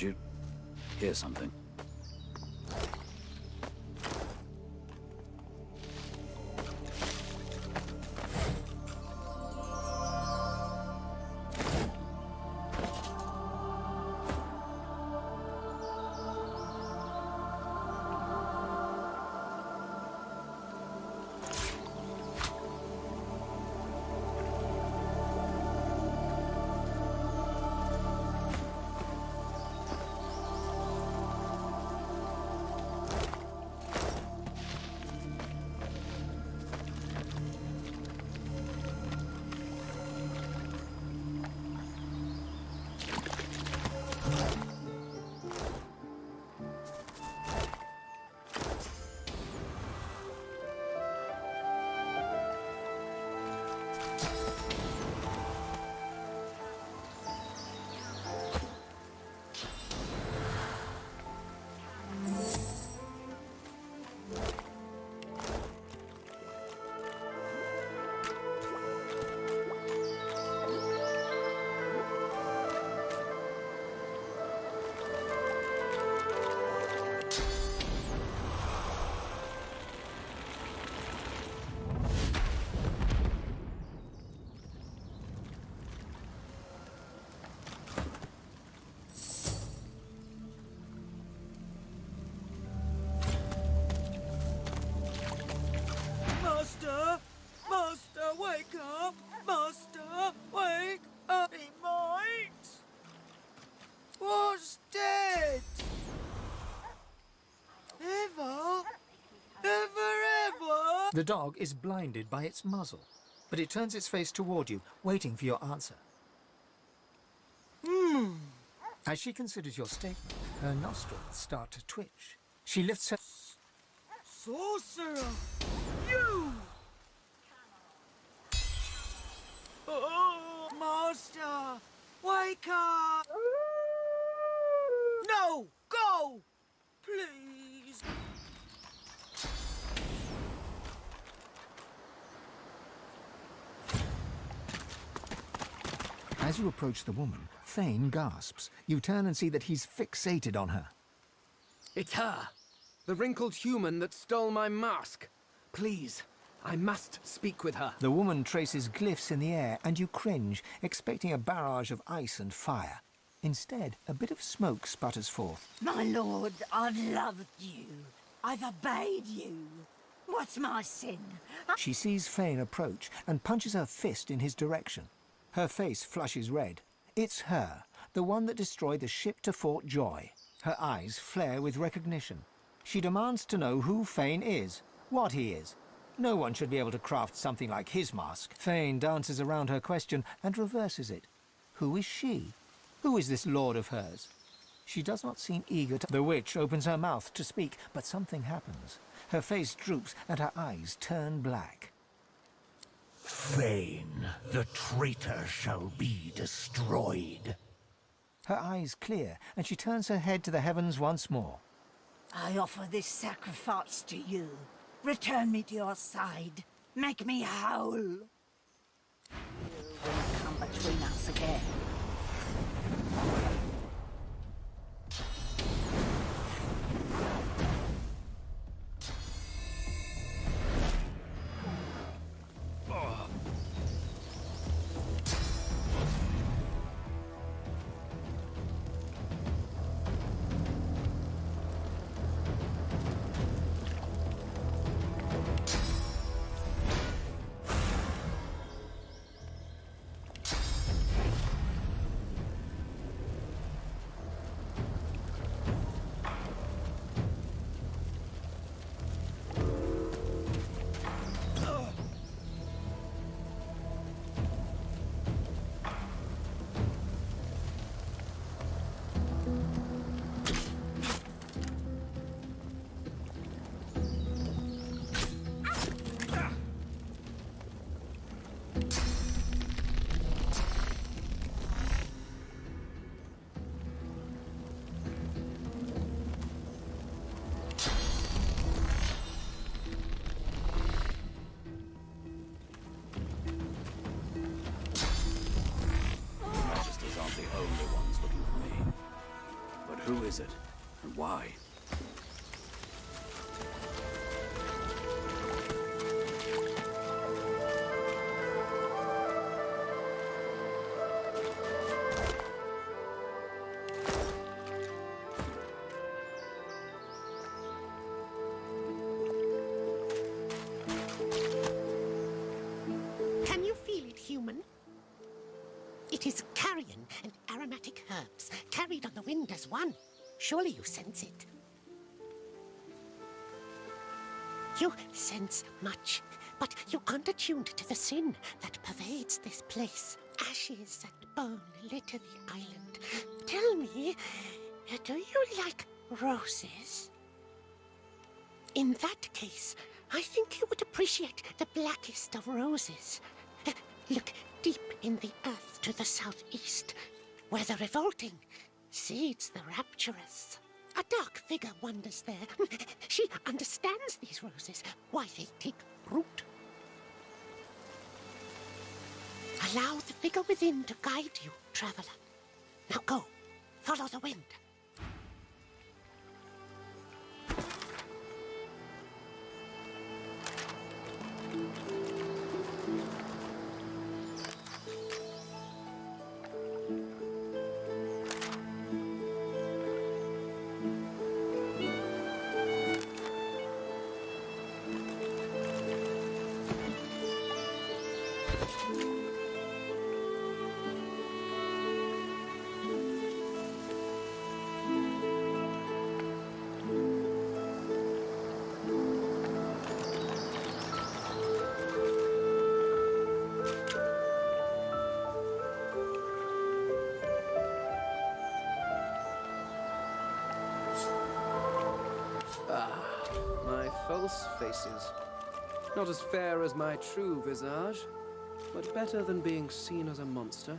Did you hear something? Master, wake up! Master, wake up! He might! Was dead! Ever? Ever? The dog is blinded by its muzzle, but it turns its face toward you, waiting for your answer. As she considers your statement, her nostrils start to twitch. She lifts her... Sorcerer! You! Oh, Master! Wake up! No! Go! Please! As you approach the woman, Thane gasps. You turn and see that he's fixated on her. It's her! The wrinkled human that stole my mask. Please, I must speak with her. The woman traces glyphs in the air, and you cringe, expecting a barrage of ice and fire. Instead, a bit of smoke sputters forth. My lord, I've loved you. I've obeyed you. What's my sin? She sees Thane approach and punches her fist in his direction. Her face flushes red. It's her, the one that destroyed the ship to Fort Joy. Her eyes flare with recognition. She demands to know who Thane is, what he is. No one should be able to craft something like his mask. Thane dances around her question and reverses it. Who is she? Who is this lord of hers? She does not seem eager to... The witch opens her mouth to speak, but something happens. Her face droops and her eyes turn black. Thane, the traitor shall be destroyed. Her eyes clear, and she turns her head to the heavens once more. I offer this sacrifice to you. Return me to your side. Make me whole. You won't come between us again. Who is it? And why? Can you feel it, human? It is carrion and aromatic herbs, carried on the wind as one. Surely you sense it. You sense much, but you aren't attuned to the sin that pervades this place. Ashes and bone litter the island. Tell me, do you like roses? In that case, I think you would appreciate the blackest of roses. Look deep in the earth to the southeast, where the revolting seeds the rapturous. A dark figure wanders there. She understands these roses, why they take root. Allow the figure within to guide you, traveler. Now go, follow the wind. My false faces. Not as fair as my true visage, but better than being seen as a monster.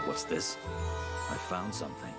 What's this? I found something.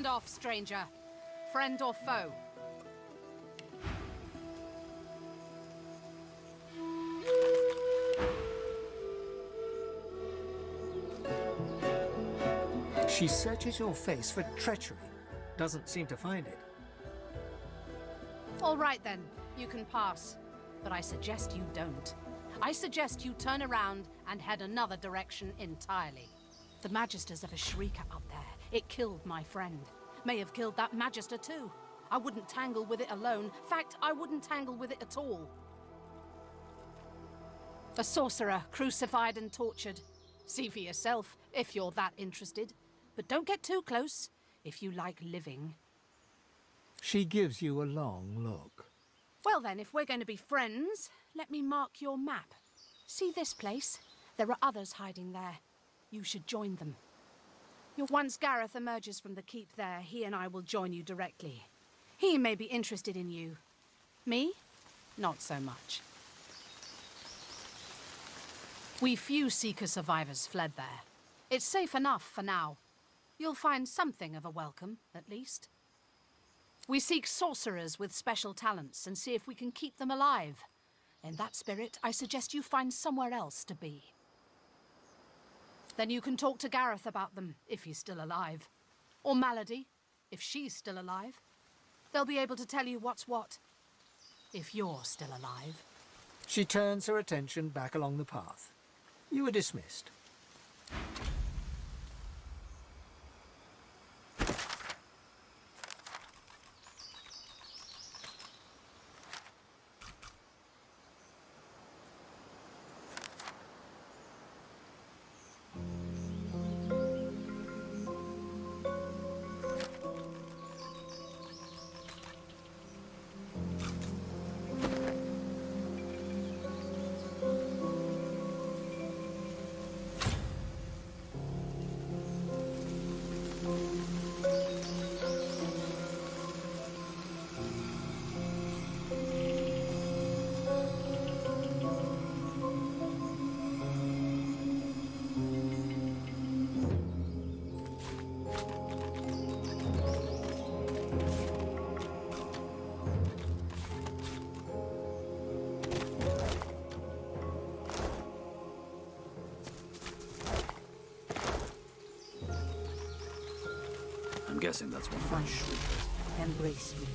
off, stranger. Friend or foe? She searches your face for treachery. Doesn't seem to find it. All right then, you can pass. But I suggest you don't. I suggest you turn around and head another direction entirely. The Magisters of a Shrieker up there. It killed my friend. May have killed that Magister too. I wouldn't tangle with it alone. Fact, I wouldn't tangle with it at all. A sorcerer, crucified and tortured. See for yourself, if you're that interested. But don't get too close, if you like living. She gives you a long look. Well then, if we're going to be friends, let me mark your map. See this place? There are others hiding there. You should join them. Once Gareth emerges from the keep there, he and I will join you directly. He may be interested in you. Me? Not so much. We few Seeker survivors fled there. It's safe enough for now. You'll find something of a welcome, at least. We seek sorcerers with special talents and see if we can keep them alive. In that spirit, I suggest you find somewhere else to be. Then you can talk to Gareth about them, if he's still alive. Or Malady, if she's still alive. They'll be able to tell you what's what, if you're still alive. She turns her attention back along the path. You are dismissed. I'm guessing that's one of my shriekers. Embrace me.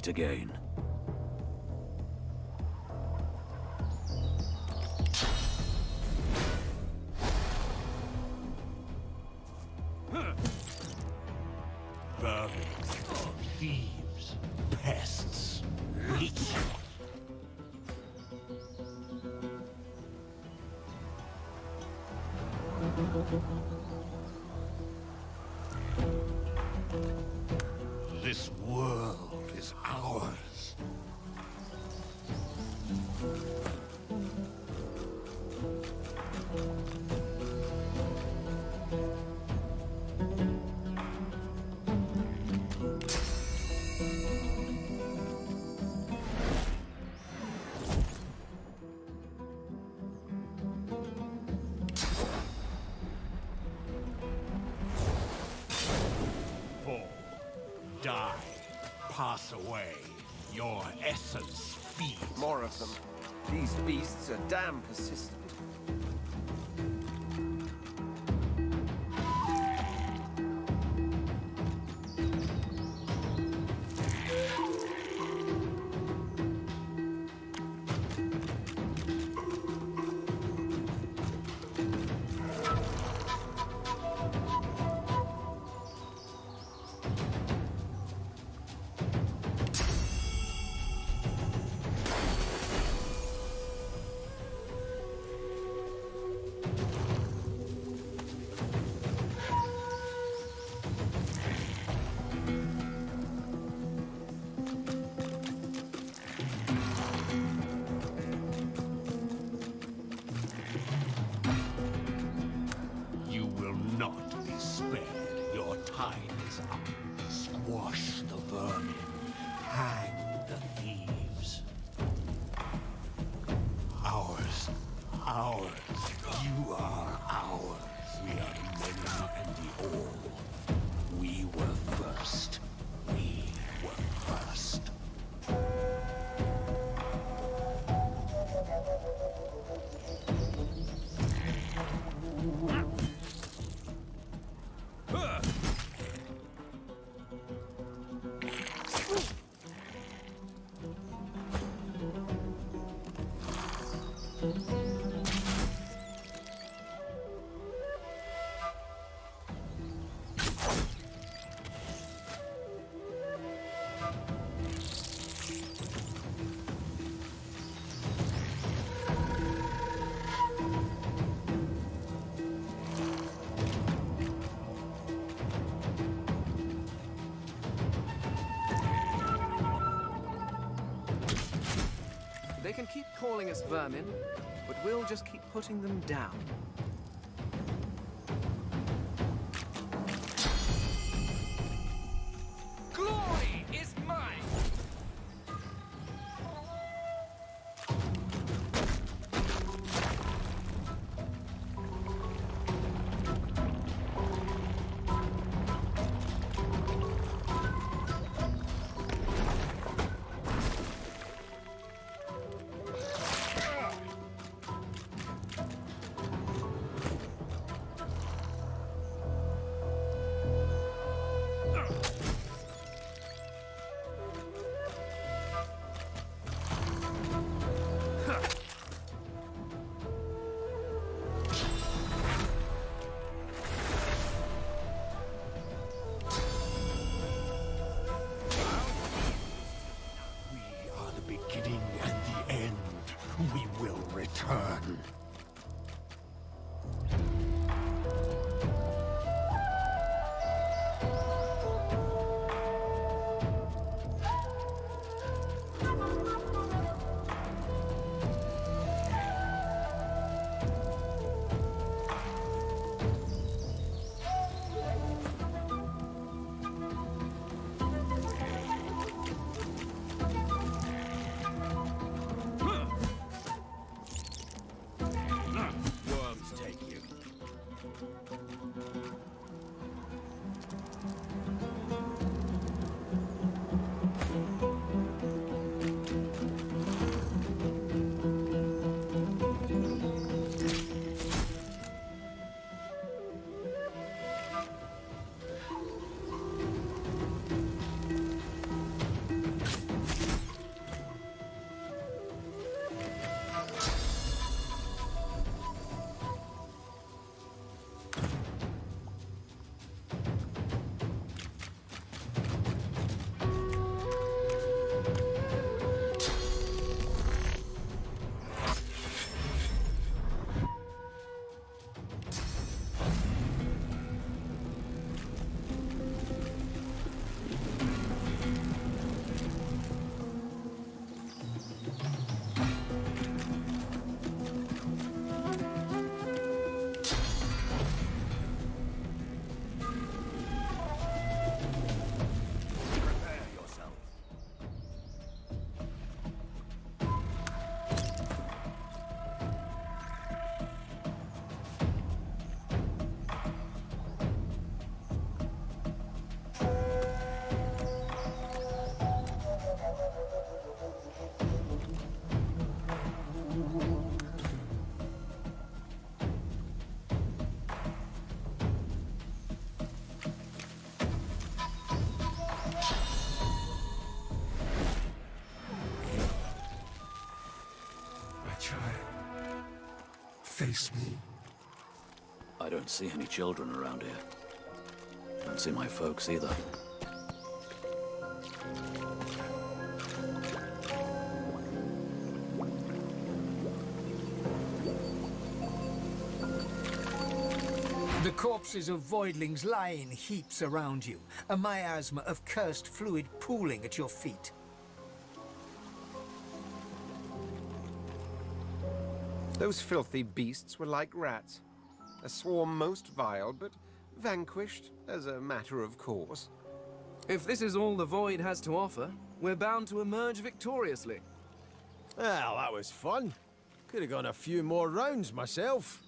meet again. Vermin, thieves, pests, leeches. This world is ours. Fall, die, pass away. Your essence feeds. More of them. These beasts are damn persistent. You will not be spared. Your time is up. Squash the vermin. Hang the thieves. Ours. Ours. You are ours. We are many and the all. We were first. We were first. They can keep calling us vermin, but we'll just keep putting them down. Glory is mine! We will return. child. Face me. I don't see any children around here. Don't see my folks either. The corpses of voidlings lie in heaps around you, a miasma of cursed fluid pooling at your feet. Those filthy beasts were like rats. A swarm most vile, but vanquished as a matter of course. If this is all the Void has to offer, we're bound to emerge victoriously. Well, that was fun. Could have gone a few more rounds myself.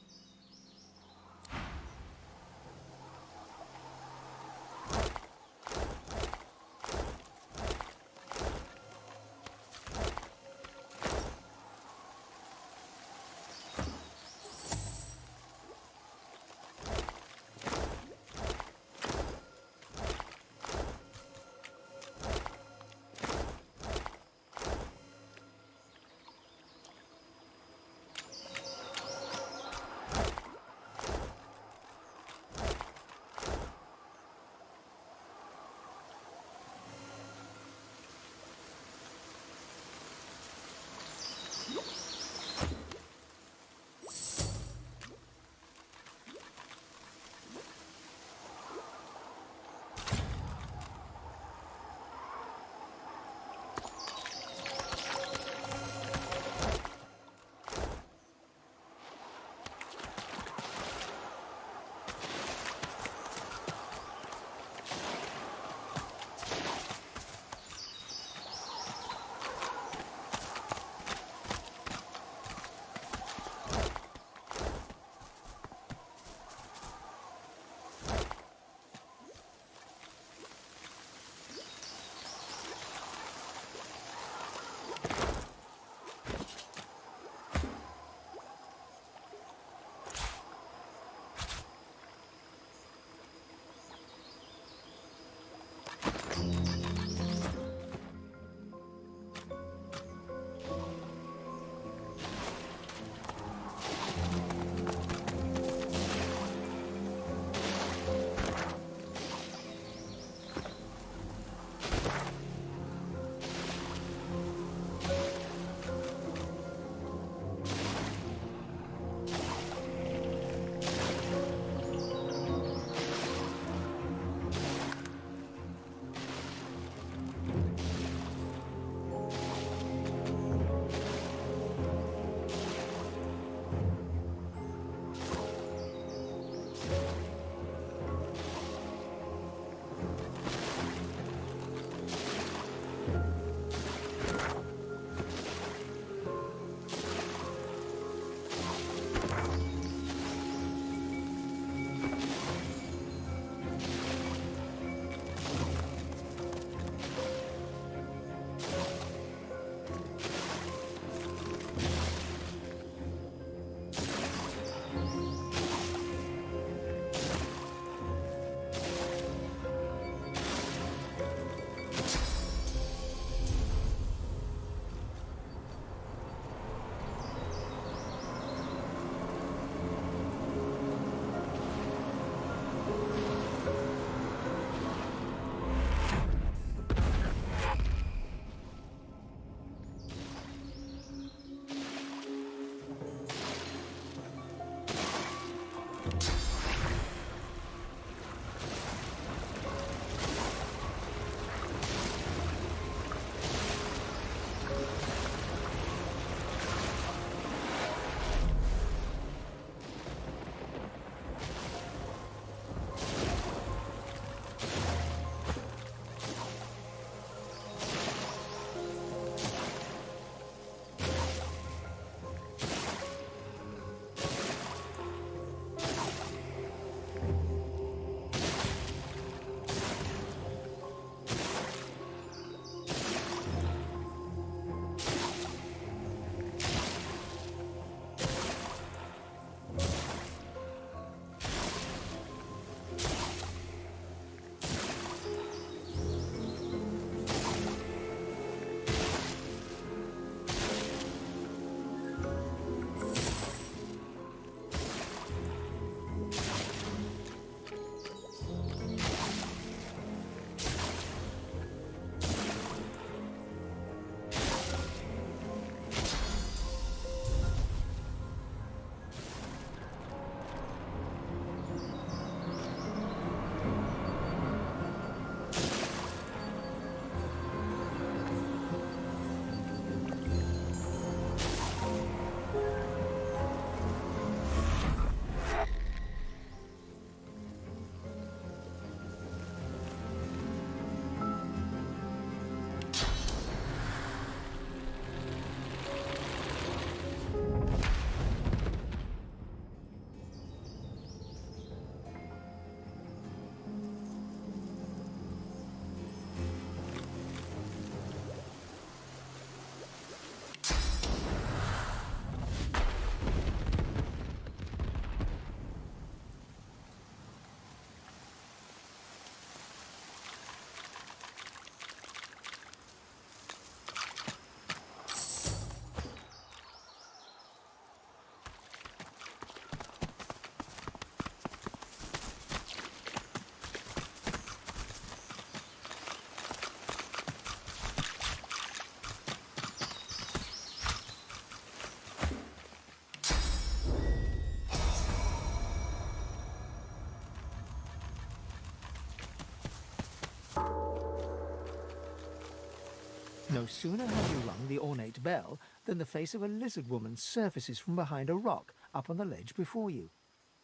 No sooner have you rung the ornate bell than the face of a lizard woman surfaces from behind a rock up on the ledge before you.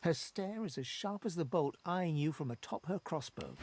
Her stare is as sharp as the bolt eyeing you from atop her crossbow.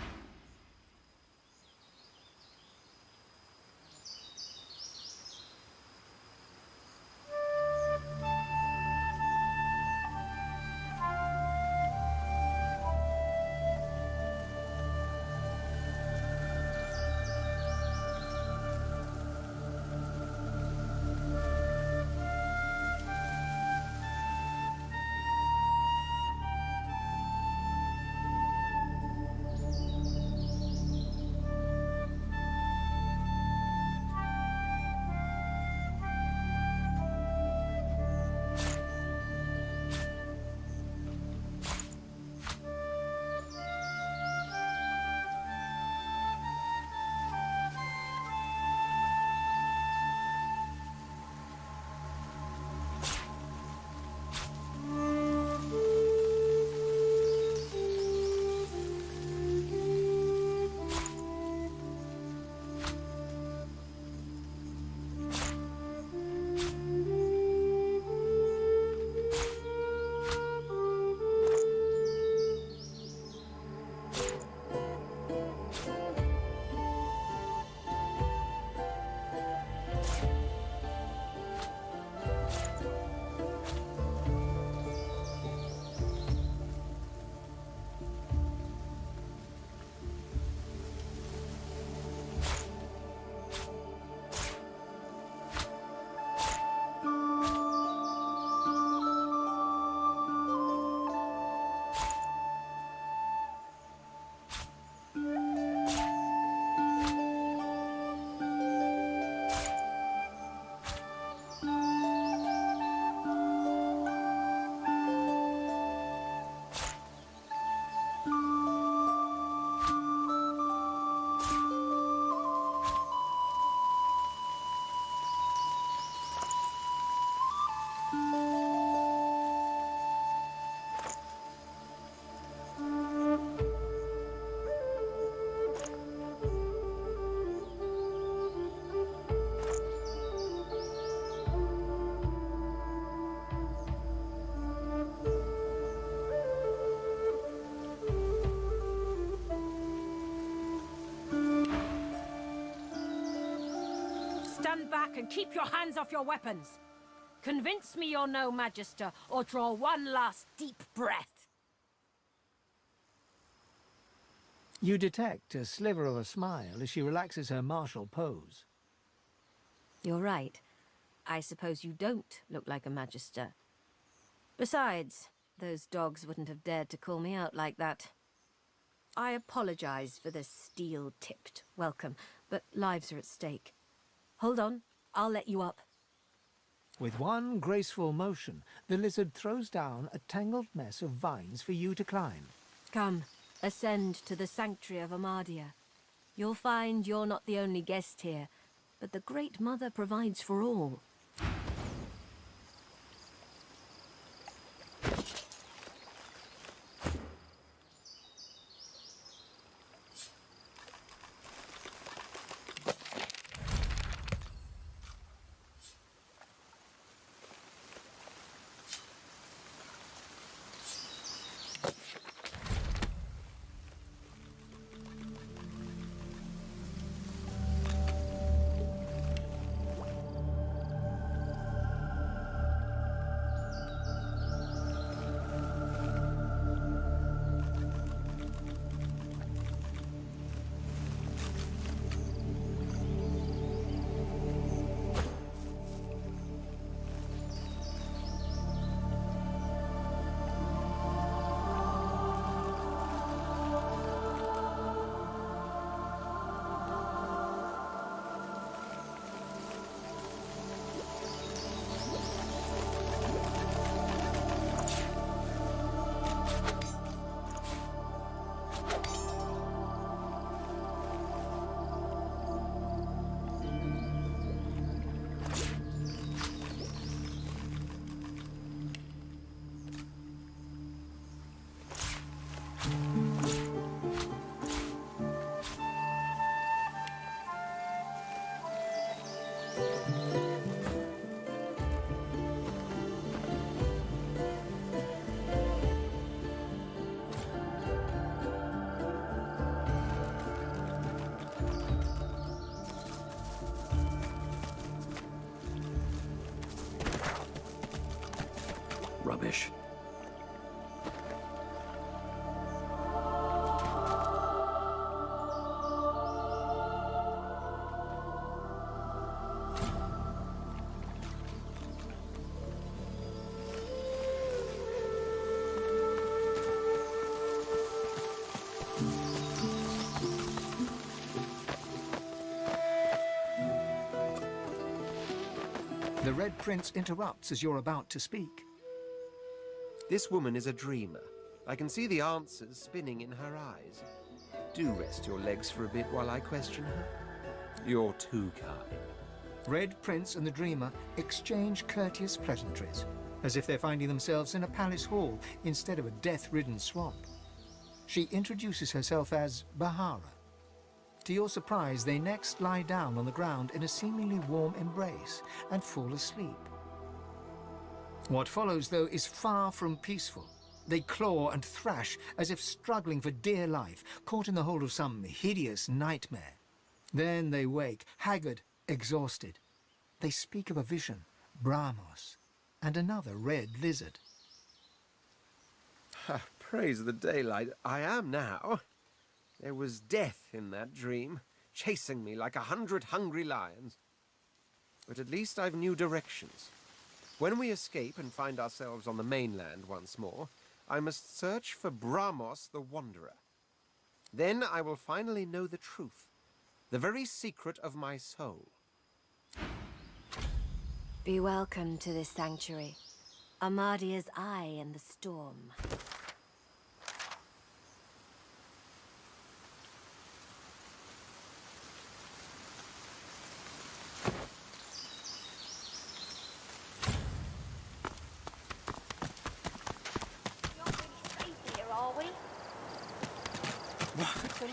Stand back and keep your hands off your weapons. Convince me you're no Magister, or draw one last deep breath. You detect a sliver of a smile as she relaxes her martial pose. You're right. I suppose you don't look like a Magister. Besides, those dogs wouldn't have dared to call me out like that. I apologize for the steel-tipped welcome, but lives are at stake. Hold on, I'll let you up. With one graceful motion, the lizard throws down a tangled mess of vines for you to climb. Come, ascend to the sanctuary of Amadia. You'll find you're not the only guest here, but the Great Mother provides for all. Rubbish. The Red Prince interrupts as you're about to speak. This woman is a dreamer. I can see the answers spinning in her eyes. Do rest your legs for a bit while I question her. You're too kind. Red Prince and the Dreamer exchange courteous pleasantries, as if they're finding themselves in a palace hall instead of a death-ridden swamp. She introduces herself as Bahara. To your surprise, they next lie down on the ground in a seemingly warm embrace and fall asleep. What follows, though, is far from peaceful. They claw and thrash as if struggling for dear life, caught in the hold of some hideous nightmare. Then they wake, haggard, exhausted. They speak of a vision, Brahmos, and another red lizard. Praise the daylight. I am now. There was death in that dream, chasing me like 100 hungry lions. But at least I've new directions. When we escape and find ourselves on the mainland once more, I must search for Brahmos the Wanderer. Then I will finally know the truth, the very secret of my soul. Be welcome to this sanctuary, Amadia's eye in the storm.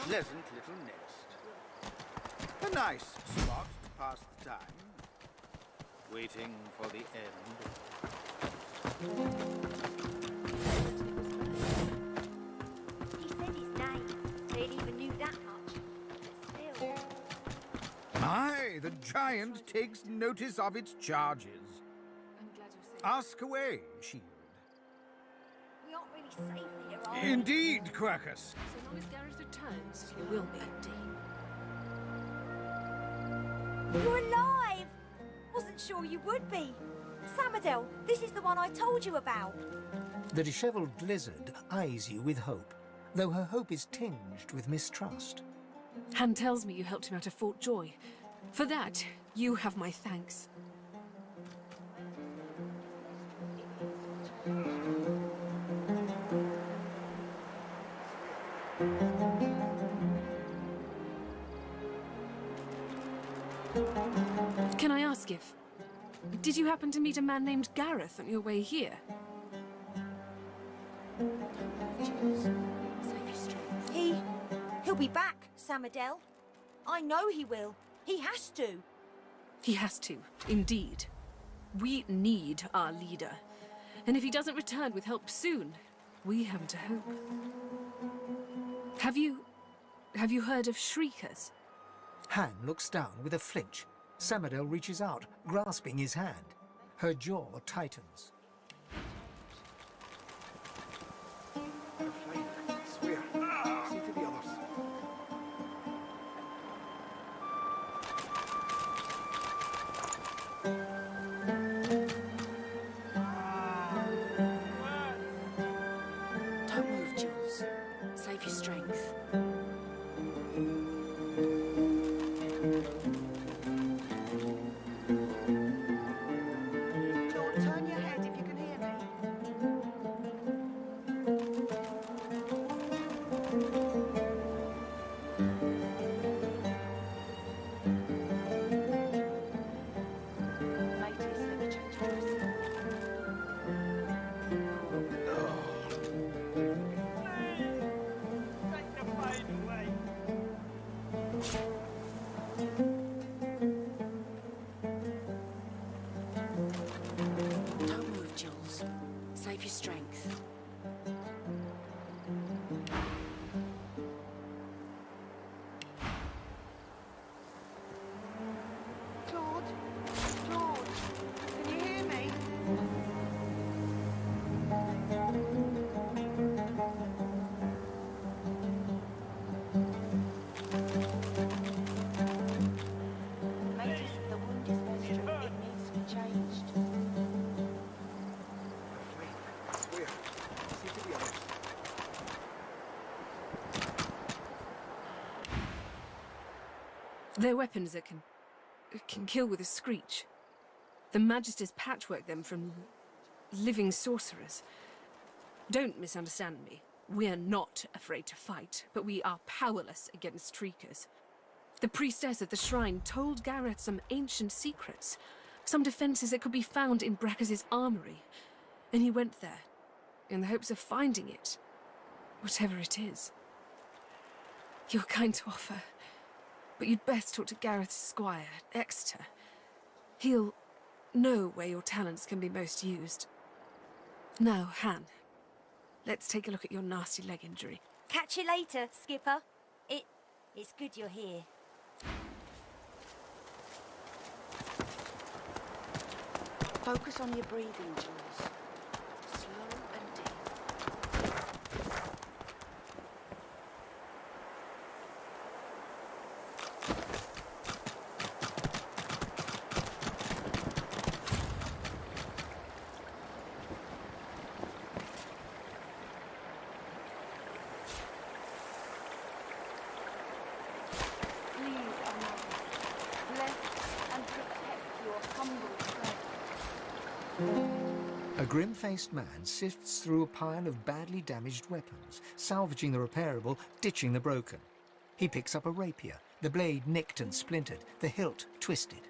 Pleasant little nest. A nice spot to pass the time. Waiting for the end. He said his name. They even knew that much. But still. Aye, the giant takes notice of its charges. I'm glad you're safe. Ask away, Shield. We aren't really safe here, are we? Indeed, Quercus. So long as Gareth returns, he will be. You're alive! Wasn't sure you would be. Samadel, this is the one I told you about. The dishevelled lizard eyes you with hope, though her hope is tinged with mistrust. Han tells me you helped him out of Fort Joy. For that, you have my thanks. Can I ask if... Did you happen to meet a man named Gareth on your way here? He'll be back, Samadel. I know he will. He has to. He has to, indeed. We need our leader. And if he doesn't return with help soon, we haven't a hope. Have you heard of Shriekers? Han looks down with a flinch. Samadel reaches out, grasping his hand. Her jaw tightens. Swear. See to the others. Don't move, Jules. Save your strength. Turn your head if you can hear me. your strength. Claude? Claude? Can you hear me? Notice if the wound is festering, it needs to be changed. They're weapons that can kill with a screech. The Magisters patchwork them from living sorcerers. Don't misunderstand me. We're not afraid to fight, but we are powerless against Shriekers. The priestess at the shrine told Gareth some ancient secrets, some defenses that could be found in Brackus' armory, and he went there in the hopes of finding it, whatever it is. You're kind to offer, but you'd best talk to Gareth's squire, Exeter. He'll know where your talents can be most used. Now, Han, let's take a look at your nasty leg injury. Catch you later, Skipper. It's good you're here. Focus on your breathing, Jules. Slow and deep. Please, Anna, bless and protect your humble servant. A grim-faced man sifts through a pile of badly damaged weapons, salvaging the repairable, ditching the broken. He picks up a rapier, the blade nicked and splintered, the hilt twisted.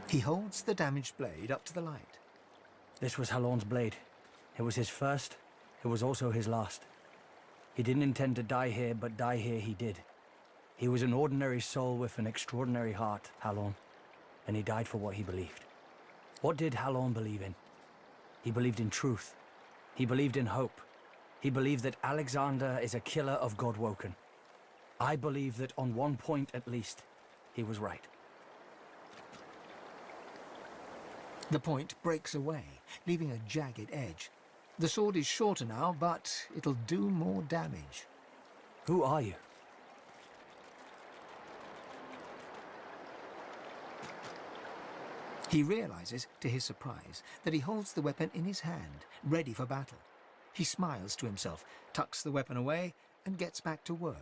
He holds the damaged blade up to the light. This was Halorn's blade. It was his first, it was also his last. He didn't intend to die here, but die here he did. He was an ordinary soul with an extraordinary heart, Halorn, and he died for what he believed. What did Halorn believe in? He believed in truth. He believed in hope. He believed that Alexander is a killer of Godwoken. I believe that on one point at least, he was right. The point breaks away, leaving a jagged edge. The sword is shorter now, but it'll do more damage. Who are you? He realizes, to his surprise, that he holds the weapon in his hand, ready for battle. He smiles to himself, tucks the weapon away, and gets back to work.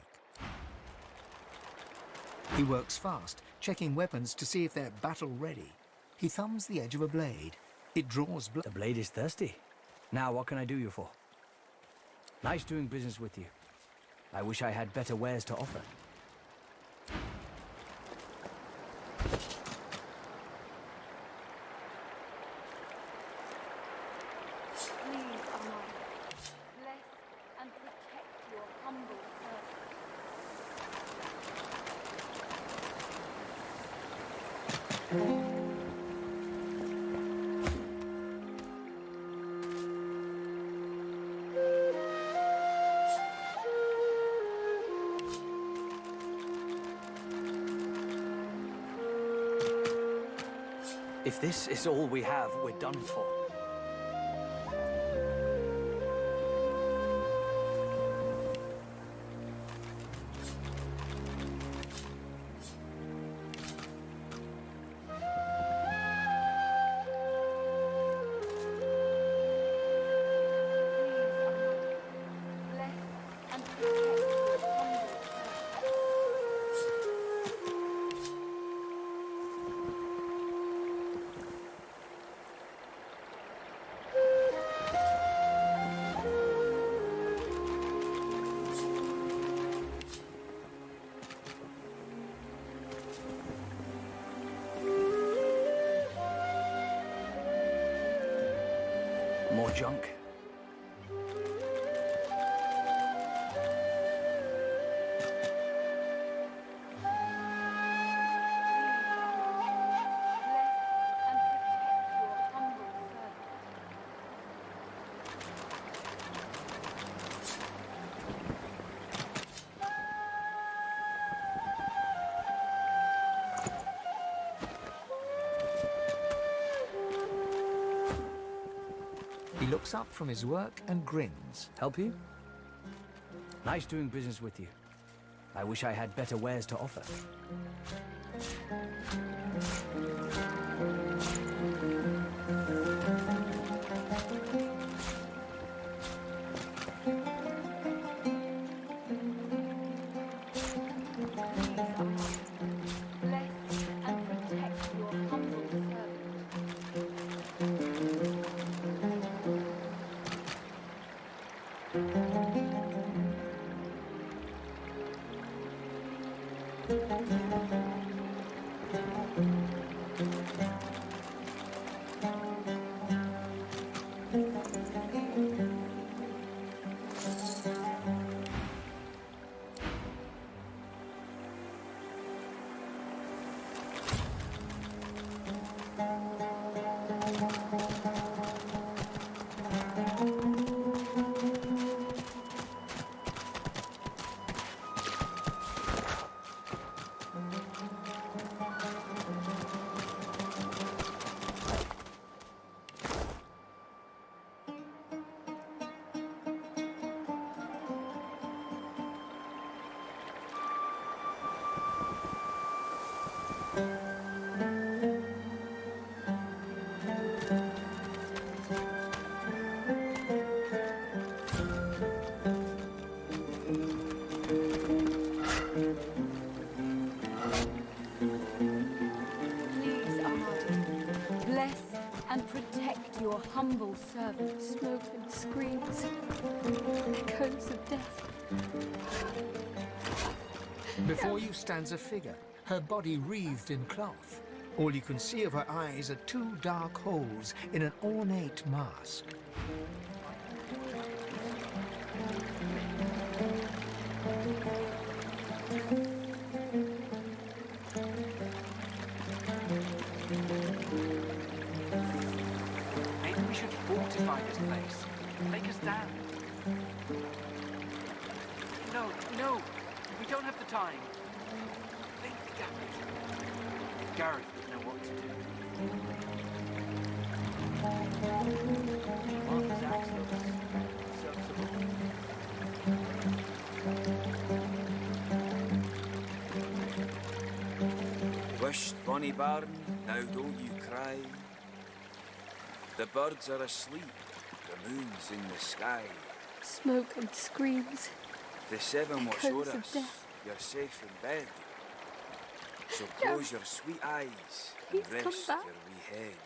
He works fast, checking weapons to see if they're battle-ready. He thumbs the edge of a blade. It draws blood. The blade is thirsty. Now, what can I do you for? Nice doing business with you. I wish I had better wares to offer. Please, Amon, bless and protect your humble servant. If this is all we have, we're done for. More junk. He looks up from his work and grins. Help you? Nice doing business with you. I wish I had better wares to offer. Your humble servant. Smoke and screams, echoes of death. Before you stands a figure, her body wreathed in cloth. All you can see of her eyes are two dark holes in an ornate mask. Maybe we should fortify this place. Make a stand. No, we don't have the time. Think, Gareth. Gareth would know what to do. Martha's axe looks serviceable. Wisht, bonny barn, now don't you cry. The birds are asleep, the moon's in the sky. Smoke and screams. The seven watch Echoes o'er of us, death. you're safe in bed. So close your sweet eyes and He's come rest back. your wee head.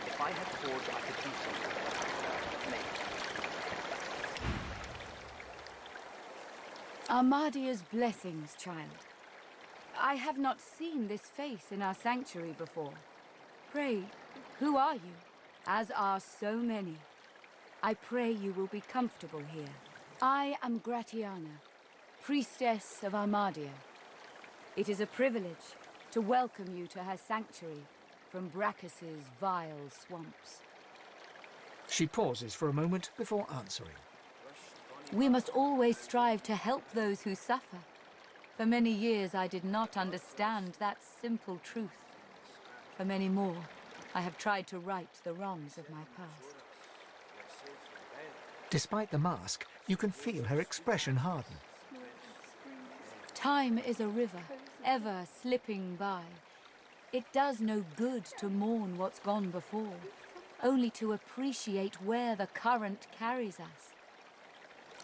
If I had forge, I could do something. Maybe. Armadia's blessings, child. I have not seen this face in our sanctuary before. Pray, who are you? As are so many. I pray you will be comfortable here. I am Gratiana, priestess of Armadia. It is a privilege to welcome you to her sanctuary from Brachus's vile swamps. She pauses for a moment before answering. We must always strive to help those who suffer. For many years I did not understand that simple truth. For many more, I have tried to right the wrongs of my past. Despite the mask, you can feel her expression harden. Time is a river, ever slipping by. It does no good to mourn what's gone before, only to appreciate where the current carries us.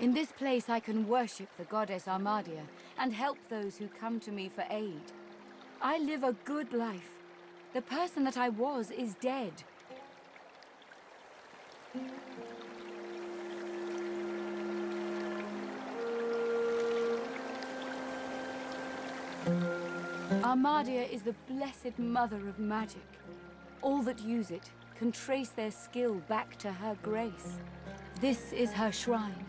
In this place I can worship the goddess Armadia and help those who come to me for aid. I live a good life. The person that I was is dead. Armadia is the blessed mother of magic. All that use it can trace their skill back to her grace. This is her shrine.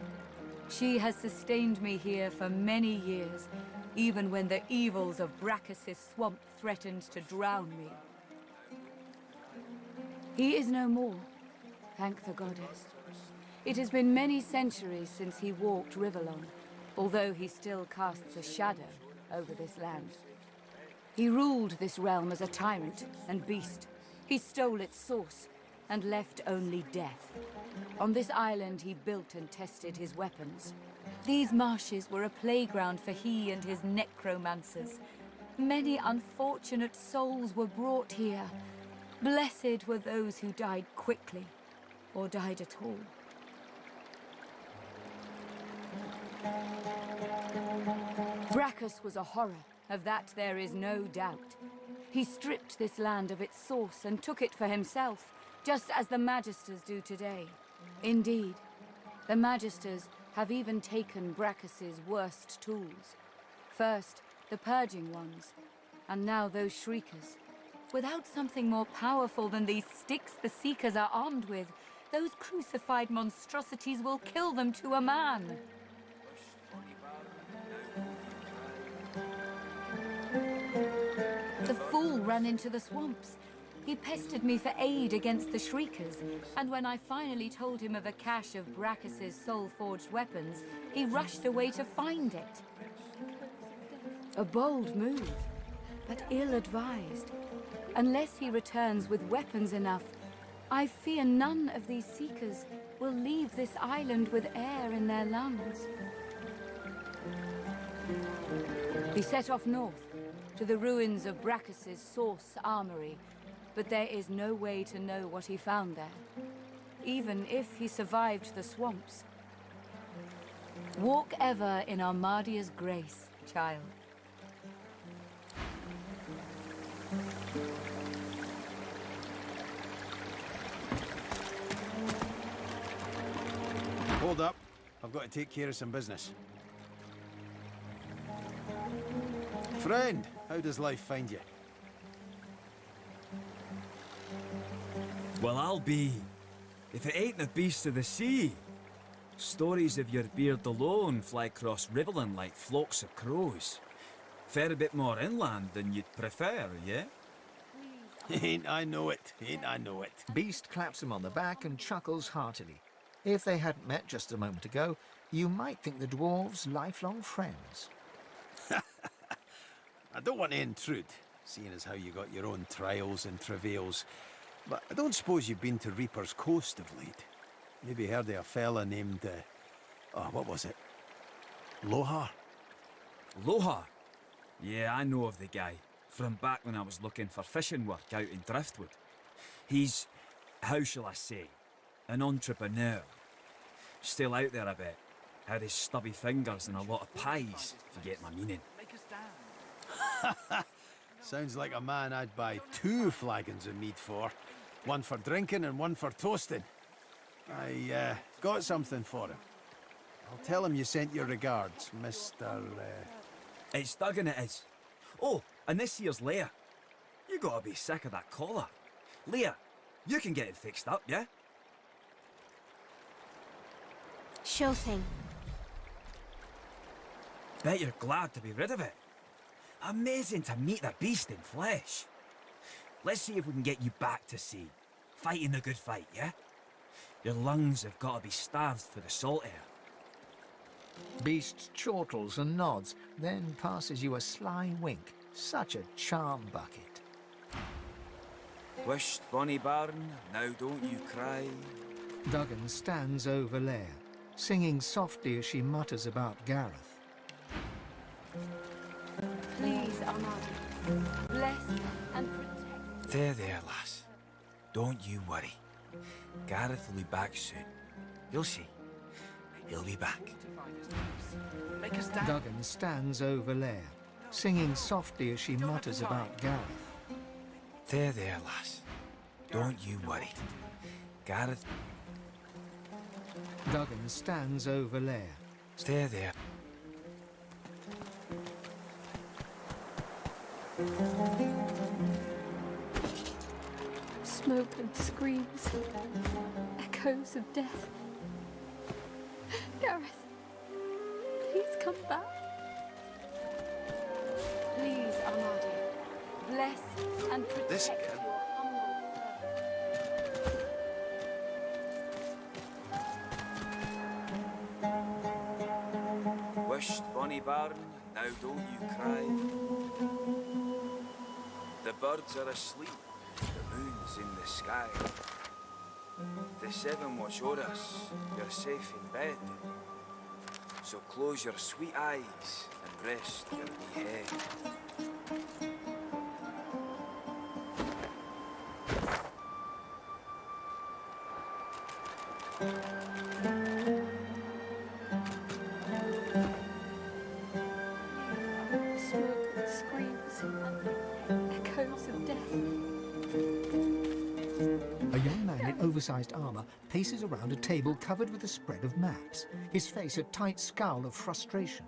She has sustained me here for many years, even when the evils of Brachus's swamp threatened to drown me. He is no more, thank the goddess. It has been many centuries since he walked Riverlong, although he still casts a shadow over this land. He ruled this realm as a tyrant and beast. He stole its source and left only death. On this island he built and tested his weapons. These marshes were a playground for he and his necromancers. Many unfortunate souls were brought here. Blessed were those who died quickly, or died at all. Brachus was a horror, of that there is no doubt. He stripped this land of its source and took it for himself, just as the Magisters do today. Indeed, the Magisters have even taken Brachus's worst tools. First, the purging ones, and now those shriekers. Without something more powerful than these sticks the Seekers are armed with, those crucified monstrosities will kill them to a man. The fool ran into the swamps. He pestered me for aid against the Shriekers, and when I finally told him of a cache of Brachus's soul-forged weapons, he rushed away to find it. A bold move, but ill-advised. Unless he returns with weapons enough, I fear none of these Seekers will leave this island with air in their lungs. He set off north, to the ruins of Brachus's source armory, but there is no way to know what he found there, even if he survived the swamps. Walk ever in Armadia's grace, child. Hold up. I've got to take care of some business. Friend, how does life find you? Well, I'll be. If it ain't the beast of the sea. Stories of your beard alone fly across Riverland like flocks of crows. Fair bit more inland than you'd prefer, yeah? Ain't I know it, ain't I know it. Beast claps him on the back and chuckles heartily. If they hadn't met just a moment ago, you might think the dwarves lifelong friends. I don't want to intrude, seeing as how you got your own trials and travails, but I don't suppose you've been to Reaper's Coast of late. Maybe heard of a fella named, what was it? Lohar? Lohar? Yeah, I know of the guy. From back when I was looking for fishing work out in Driftwood. He's, how shall I say, an entrepreneur. Still out there a bit. Had his stubby fingers and a lot of pies, if you get my meaning. Sounds like a man I'd buy 2 flagons of mead for. One for drinking and one for toasting. I got something for him. I'll tell him you sent your regards, Mr. It's Duggan it is. Oh, and this here's Leia. You gotta be sick of that collar. Leia, you can get it fixed up, yeah? Sure thing. Bet you're glad to be rid of it. Amazing to meet the beast in flesh. Let's see if we can get you back to sea. Fighting the good fight, yeah? Your lungs have got to be starved for the salt air. Beast chortles and nods, then passes you a sly wink. Such a charm bucket. Wisht, bonny bairn, now don't you cry. Duggan stands over Leia, singing softly as she mutters about Gareth. Please, Armada, bless and protect. There, lass. Don't you worry. Gareth will be back soon. You'll see. He'll be back. Duggan stands over Leia, singing softly as she mutters about Gareth. There, lass. Don't you worry. Gareth... Duggan stands over Leia. Stay there. Smoke and screams, echoes of death. Gareth, please come back. Please, Armada, bless and protect This again? your humble servant. Wisht, bonny bairn, now don't you cry. The birds are asleep, the moon's in the sky. The 7 watch o'er us, you're safe in bed. So close your sweet eyes and rest your wee head. Smoke and screams, echoes of death. A young man in oversized armor paces around a table covered with a spread of maps, his face a tight scowl of frustration.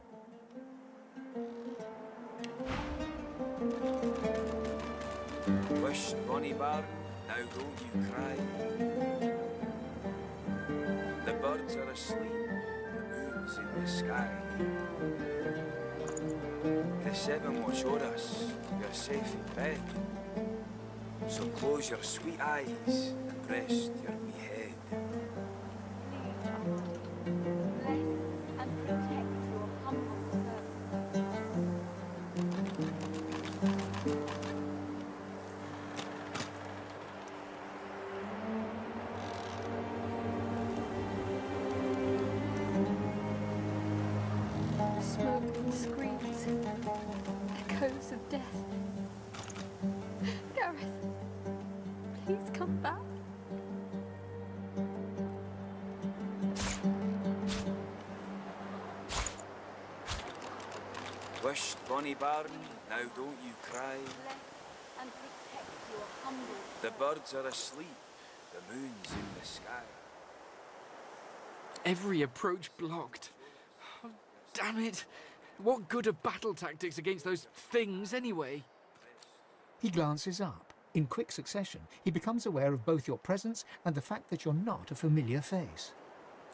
Wisht, bonny bairn, now don't you cry. The birds are asleep, the moon's in the sky. The 7 watch o'er us, you're safe in bed. So close your sweet eyes and rest your wee head. Bless and protect your humble servant. Smoke and screams, echoes of death. Gareth, please come back. Wisht, bonny bairn, now don't you cry. Bless and protect your humble The birds are asleep, the moon's in the sky. Every approach blocked. Oh, damn it. What good are battle tactics against those things, anyway? He glances up. In quick succession, he becomes aware of both your presence and the fact that you're not a familiar face.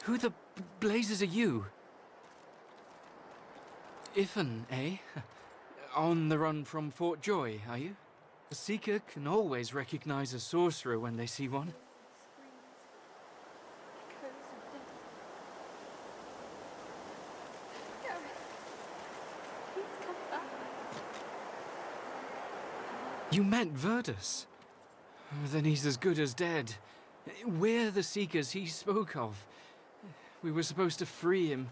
Who the blazes are you? Ifan, eh? On the run from Fort Joy, are you? A seeker can always recognize a sorcerer when they see one. You meant Verdus? Then he's as good as dead. We're the seekers he spoke of. We were supposed to free him.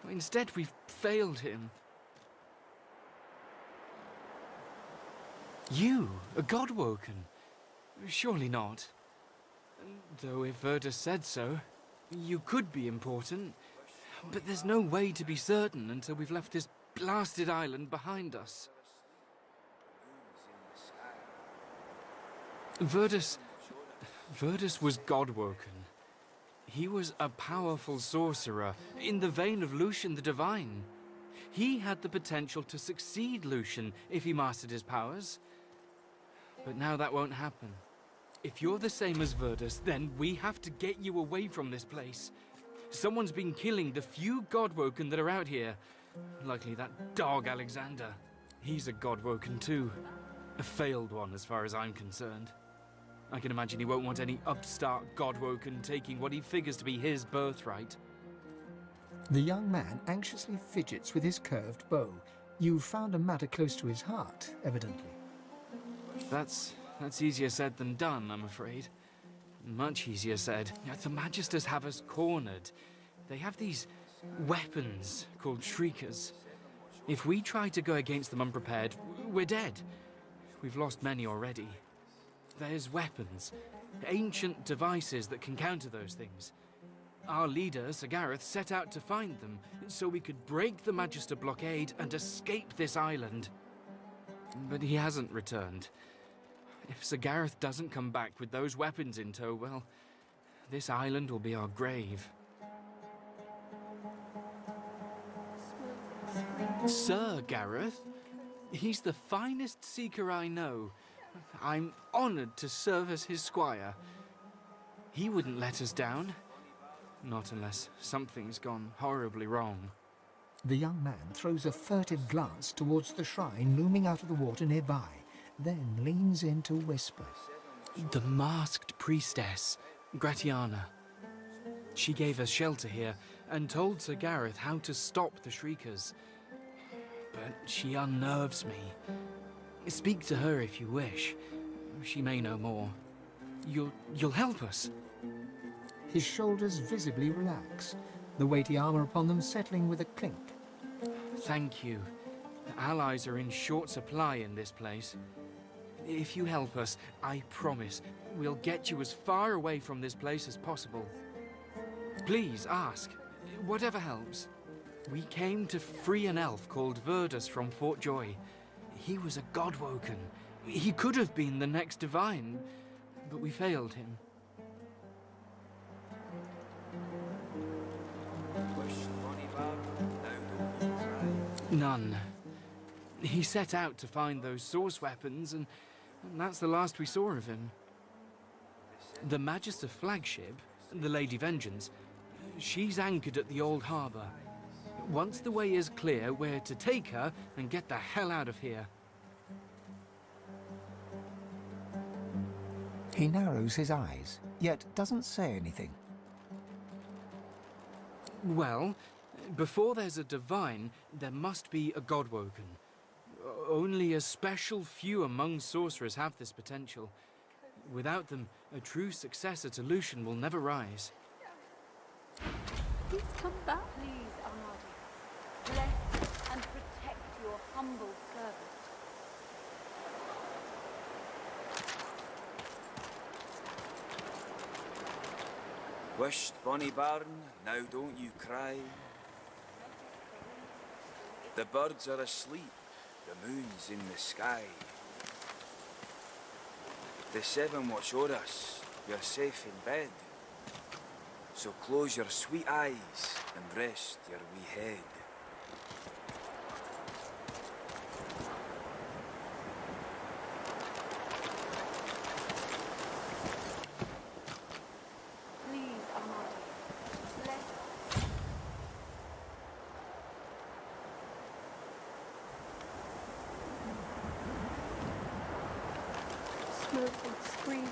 Instead, we've failed him. You, a Godwoken? Surely not. Though if Verdus said so, you could be important. But there's no way to be certain until we've left this blasted island behind us. Verdus was Godwoken. He was a powerful sorcerer, in the vein of Lucian the Divine. He had the potential to succeed Lucian if he mastered his powers. But now that won't happen. If you're the same as Verdus, then we have to get you away from this place. Someone's been killing the few Godwoken that are out here. Likely that dog Alexander. He's a Godwoken too. A failed one as far as I'm concerned. I can imagine he won't want any upstart Godwoken taking what he figures to be his birthright. The young man anxiously fidgets with his curved bow. You've found a matter close to his heart, evidently. That's easier said than done, I'm afraid. Much easier said. The Magisters have us cornered. They have these weapons called Shriekers. If we try to go against them unprepared, we're dead. We've lost many already. There's weapons, ancient devices that can counter those things. Our leader, Sir Gareth, set out to find them so we could break the Magister blockade and escape this island. But he hasn't returned. If Sir Gareth doesn't come back with those weapons in tow, well, this island will be our grave. Sir Gareth? He's the finest seeker I know. I'm honored to serve as his squire. He wouldn't let us down. Not unless something's gone horribly wrong. The young man throws a furtive glance towards the shrine looming out of the water nearby, then leans in to whisper. The masked priestess, Gratiana. She gave us shelter here and told Sir Gareth how to stop the Shriekers. But she unnerves me. Speak to her if you wish. She may know more. You'll help us. His shoulders visibly relax, the weighty armor upon them settling with a clink. Thank you. The allies are in short supply in this place. If you help us, I promise, we'll get you as far away from this place as possible. Please, ask. Whatever helps. We came to free an elf called Verdus from Fort Joy. He was a Godwoken. He could have been the next Divine, but we failed him. None. He set out to find those source weapons, and that's the last we saw of him. The Magister flagship, the Lady Vengeance, she's anchored at the old harbour. Once the way is clear, we're to take her and get the hell out of here. He narrows his eyes, yet doesn't say anything. Well, before there's a Divine, there must be a Godwoken. Only a special few among sorcerers have this potential. Without them, a true successor to Lucian will never rise. Please come back. Please, Armadi. Bless and protect your humble servant. Wisht, bonny barn, now don't you cry. The birds are asleep, the moon's in the sky. The seven watch o'er us, you're safe in bed. So close your sweet eyes and rest your wee head. muffled screams,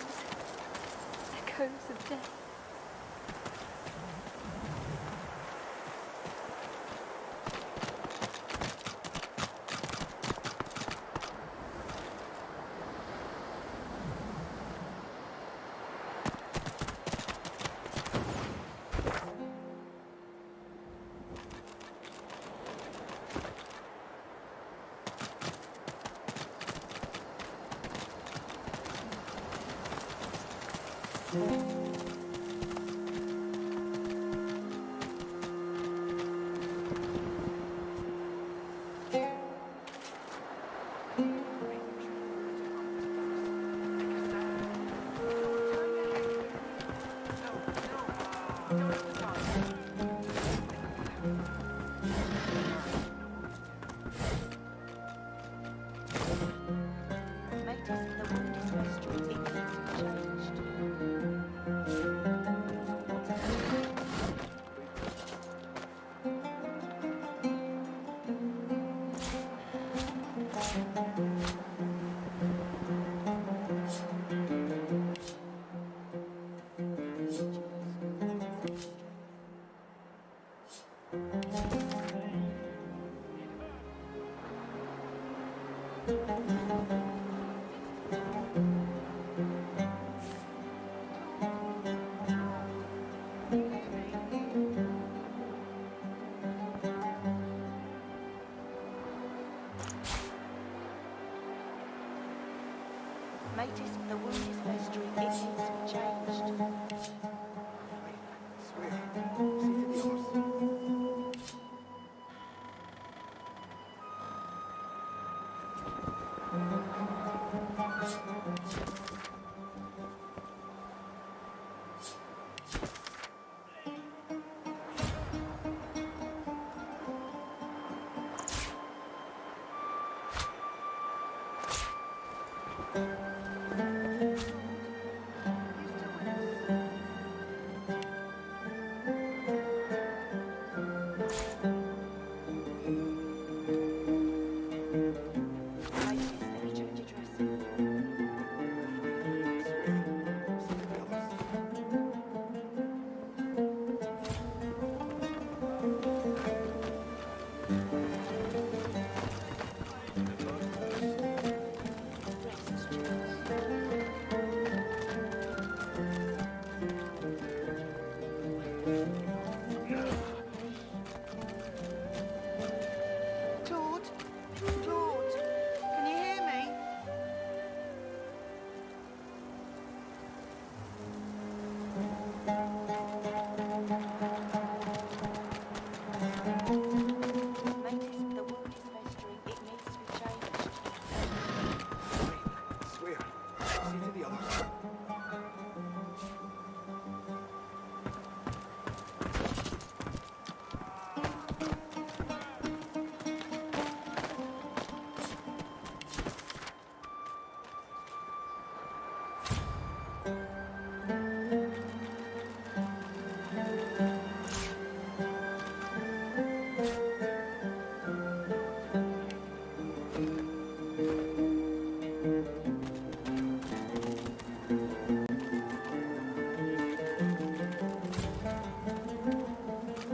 echoes of death. Matis, the wound is festering. It needs to be changed.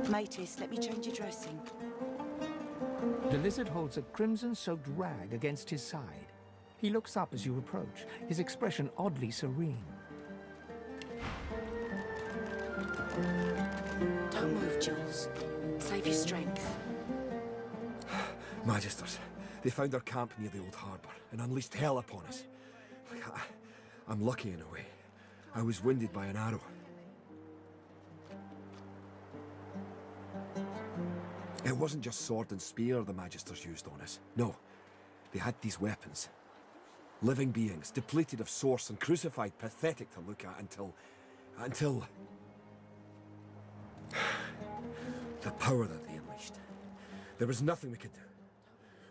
Matis, let me change your dressing. The lizard holds a crimson-soaked rag against his side. He looks up as you approach, his expression oddly serene. Don't move, Jules. Save your strength. Magisters, they found our camp near the old harbour and unleashed hell upon us. I'm lucky in a way. I was wounded by an arrow. It wasn't just sword and spear the Magisters used on us. No, they had these weapons. Living beings, depleted of source and crucified, pathetic to look at until... the power that they unleashed. There was nothing we could do.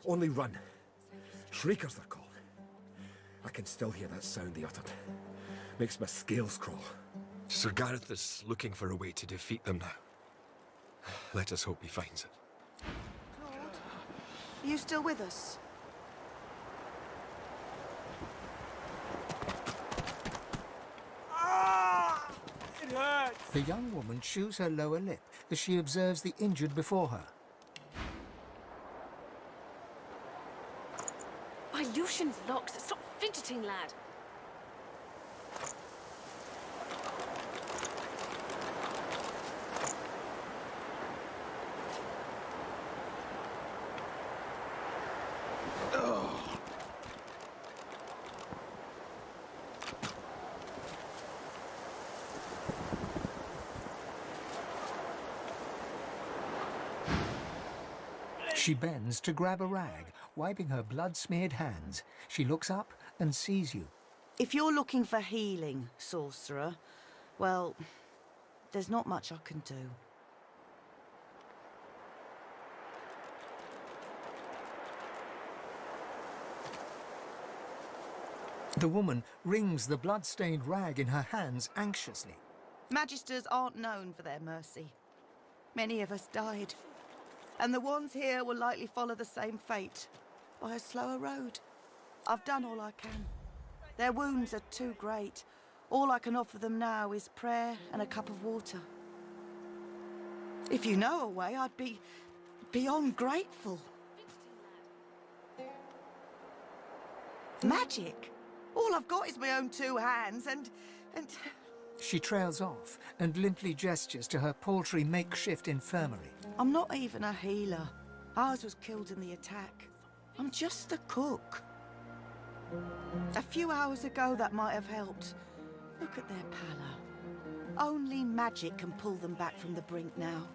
Only run. Shriekers they're called. I can still hear that sound they uttered. Makes my scales crawl. Sir Gareth is looking for a way to defeat them now. Let us hope he finds it. Are you still with us? The young woman chews her lower lip as she observes the injured before her. By Lucian's locks, stop fidgeting, lad. She bends to grab a rag, wiping her blood-smeared hands. She looks up and sees you. If you're looking for healing, sorcerer, well, there's not much I can do. The woman wrings the blood-stained rag in her hands anxiously. Magisters aren't known for their mercy. Many of us died. And the ones here will likely follow the same fate, by a slower road. I've done all I can. Their wounds are too great. All I can offer them now is prayer and a cup of water. If you know a way, I'd be beyond grateful. Magic? All I've got is my own two hands and... She trails off and limply gestures to her paltry makeshift infirmary. I'm not even a healer. Ours was killed in the attack. I'm just the cook. A few hours ago, that might have helped. Look at their pallor. Only magic can pull them back from the brink now.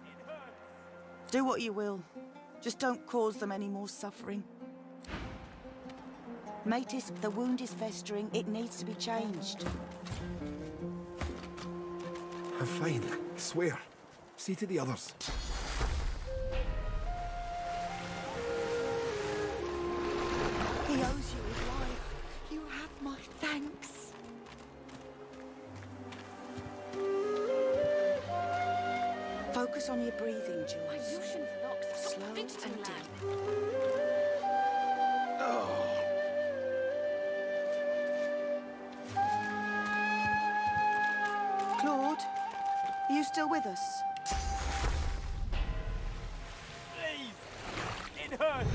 Do what you will. Just don't cause them any more suffering. Matis, the wound is festering. It needs to be changed. I'm fine, I swear. See to the others. He owes you his life. You have my thanks. Focus on your breathing, Jules. By Lucian's locks, stop Slow fidgeting, and lad. Claude, are you still with us? Please! It hurts!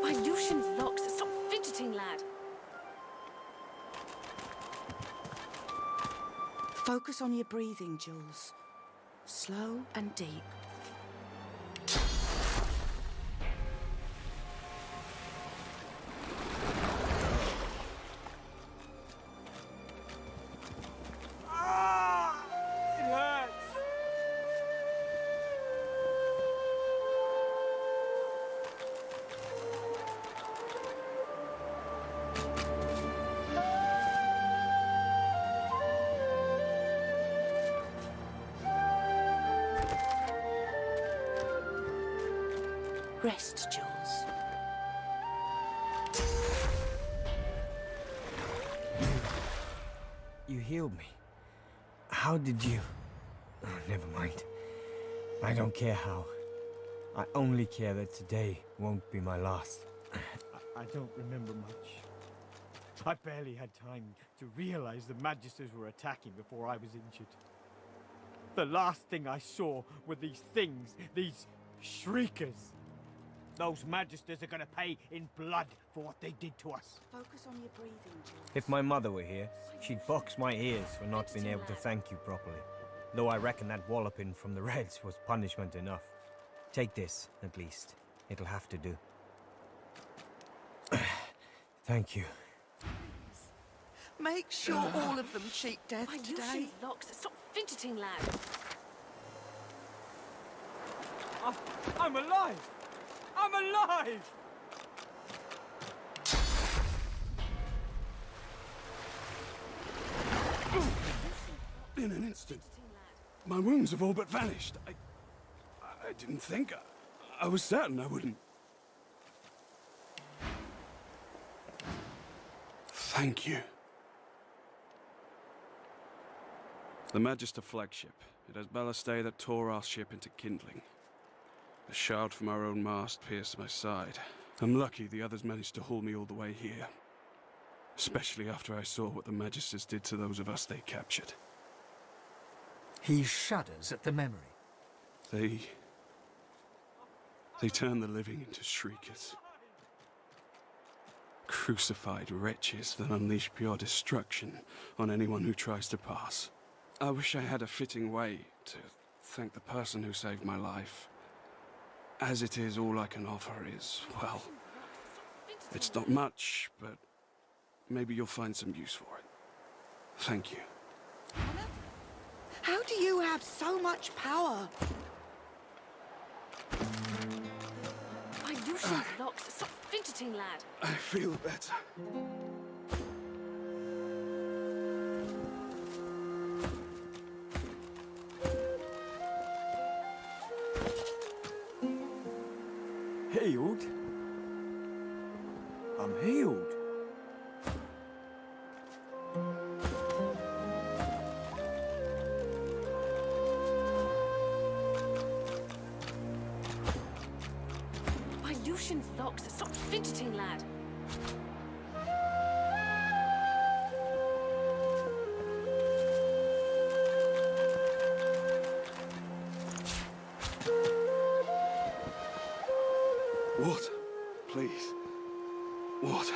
By Lucian's locks, stop fidgeting, lad. Focus on your breathing, Jules. Slow and deep. It hurts! Rest, Jules. You healed me. How did you... Oh, never mind. I don't care how. I only care that today won't be my last. I don't remember much. I barely had time to realize the Magisters were attacking before I was injured. The last thing I saw were these things, these shriekers. Those Magisters are gonna pay in blood for what they did to us. Focus on your breathing, Jules. If my mother were here, she'd box my ears for not being able to thank you properly. Though I reckon that walloping from the Reds was punishment enough. Take this, at least. It'll have to do. Thank you. Make sure all of them cheat death By today. Lucian's locks, stop fidgeting, lad. I'm alive! I'm alive! In an instant. My wounds have all but vanished. I didn't think. I was certain I wouldn't. Thank you. The Magister flagship. It has ballast that tore our ship into kindling. A shard from our own mast pierced my side. I'm lucky the others managed to haul me all the way here. Especially after I saw what the Magisters did to those of us they captured. He shudders at the memory. They turned the living into shriekers. Crucified wretches that unleash pure destruction on anyone who tries to pass. I wish I had a fitting way to thank the person who saved my life. As it is, all I can offer is, well, it's not much, but maybe you'll find some use for it. Thank you. How do you have so much power? My Lucian's locks. Stop fidgeting, lad. I feel better. Healed? I'm healed. My Lucian's locks. Stop fidgeting, lad. Water, please. Water.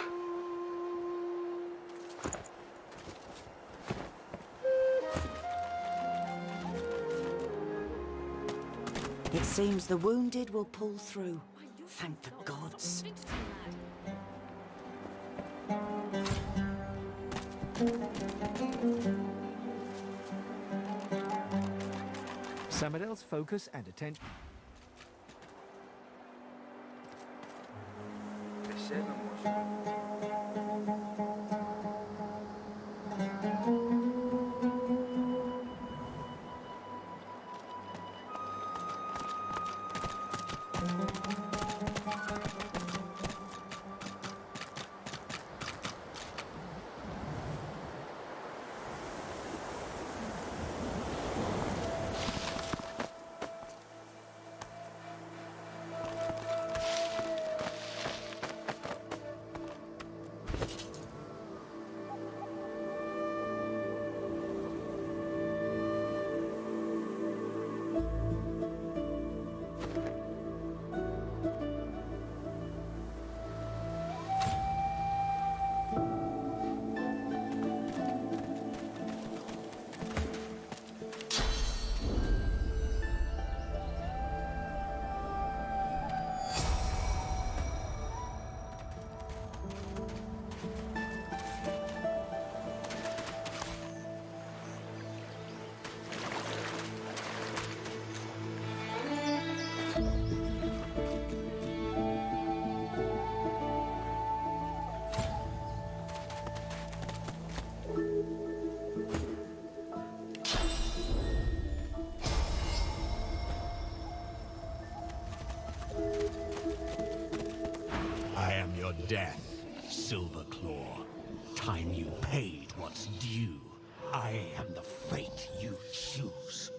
It seems the wounded will pull through. Thank the gods. Samadel's focus and attention. I am your death, Silverclaw. Time you paid what's due. I am the fate you choose.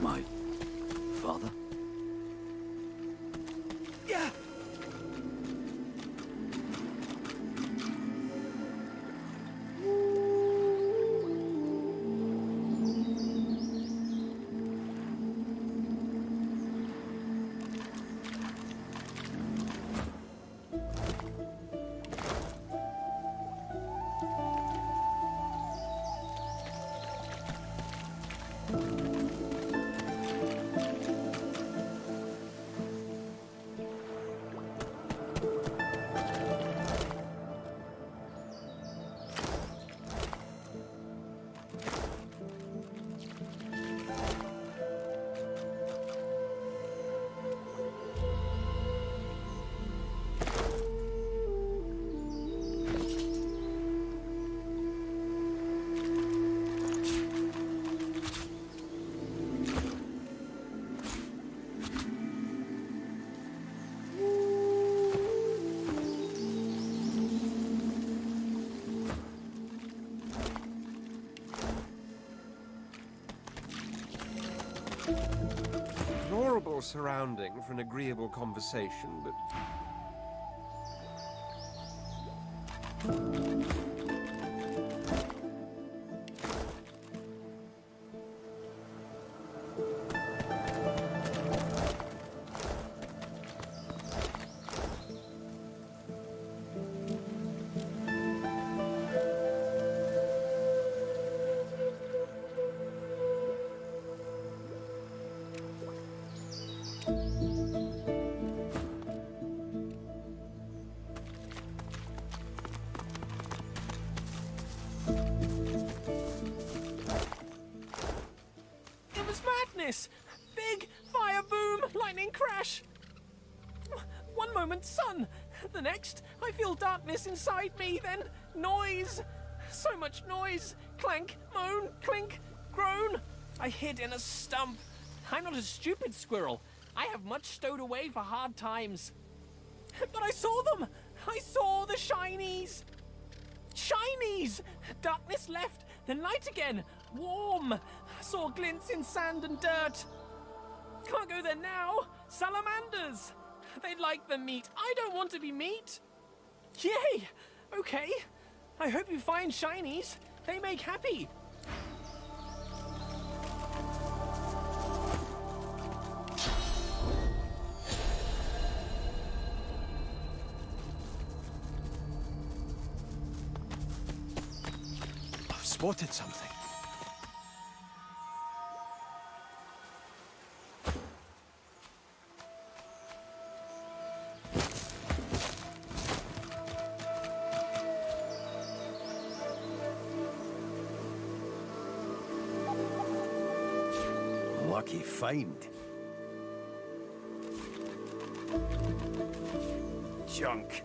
My father? Yeah. Horrible surrounding for an agreeable conversation, but... It was madness! Big fire boom, lightning crash! One moment, sun! The next, I feel darkness inside me, then noise! So much noise! Clank, moan, clink, groan! I hid in a stump. I'm not a stupid squirrel. I have much stowed away for hard times. But I saw them! I saw the shinies! Shinies! Darkness left, then light again. Warm! Saw glints in sand and dirt. Can't go there now. Salamanders! They like the meat. I don't want to be meat. Yay! Okay. I hope you find shinies. They make happy. I've spotted something. Lucky find. Junk.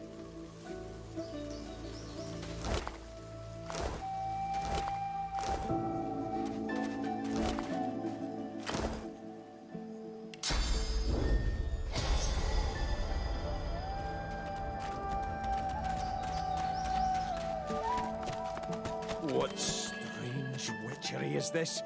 What strange witchery is this?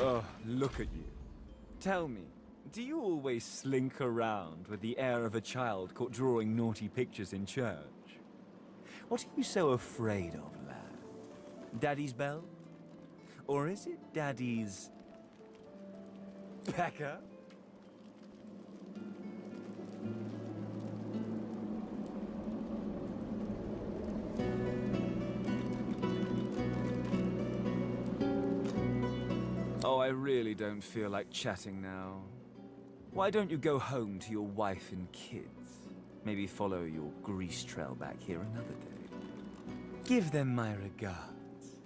Oh, look at you. Tell me, do you always slink around with the air of a child caught drawing naughty pictures in church? What are you so afraid of, lad? Daddy's bell? Or is it Daddy's... pecker? Oh, I really don't feel like chatting now. Why don't you go home to your wife and kids? Maybe follow your grease trail back here another day. Give them my regards.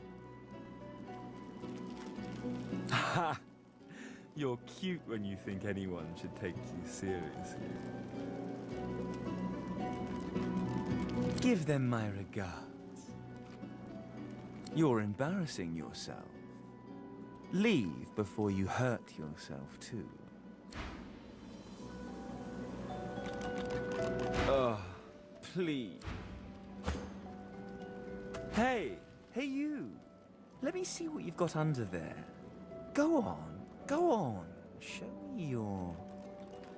Ha! You're cute when you think anyone should take you seriously. Give them my regards. You're embarrassing yourself. Leave before you hurt yourself, too. Oh, please. Hey, you. Let me see what you've got under there. Go on. Show me your...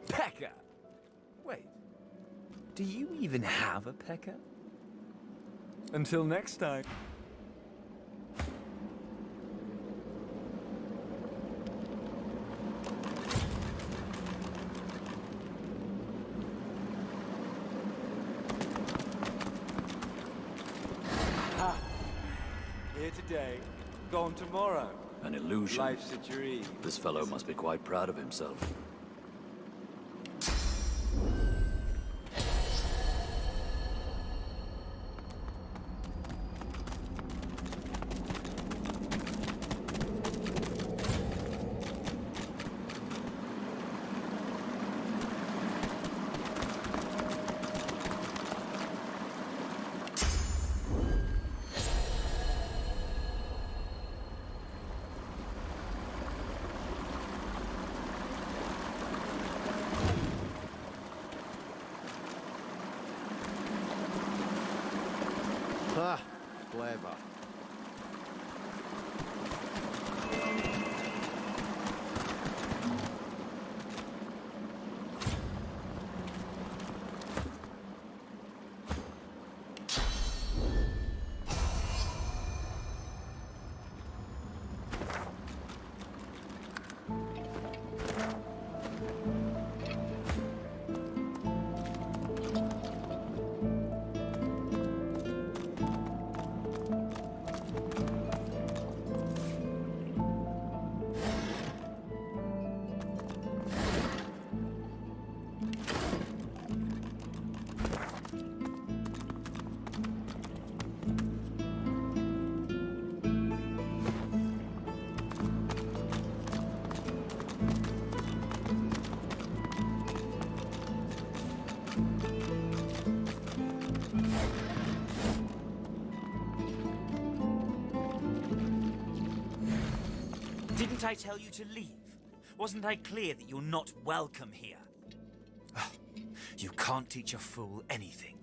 pecker. Wait, do you even have a pecker? Until next time. Here today, gone tomorrow. An illusion. Life's a dream. This fellow must be quite proud of himself. Ah, clever. Didn't I tell you to leave? Wasn't I clear that you're not welcome here? You can't teach a fool anything.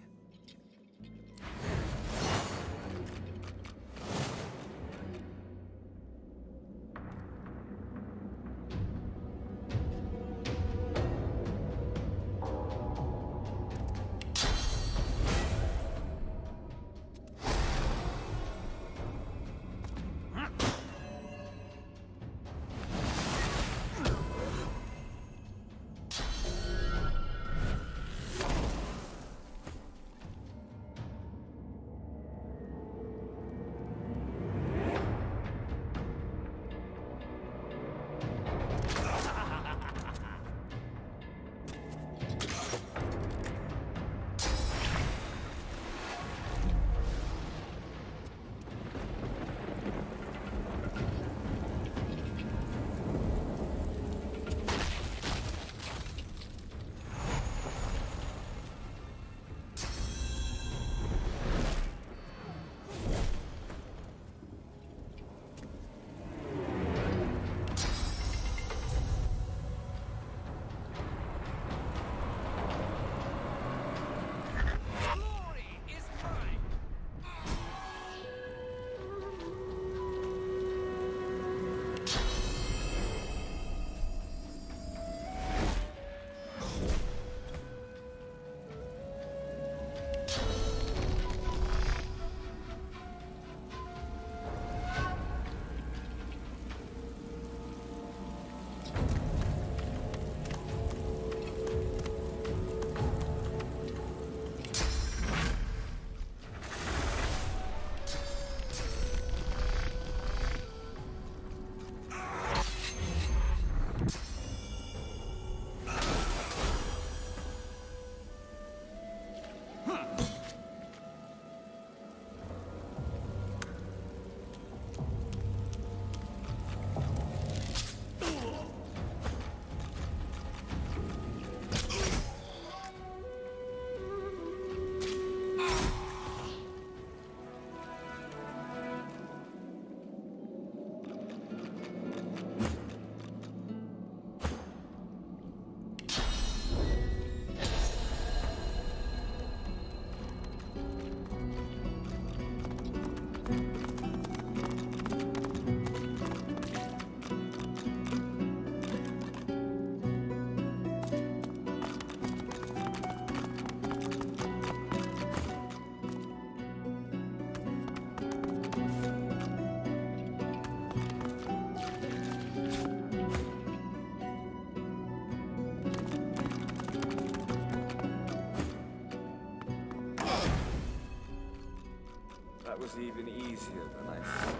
than I thought.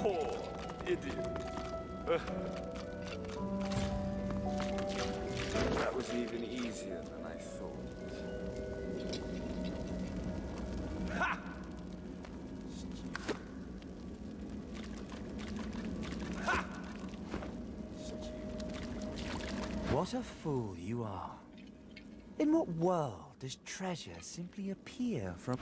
Poor idiot. That was even easier than I thought. What a fool you are. In what world does treasure simply appear from...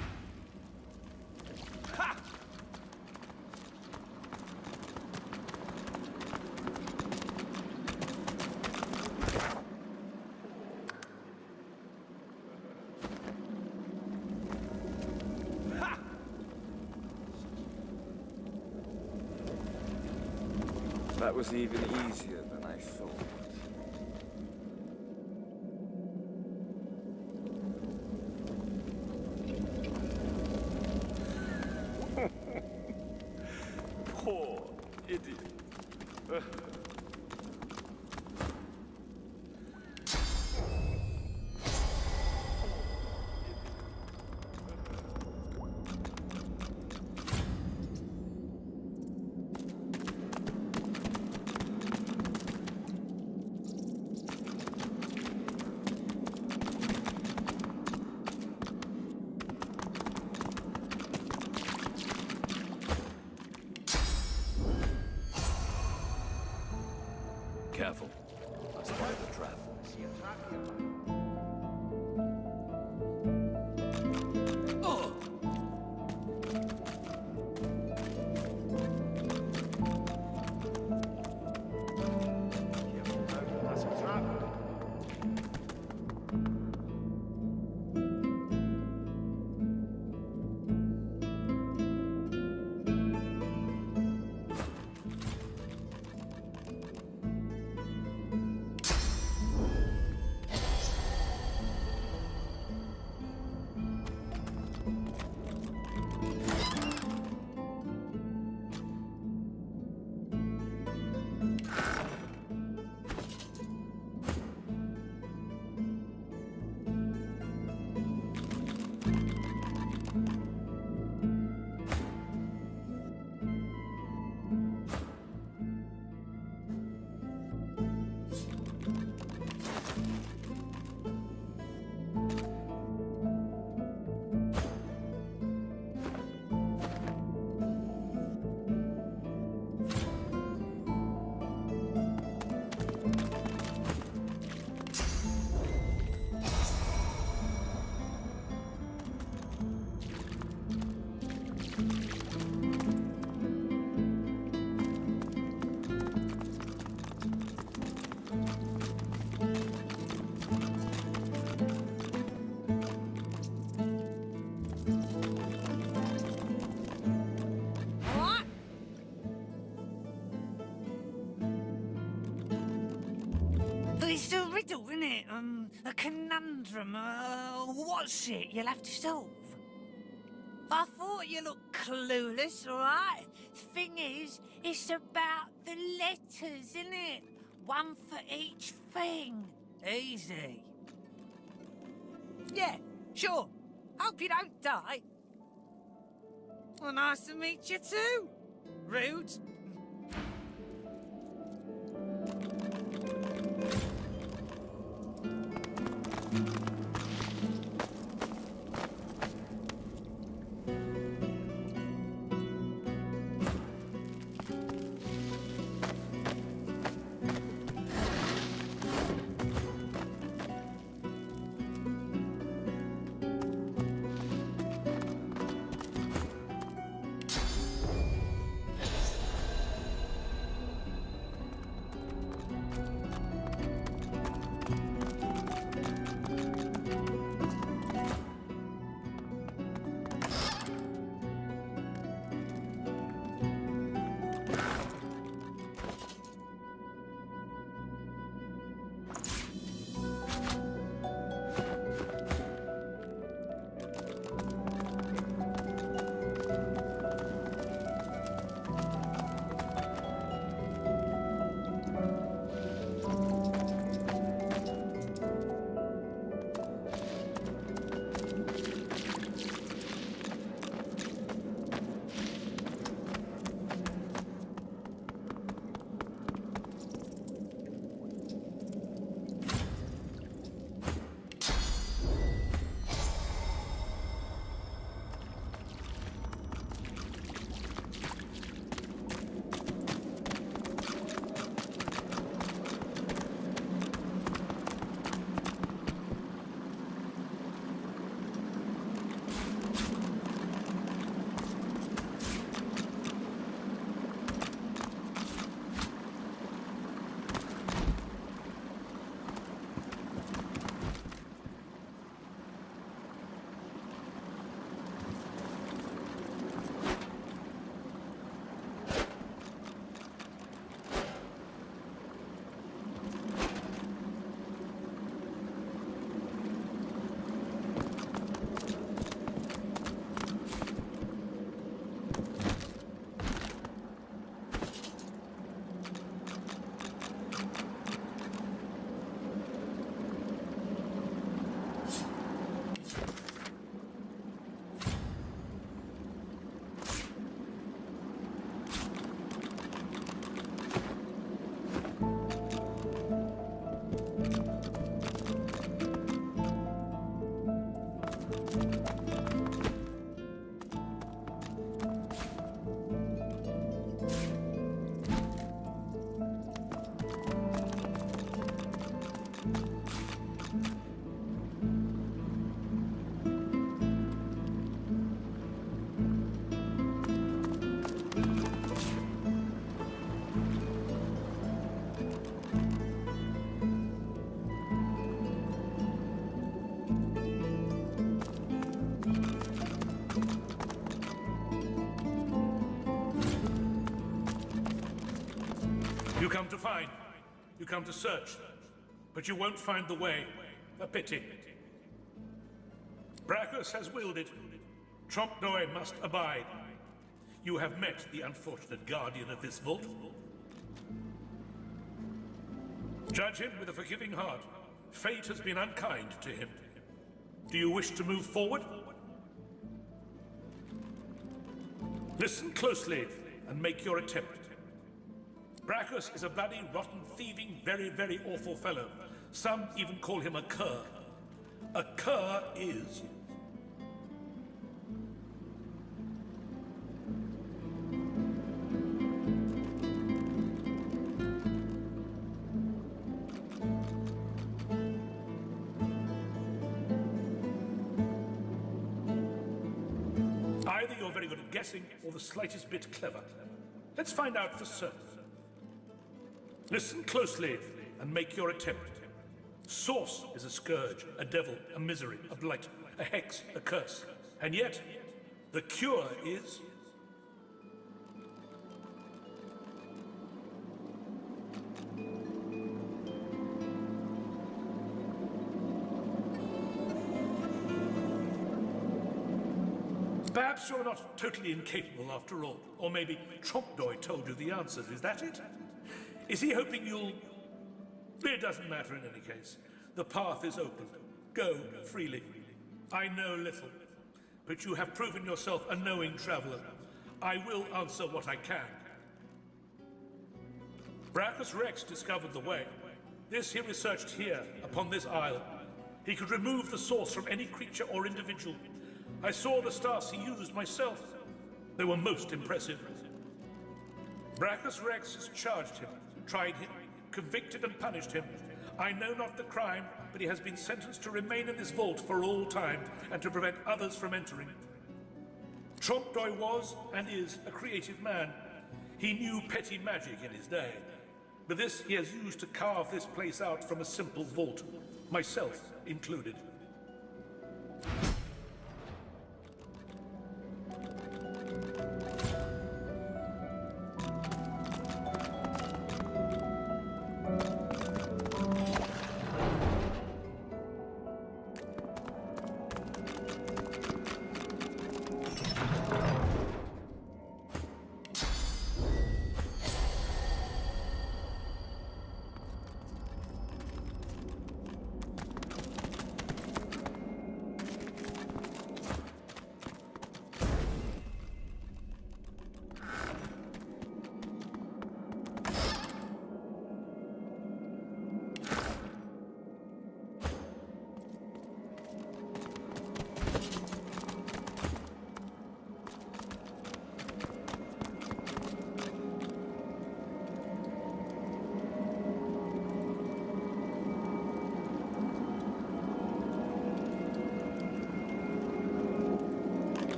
That was even easier than I thought. Poor idiot. Careful. I spotted the trap. It's a riddle, isn't it? A conundrum. What's it you'll have to solve? I thought you looked clueless, all right? Thing is, it's about the letters, isn't it? One for each thing. Easy. Yeah, sure. Hope you don't die. Well, nice to meet you too. Rude. come to find. You come to search. But you won't find the way. A pity. Brachus has willed it. Trompnoy must abide. You have met the unfortunate guardian of this vault. Judge him with a forgiving heart. Fate has been unkind to him. Do you wish to move forward? Listen closely and make your attempt. Brachus is a bloody, rotten, thieving, very, very awful fellow. Some even call him a cur. A cur is... Either you're very good at guessing or the slightest bit clever. Let's find out for certain. Listen closely and make your attempt. Source is a scourge, a devil, a misery, a blight, a hex, a curse. And yet, the cure is... Perhaps you're not totally incapable after all. Or maybe Trompnoy told you the answers. Is that it? Is he hoping you'll... It doesn't matter in any case. The path is open. Go freely. I know little, but you have proven yourself a knowing traveler. I will answer what I can. Brachus Rex discovered the way. This he researched here, upon this isle. He could remove the source from any creature or individual. I saw the stars he used myself. They were most impressive. Brachus Rex has charged him, tried him, convicted and punished him. I know not the crime, but he has been sentenced to remain in this vault for all time and to prevent others from entering. Trompnoy was and is a creative man. He knew petty magic in his day. But this he has used to carve this place out from a simple vault, myself included.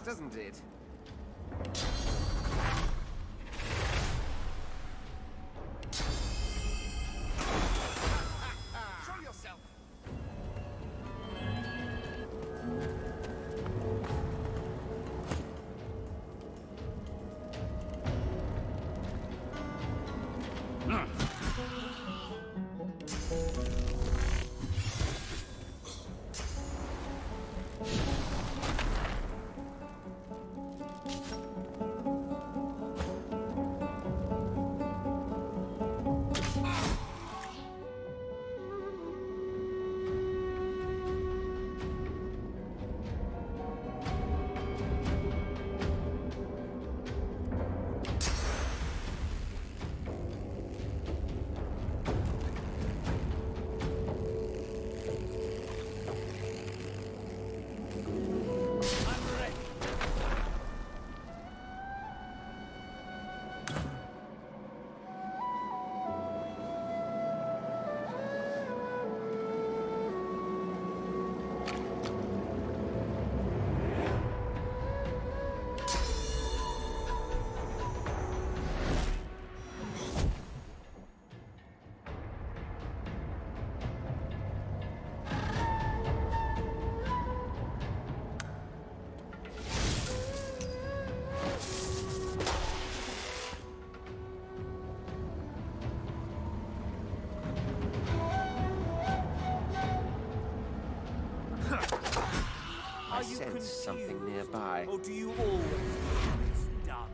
doesn't it? Show yourself! I sense something nearby. Or do you always think it's done?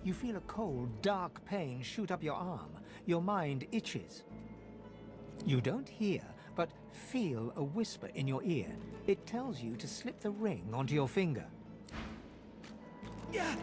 You feel a cold, dark pain shoot up your arm. Your mind itches. You don't hear, but feel a whisper in your ear. It tells you to slip the ring onto your finger. Yeah.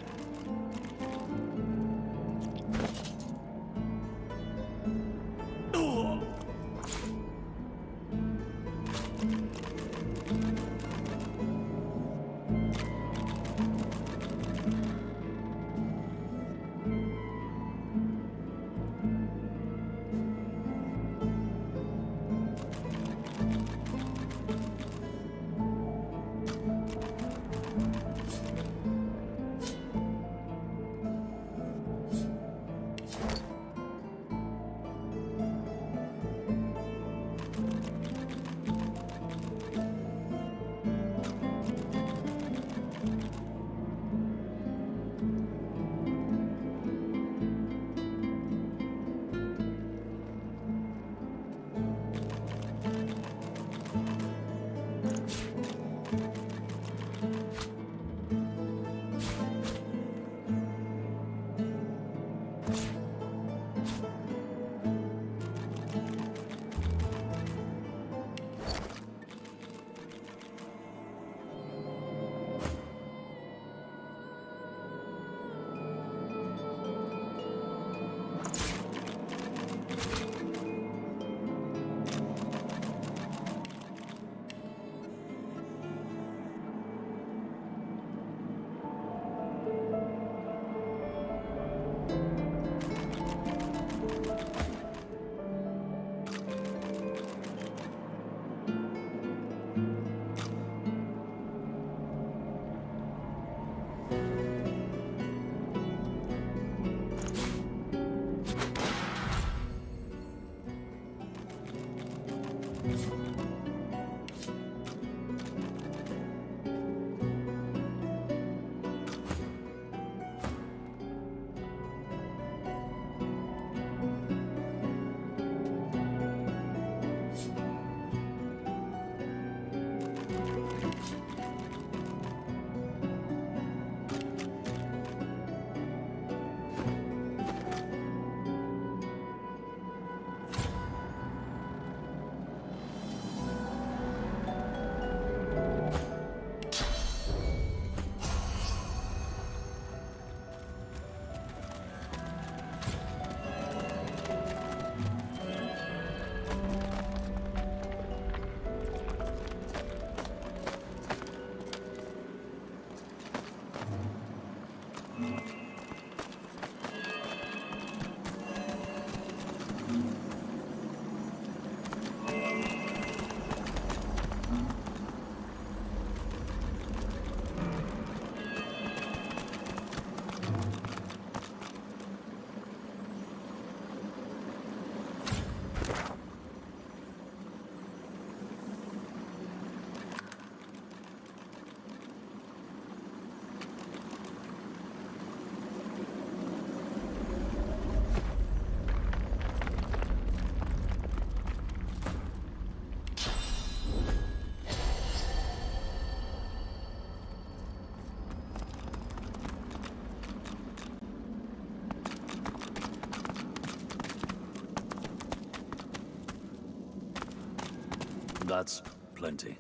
That's plenty.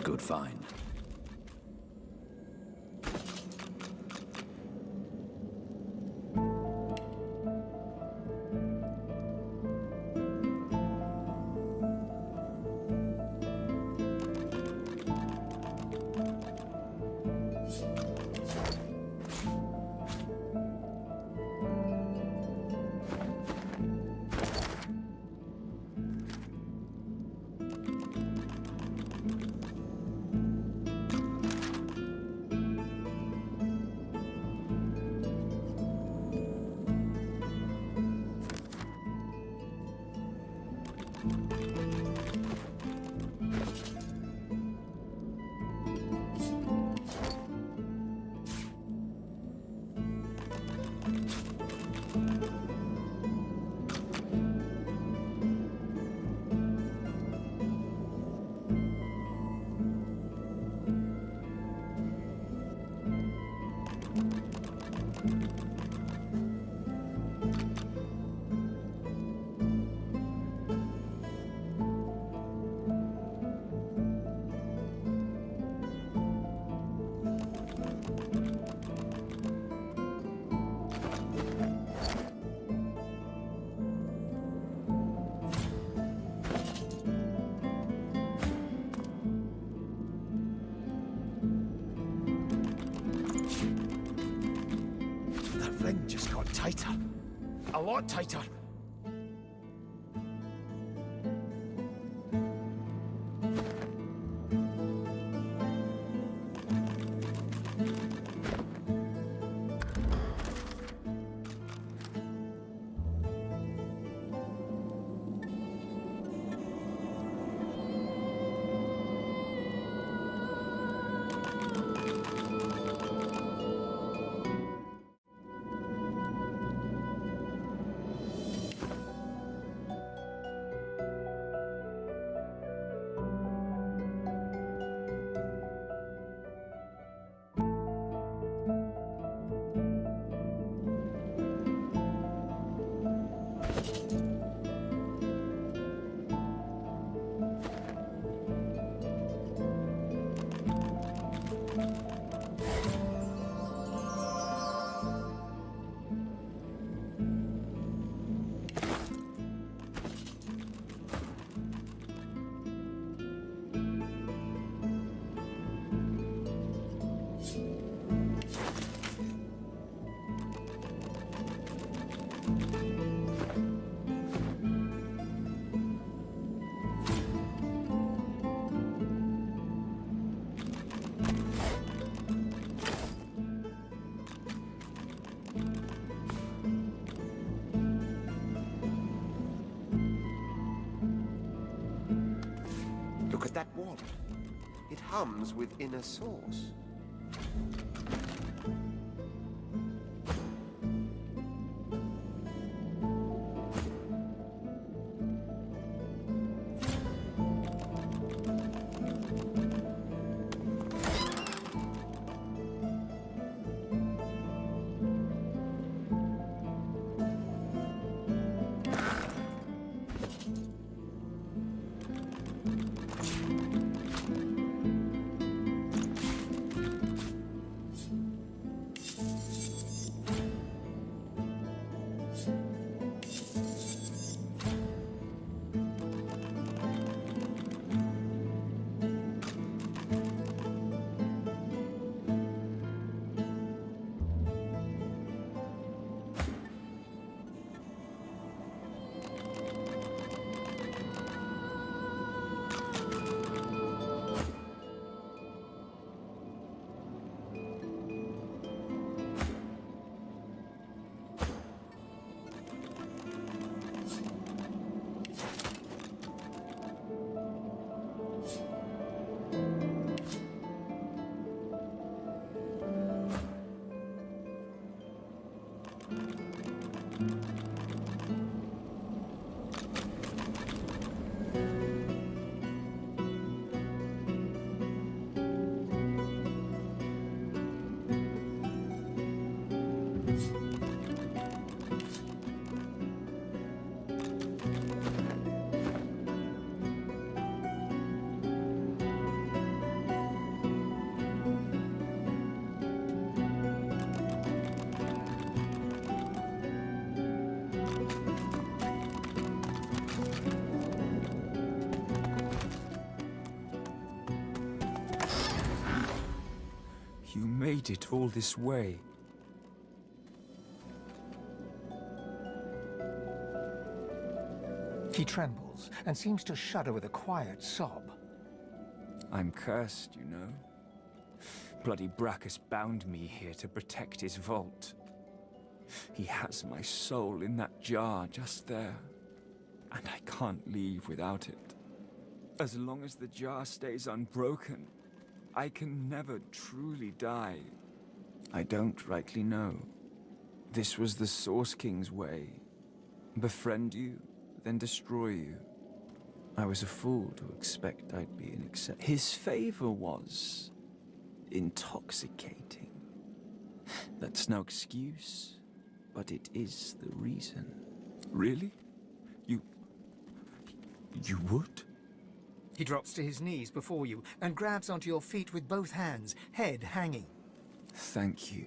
Good find. That ring just got tighter. A lot tighter. Look at that wall. It hums with inner source. You made it all this way. He trembles and seems to shudder with a quiet sob. I'm cursed, you know. Bloody Brachus bound me here to protect his vault. He has my soul in that jar just there, and I can't leave without it. As long as the jar stays unbroken, I can never truly die. I don't rightly know. This was the Source King's way. Befriend you, then destroy you. I was a fool to expect I'd be an His favor was intoxicating. That's no excuse, but it is the reason. Really? You would? He drops to his knees before you and grabs onto your feet with both hands, head hanging. Thank you.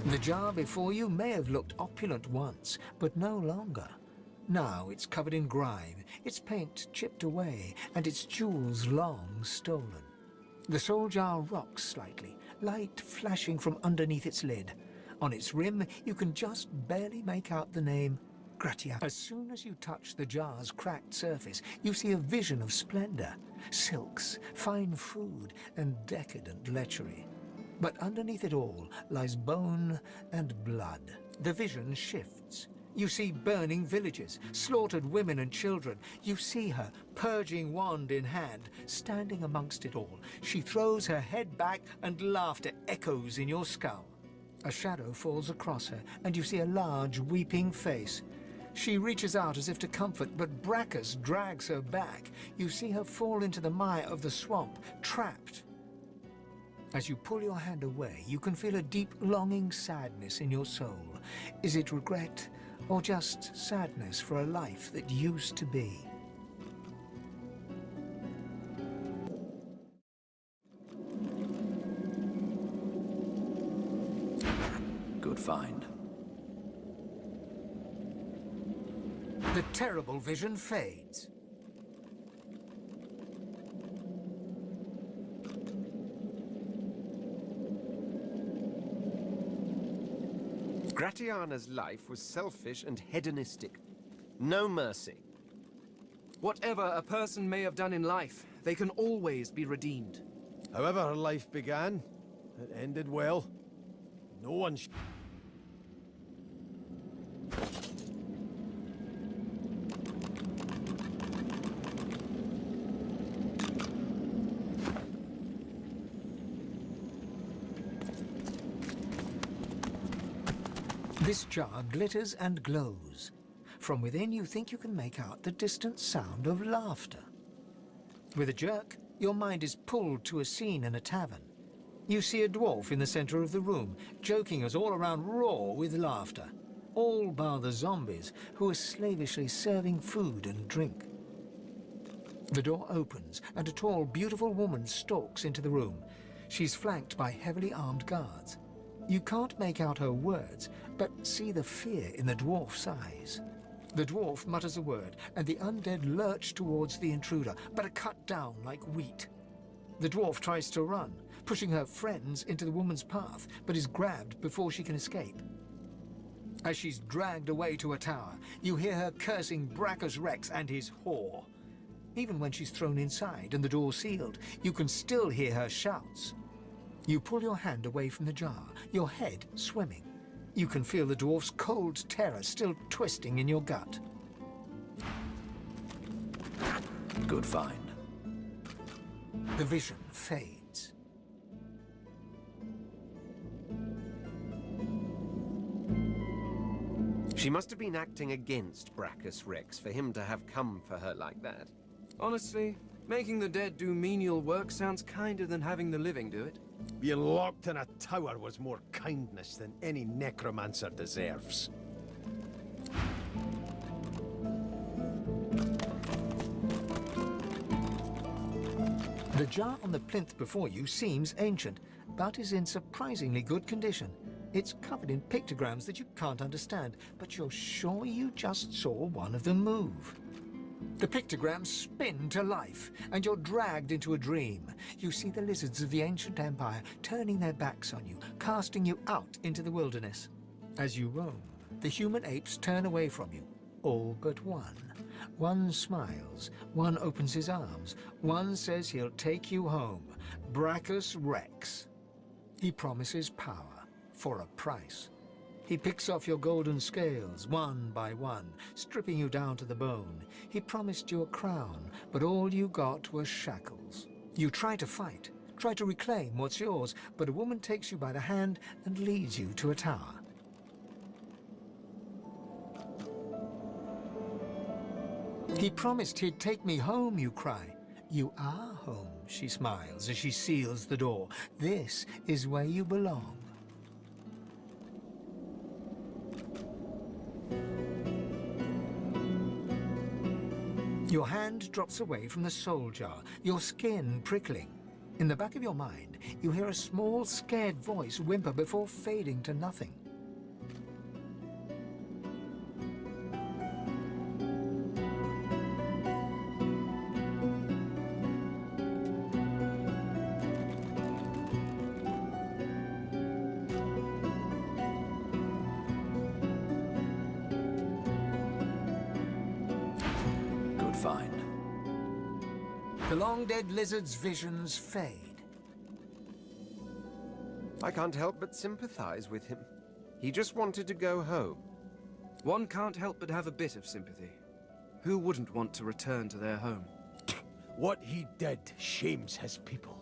The jar before you may have looked opulent once, but no longer. Now it's covered in grime, its paint chipped away, and its jewels long stolen. The soul jar rocks slightly, light flashing from underneath its lid. On its rim, you can just barely make out the name Gratian. As soon as you touch the jar's cracked surface, you see a vision of splendor, silks, fine food, and decadent lechery. But underneath it all lies bone and blood. The vision shifts. You see burning villages, slaughtered women and children. You see her, purging wand in hand, standing amongst it all. She throws her head back and laughter echoes in your skull. A shadow falls across her, and you see a large, weeping face. She reaches out as if to comfort, but Brachus drags her back. You see her fall into the mire of the swamp, trapped. As you pull your hand away, you can feel a deep, longing sadness in your soul. Is it regret, or just sadness for a life that used to be? Good find. The terrible vision fades. Gratiana's life was selfish and hedonistic. No mercy. Whatever a person may have done in life, they can always be redeemed. However her life began, it ended well. No one This jar glitters and glows. From within, you think you can make out the distant sound of laughter. With a jerk, your mind is pulled to a scene in a tavern. You see a dwarf in the center of the room, joking us all around roar with laughter. All bar the zombies, who are slavishly serving food and drink. The door opens, and a tall, beautiful woman stalks into the room. She's flanked by heavily armed guards. You can't make out her words, but see the fear in the dwarf's eyes. The dwarf mutters a word, and the undead lurch towards the intruder, but are cut down like wheat. The dwarf tries to run, pushing her friends into the woman's path, but is grabbed before she can escape. As she's dragged away to a tower, you hear her cursing Brachus Rex and his whore. Even when she's thrown inside and the door sealed, you can still hear her shouts. You pull your hand away from the jar, your head swimming. You can feel the dwarf's cold terror still twisting in your gut. Good find. The vision fades. She must have been acting against Brachus Rex for him to have come for her like that. Honestly, making the dead do menial work sounds kinder than having the living do it. being locked in a tower was more kindness than any necromancer deserves. The jar on the plinth before you seems ancient, but is in surprisingly good condition. It's covered in pictograms that you can't understand, but you're sure you just saw one of them move. The pictograms spin to life, and you're dragged into a dream. You see the lizards of the ancient empire turning their backs on you, casting you out into the wilderness. As you roam, the human apes turn away from you, all but one. One smiles, one opens his arms, one says he'll take you home, Brachus Rex. He promises power for a price. He picks off your golden scales, one by one, stripping you down to the bone. He promised you a crown, but all you got were shackles. You try to fight, try to reclaim what's yours, but a woman takes you by the hand and leads you to a tower. He promised he'd take me home, you cry. You are home, she smiles as she seals the door. This is where you belong. Your hand drops away from the soul jar, your skin prickling. In the back of your mind, you hear a small, scared voice whimper before fading to nothing. Good find. The long-dead lizard's visions fade. I can't help but sympathize with him. He just wanted to go home. One can't help but have a bit of sympathy. Who wouldn't want to return to their home? What he did shames his people.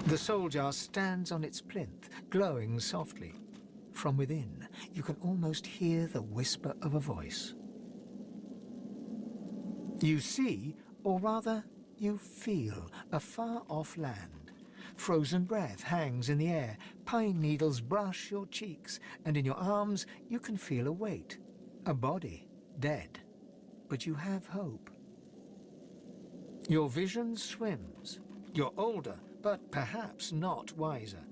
The soul jar stands on its plinth, glowing softly. From within, you can almost hear the whisper of a voice. You see, or rather, you feel a far-off land. Frozen breath hangs in the air, pine needles brush your cheeks, and in your arms you can feel a weight, a body, dead. But you have hope. Your vision swims. You're older, but perhaps not wiser.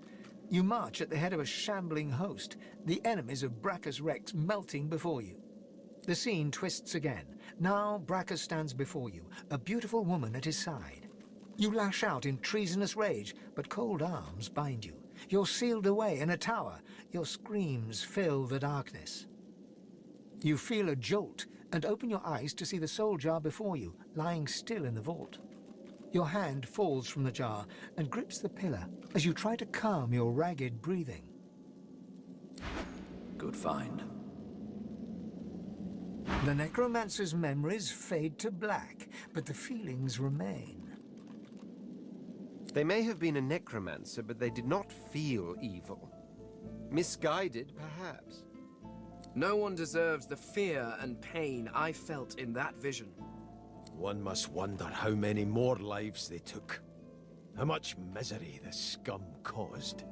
You march at the head of a shambling host, the enemies of Brachus Rex melting before you. The scene twists again. Now Brachus stands before you, a beautiful woman at his side. You lash out in treasonous rage, but cold arms bind you. You're sealed away in a tower. Your screams fill the darkness. You feel a jolt and open your eyes to see the soul jar before you, lying still in the vault. Your hand falls from the jar and grips the pillar as you try to calm your ragged breathing. Good find. The necromancer's memories fade to black, but the feelings remain. They may have been a necromancer, but they did not feel evil. Misguided, perhaps. No one deserves the fear and pain I felt in that vision. One must wonder how many more lives they took. How much misery the scum caused.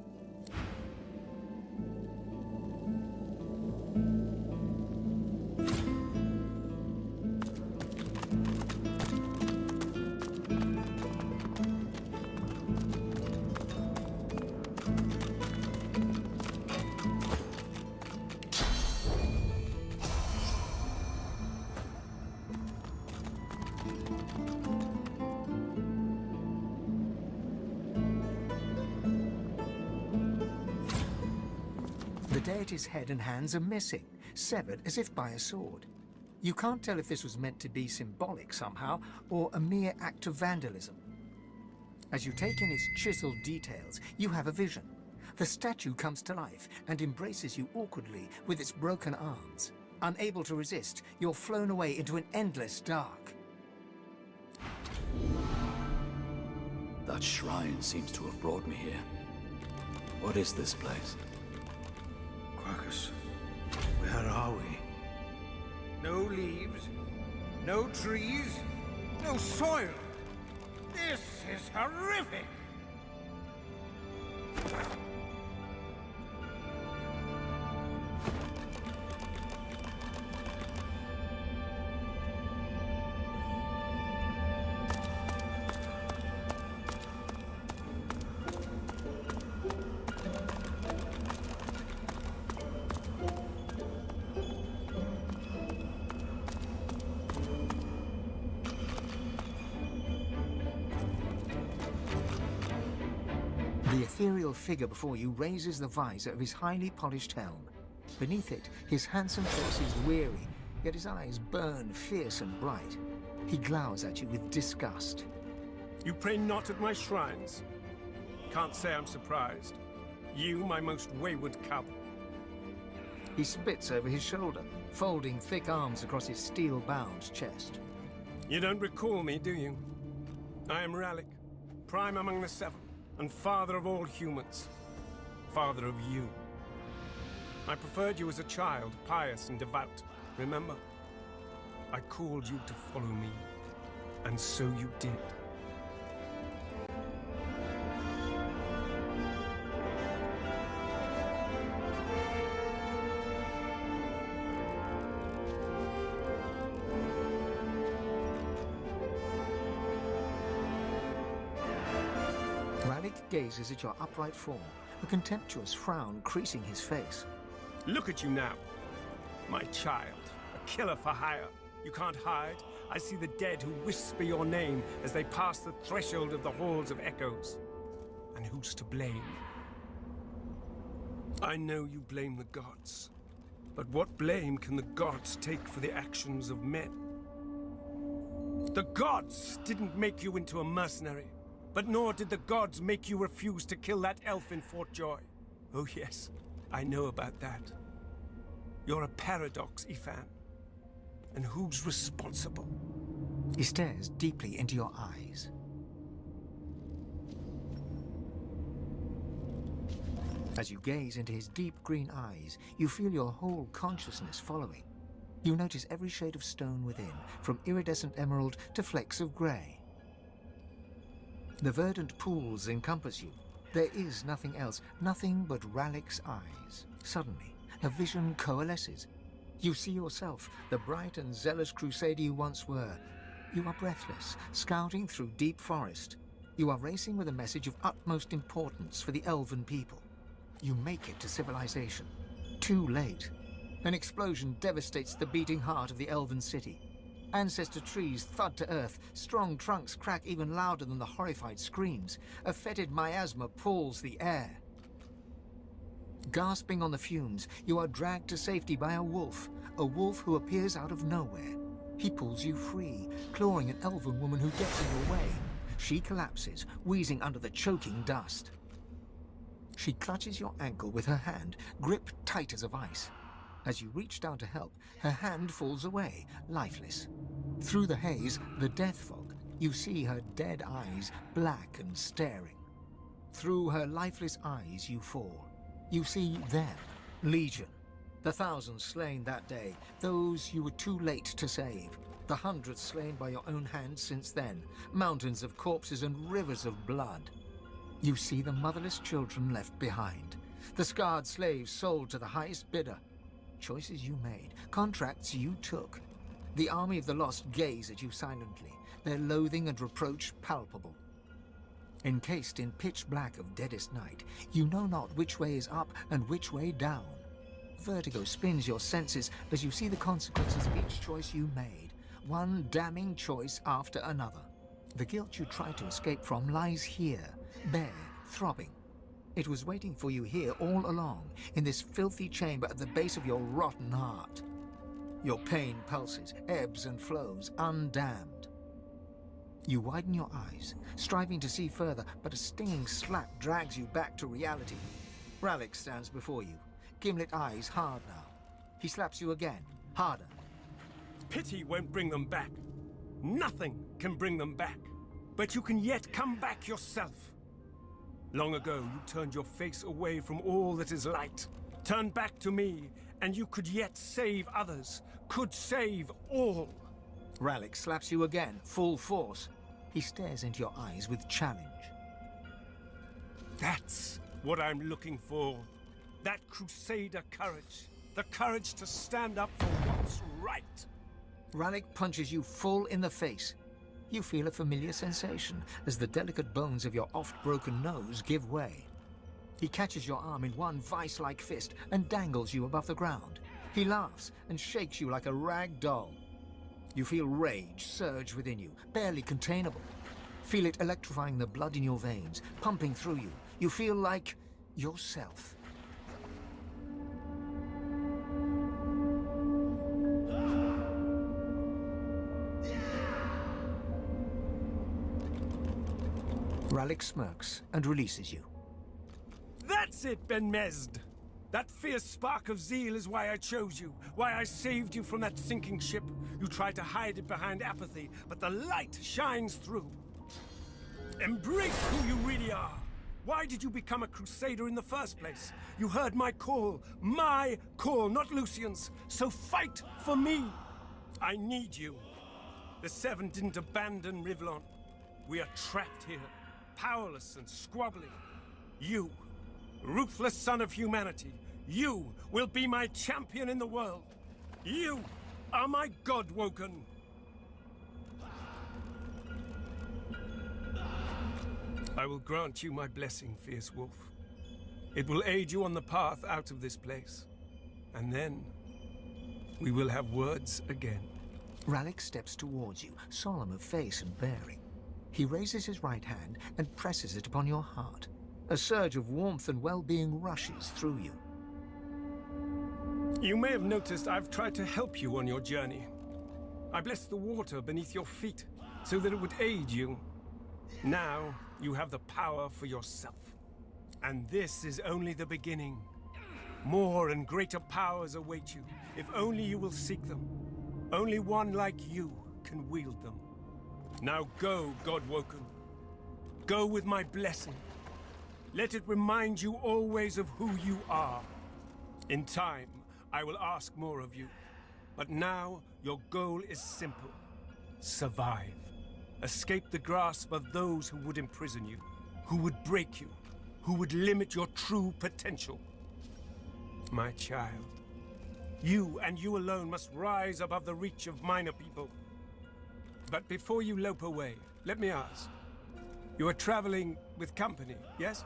The deity's head and hands are missing, severed as if by a sword. You can't tell if this was meant to be symbolic somehow, or a mere act of vandalism. As you take in its chiseled details, you have a vision. The statue comes to life and embraces you awkwardly with its broken arms. Unable to resist, you're flown away into an endless dark. That shrine seems to have brought me here. What is this place? Quackus, where are we? No leaves, no trees, no soil. This is horrific! The ethereal figure before you raises the visor of his highly polished helm. Beneath it, his handsome face is weary, yet his eyes burn fierce and bright. He glowers at you with disgust. You pray not at my shrines. Can't say I'm surprised. You, my most wayward cub. He spits over his shoulder, folding thick arms across his steel-bound chest. You don't recall me, do you? I am Ralik, prime among the seven, and father of all humans. Father of you. I preferred you as a child, pious and devout, remember? I called you to follow me, and so you did. Rallick gazes at your upright form, a contemptuous frown creasing his face. Look at you now. My child, a killer for hire. You can't hide. I see the dead who whisper your name as they pass the threshold of the halls of echoes. And who's to blame? I know you blame the gods. But what blame can the gods take for the actions of men? The gods didn't make you into a mercenary, but nor did the gods make you refuse to kill that elf in Fort Joy. Oh yes, I know about that. You're a paradox, Ifan. And who's responsible? He stares deeply into your eyes. As you gaze into his deep green eyes, you feel your whole consciousness following. You notice every shade of stone within, from iridescent emerald to flecks of grey. The verdant pools encompass you. There is nothing else, nothing but Rallick's eyes. Suddenly, a vision coalesces. You see yourself, the bright and zealous crusader you once were. You are breathless, scouting through deep forest. You are racing with a message of utmost importance for the elven people. You make it to civilization. Too late. An explosion devastates the beating heart of the elven city. Ancestor trees thud to earth, strong trunks crack even louder than the horrified screams. A fetid miasma pulls the air. Gasping on the fumes, you are dragged to safety by a wolf who appears out of nowhere. He pulls you free, clawing an elven woman who gets in your way. She collapses, wheezing under the choking dust. She clutches your ankle with her hand, grip tight as a vice. As you reach down to help, her hand falls away, lifeless. Through the haze, the death fog, you see her dead eyes, black and staring. Through her lifeless eyes you fall. You see them, Legion. The thousands slain that day, those you were too late to save. The hundreds slain by your own hands since then, mountains of corpses and rivers of blood. You see the motherless children left behind, the scarred slaves sold to the highest bidder. Choices you made, contracts you took. The army of the lost gaze at you silently, their loathing and reproach palpable. Encased in pitch black of deadest night, you know not which way is up and which way down. Vertigo spins your senses as you see the consequences of each choice you made, one damning choice after another. The guilt you tried to escape from lies here, bare, throbbing. It was waiting for you here all along, in this filthy chamber at the base of your rotten heart. Your pain pulses, ebbs and flows, undamned. You widen your eyes, striving to see further, but a stinging slap drags you back to reality. Rallick stands before you, gimlet eyes hard now. He slaps you again, harder. Pity won't bring them back. Nothing can bring them back. But you can yet come back yourself. Long ago, you turned your face away from all that is light. Turn back to me, and you could yet save others. Could save all. Rallick slaps you again, full force. He stares into your eyes with challenge. That's what I'm looking for. That crusader courage. The courage to stand up for what's right. Rallick punches you full in the face. You feel a familiar sensation as the delicate bones of your oft-broken nose give way. He catches your arm in one vice-like fist and dangles you above the ground. He laughs and shakes you like a rag doll. You feel rage surge within you, barely containable. Feel it electrifying the blood in your veins, pumping through you. You feel like yourself. Rallick smirks and releases you. That's it, Ben Mesd. That fierce spark of zeal is why I chose you, why I saved you from that sinking ship. You tried to hide it behind apathy, but the light shines through. Embrace who you really are. Why did you become a crusader in the first place? You heard my call, not Lucian's. So fight for me. I need you. The Seven didn't abandon Rivlon. We are trapped here, powerless and squabbling. You, ruthless son of humanity, you will be my champion in the world. You are my God-woken. I will grant you my blessing, fierce wolf. It will aid you on the path out of this place. And then, we will have words again. Rallick steps towards you, solemn of face and bearing. He raises his right hand and presses it upon your heart. A surge of warmth and well-being rushes through you. You may have noticed I've tried to help you on your journey. I blessed the water beneath your feet so that it would aid you. Now, you have the power for yourself. And this is only the beginning. More and greater powers await you, if only you will seek them. Only one like you can wield them. Now go, Godwoken. Go with my blessing. Let it remind you always of who you are. In time, I will ask more of you. But now, your goal is simple. Survive. Escape the grasp of those who would imprison you, who would break you, who would limit your true potential. My child, you and you alone must rise above the reach of minor people. But before you lope away, let me ask. You are traveling with company, yes?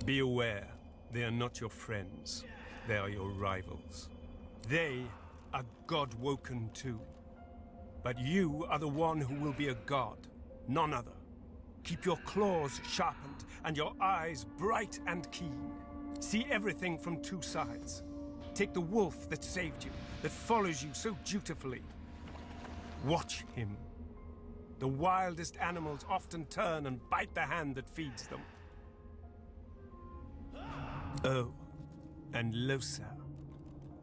Be aware, they are not your friends. They are your rivals. They are God-woken too. But you are the one who will be a god, none other. Keep your claws sharpened and your eyes bright and keen. See everything from two sides. Take the wolf that saved you, that follows you so dutifully. Watch him. The wildest animals often turn and bite the hand that feeds them. Oh, and Losa,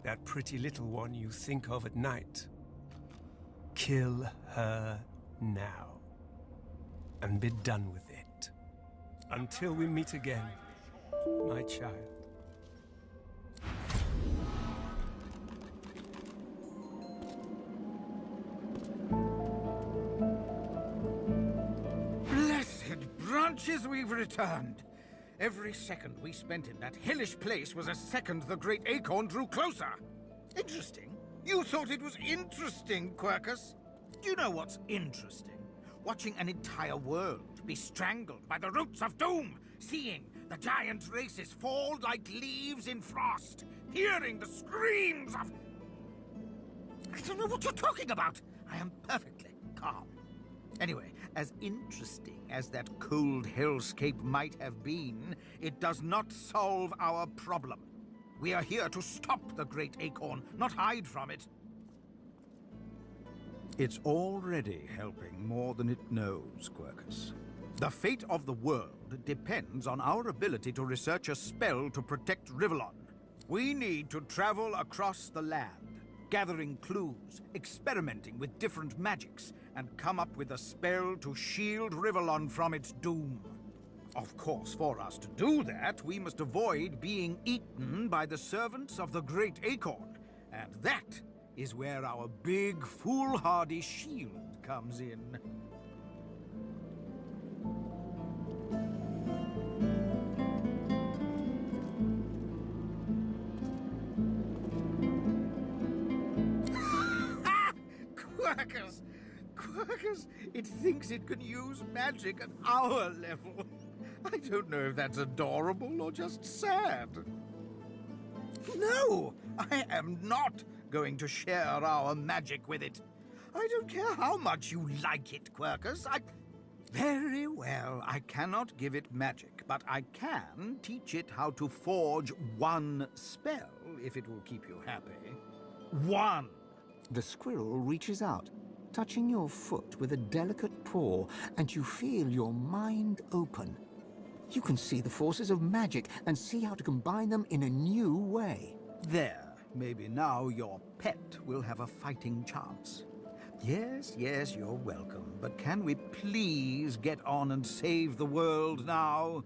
that pretty little one you think of at night. Kill her now, and be done with it. Until we meet again, my child. Blessed branches, we've returned. Every second we spent in that hellish place was a second the great acorn drew closer. Interesting. You thought it was interesting, Quercus? Do you know what's interesting? Watching an entire world be strangled by the roots of doom, seeing the giant races fall like leaves in frost, hearing the screams of... I don't know what you're talking about. I am perfectly calm. Anyway, as interesting as that cold hellscape might have been, it does not solve our problem. We are here to stop the great acorn, not hide from it. It's already helping more than it knows, Quercus. The fate of the world depends on our ability to research a spell to protect Rivellon. We need to travel across the land, gathering clues, experimenting with different magics, and come up with a spell to shield Rivellon from its doom. Of course, for us to do that, we must avoid being eaten by the servants of the Great Acorn. And that is where our big, foolhardy shield comes in. Quercus! Quercus! It thinks it can use magic at our level. I don't know if that's adorable or just sad. No! I am not going to share our magic with it. I don't care how much you like it, Quercus. Very well, I cannot give it magic, but I can teach it how to forge one spell, if it will keep you happy. One! The squirrel reaches out, touching your foot with a delicate paw, and you feel your mind open. You can see the forces of magic and see how to combine them in a new way. There. Maybe now your pet will have a fighting chance. Yes, yes, you're welcome. But can we please get on and save the world now?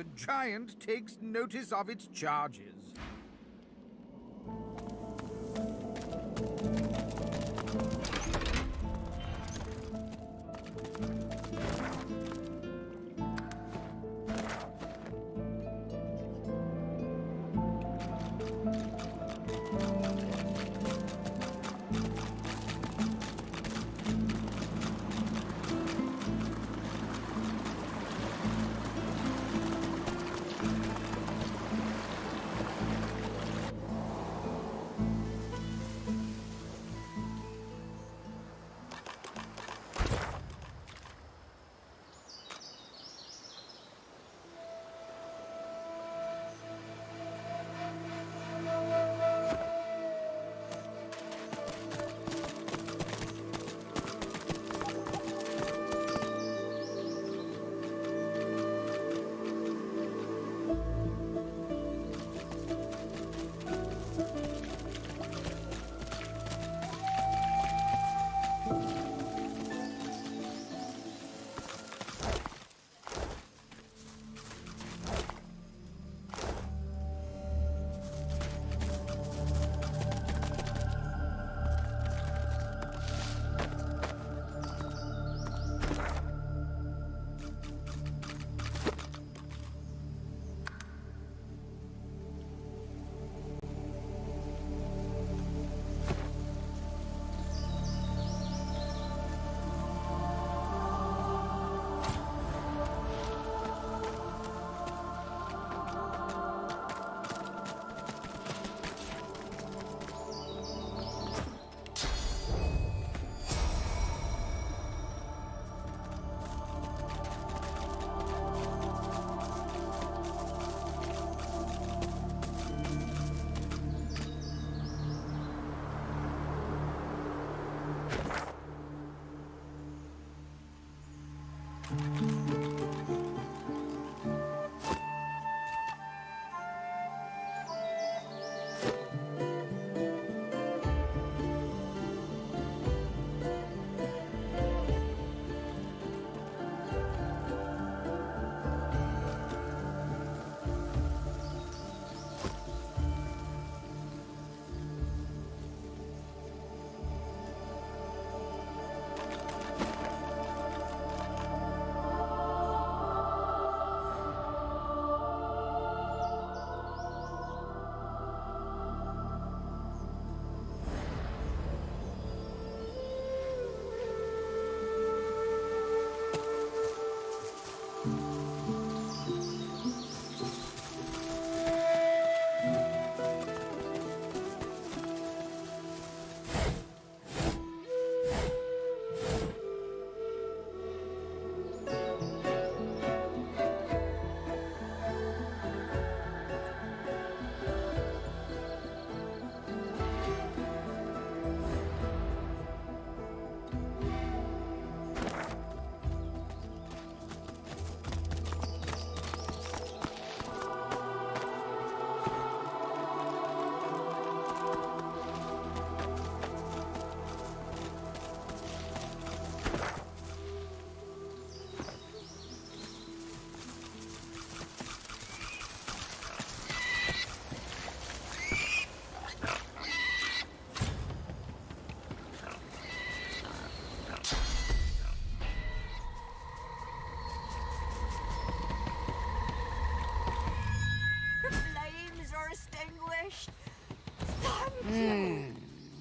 the giant takes notice of its charges.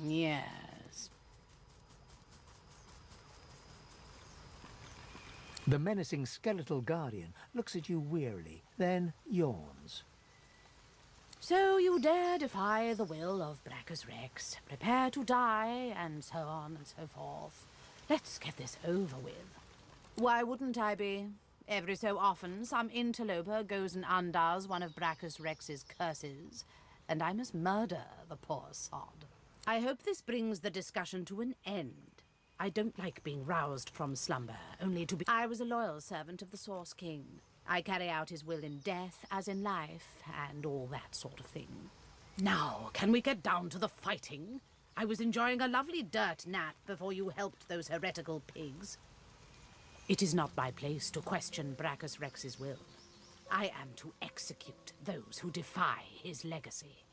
Yes. The menacing skeletal guardian looks at you wearily, then yawns. So you dare defy the will of Brachus Rex, prepare to die, and so on and so forth. Let's get this over with. Why wouldn't I be? Every so often, some interloper goes and undoes one of Brachus Rex's curses, and I must murder the poor sod. I hope this brings the discussion to an end. I don't like being roused from slumber, only to be... I was a loyal servant of the Source King. I carry out his will in death as in life, and all that sort of thing. Now, can we get down to the fighting? I was enjoying a lovely dirt nap before you helped those heretical pigs. It is not my place to question Brachus Rex's will. I am to execute those who defy his legacy.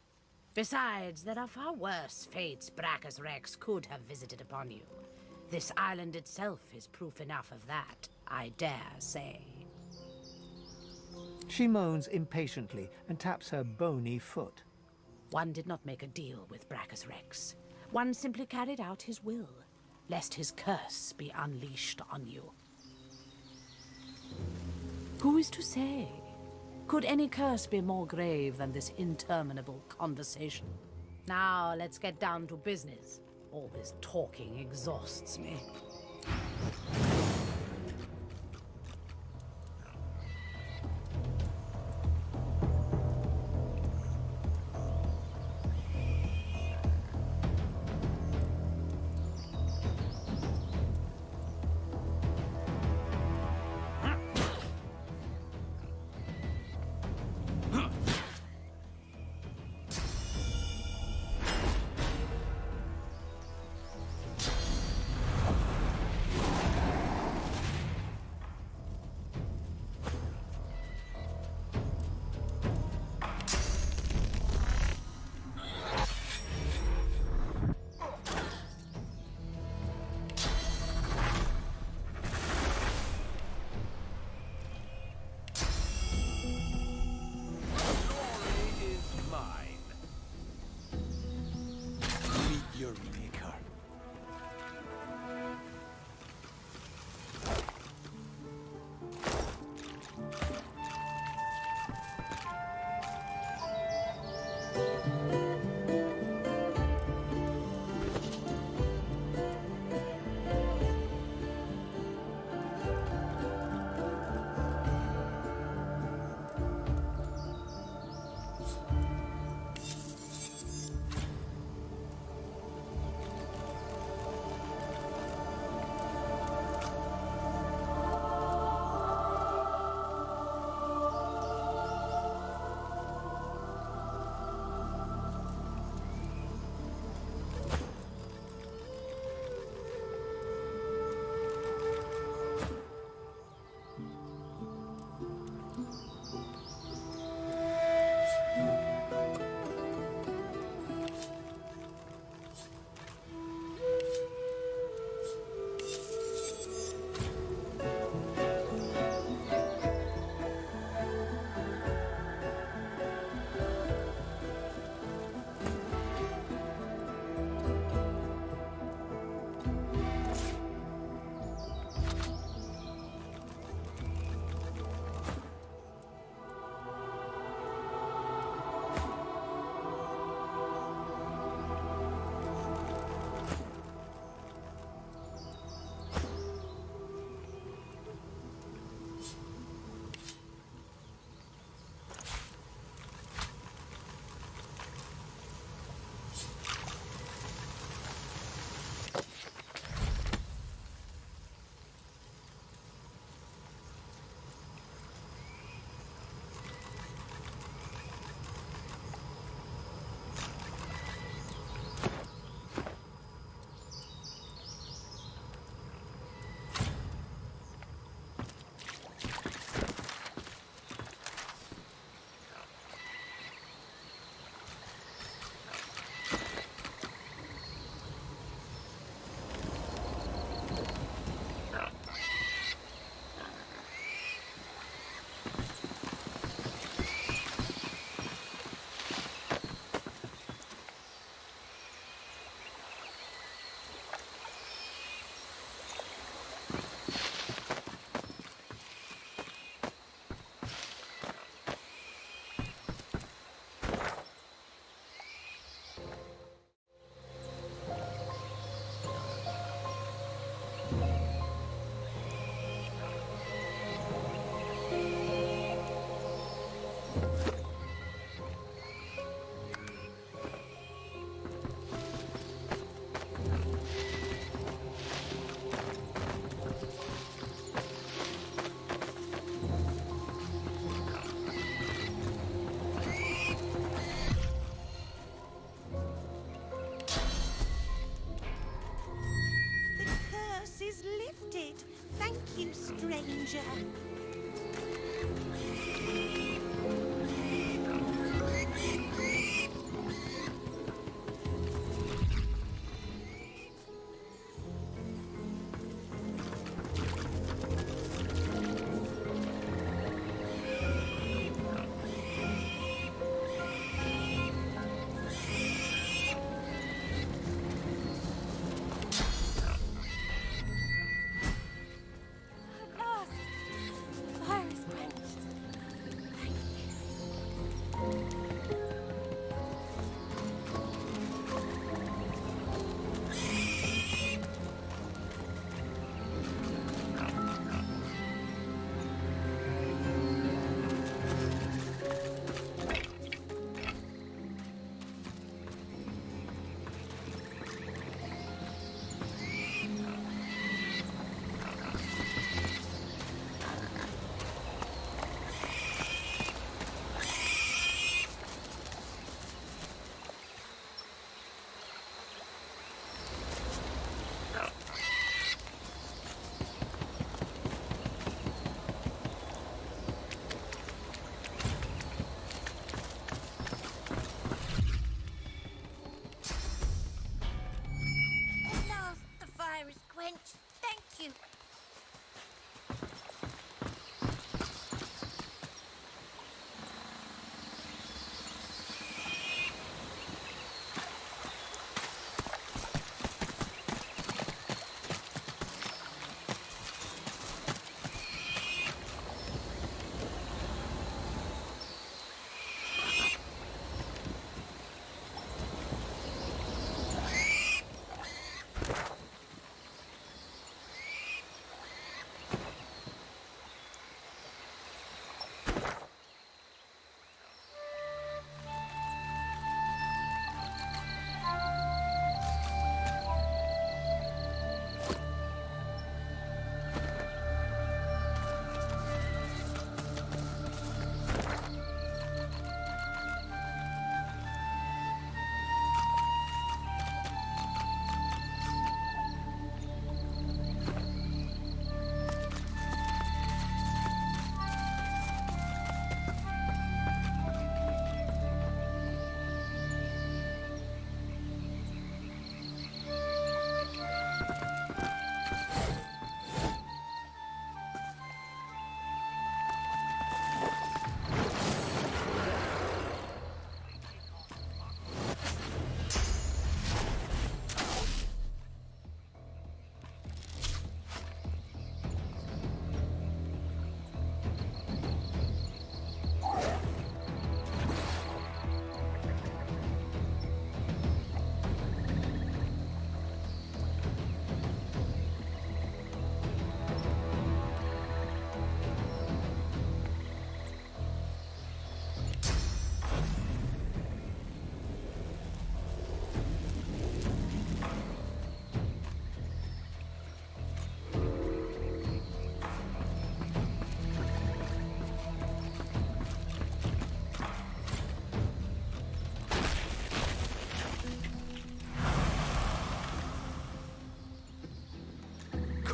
Besides, there are far worse fates Brachus Rex could have visited upon you. This island itself is proof enough of that, I dare say. She moans impatiently and taps her bony foot. One did not make a deal with Brachus Rex. One simply carried out his will, lest his curse be unleashed on you. Who is to say? Could any curse be more grave than this interminable conversation? Now, let's get down to business. All this talking exhausts me.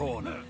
corner.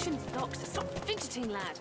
Mission's locked. Stop fidgeting, lad.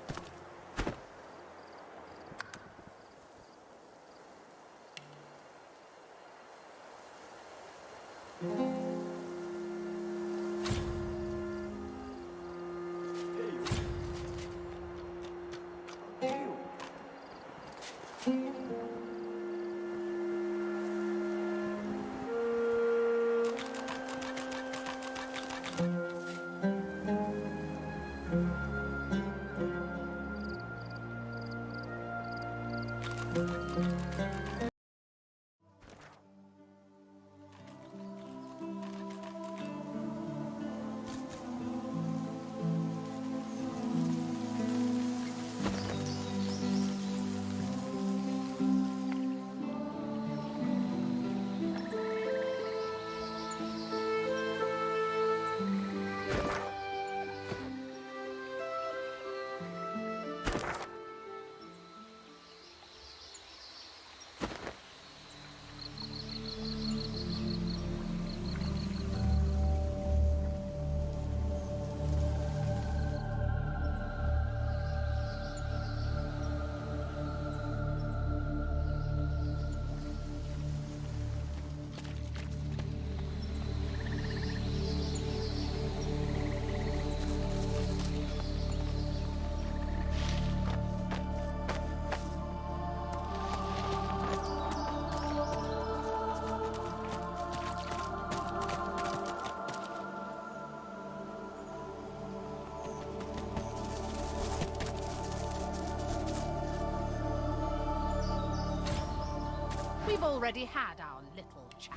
We've already had our little chat.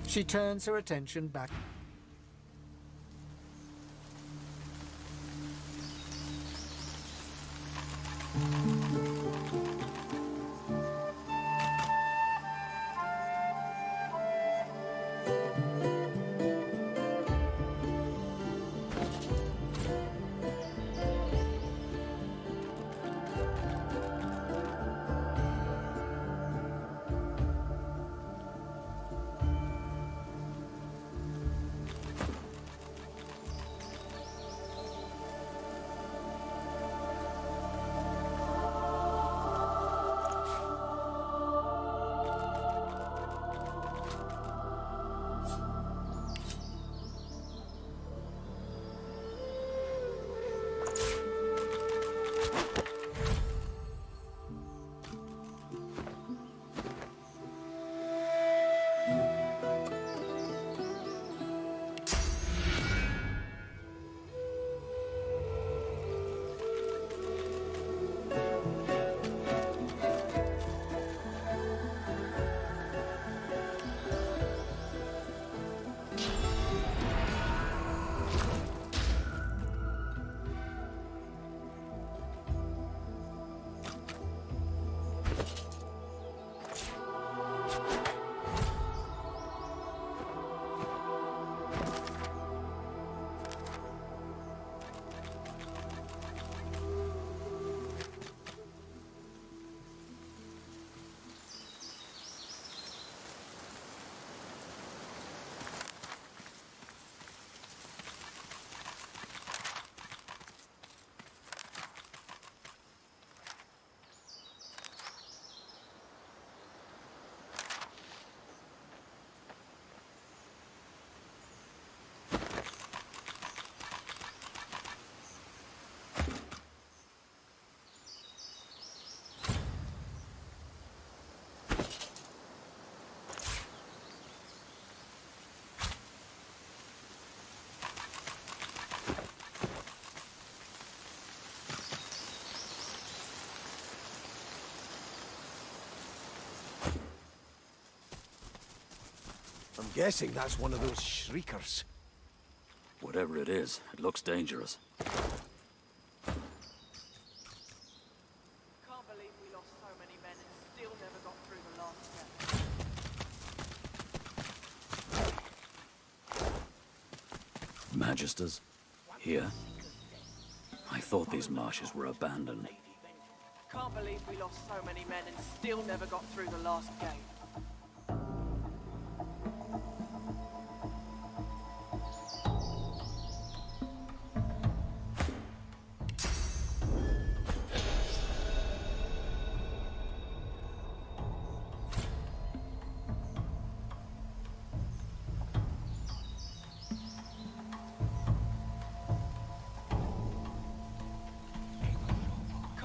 She turns her attention back. I'm guessing that's one of those shriekers. Whatever it is, it looks dangerous. Can't believe we lost so many men and still never got through the last step. Magisters? Here? I thought these marshes were abandoned. Can't believe we lost so many men and still never got through the last gate.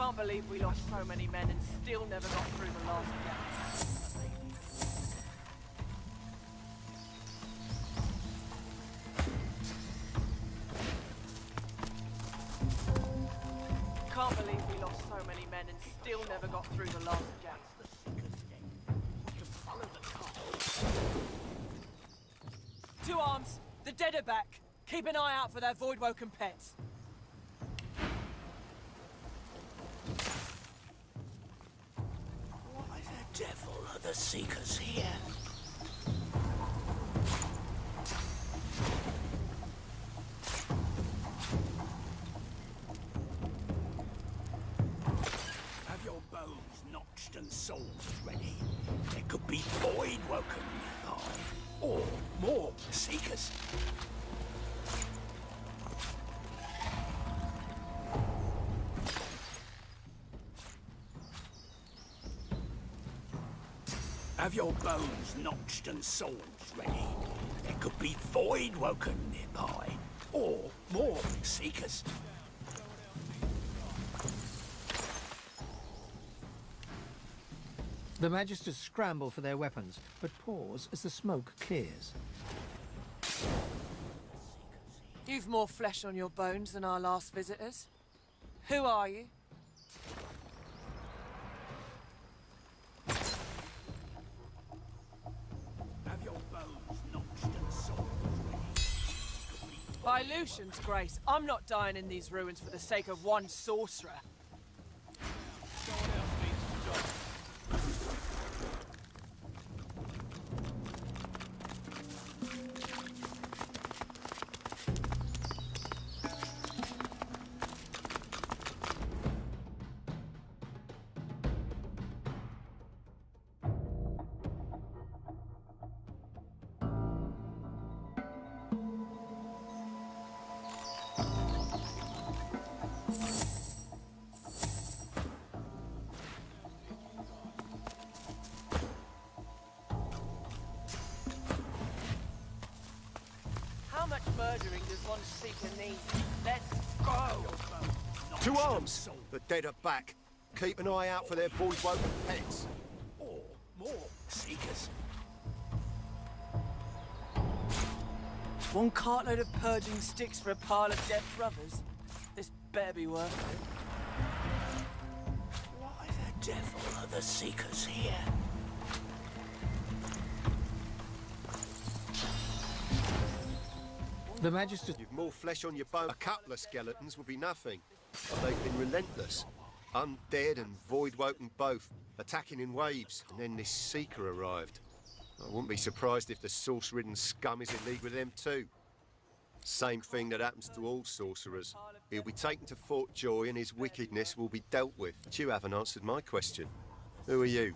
Can't believe we lost so many men and still never got through the last gap. Can't believe we lost so many men and still never got through the last gap. To arms! The dead are back! Keep an eye out for their void-woken pets. Why the devil are the Seekers here? Have your bones notched and souls ready. There could be void woken nearby, or more Seekers. Have your bones notched and souls ready. There could be void woken nearby, or more Seekers. The Magisters scramble for their weapons, but pause as the smoke clears. You've more flesh on your bones than our last visitors. Who are you? Have your bones notched and souls ready. By Lucian's grace, I'm not dying in these ruins for the sake of one sorcerer. How much murdering does one seeker need? Let's go! To arms! The dead are back. Keep an eye out for their void-woken pets. Or more Seekers. One cartload of purging sticks for a pile of dead brothers. This better be worth it. Why the devil are the Seekers here? The Magister... You've more flesh on your bone. A couple of skeletons would be nothing. But they've been relentless. Undead and void-woken both. Attacking in waves. And then this Seeker arrived. I wouldn't be surprised if the source-ridden scum is in league with them too. Same thing that happens to all sorcerers. He'll be taken to Fort Joy and his wickedness will be dealt with. But you haven't answered my question. Who are you?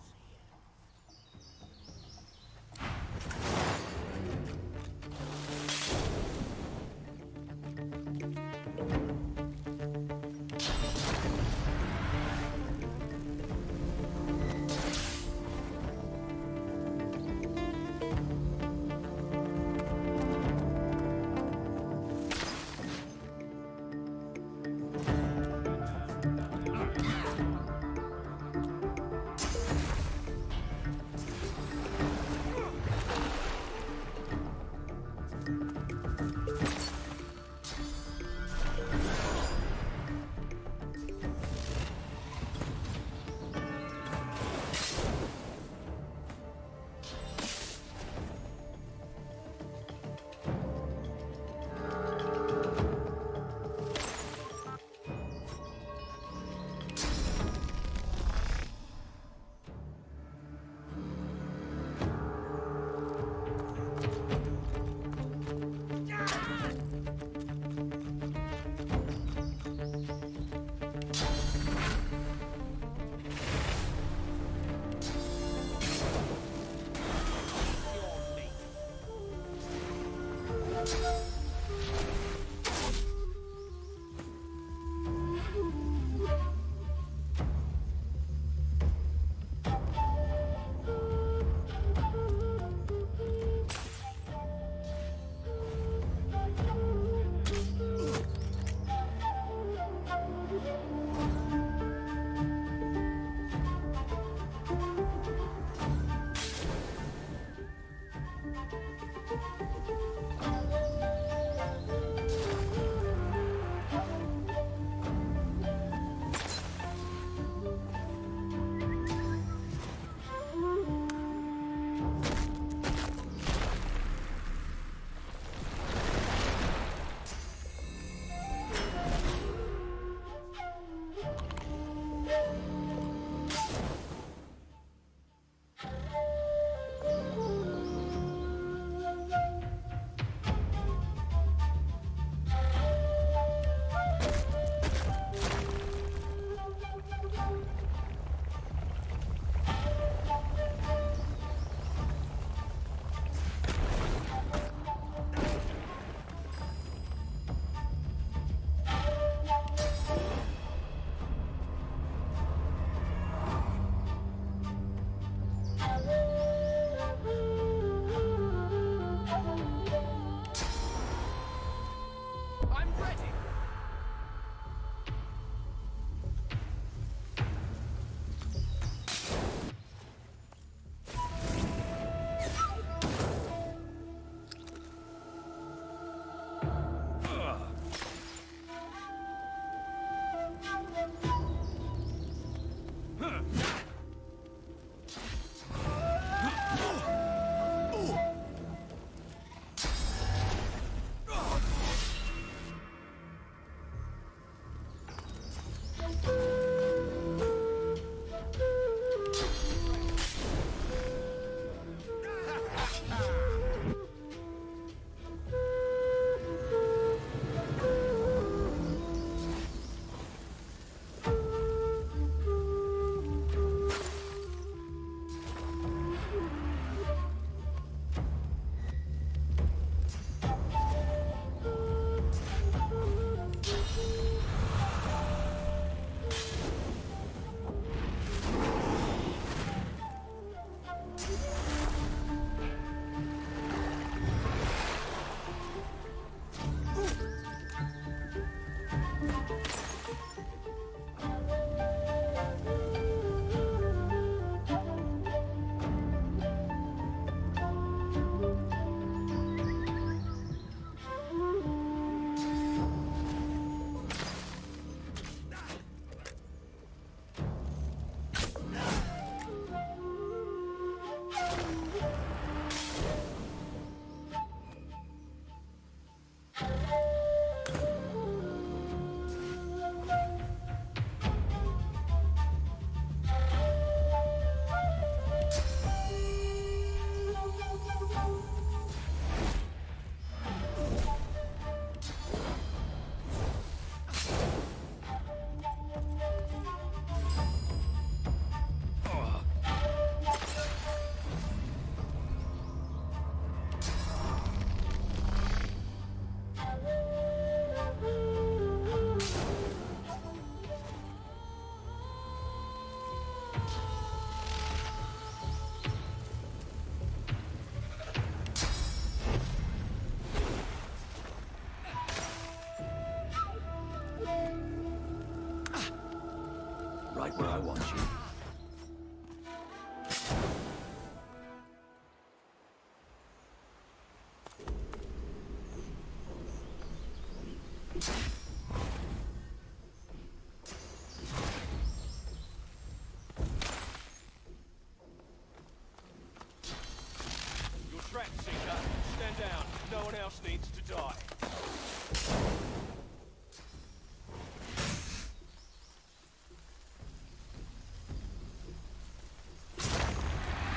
else needs to die.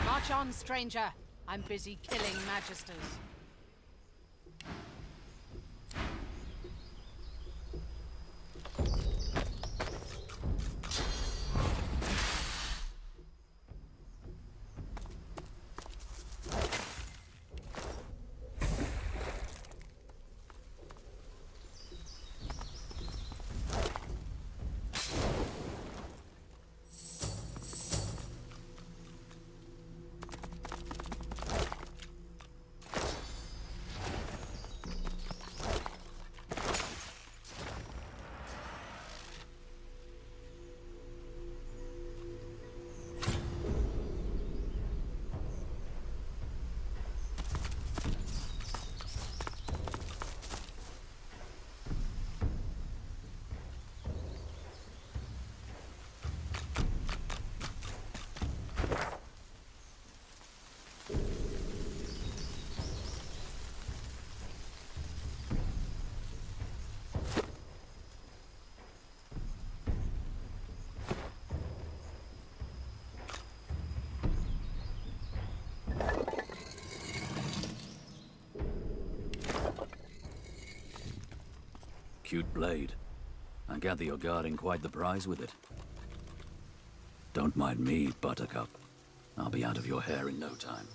March on, stranger. I'm busy killing magisters. Cute blade. I gather you're guarding quite the prize with it. Don't mind me, Buttercup. I'll be out of your hair in no time.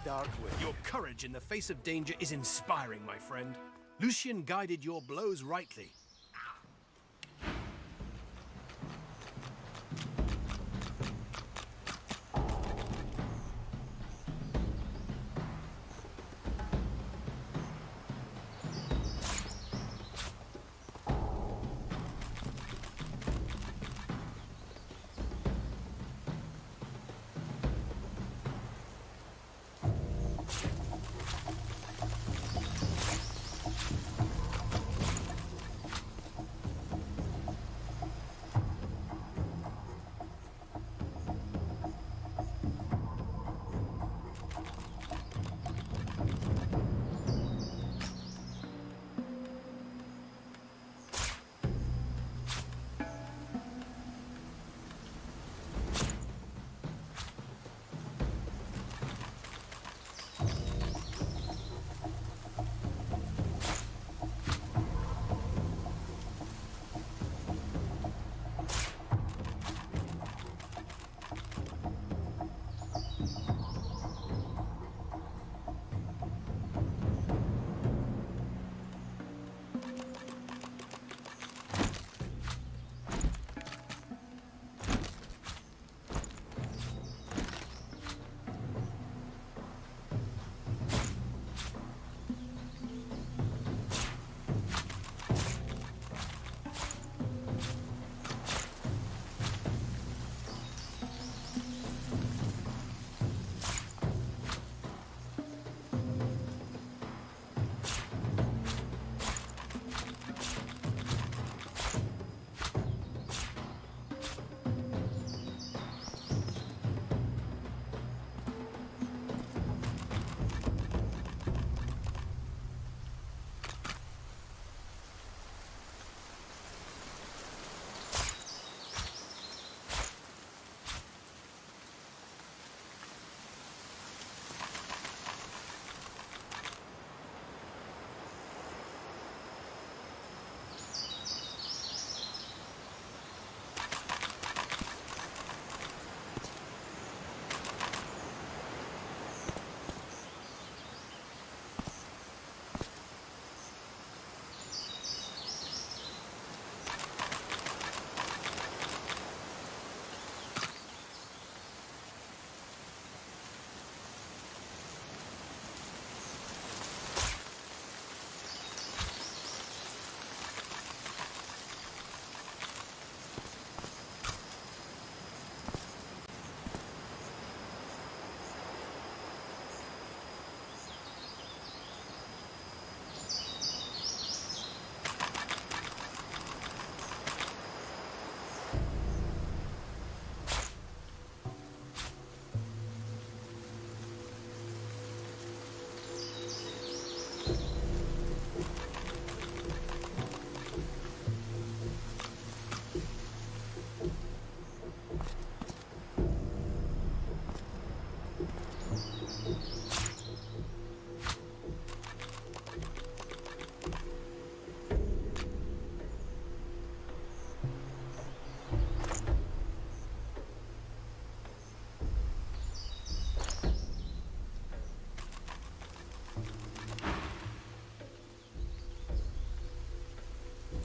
Darkwood. Your courage in the face of danger is inspiring, my friend. Lucian guided your blows rightly.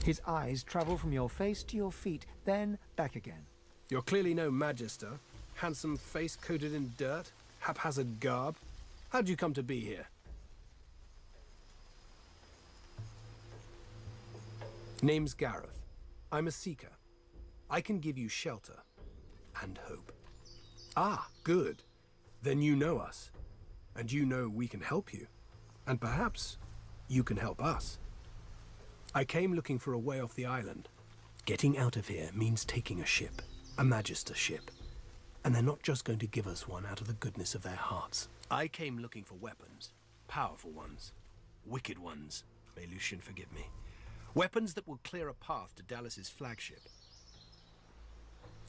His eyes travel from your face to your feet, then back again. You're clearly no magister. Handsome face coated in dirt, haphazard garb. How'd you come to be here? Name's Gareth. I'm a seeker. I can give you shelter and hope. Ah, good. Then you know us. And you know we can help you. And perhaps you can help us. I came looking for a way off the island. Getting out of here means taking a ship, a magister ship. And they're not just going to give us one out of the goodness of their hearts. I came looking for weapons. Powerful ones. Wicked ones. May Lucian forgive me. Weapons that will clear a path to Dallas's flagship.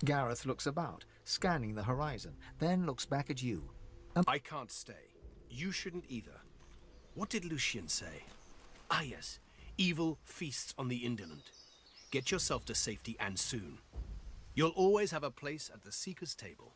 Gareth looks about, scanning the horizon, then looks back at you. I can't stay. You shouldn't either. What did Lucian say? Ah, yes. Evil feasts on the indolent. Get yourself to safety, and soon. You'll always have a place at the Seeker's table.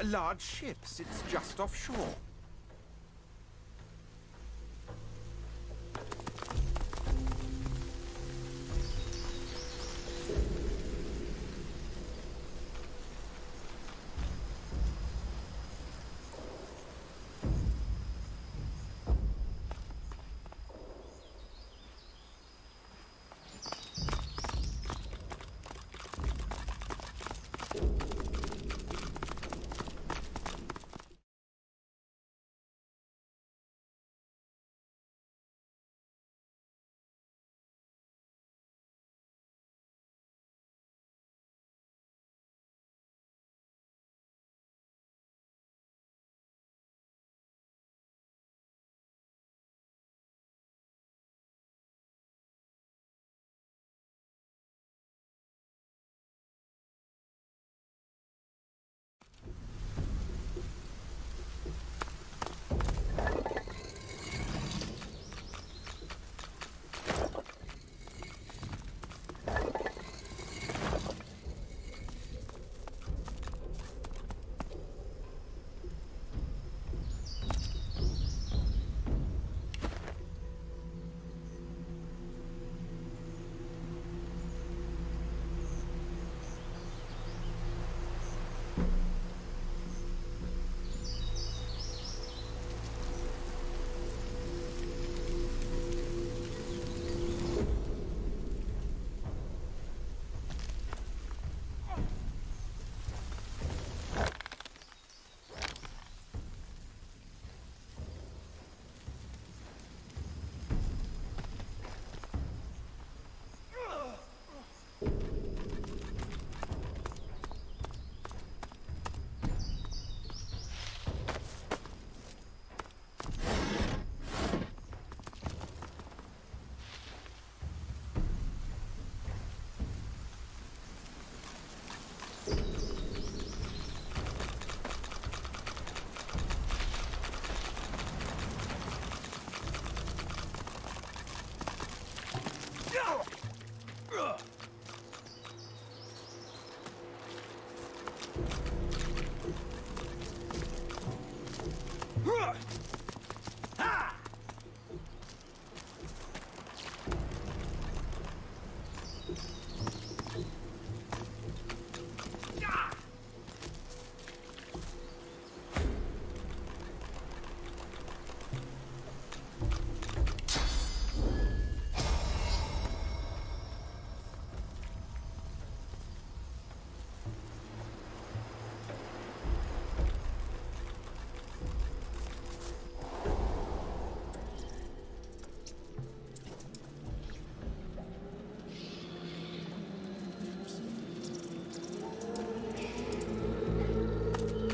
large ships. It's just offshore.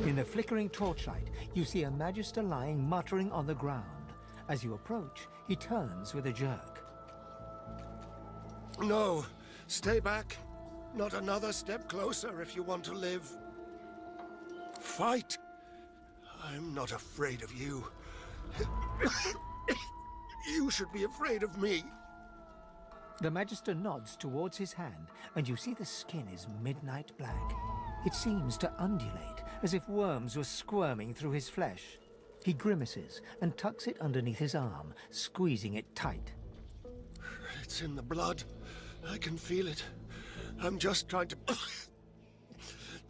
In the flickering torchlight, you see a Magister lying muttering on the ground. As you approach, he turns with a jerk. No, stay back. Not another step closer if you want to live. Fight. I'm not afraid of you. You should be afraid of me. The Magister nods towards his hand, and you see the skin is midnight black. It seems to undulate, as if worms were squirming through his flesh. He grimaces and tucks it underneath his arm, squeezing it tight. It's in the blood. I can feel it. I'm just trying to...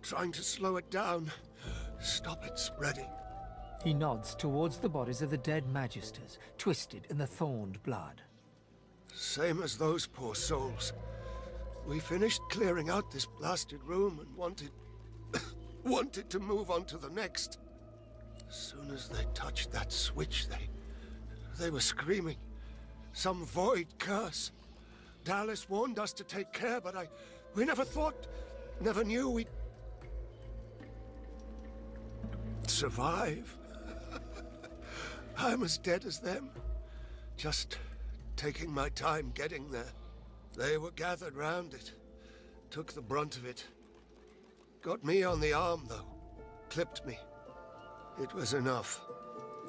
trying to slow it down. Stop it spreading. He nods towards the bodies of the dead Magisters, twisted in the thorned blood. Same as those poor souls. We finished clearing out this blasted room and wanted to move on to the next. As soon as they touched that switch, they were screaming. Some void curse. Dallas warned us to take care, but we never knew we'd survive. I'm as dead as them. Just taking my time getting there. They were gathered round it. Took the brunt of it. Got me on the arm, though. Clipped me. It was enough.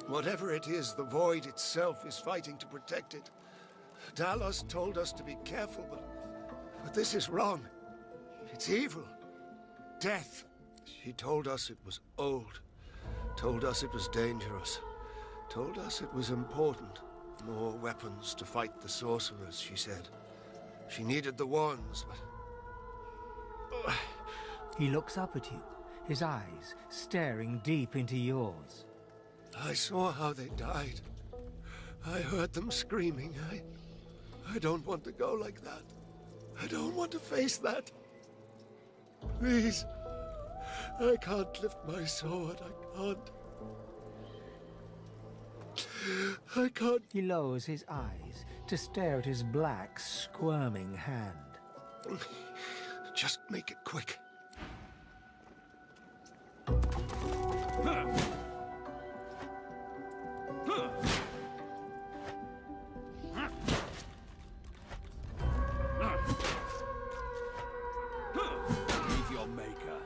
Whatever it is, the Void itself is fighting to protect it. Talos told us to be careful, but this is wrong. It's evil. Death. She told us it was old, told us it was dangerous, told us it was important. More weapons to fight the sorcerers, she said. She needed the wands, but... He looks up at you, his eyes staring deep into yours. I saw how they died. I heard them screaming. I don't want to go like that. I don't want to face that. Please. I can't lift my sword. I can't. He lowers his eyes to stare at his black, squirming hand. Just make it quick. Meet your maker.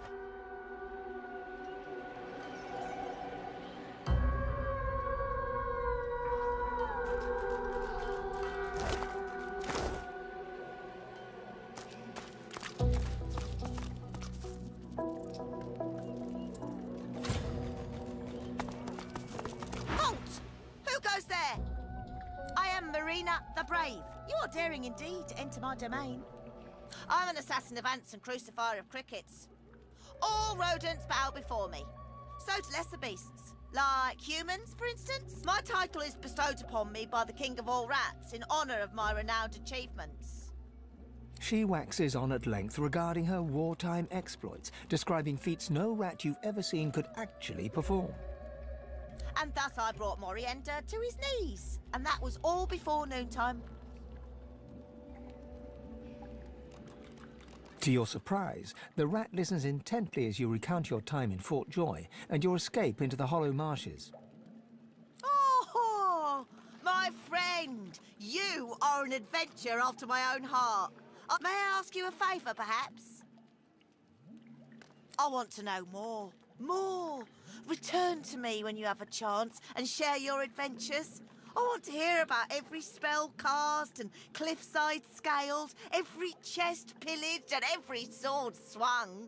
Halt! Who goes there? I am Marina the Brave. You are daring indeed to enter my domain. I'm an assassin of ants and crucifier of crickets. All rodents bow before me. So do lesser beasts, like humans, for instance. My title is bestowed upon me by the King of all Rats in honour of my renowned achievements. She waxes on at length regarding her wartime exploits, describing feats no rat you've ever seen could actually perform. And thus I brought Morienda to his knees. And that was all before noontime. To your surprise, the rat listens intently as you recount your time in Fort Joy and your escape into the Hollow Marshes. Oh, my friend, you are an adventure after my own heart. May I ask you a favour, perhaps? I want to know more. More. Return to me when you have a chance and share your adventures. I want to hear about every spell cast and cliffside scaled, every chest pillaged and every sword swung.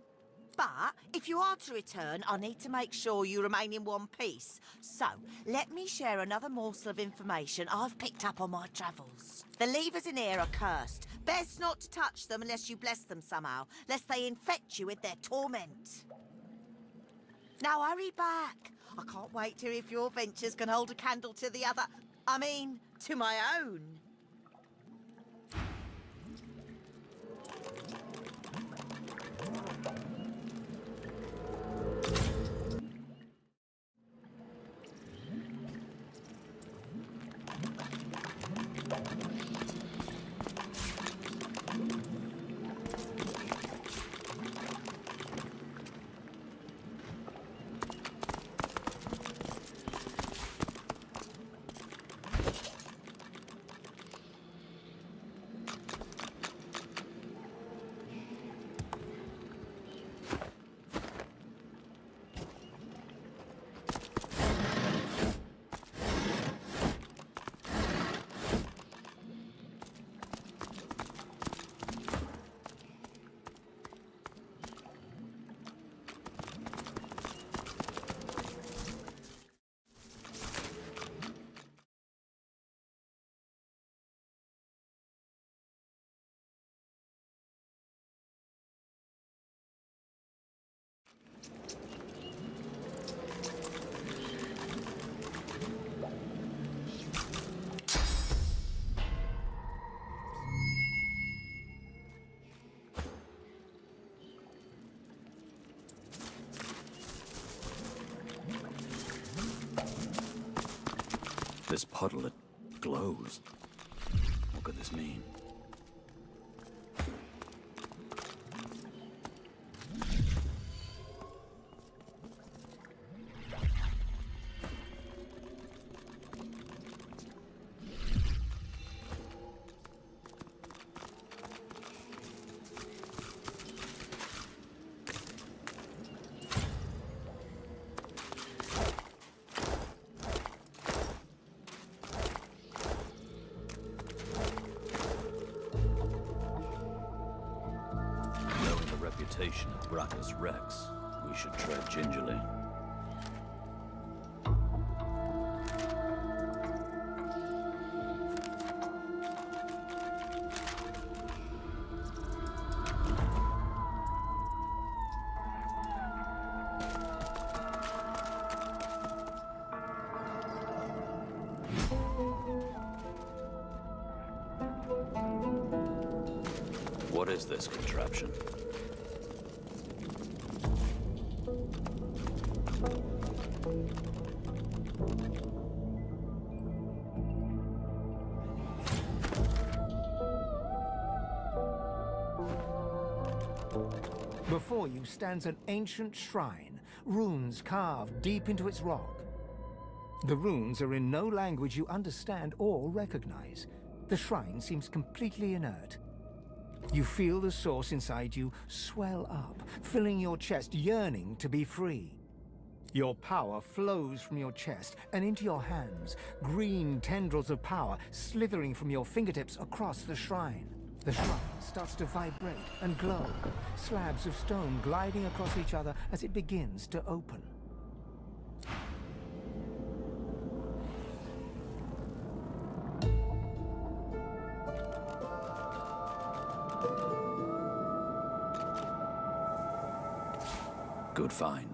But if you are to return, I need to make sure you remain in one piece. So, let me share another morsel of information I've picked up on my travels. The levers in here are cursed. Best not to touch them unless you bless them somehow, lest they infect you with their torment. Now hurry back. I can't wait to hear if your ventures can hold a candle to the other. I mean, to my own. This puddle, it glows. What could this mean? Of Brachus Rex, We should tread gingerly. What is this contraption? Before you stands an ancient shrine, runes carved deep into its rock. The runes are in no language you understand or recognize. The shrine seems completely inert. You feel the source inside you swell up, filling your chest, yearning to be free. Your power flows from your chest and into your hands, green tendrils of power slithering from your fingertips across the shrine. The shrine starts to vibrate and glow, slabs of stone gliding across each other as it begins to open. Good find.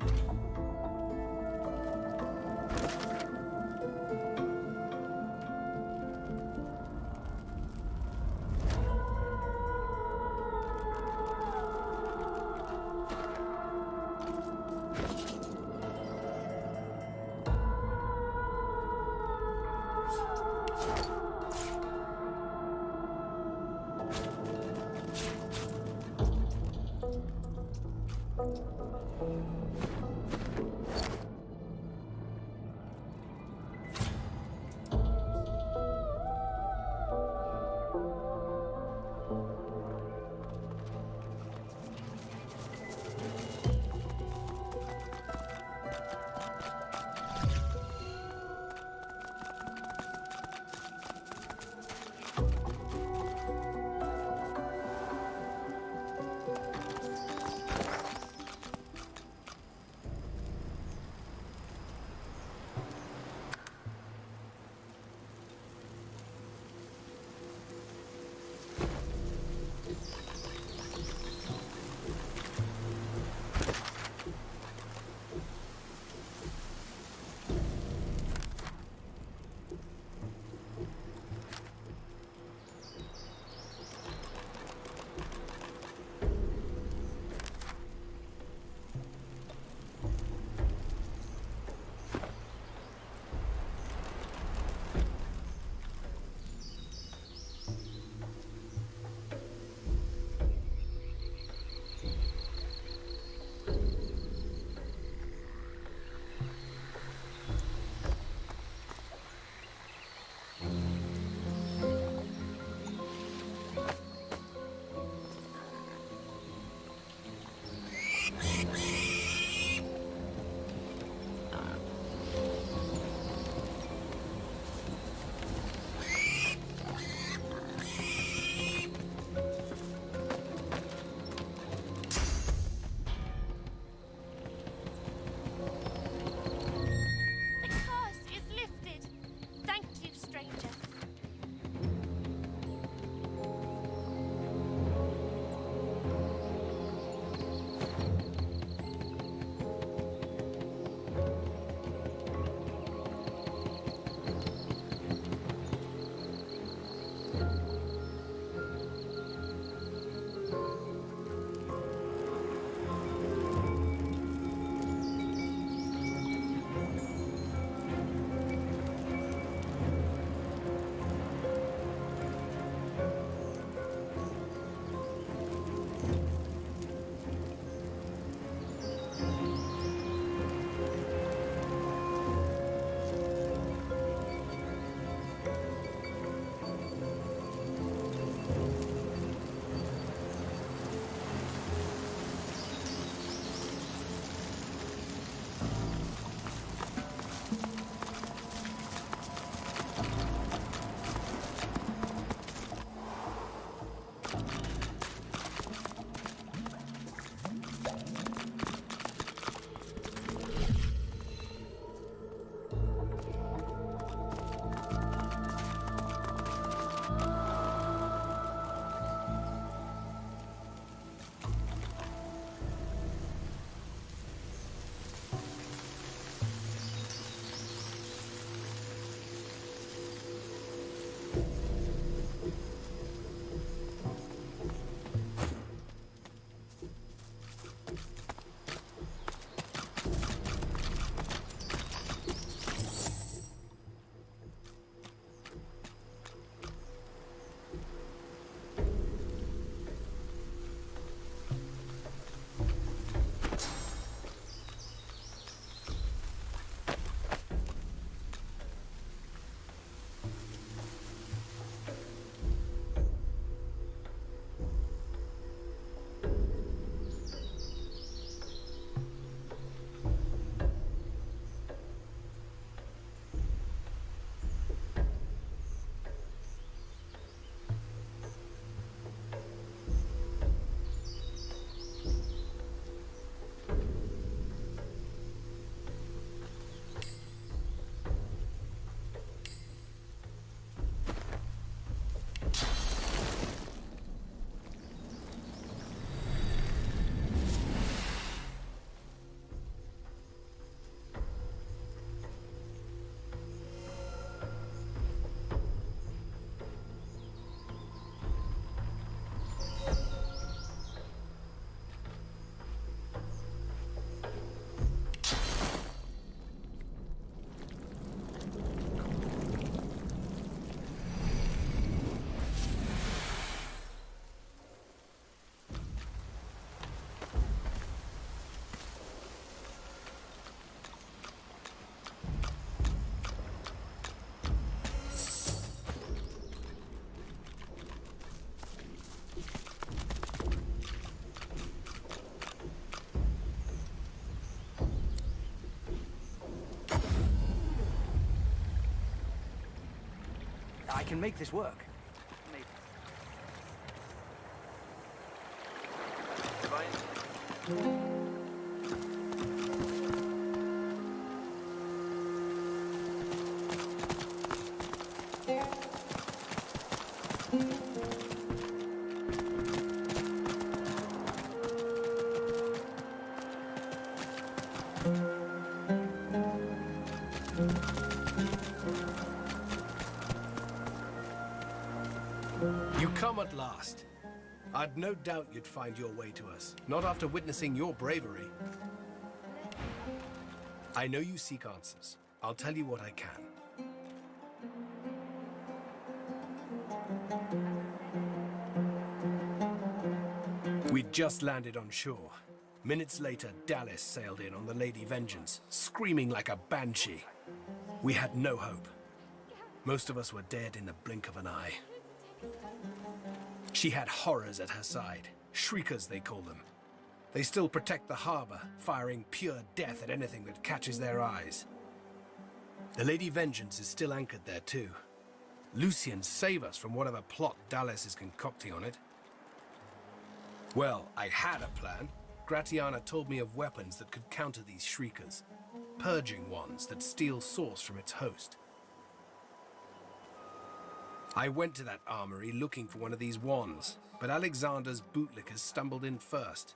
can make this work. Maybe. You come at last. I'd no doubt you'd find your way to us, not after witnessing your bravery. I know you seek answers. I'll tell you what I can. We'd just landed on shore. Minutes later, Dallas sailed in on the Lady Vengeance, screaming like a banshee. We had no hope. Most of us were dead in the blink of an eye. She had horrors at her side. Shriekers, they call them. They still protect the harbor, firing pure death at anything that catches their eyes. The Lady Vengeance is still anchored there too. Lucian, save us from whatever plot Dallas is concocting on it. Well, I had a plan. Gratiana told me of weapons that could counter these shriekers. Purging ones that steal source from its host. I went to that armory looking for one of these wands, but Alexander's bootlickers stumbled in first.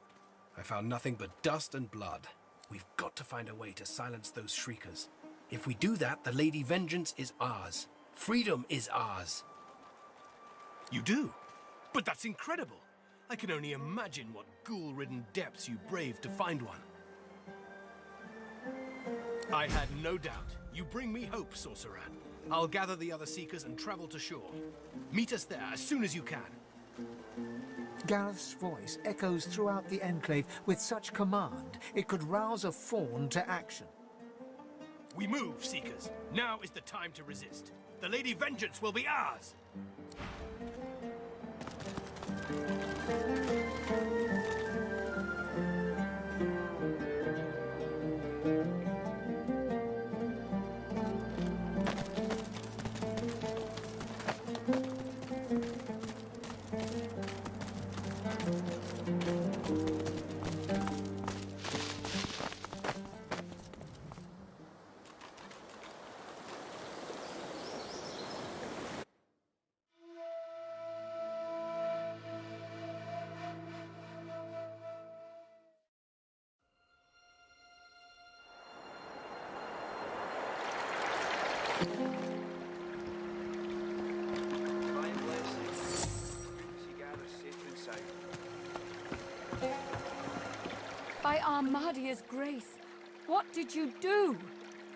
I found nothing but dust and blood. We've got to find a way to silence those shriekers. If we do that, the Lady Vengeance is ours. Freedom is ours. You do? But that's incredible. I can only imagine what ghoul-ridden depths you braved to find one. I had no doubt. You bring me hope, sorcerer. I'll gather the other seekers and travel to shore. Meet us there as soon as you can. Gareth's voice echoes throughout the enclave with such command it could rouse a fawn to action. We move, seekers. Now is the time to resist. The Lady Vengeance will be ours! By Armadia's grace, what did you do?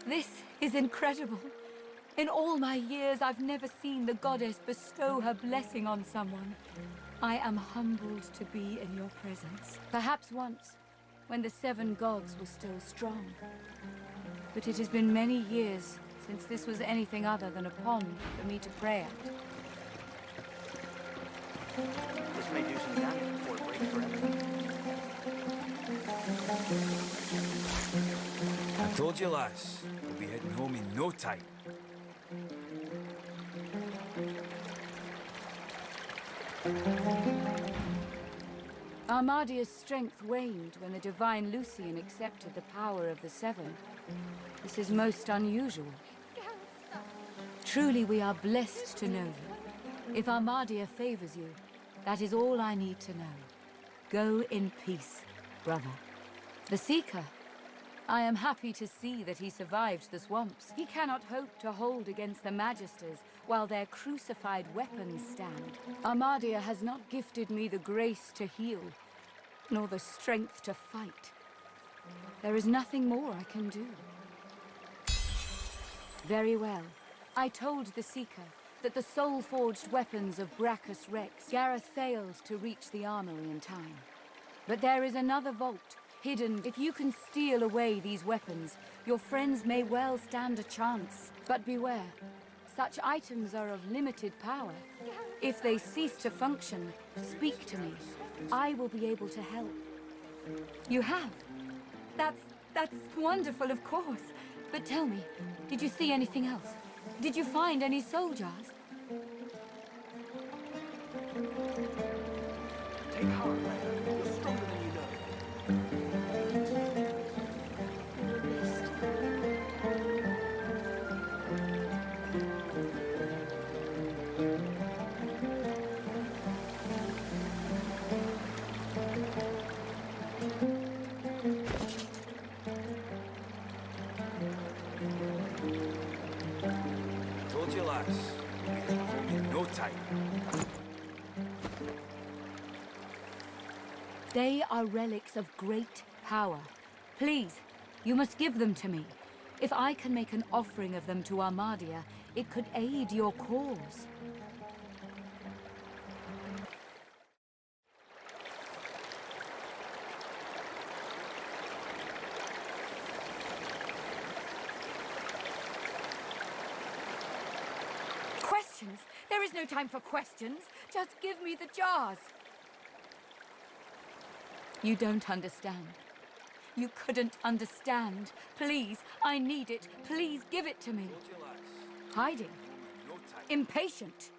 This is incredible. In all my years, I've never seen the goddess bestow her blessing on someone. I am humbled to be in your presence. Perhaps once, when the 7 gods were still strong. But it has been many years since this was anything other than a pond for me to pray at. This may do some damage before it breaks forever. I told you, lass. We'll be heading home in no time. Armadia's strength waned when the divine Lucian accepted the power of the 7. This is most unusual. Truly, we are blessed to know you. If Armadia favors you, that is all I need to know. Go in peace, brother. The Seeker. I am happy to see that he survived the swamps. He cannot hope to hold against the Magisters while their crucified weapons stand. Armadia has not gifted me the grace to heal, nor the strength to fight. There is nothing more I can do. Very well. I told the Seeker that the soul-forged weapons of Brachus Rex, Gareth failed to reach the armory in time. But there is another vault, hidden. If you can steal away these weapons, your friends may well stand a chance. But beware, such items are of limited power. If they cease to function, speak to me. I will be able to help. You have? That's wonderful, of course. But tell me, did you see anything else? Did you find any soul jars? Take heart, Leia. You're stronger than you know. Told you, lass. We'll be heading home in no time. They are relics of great power. Please, you must give them to me. If I can make an offering of them to Armadia, it could aid your cause. Questions? There is no time for questions. Just give me the jars. You don't understand. You couldn't understand. Please, I need it. Please give it to me. Hiding. Impatient.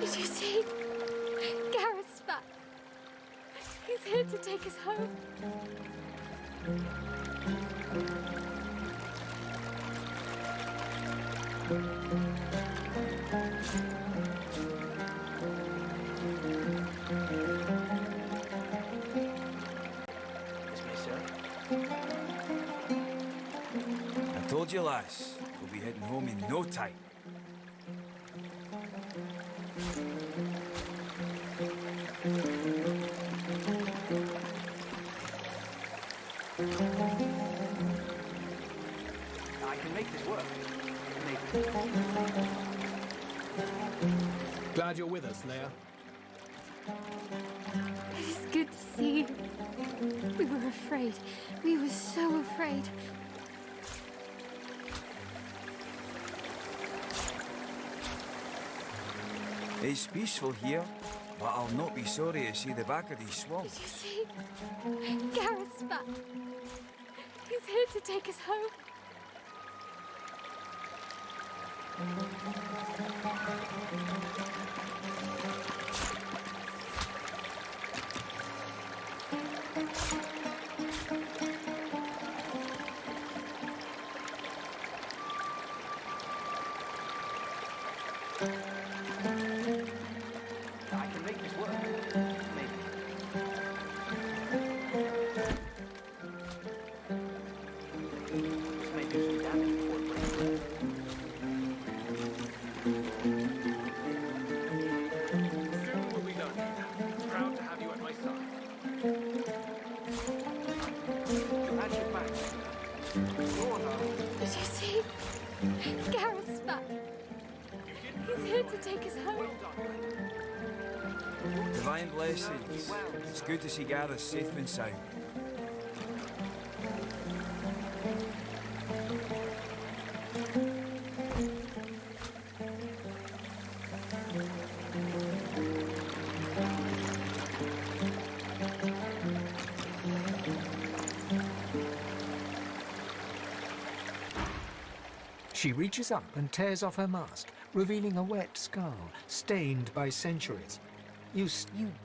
Did you see? Gareth's back. He's here to take us home. I told you, lass. We'll be heading home in no time. I can make this work. Maybe. Glad you're with us, Leia. It is good to see you. We were afraid. We were so afraid. It's peaceful here, but I'll not be sorry to see the back of these swamps. Did you see? Gareth's back. He's here to take us home. I can make this work. Maybe. This may do some damage before it breaks. Soon will be done. Proud to have you at my side. You had your back. Did you see? Gareth's back. He's here to take us home. Divine blessings. It's good to see Gareth safe and sound. She reaches up and tears off her mask, revealing a wet skull, stained by centuries. You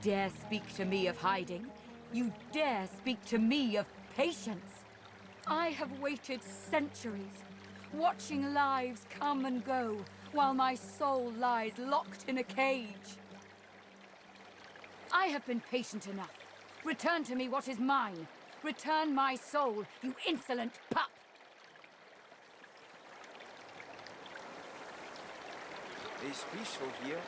dare speak to me of hiding? You dare speak to me of patience? I have waited centuries, watching lives come and go, while my soul lies locked in a cage. I have been patient enough. Return to me what is mine. Return my soul, you insolent pup! It's peaceful here,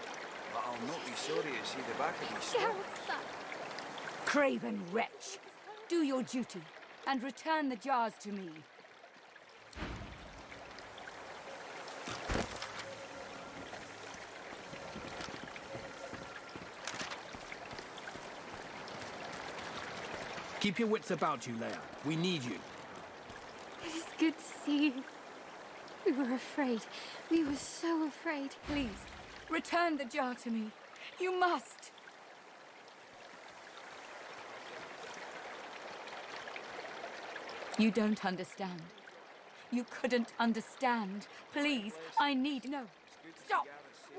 but I'll not be sorry to see the back of these swamps. Gareth's back. Craven wretch! Do your duty, and return the jars to me. Keep your wits about you, Leia. We need you. It is good to see you. We were afraid. We were so afraid. Please, return the jar to me. You must! You don't understand. You couldn't understand. Please, I need... No, stop!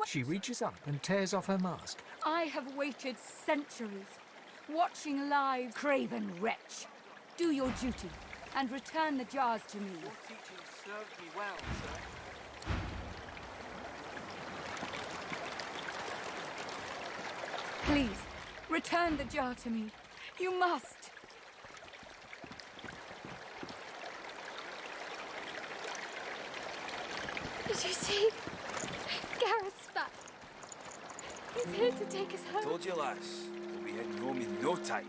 She reaches up and tears off her mask. I have waited centuries, watching live... Craven wretch! Do your duty, and return the jars to me. Your teaching served me well, sir. Please, return the jar to me. You must! Did you see? Gareth's back. He's here to take us home. Told you, lass. We'll be heading home in no time.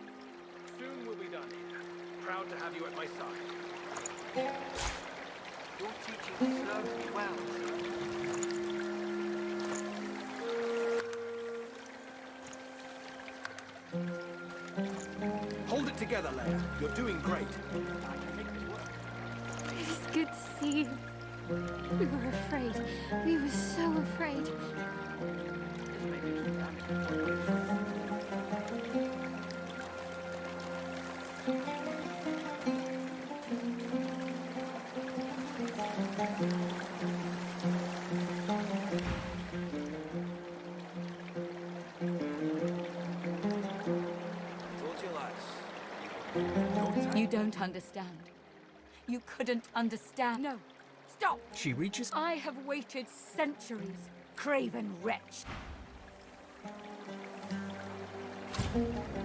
Soon we'll be done here. Proud to have you at my side. Your teaching served me well, sir. Hold it together, Leia. You're doing great. It is good to see you. We were afraid. We were so afraid. You don't understand. You couldn't understand. No, stop! She reaches... I have waited centuries, craven wretch.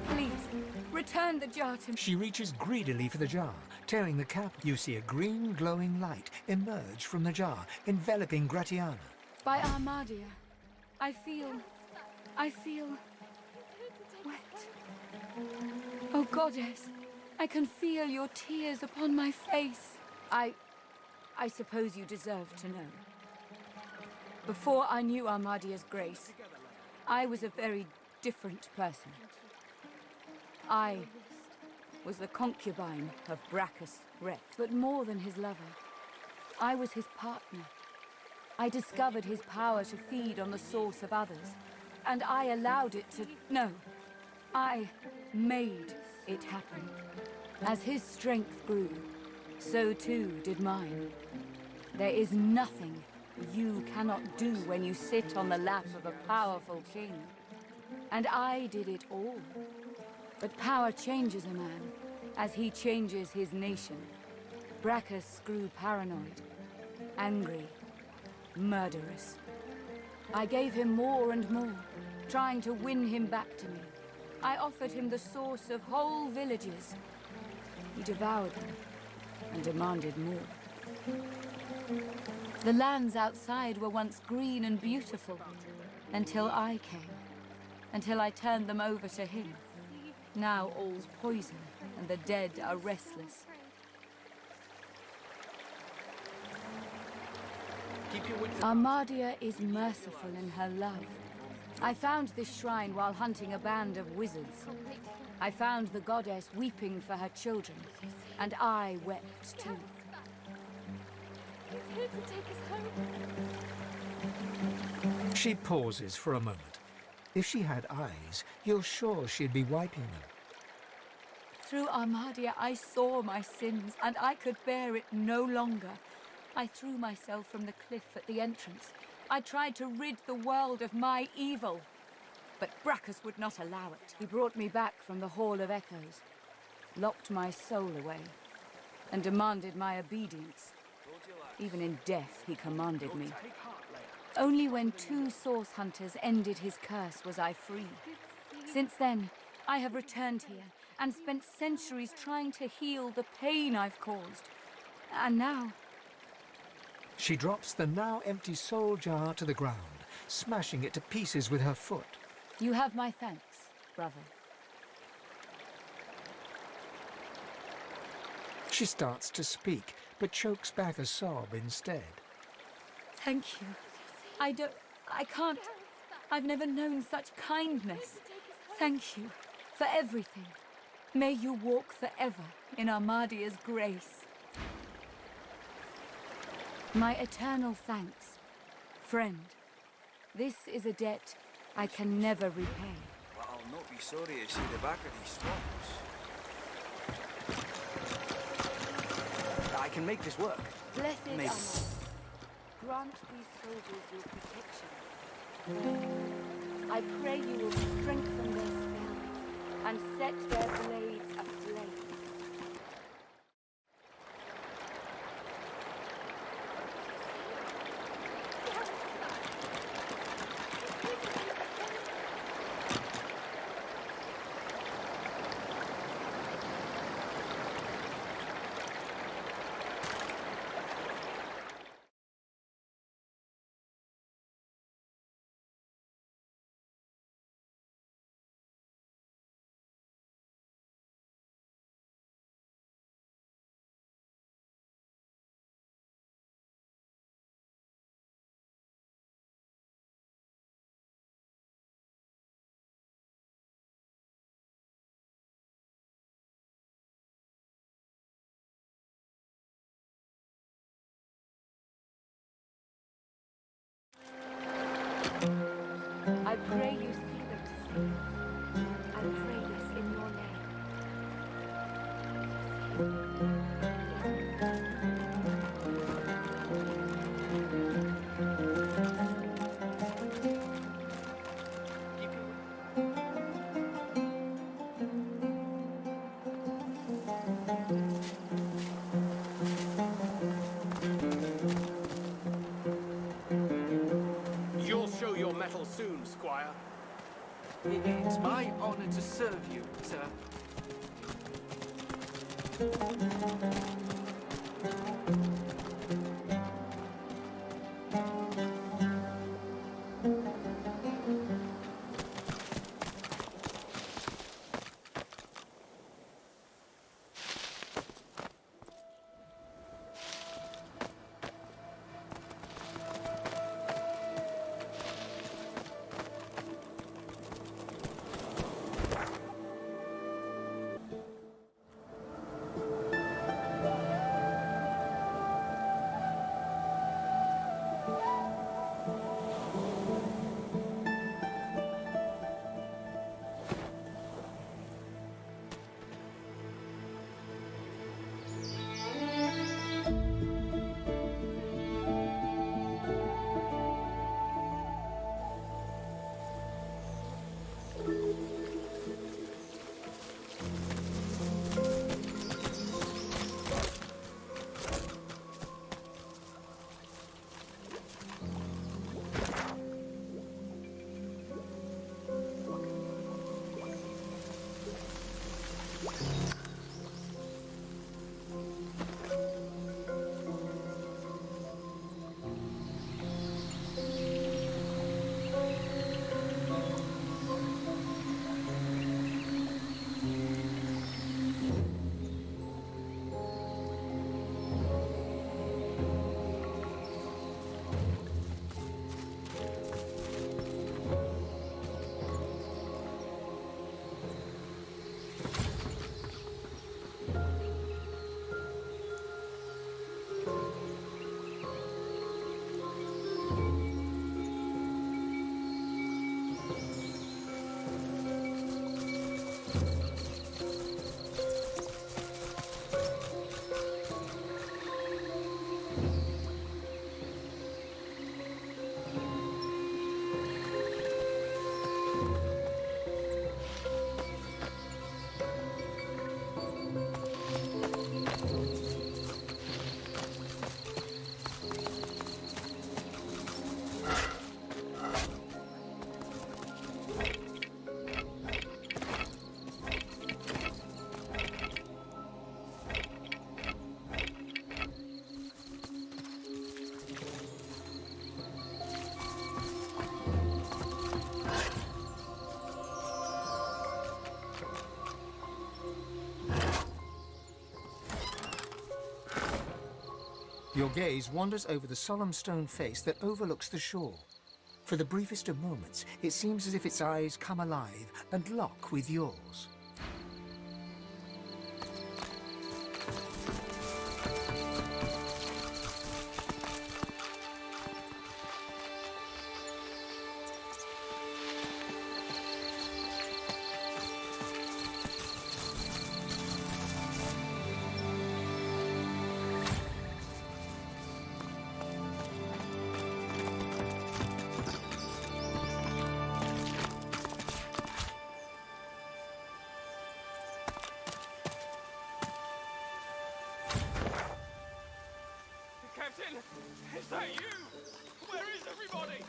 Please, return the jar to me. She reaches greedily for the jar, tearing the cap. You see a green glowing light emerge from the jar, enveloping Gratiana. By Armadia, I feel wet. Oh, goddess, I can feel your tears upon my face. I suppose you deserve to know. Before I knew Armadia's grace, I was a very different person. I was the concubine of Brachus Rex, but more than his lover, I was his partner. I discovered his power to feed on the source of others, and I allowed it to... No, I made it happen. As his strength grew, so too did mine. There is nothing you cannot do when you sit on the lap of a powerful king. And I did it all. But power changes a man, as he changes his nation. Brachus grew paranoid, angry, murderous. I gave him more and more, trying to win him back to me. I offered him the source of whole villages. He devoured them and demanded more. The lands outside were once green and beautiful, until I came, until I turned them over to him. Now all's poison, and the dead are restless. Armadia is merciful in her love. I found this shrine while hunting a band of wizards. I found the goddess weeping for her children, and I wept too. He's here to take us home. She pauses for a moment. If she had eyes, you're sure she'd be wiping them. Through Armadia, I saw my sins, and I could bear it no longer. I threw myself from the cliff at the entrance. I tried to rid the world of my evil. But Brachus would not allow it. He brought me back from the Hall of Echoes, locked my soul away, and demanded my obedience. Even in death, he commanded me. Only when 2 source hunters ended his curse was I free. Since then, I have returned here and spent centuries trying to heal the pain I've caused. And now... She drops the now empty soul jar to the ground, smashing it to pieces with her foot. You have my thanks, brother. She starts to speak, but chokes back a sob instead. Thank you. I can't... I've never known such kindness. Thank you for everything. May you walk forever in Armadia's grace. My eternal thanks, friend. This is a debt I can never repay. But I'll not be sorry to see the back of these swamps. I can make this work. Blessed Maybe. Amon, grant these soldiers your protection. I pray you will strengthen their spells and set their blades aflame. I pray you see them safe. I pray this in your You'll show your mettle soon, Squire. It's my honor to serve you, sir. Your gaze wanders over the solemn stone face that overlooks the shore. For the briefest of moments, it seems as if its eyes come alive and lock with yours. Captain! Is that you? Where is everybody?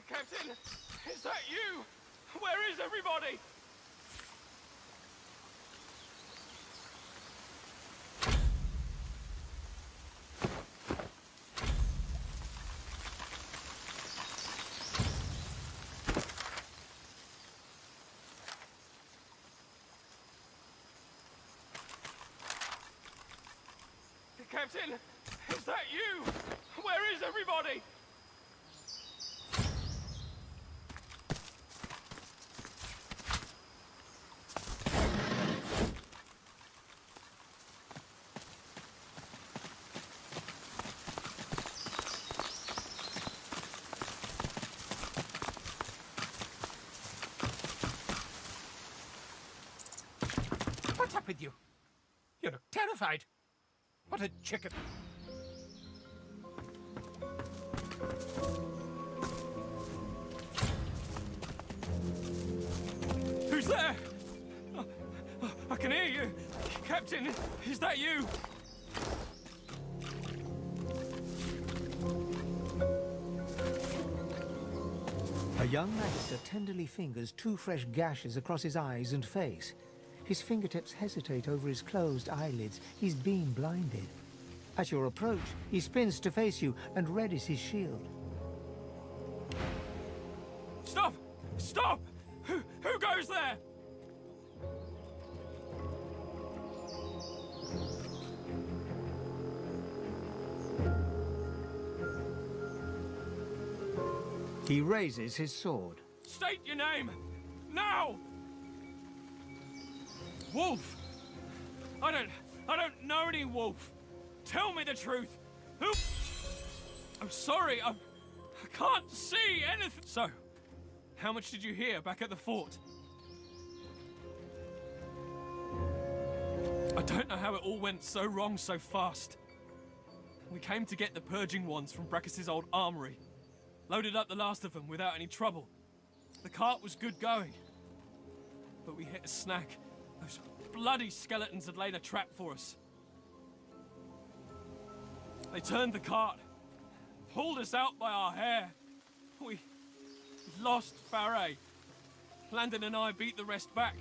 Captain, is that you? Where is everybody? Captain, is that you? Where is everybody? What's up with you? You look terrified. What a chicken. Who's there? I can hear you. Captain, is that you? A young magister tenderly fingers 2 fresh gashes across his eyes and face. His fingertips hesitate over his closed eyelids. He's been blinded. At your approach, he spins to face you and readies his shield. Stop! Stop! Who goes there? He raises his sword. State your name! Now! Wolf! I don't know any wolf. Tell me the truth. Who? I'm sorry, I can't see anything. So, how much did you hear back at the fort? I don't know how it all went so wrong so fast. We came to get the purging wands from Brachus's old armory. Loaded up the last of them without any trouble. The cart was good going. But we hit a snag. Those bloody skeletons had laid a trap for us. They turned the cart, pulled us out by our hair. We lost Faray. Landon and I beat the rest back.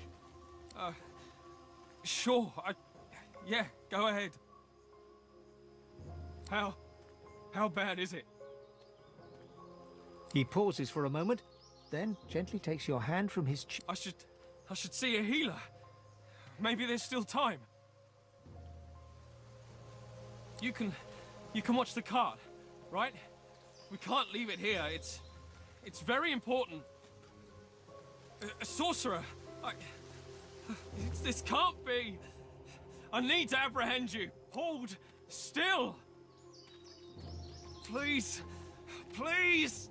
Sure, yeah, go ahead. How bad is it? He pauses for a moment, then gently takes your hand from his I should see a healer. Maybe there's still time. You can watch the cart, right? We can't leave it here. It's very important. A sorcerer. This can't be. I need to apprehend you. Hold still. Please. Please.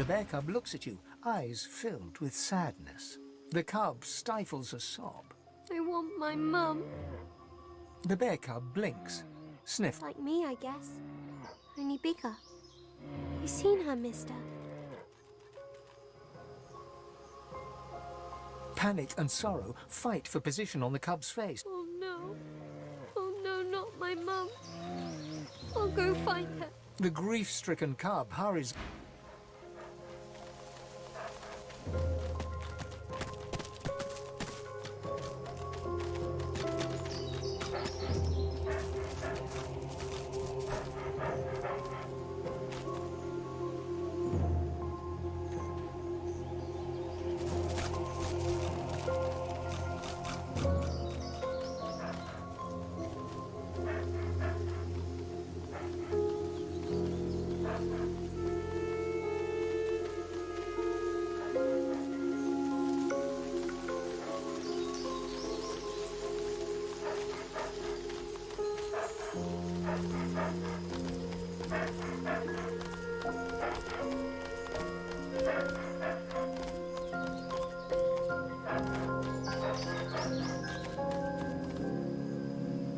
The bear cub looks at you, eyes filled with sadness. The cub stifles a sob. I want my mum. The bear cub blinks, sniffs. Like me, I guess. Only bigger. You seen her, mister? Panic and sorrow fight for position on the cub's face. Oh no. Oh no, not my mum. I'll go find her. The grief-stricken cub hurries.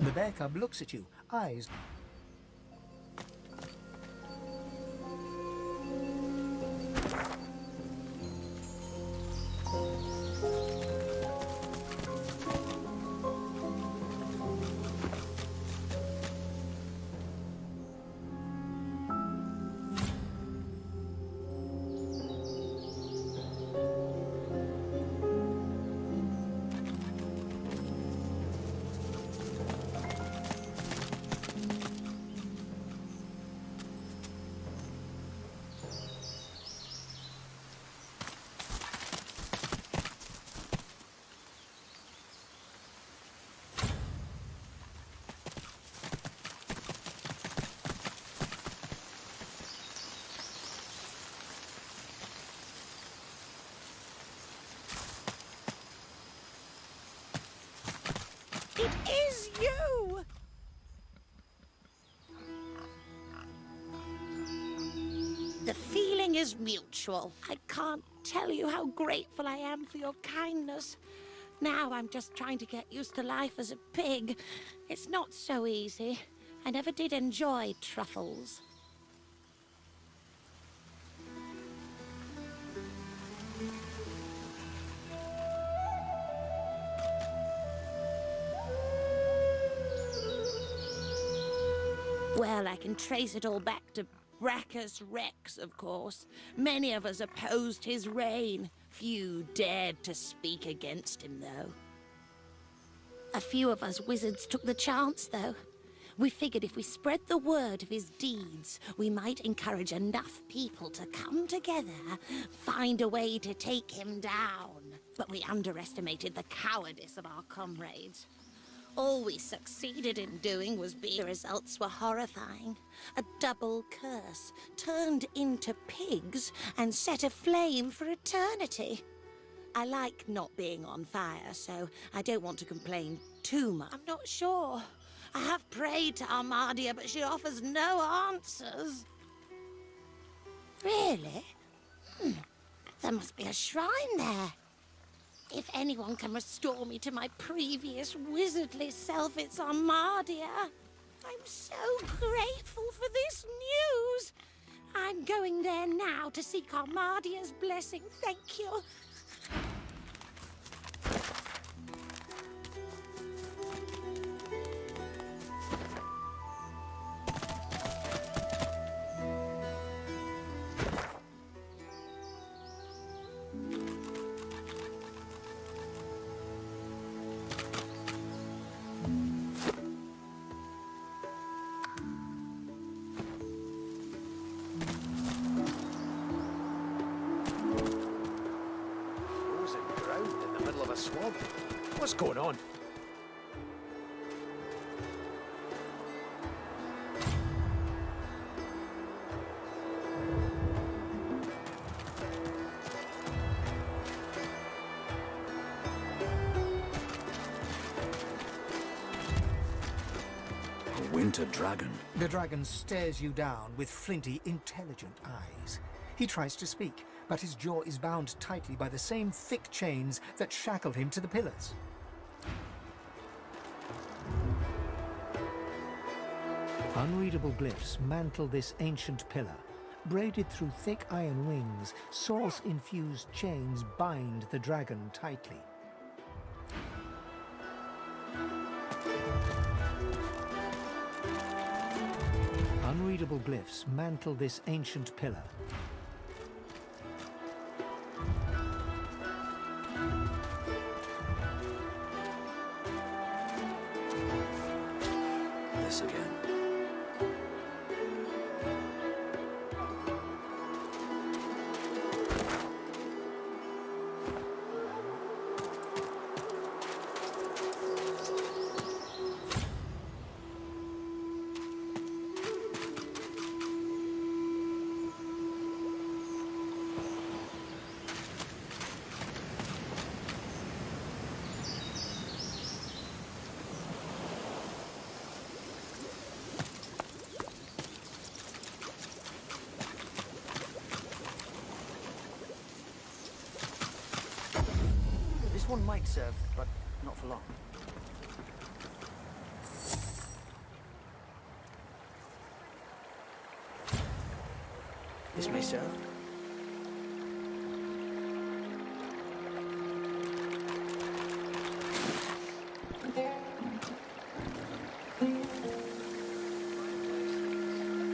The bear cub looks at you, eyes. It is you! The feeling is mutual. I can't tell you how grateful I am for your kindness. Now I'm just trying to get used to life as a pig. It's not so easy. I never did enjoy truffles. Well, I can trace it all back to Brachus Rex, of course. Many of us opposed his reign. Few dared to speak against him, though. A few of us wizards took the chance, though. We figured if we spread the word of his deeds, we might encourage enough people to come together, find a way to take him down. But we underestimated the cowardice of our comrades. All we succeeded in doing was the results were horrifying. A double curse turned into pigs and set aflame for eternity. I like not being on fire, so I don't want to complain too much. I'm not sure. I have prayed to Armadia, but she offers no answers. Really? There must be a shrine there. If anyone can restore me to my previous wizardly self, it's Armadia. I'm so grateful for this news. I'm going there now to seek Armadia's blessing. Thank you. Swamp? What's going on? A winter dragon. The dragon stares you down with flinty, intelligent eyes. He tries to speak, but his jaw is bound tightly by the same thick chains that shackled him to the pillars. Unreadable glyphs mantle this ancient pillar. Braided through thick iron wings, source-infused chains bind the dragon tightly. Unreadable glyphs mantle this ancient pillar. This again. This one might serve, but not for long. This may serve.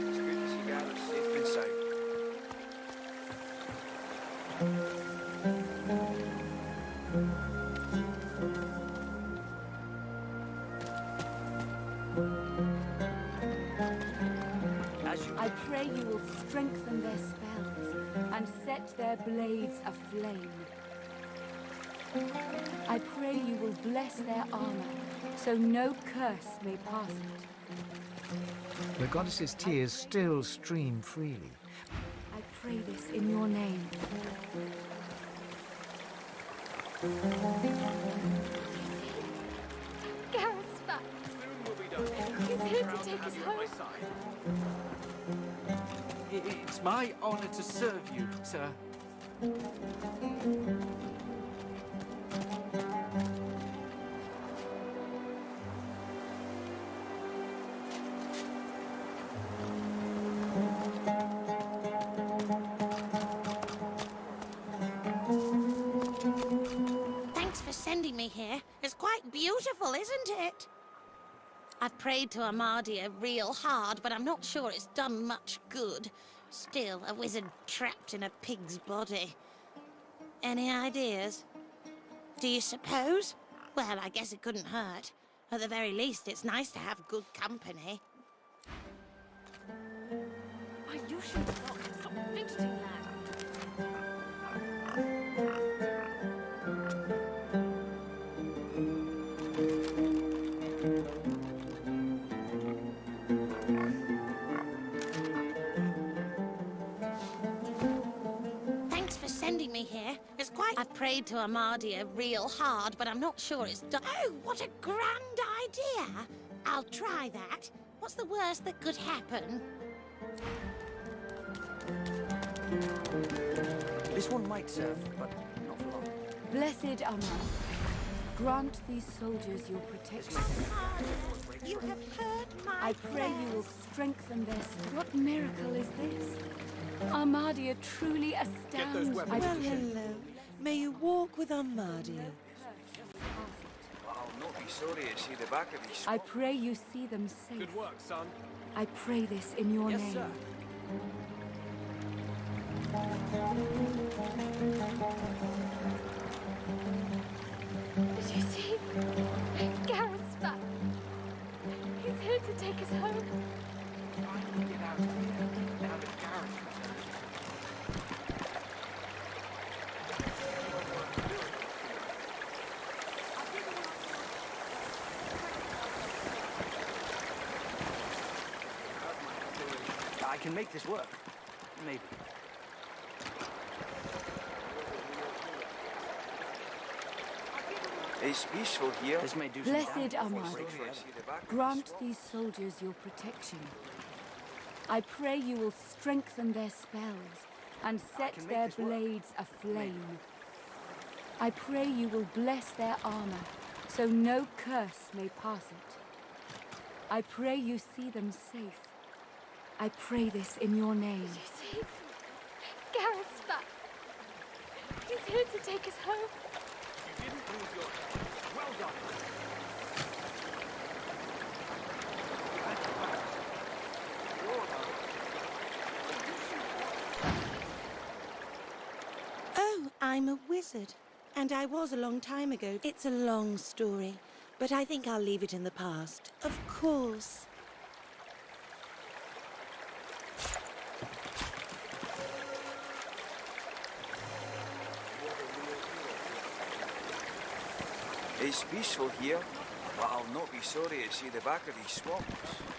It's good to see Gareth safe and sound. I pray you will strengthen their spells and set their blades aflame. I pray you will bless their armor, so no curse may pass it. The goddess's tears still stream freely. I pray this in your name. Gareth's back. He's here to take us home. It's my honor to serve you, sir. Thanks for sending me here. It's quite beautiful, isn't it? I've prayed to Amadia real hard, but I'm not sure it's done much good. Still, a wizard trapped in a pig's body. Any ideas? Do you suppose? Well, I guess it couldn't hurt. At the very least, it's nice to have good company. Why, you should stop fidgeting, lad. Thanks for sending me here. It's quite... I've prayed to Amadia real hard, but I'm not sure it's done... Oh, what a grand idea! I'll try that. What's the worst that could happen? This one might serve, but not for long. Blessed Amar, grant these soldiers your protection. You have heard my I pray you will strengthen their spirit. What miracle is this? Armadia truly astounds me. Well, hello. May you walk with Amadia. I'll not be sorry to see the back of these. I pray you see them safe. Good work, son. I pray this in your name. Sir. Did you see? Gareth's back. He's here to take us home. Get out of here. Now that Gareth I can make this work. Maybe. It's peaceful here. This may do some Blessed damage. Amar, grant these soldiers your protection. I pray you will strengthen their spells and set their blades aflame. I pray you will bless their armor, so no curse may pass it. I pray you see them safe. I pray this in your name. You see? Gareth's back. He's here to take us home. You didn't lose your head. Well done. Oh, I'm a wizard. And I was a long time ago. It's a long story, but I think I'll leave it in the past. Of course. It's peaceful here, but I'll not be sorry to see the back of these swamps.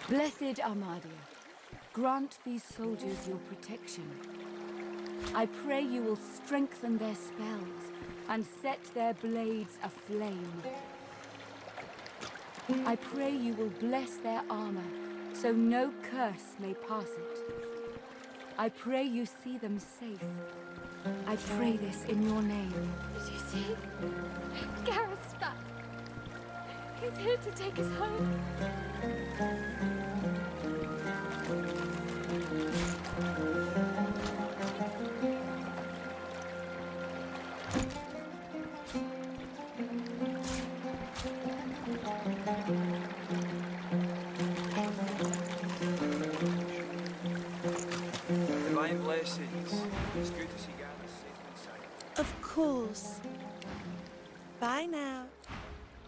Blessed Armadia, grant these soldiers your protection. I pray you will strengthen their spells and set their blades aflame. I pray you will bless their armor, so no curse may pass it. I pray you see them safe. I pray this in your name. Did you see? Gareth's back. He's here to take us home. Divine blessings. It's good to see Gareth safe and sound. Of course. Bye now.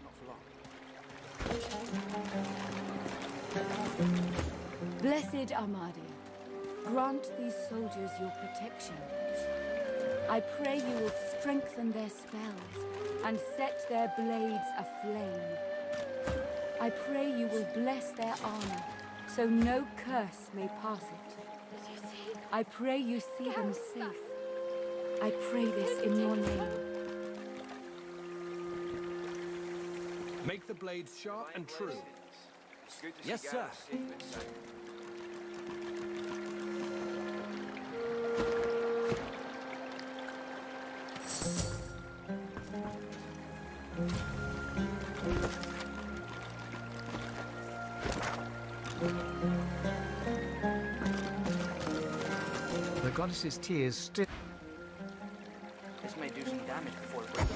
Not for long. Blessed Armadia, grant these soldiers your protection. I pray you will strengthen their spells and set their blades aflame. I pray you will bless their armor, so no curse may pass it. I pray you see them safe. I pray this in your name. Make the blades sharp and true. It's good to see Yes, sir. Gareth safe and sound. The goddess's tears still... This may do some damage before it breaks.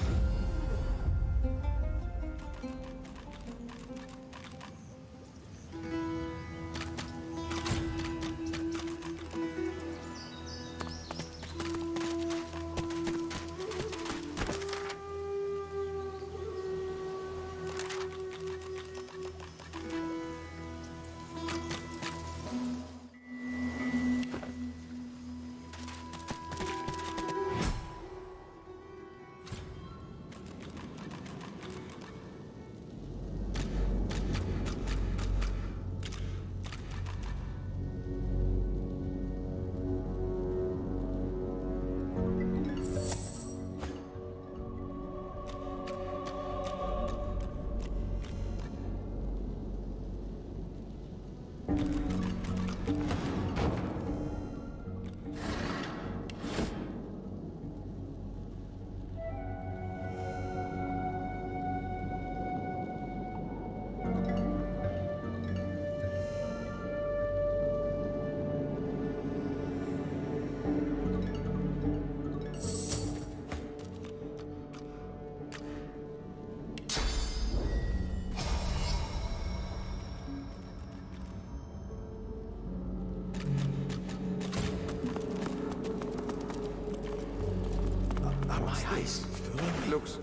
Looks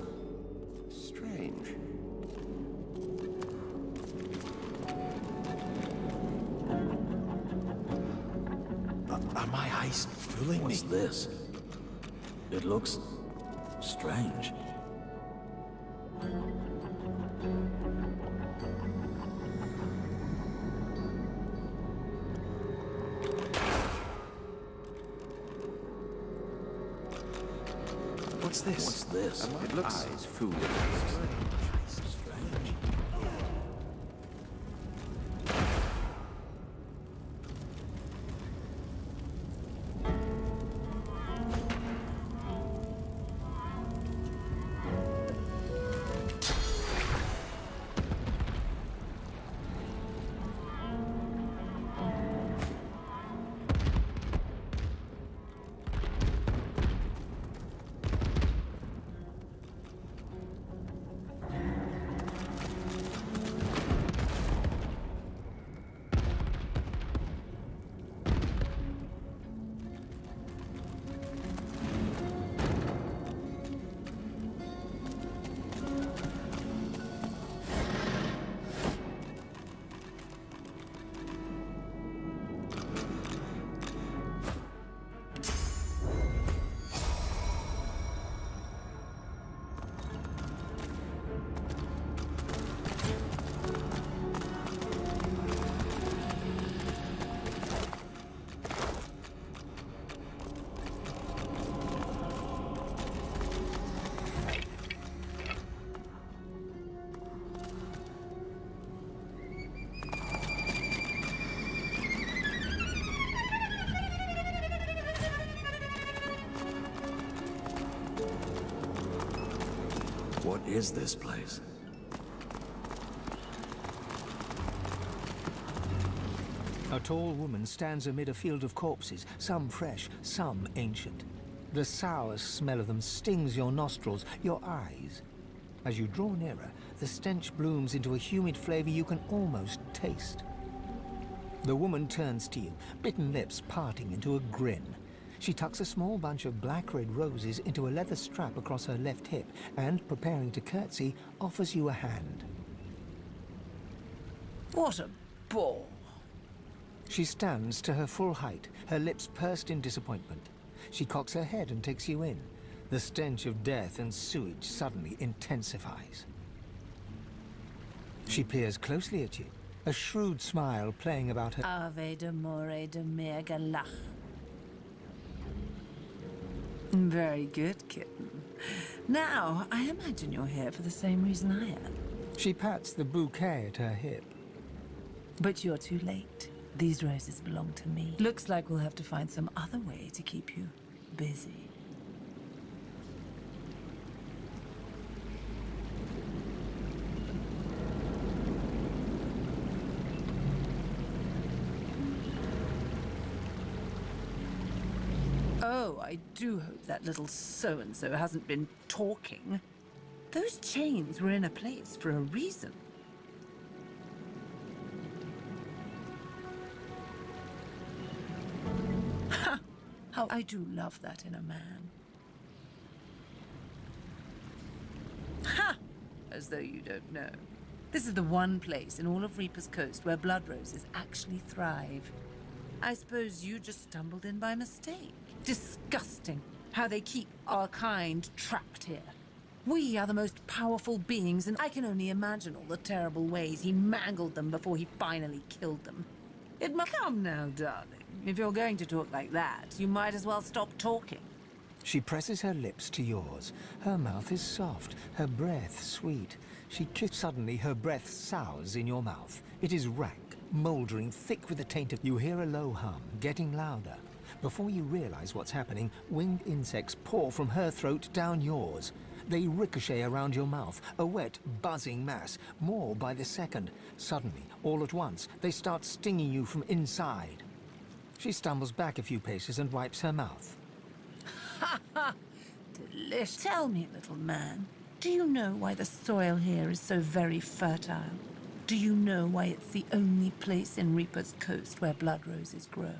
strange. Are my eyes fooling me? What's this? It looks strange. What's this? What's this? Are my It looks eyes fooling me? strange. is this place? A tall woman stands amid a field of corpses, some fresh, some ancient. The sour smell of them stings your nostrils, your eyes. As you draw nearer, the stench blooms into a humid flavor you can almost taste. The woman turns to you, bitten lips parting into a grin. She tucks a small bunch of black-red roses into a leather strap across her left hip and, preparing to curtsy, offers you a hand. What a bore. She stands to her full height, her lips pursed in disappointment. She cocks her head and takes you in. The stench of death and sewage suddenly intensifies. She peers closely at you, a shrewd smile playing about her. Ave de more de mergalach. Very good, kitten. Now, I imagine you're here for the same reason I am. She pats the bouquet at her hip. But you're too late. These roses belong to me. Looks like we'll have to find some other way to keep you busy. Oh, I do hope that little so-and-so hasn't been talking. Those chains were in a place for a reason. Ha! How I do love that in a man. Ha! As though you don't know. This is the one place in all of Reaper's Coast where blood roses actually thrive. I suppose you just stumbled in by mistake. Disgusting how they keep our kind trapped here. We are the most powerful beings, and I can only imagine all the terrible ways he mangled them before he finally killed them. It must come now, darling. If you're going to talk like that, you might as well stop talking. She presses her lips to yours. Her mouth is soft, her breath sweet. She kisses. Suddenly, her breath sours in your mouth. It is rank, mouldering, thick with a taint of... You hear a low hum, getting louder. Before you realize what's happening, winged insects pour from her throat down yours. They ricochet around your mouth, a wet, buzzing mass, more by the second. Suddenly, all at once, they start stinging you from inside. She stumbles back a few paces and wipes her mouth. Ha ha! Delish. Tell me, little man, do you know why the soil here is so very fertile? Do you know why it's the only place in Reaper's Coast where blood roses grow?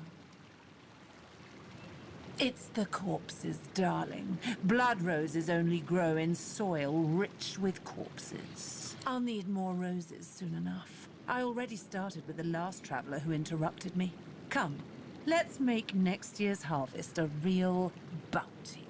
It's the corpses, darling. Blood roses only grow in soil rich with corpses. I'll need more roses soon enough. I already started with the last traveler who interrupted me. Come, let's make next year's harvest a real bounty.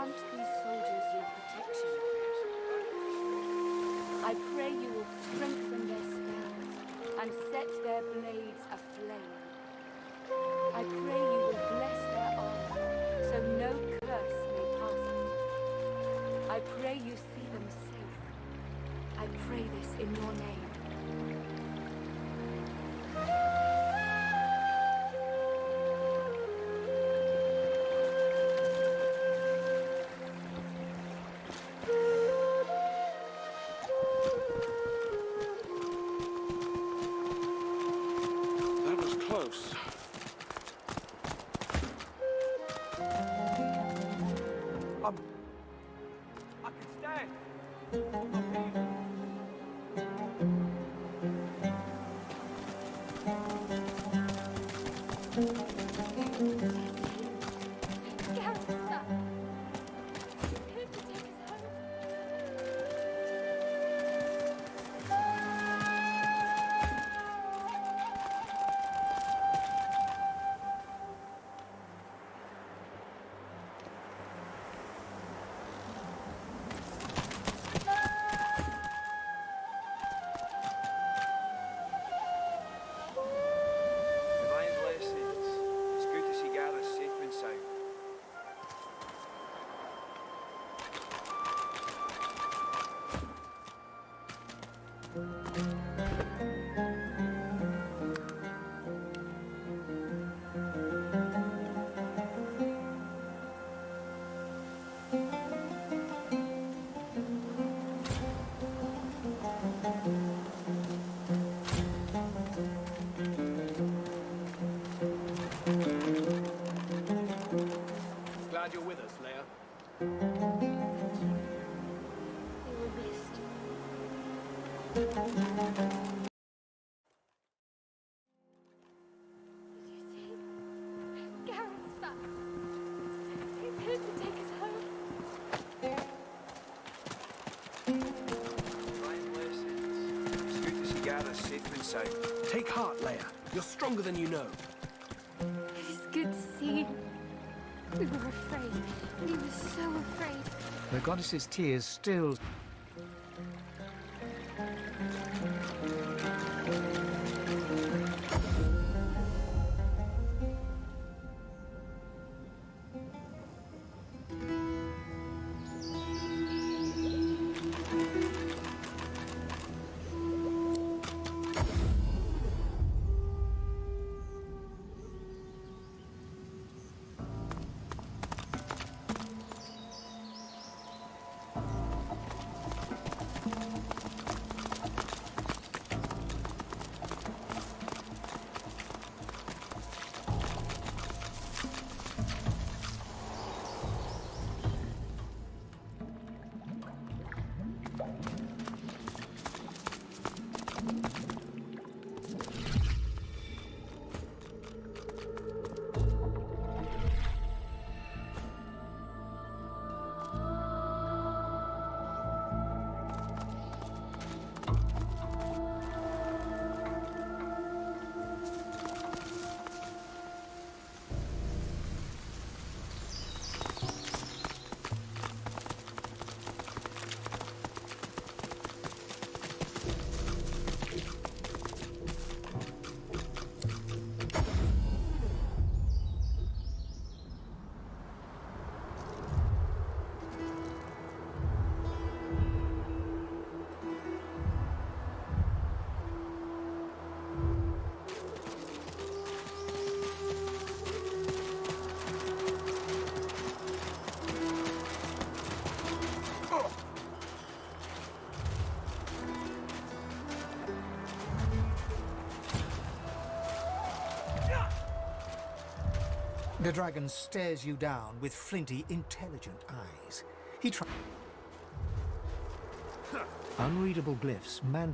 grant these soldiers your protection. I pray you will strengthen their spells and set their blades aflame. I pray you will bless their armor so no curse may pass it. I pray you see them safe. I pray this in your name. That was close. I can stand. Gareth's back. He's here to take us home. Divine blessings. It's good to see Gareth safe and sound. Glad you're with us, Leia. They were missed. Did you see? Gareth's back. He's here to take us home. Divine blessings. It's good to see Gareth safe and sound. Take heart, Leia. You're stronger than you know. It is good to see. We were afraid. We were so afraid. The goddess's tears still... The dragon stares you down with flinty, intelligent eyes. He tries... Unreadable glyphs, man...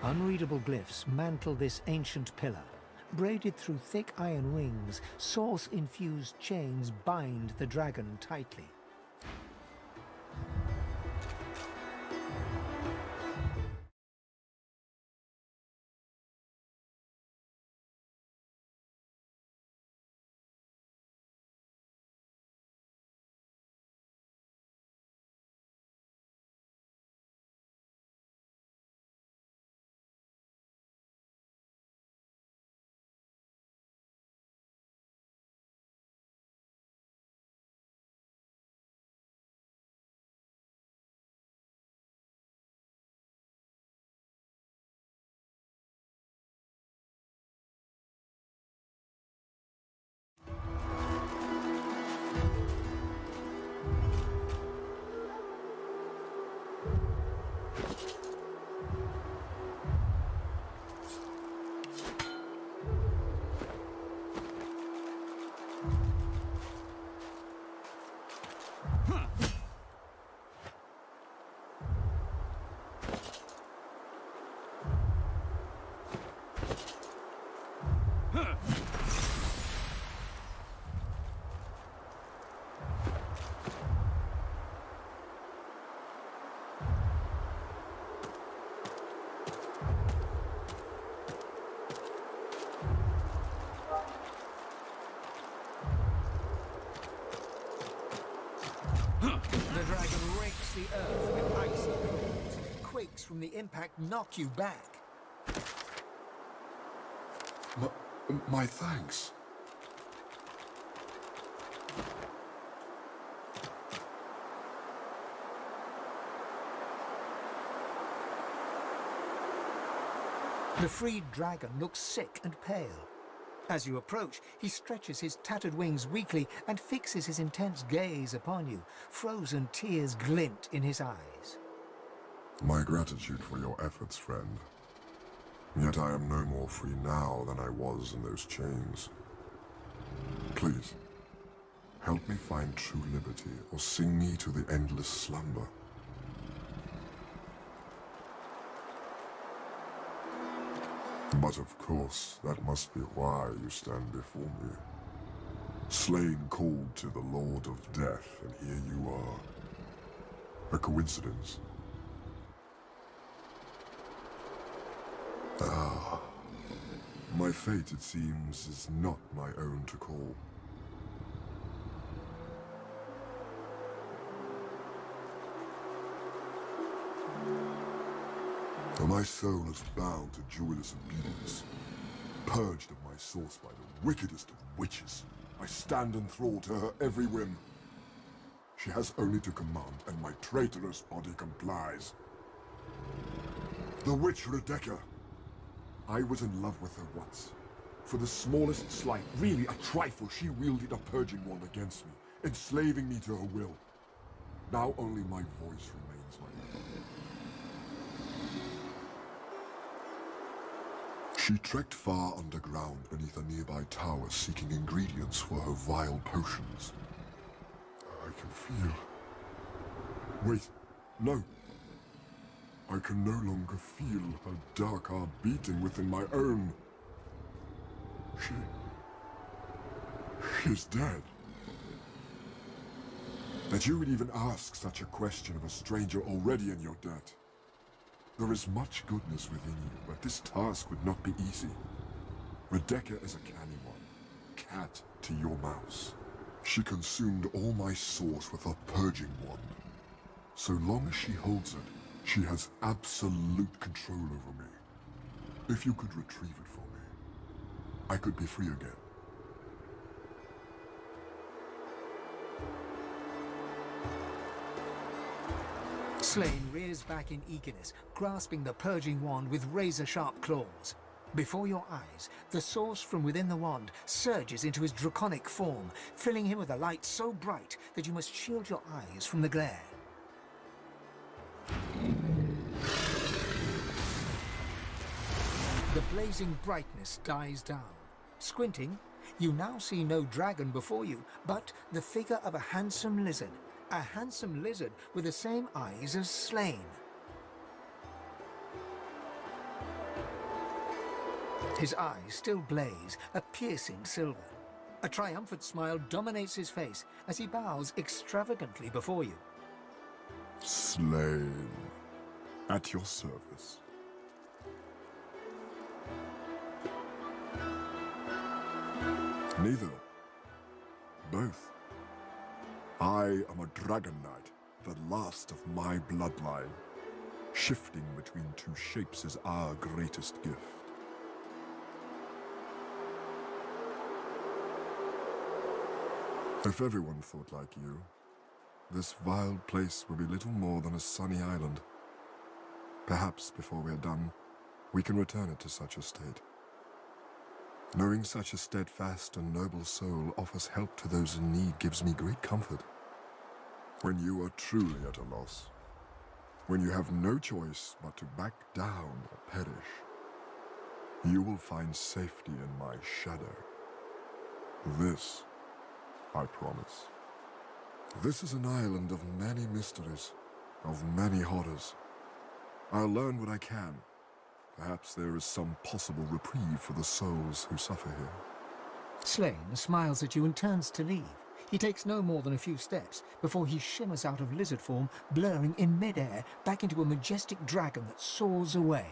Unreadable glyphs mantle this ancient pillar. Braided through thick iron wings, source-infused chains bind the dragon tightly. The dragon rakes the earth with icy claws. Quakes from the impact knock you back. My thanks. The freed dragon looks sick and pale. As you approach, he stretches his tattered wings weakly and fixes his intense gaze upon you. Frozen tears glint in his eyes. My gratitude for your efforts, friend. Yet I am no more free now than I was in those chains. Please, help me find true liberty, or sing me to the endless slumber. But of course, that must be why you stand before me. Slain called to the Lord of Death, and here you are. A coincidence? Ah. My fate, it seems, is not my own to call. My soul is bound to joyless obedience, purged of my source by the wickedest of witches. I stand enthralled to her every whim. She has only to command, and my traitorous body complies. The witch Rebecca. I was in love with her once. For the smallest slight, really a trifle, she wielded a purging wand against me, enslaving me to her will. Now only my voice remains my own. She trekked far underground beneath a nearby tower, seeking ingredients for her vile potions. I can feel... Wait, no. I can no longer feel her dark heart beating within my own. She's dead. That you would even ask such a question of a stranger already in your debt. There is much goodness within you, but this task would not be easy. Rebecca is a canny one, cat to your mouse. She consumed all my source with her purging wand. So long as she holds it, she has absolute control over me. If you could retrieve it for me, I could be free again. Slain rears back in eagerness, grasping the purging wand with razor-sharp claws. Before your eyes, the source from within the wand surges into his draconic form, filling him with a light so bright that you must shield your eyes from the glare. The blazing brightness dies down. Squinting, you now see no dragon before you, but the figure of a handsome lizard. A handsome lizard with the same eyes as Slain. His eyes still blaze, a piercing silver. A triumphant smile dominates his face as he bows extravagantly before you. Slain. At your service. Neither. Both. I am a dragon knight, the last of my bloodline. Shifting between two shapes is our greatest gift. If everyone thought like you, this vile place will be little more than a sunny island. Perhaps before we're done, we can return it to such a state. Knowing such a steadfast and noble soul offers help to those in need gives me great comfort. When you are truly at a loss, when you have no choice but to back down or perish, you will find safety in my shadow. This, I promise. This is an island of many mysteries, of many horrors. I'll learn what I can. Perhaps there is some possible reprieve for the souls who suffer here. Slain smiles at you and turns to leave. He takes no more than a few steps before he shimmers out of lizard form, blurring in midair back into a majestic dragon that soars away.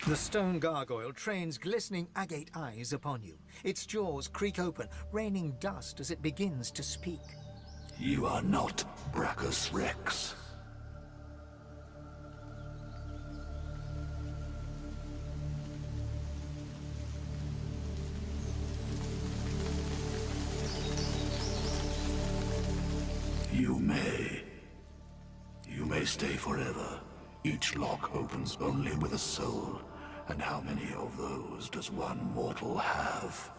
The stone gargoyle trains glistening agate eyes upon you. Its jaws creak open, raining dust as it begins to speak. You are not Brachus Rex. You may. You may stay forever. Each lock opens only with a soul. And how many of those does one mortal have?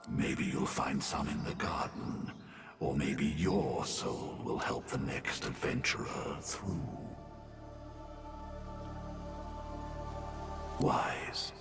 Maybe you'll find some in the garden. Or maybe your soul will help the next adventurer through. Wise.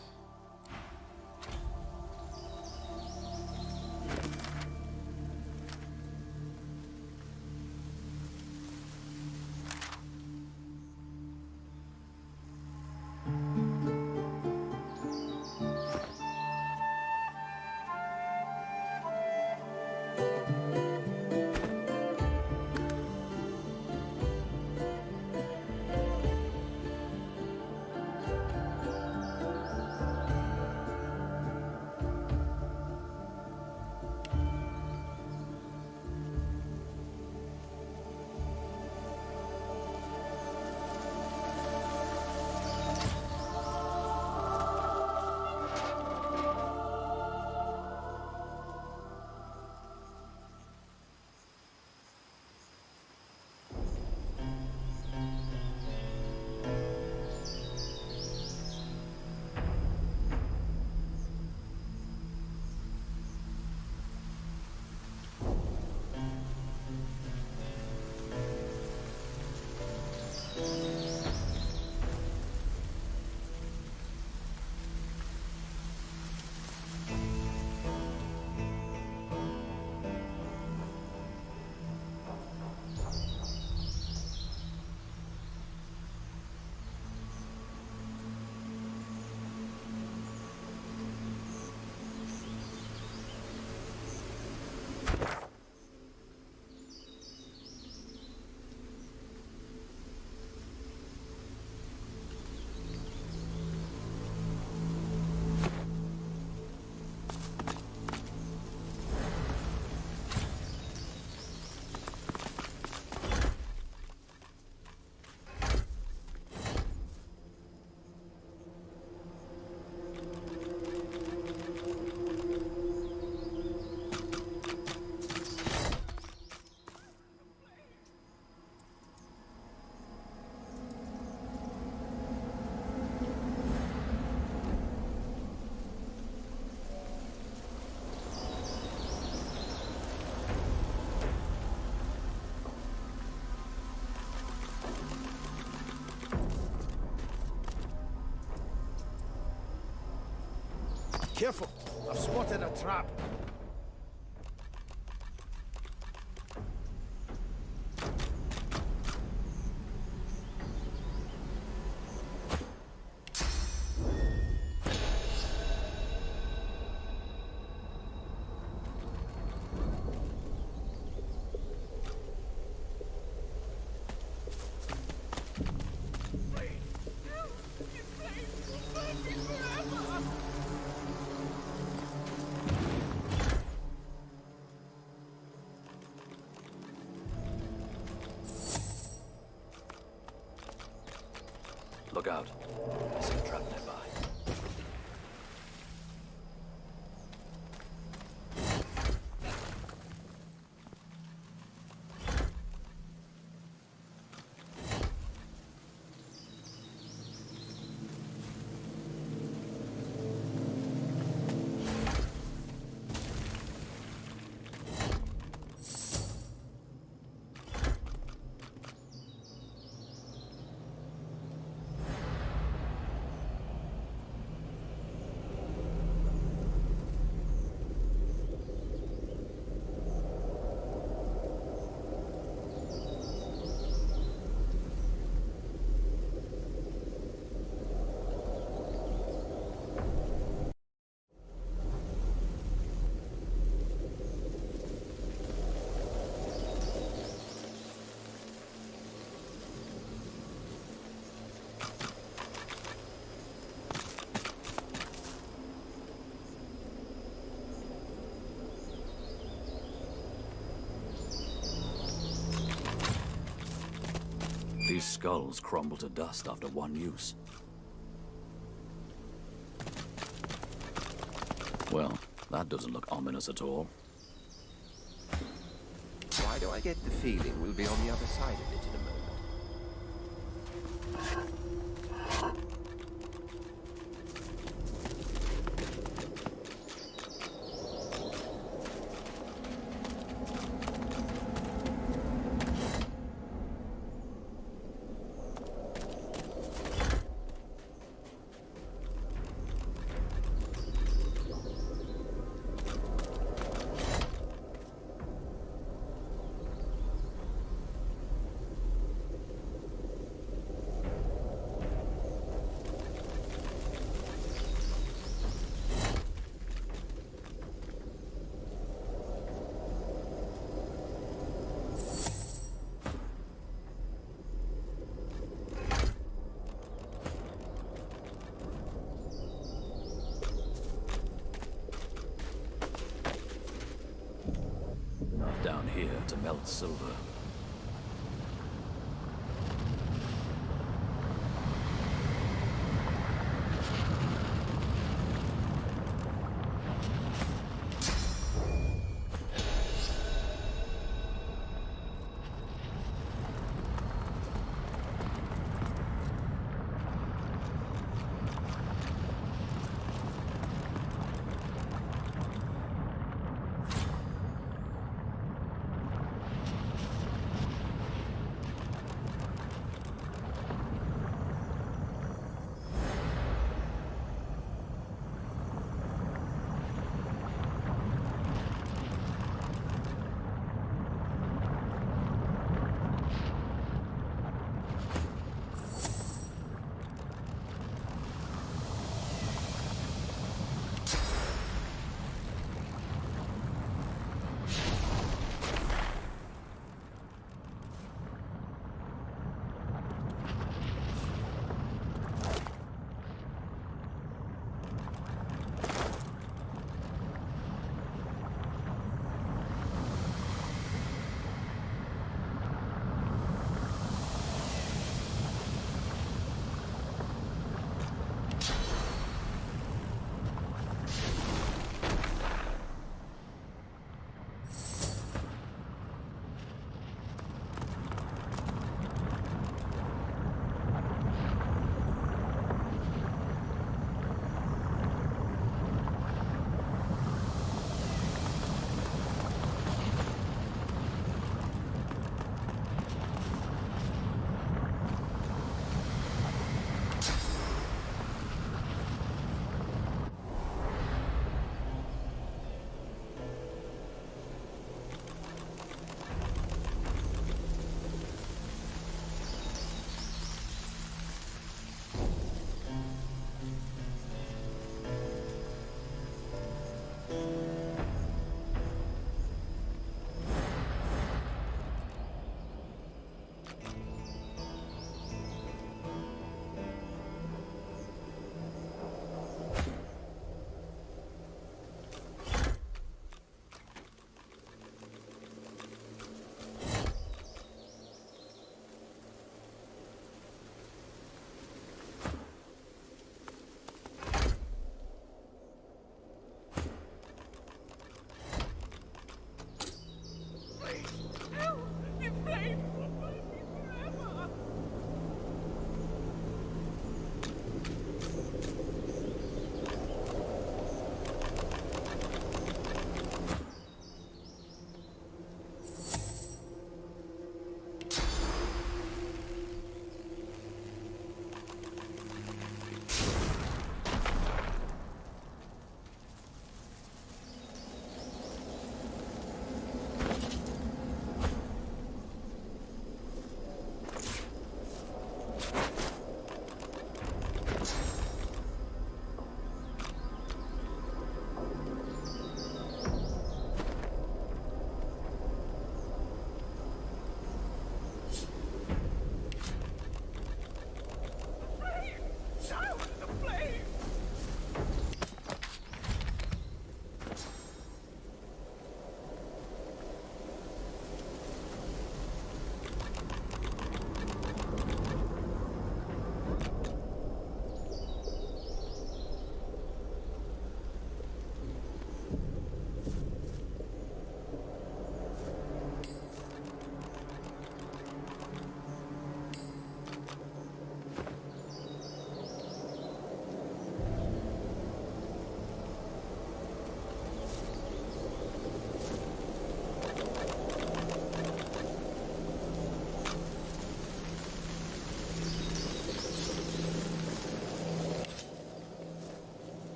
Careful! I've spotted a trap. Look out. I see a trap nearby. These skulls crumble to dust after one use. Well, that doesn't look ominous at all. Why do I get the feeling we'll be on the other side of it in a moment? Down here to melt silver.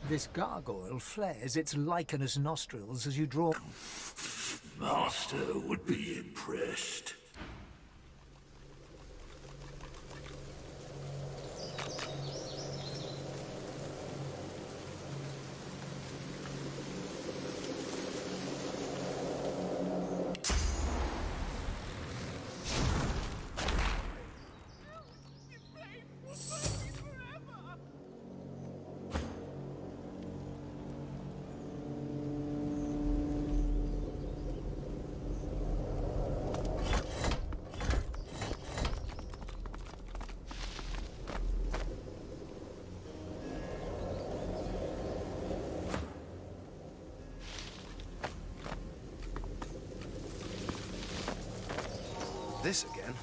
This gargoyle flares its lichenous nostrils as you draw. Master would be impressed. This again?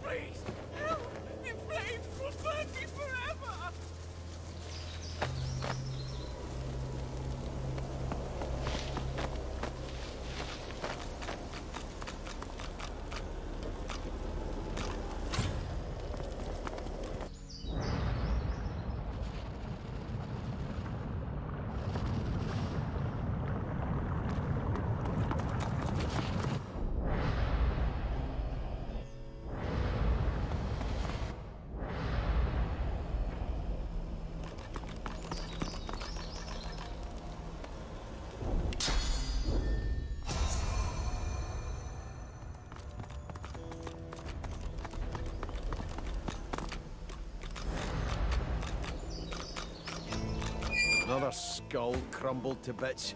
Please, help! The flames will burn me forever! Another skull crumbled to bits.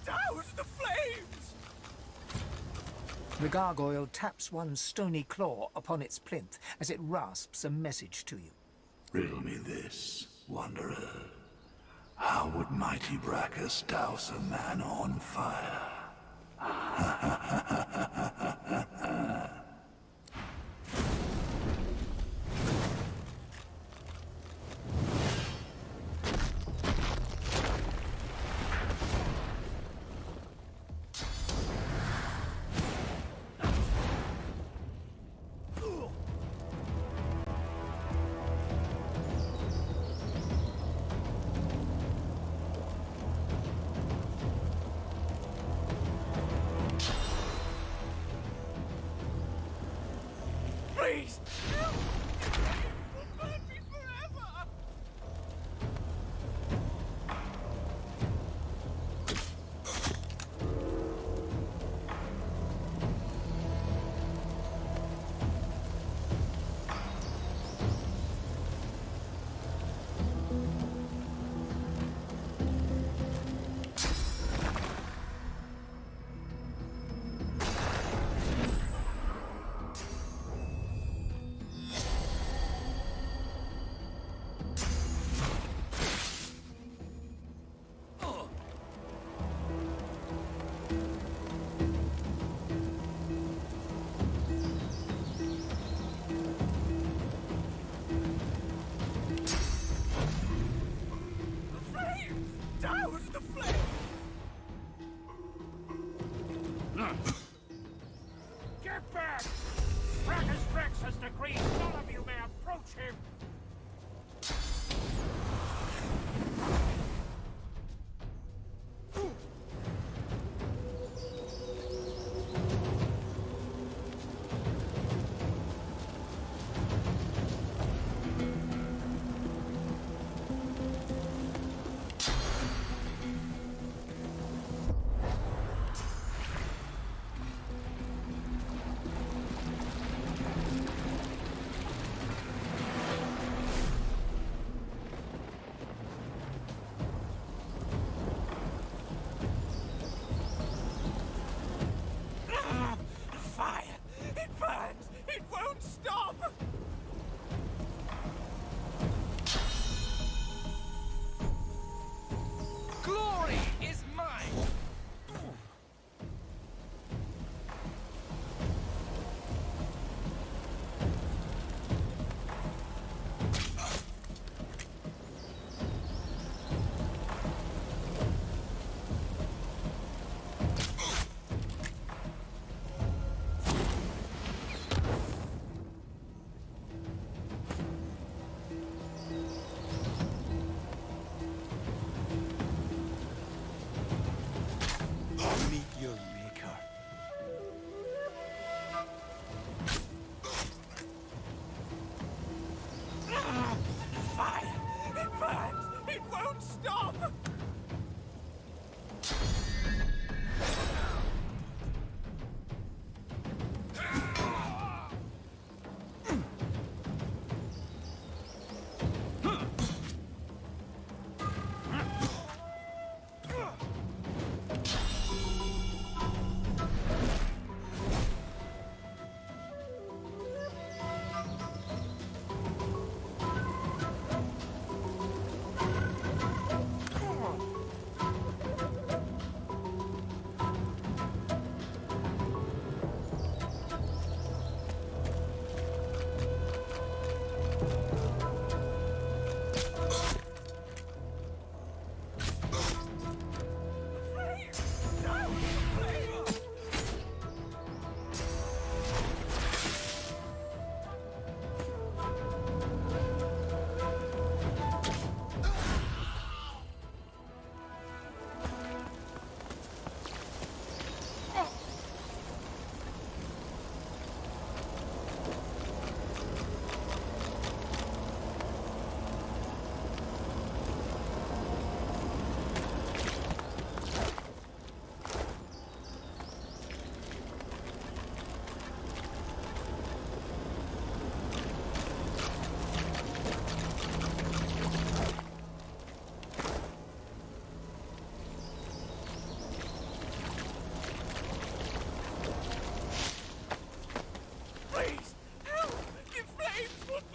Douse the flames! The gargoyle taps one stony claw upon its plinth as it rasps a message to you. Riddle me this, wanderer. How would mighty Brachus douse a man on fire?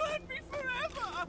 burn me forever!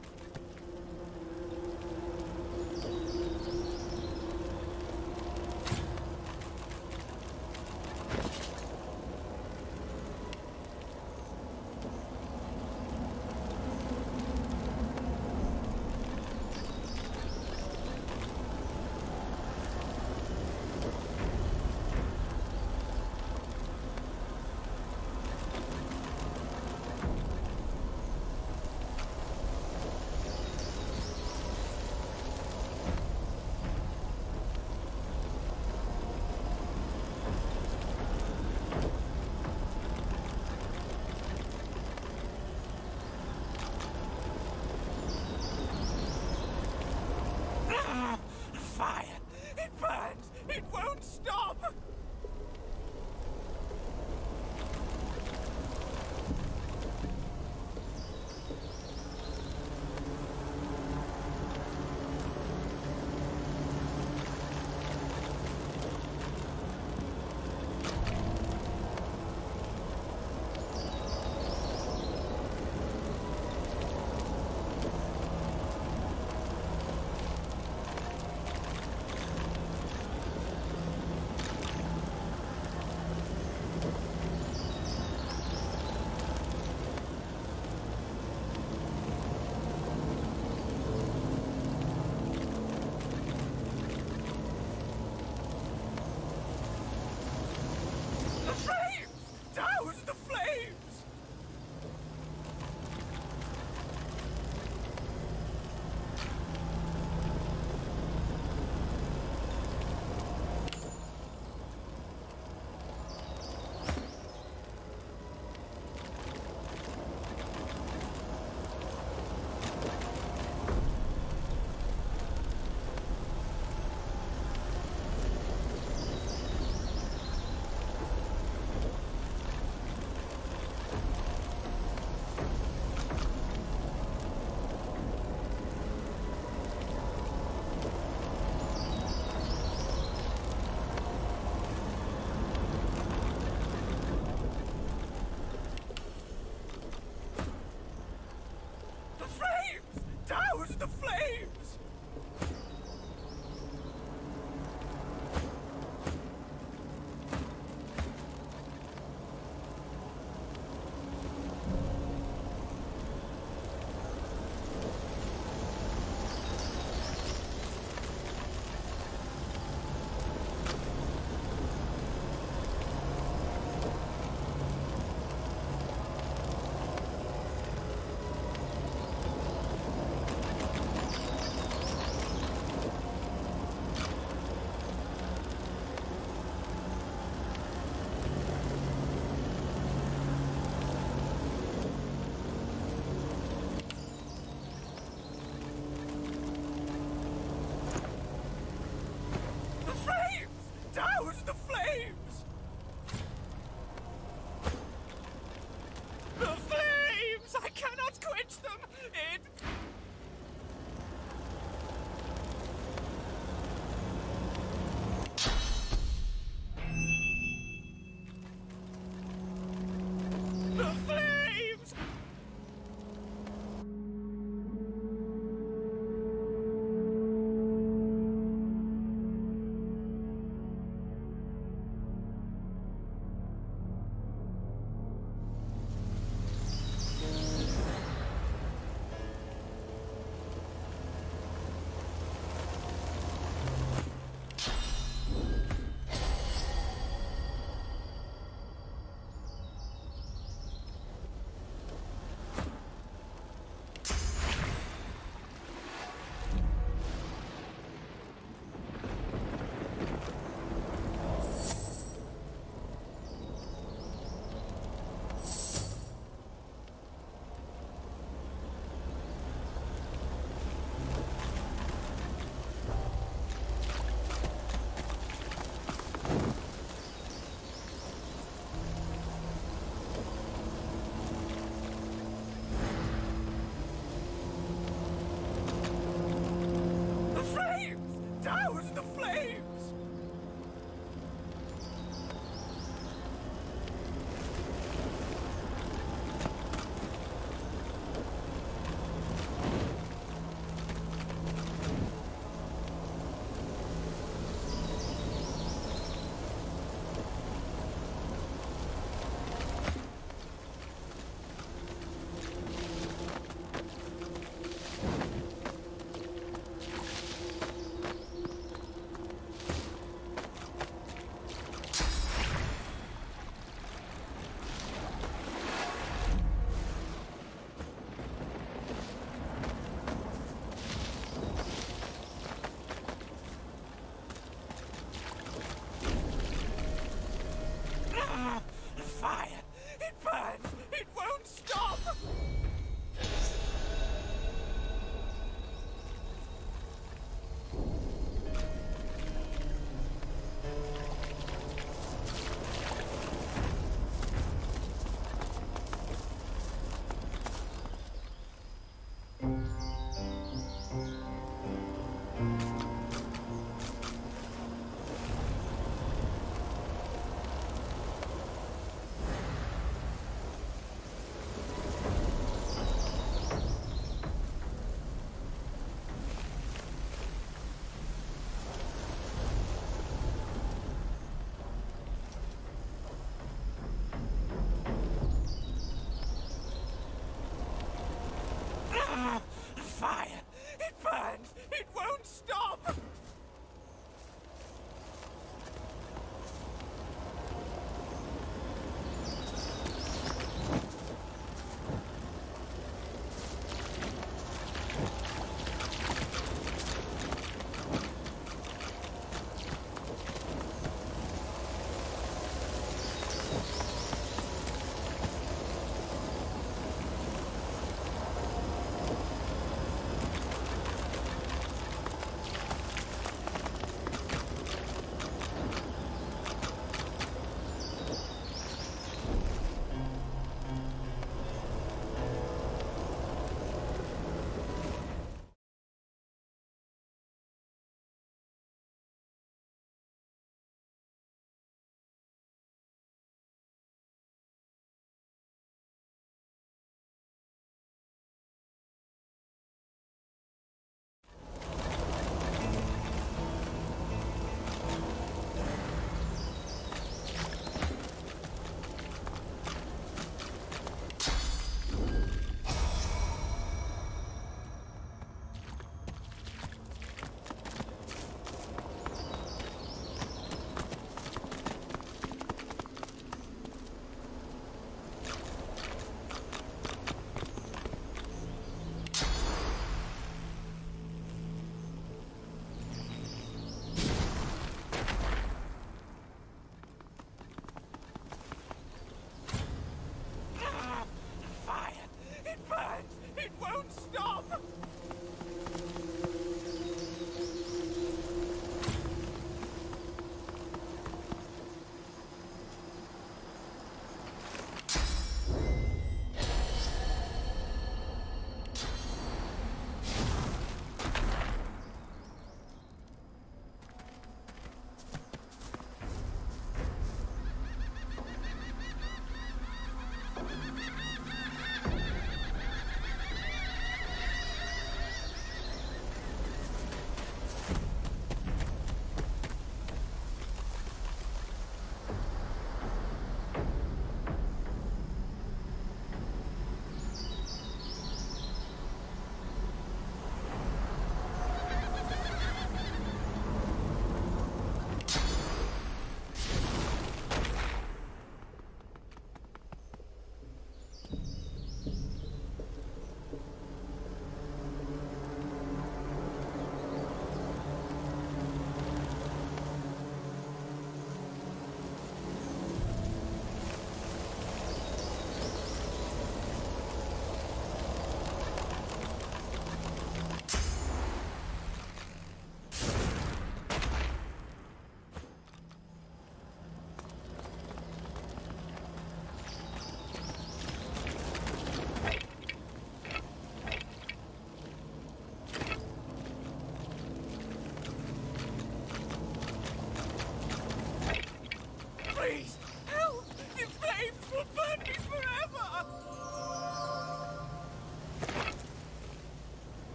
fire! It burns! It won't stop!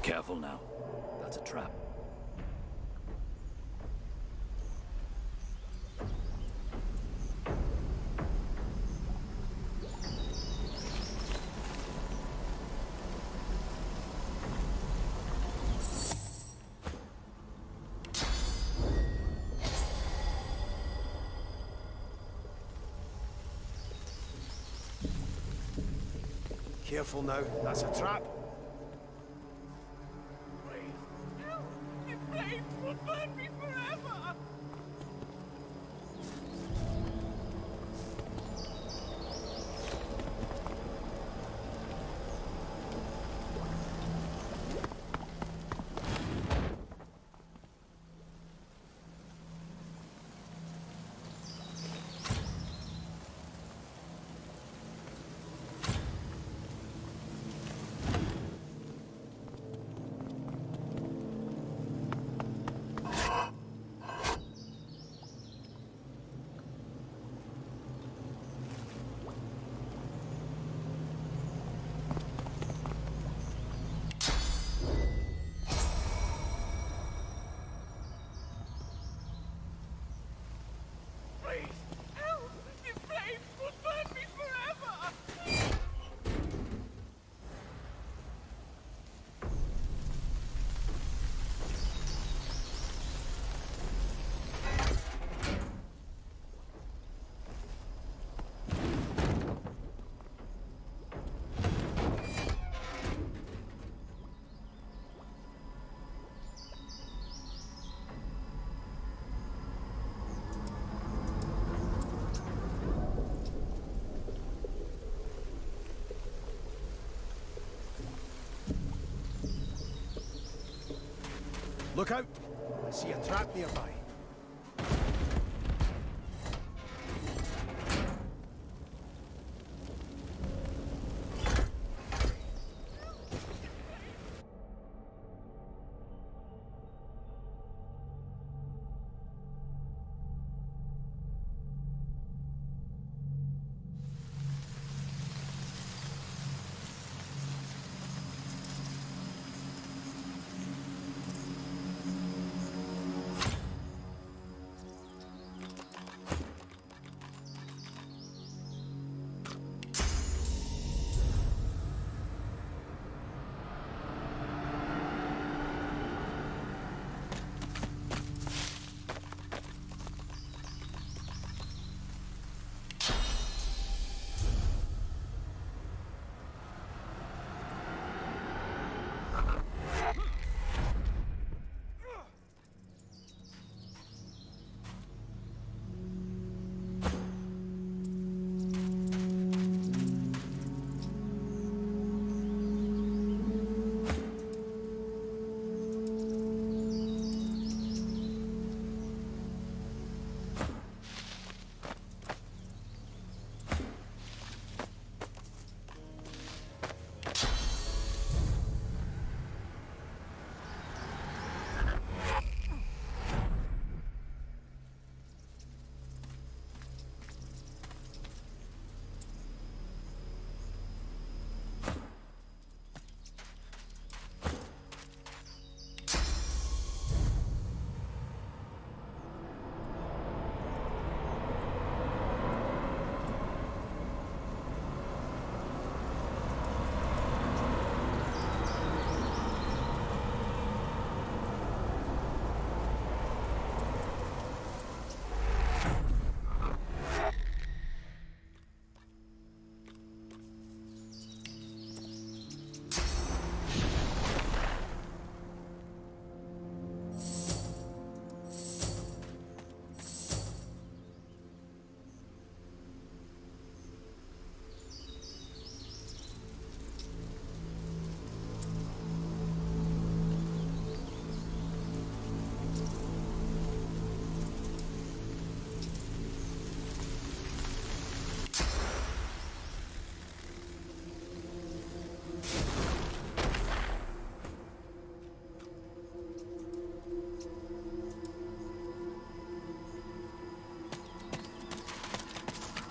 Careful now. That's a trap. Careful now, that's a trap. The flames will burn me forever! Look out! I see a trap nearby.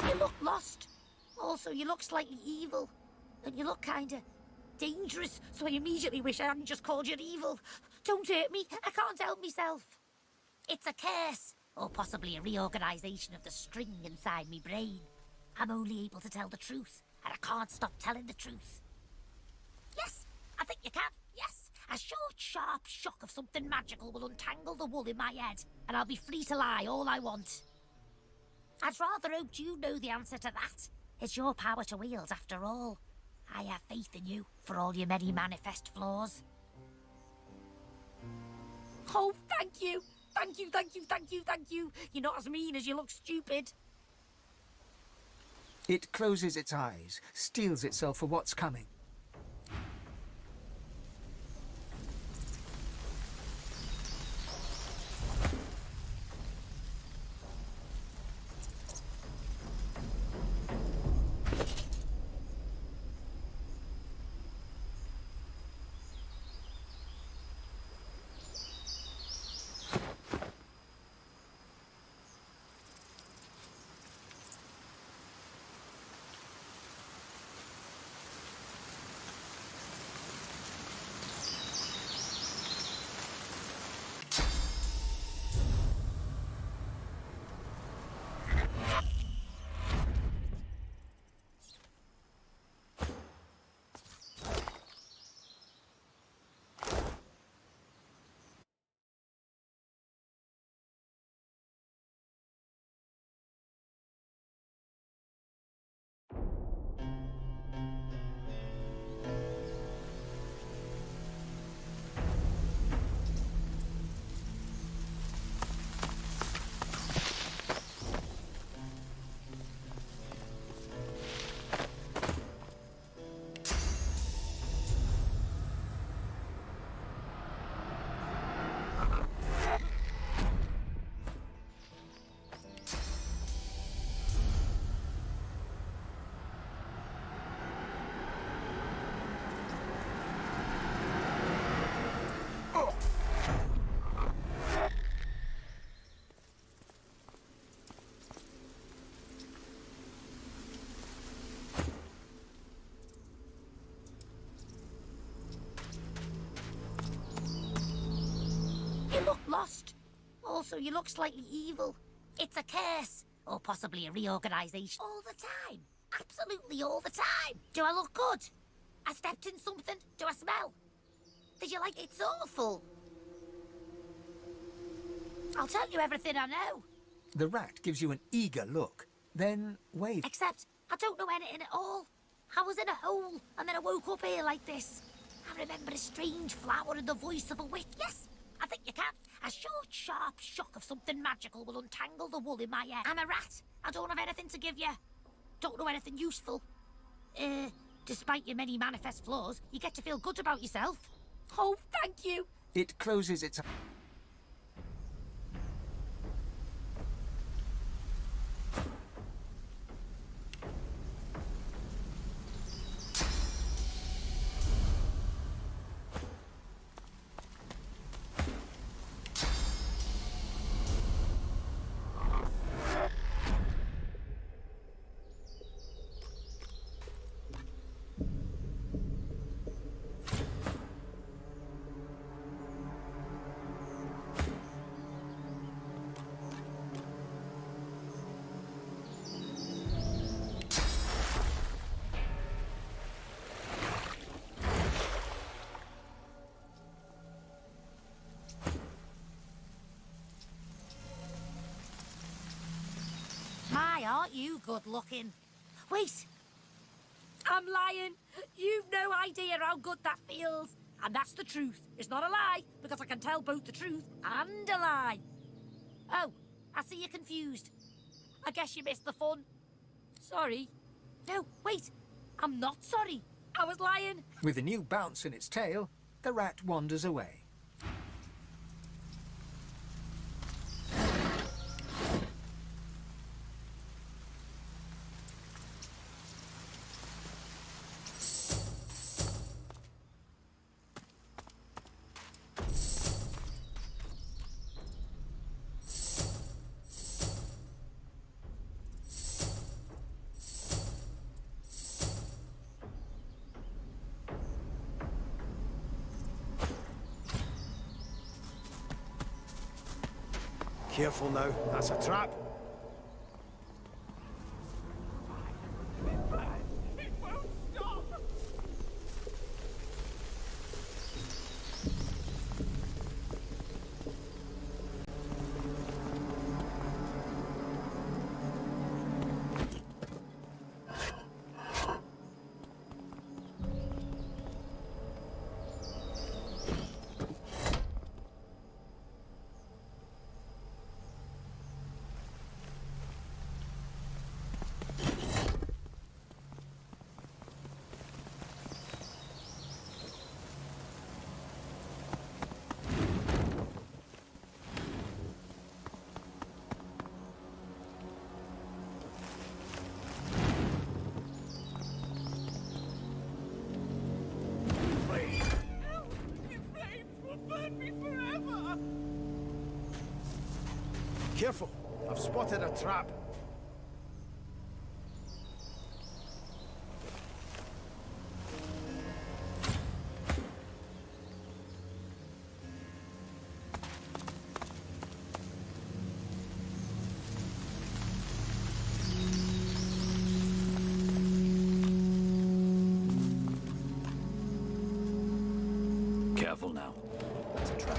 You look lost. Also, you look slightly evil. And you look kinda dangerous, so I immediately wish I hadn't just called you evil. Don't hurt me, I can't help myself. It's a curse, or possibly a reorganisation of the string inside me brain. I'm only able to tell the truth, and I can't stop telling the truth. Yes, I think you can, yes. A short, sharp shock of something magical will untangle the wool in my head, and I'll be free to lie all I want. I'd rather hoped you know the answer to that. It's your power to wield, after all. I have faith in you, for all your many manifest flaws. Oh, thank you! Thank you, thank you, thank you, thank you! You're not as mean as you look stupid. It closes its eyes, steels itself for what's coming. You look lost. Also, you look slightly evil. It's a curse, or possibly a reorganisation. All the time. Absolutely all the time. Do I look good? I stepped in something. Do I smell? Did you like it? It's awful. I'll tell you everything I know. The rat gives you an eager look, then waves. Except, I don't know anything at all. I was in a hole, and then I woke up here like this. I remember a strange flower and the voice of a witch. Yes, I think you can. A short, sharp shock of something magical will untangle the wool in my hair. I'm a rat. I don't have anything to give you. Don't know anything useful. Despite your many manifest flaws, you get to feel good about yourself. Oh, thank you. It closes its... My, aren't you good looking? Wait. I'm lying. You've no idea how good that feels. And that's the truth. It's not a lie, because I can tell both the truth and a lie. Oh, I see you're confused. I guess you missed the fun. Sorry. No, wait. I'm not sorry. I was lying. With a new bounce in its tail, the rat wanders away. Careful now, that's a trap. Careful, I've spotted a trap. Careful now. That's a trap.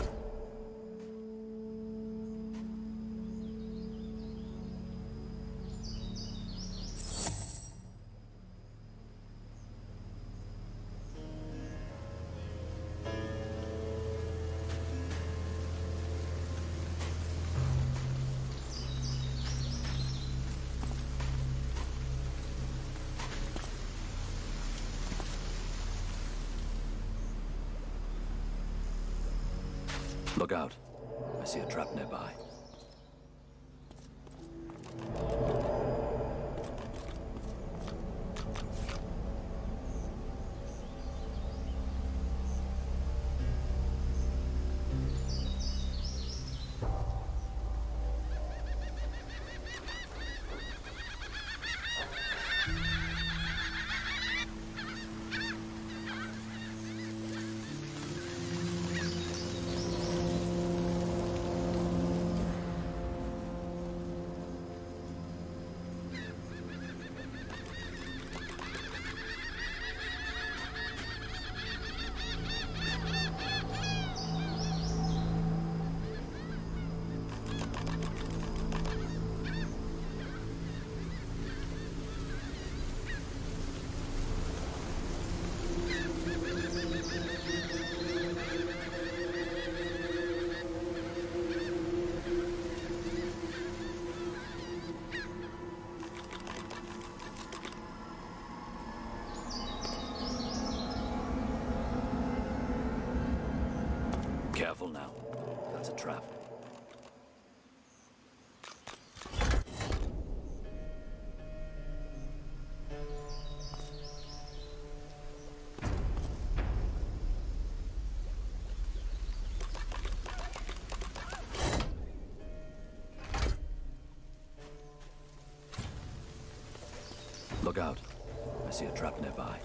Look out. I see a trap nearby. Careful now. That's a trap. Look out. I see a trap nearby.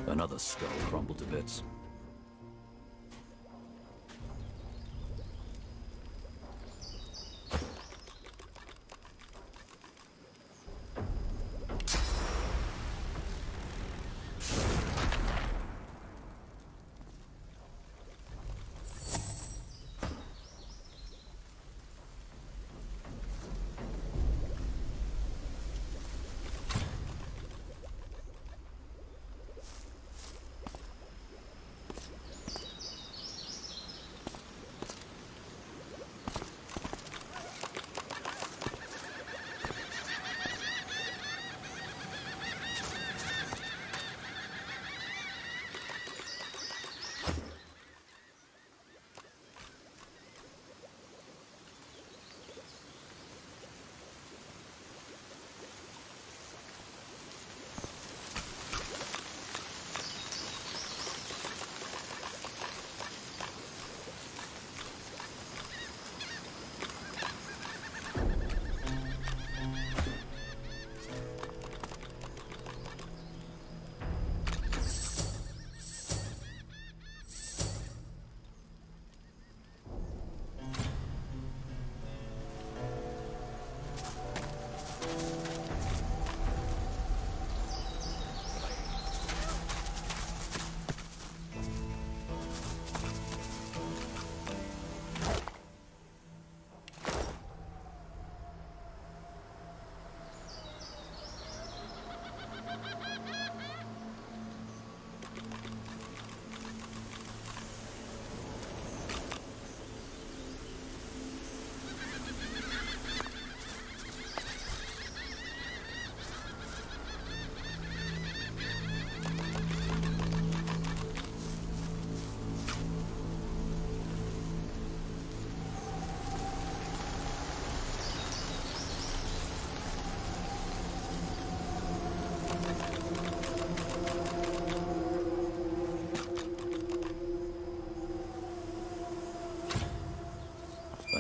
Another skull crumbled to bits.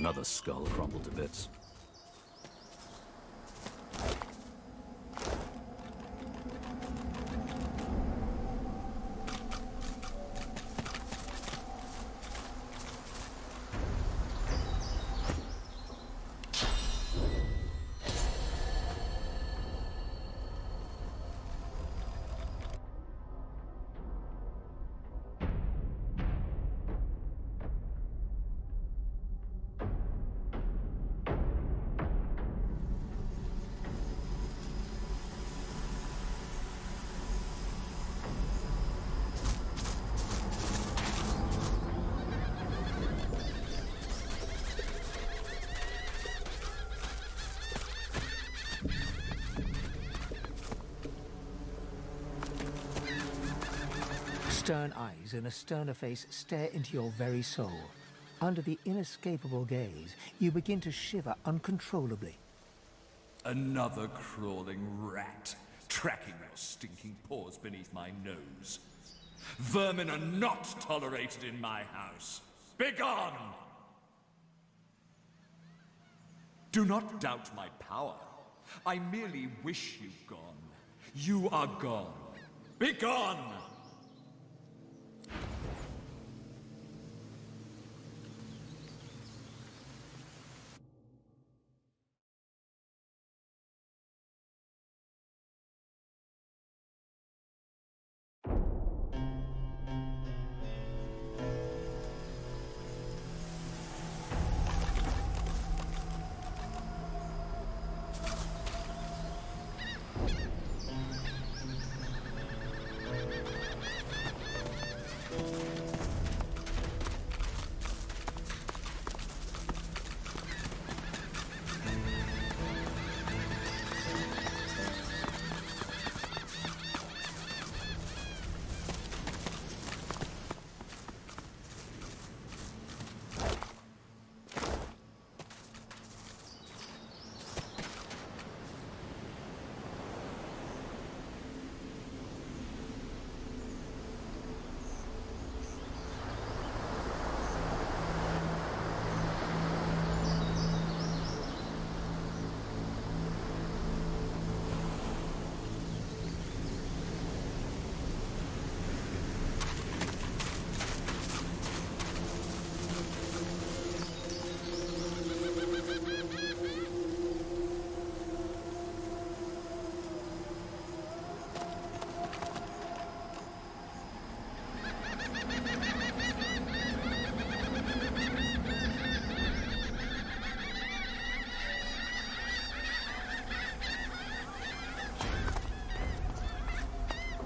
Another skull crumbled to bits. Stern eyes and a sterner face stare into your very soul. Under the inescapable gaze, you begin to shiver uncontrollably. Another crawling rat, tracking your stinking paws beneath my nose. Vermin are not tolerated in my house. Begone! Do not doubt my power. I merely wish you gone. You are gone. Begone!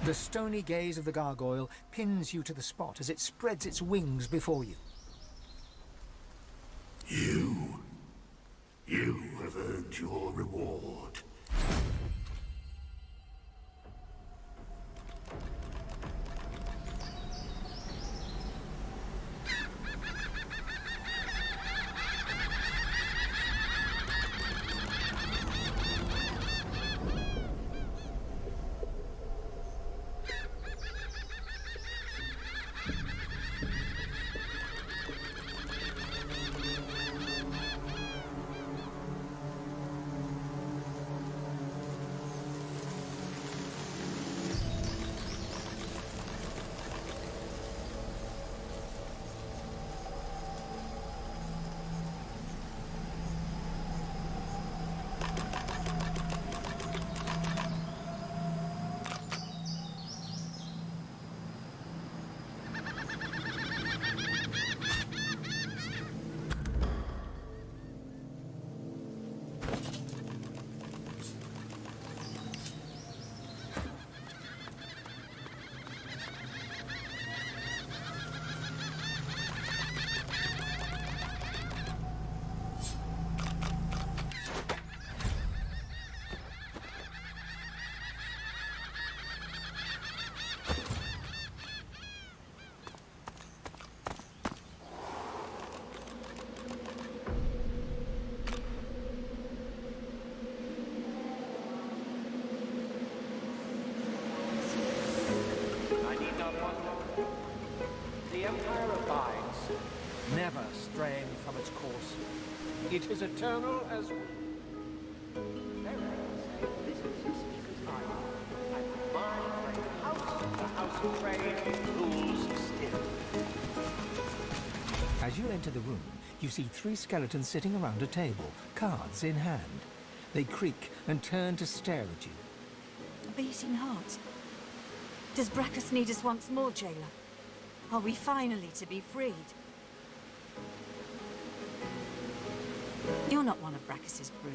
The stony gaze of the gargoyle pins you to the spot as it spreads its wings before you. You have earned your reward. The Empire abides. never straying from its course. It is eternal as... As you enter the room, you see 3 skeletons sitting around a table, cards in hand. They creak and turn to stare at you. A beating heart. Does Brachus need us once more, jailer? Are we finally to be freed? You're not one of Brachus's brood.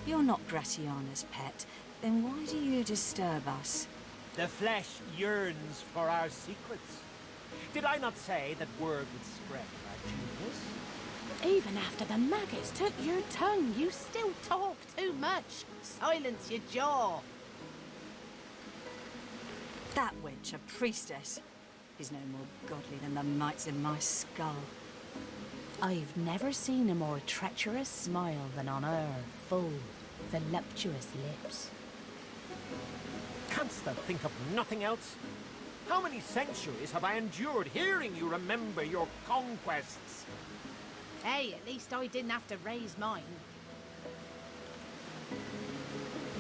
You're not Gratiana's pet. Then why do you disturb us? The flesh yearns for our secrets. Did I not say that word would spread of our genius? Even after the maggots took your tongue, you still talk too much. Silence your jaw. That wench, a priestess, is no more godly than the mites in my skull. I've never seen a more treacherous smile than on her full, voluptuous lips. Canst thou think of nothing else? How many centuries have I endured hearing you remember your conquests? Hey, at least I didn't have to raise mine.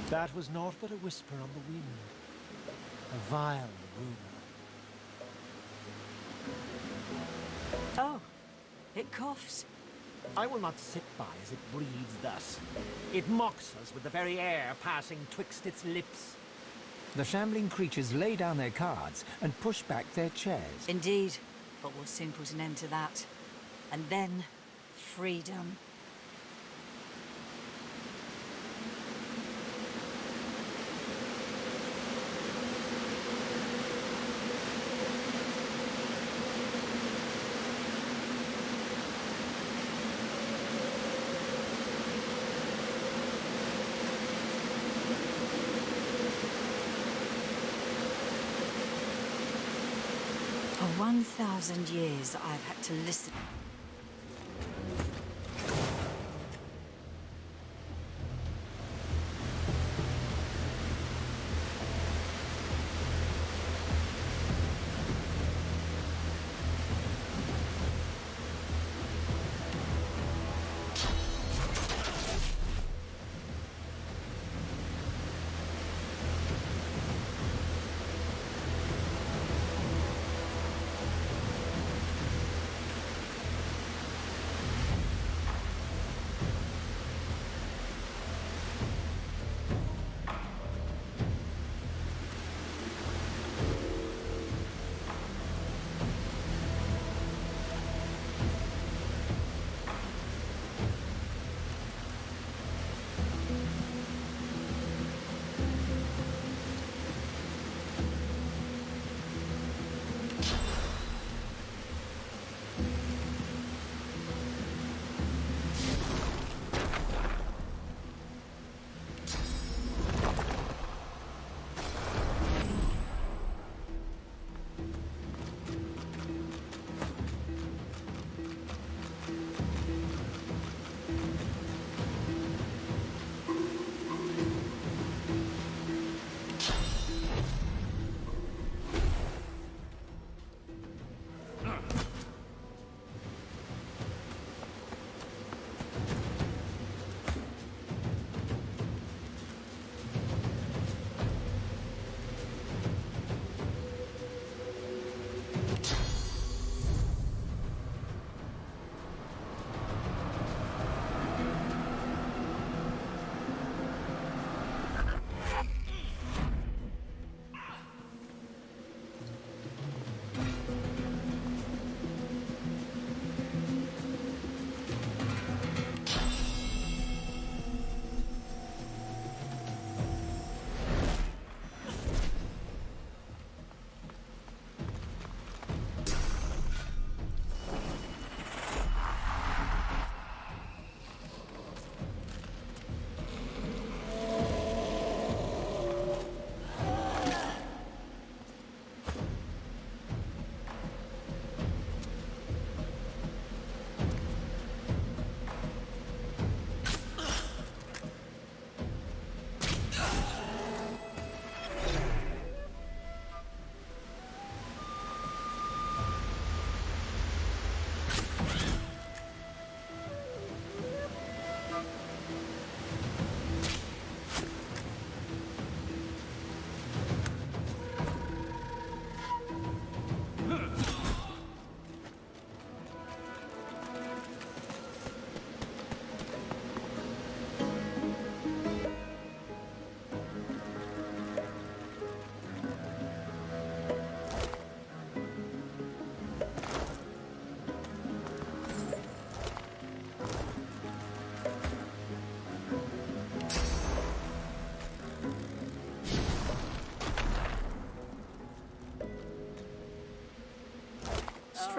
That was naught but a whisper on the wind. A vile rumor. Oh, it coughs. I will not sit by as it breathes thus. It mocks us with the very air passing twixt its lips. The shambling creatures lay down their cards and push back their chairs. Indeed, but we'll soon put an end to that. And then, freedom. For 1,000 years, I've had to listen.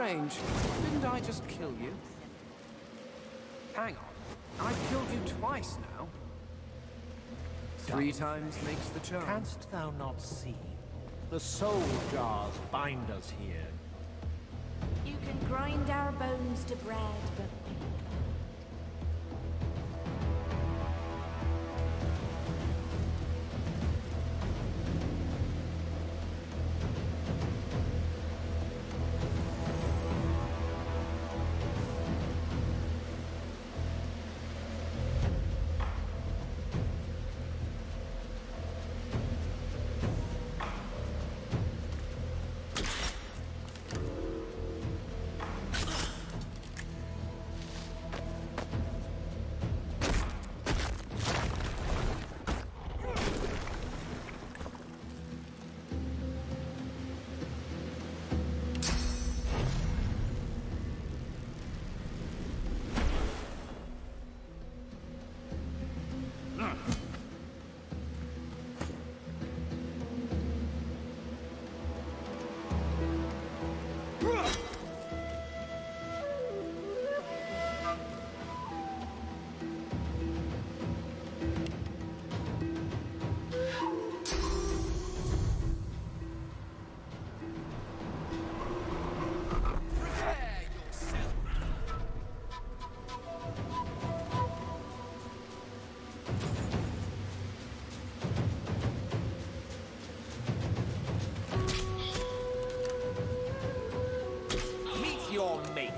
strange. Didn't I just kill you? Hang on. I've killed you twice now. 3 times makes the charm. Canst thou not see? The soul jars bind us here. You can grind our bones to bread, but Your maker.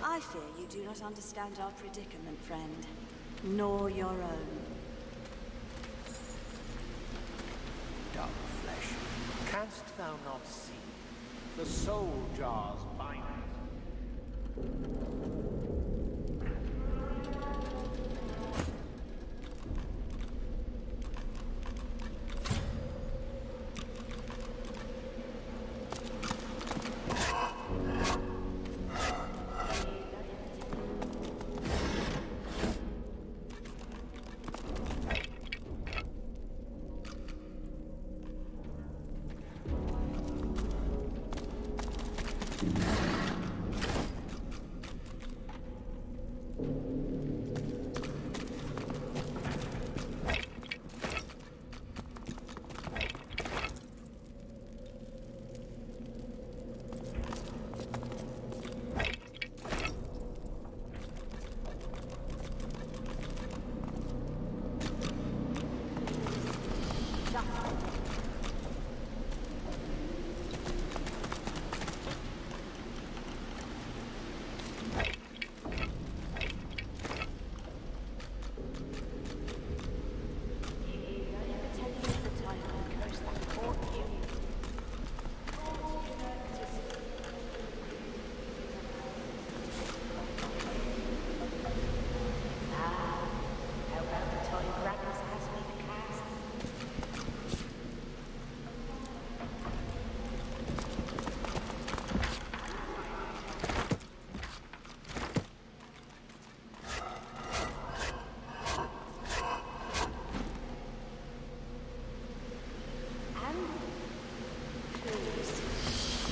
I fear you do not understand our predicament, friend, nor your own. Dark flesh, canst thou not see? The soul jars bind us.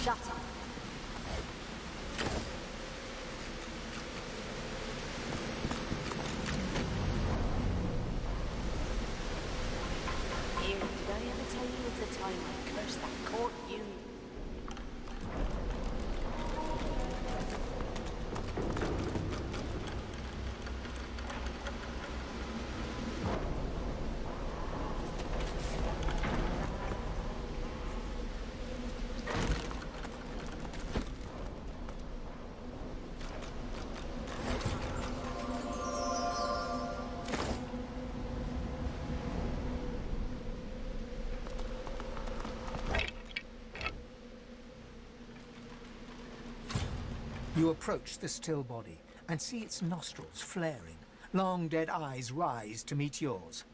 shut up. Here, did I ever tell you of the time I cursed that court you? You approach the still body and see its nostrils flaring. Long dead eyes rise to meet yours.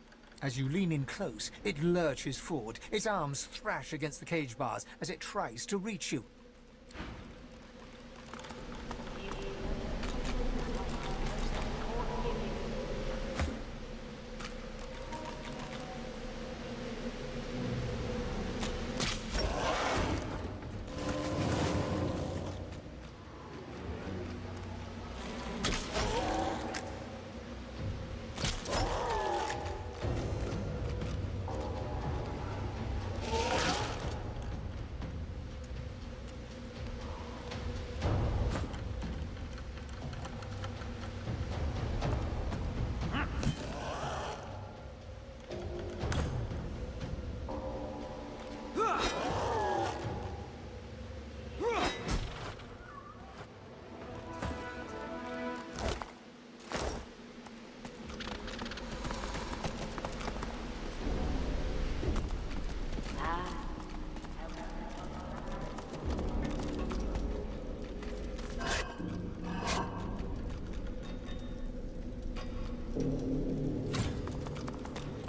As you lean in close, it lurches forward. Its arms thrash against the cage bars as it tries to reach you.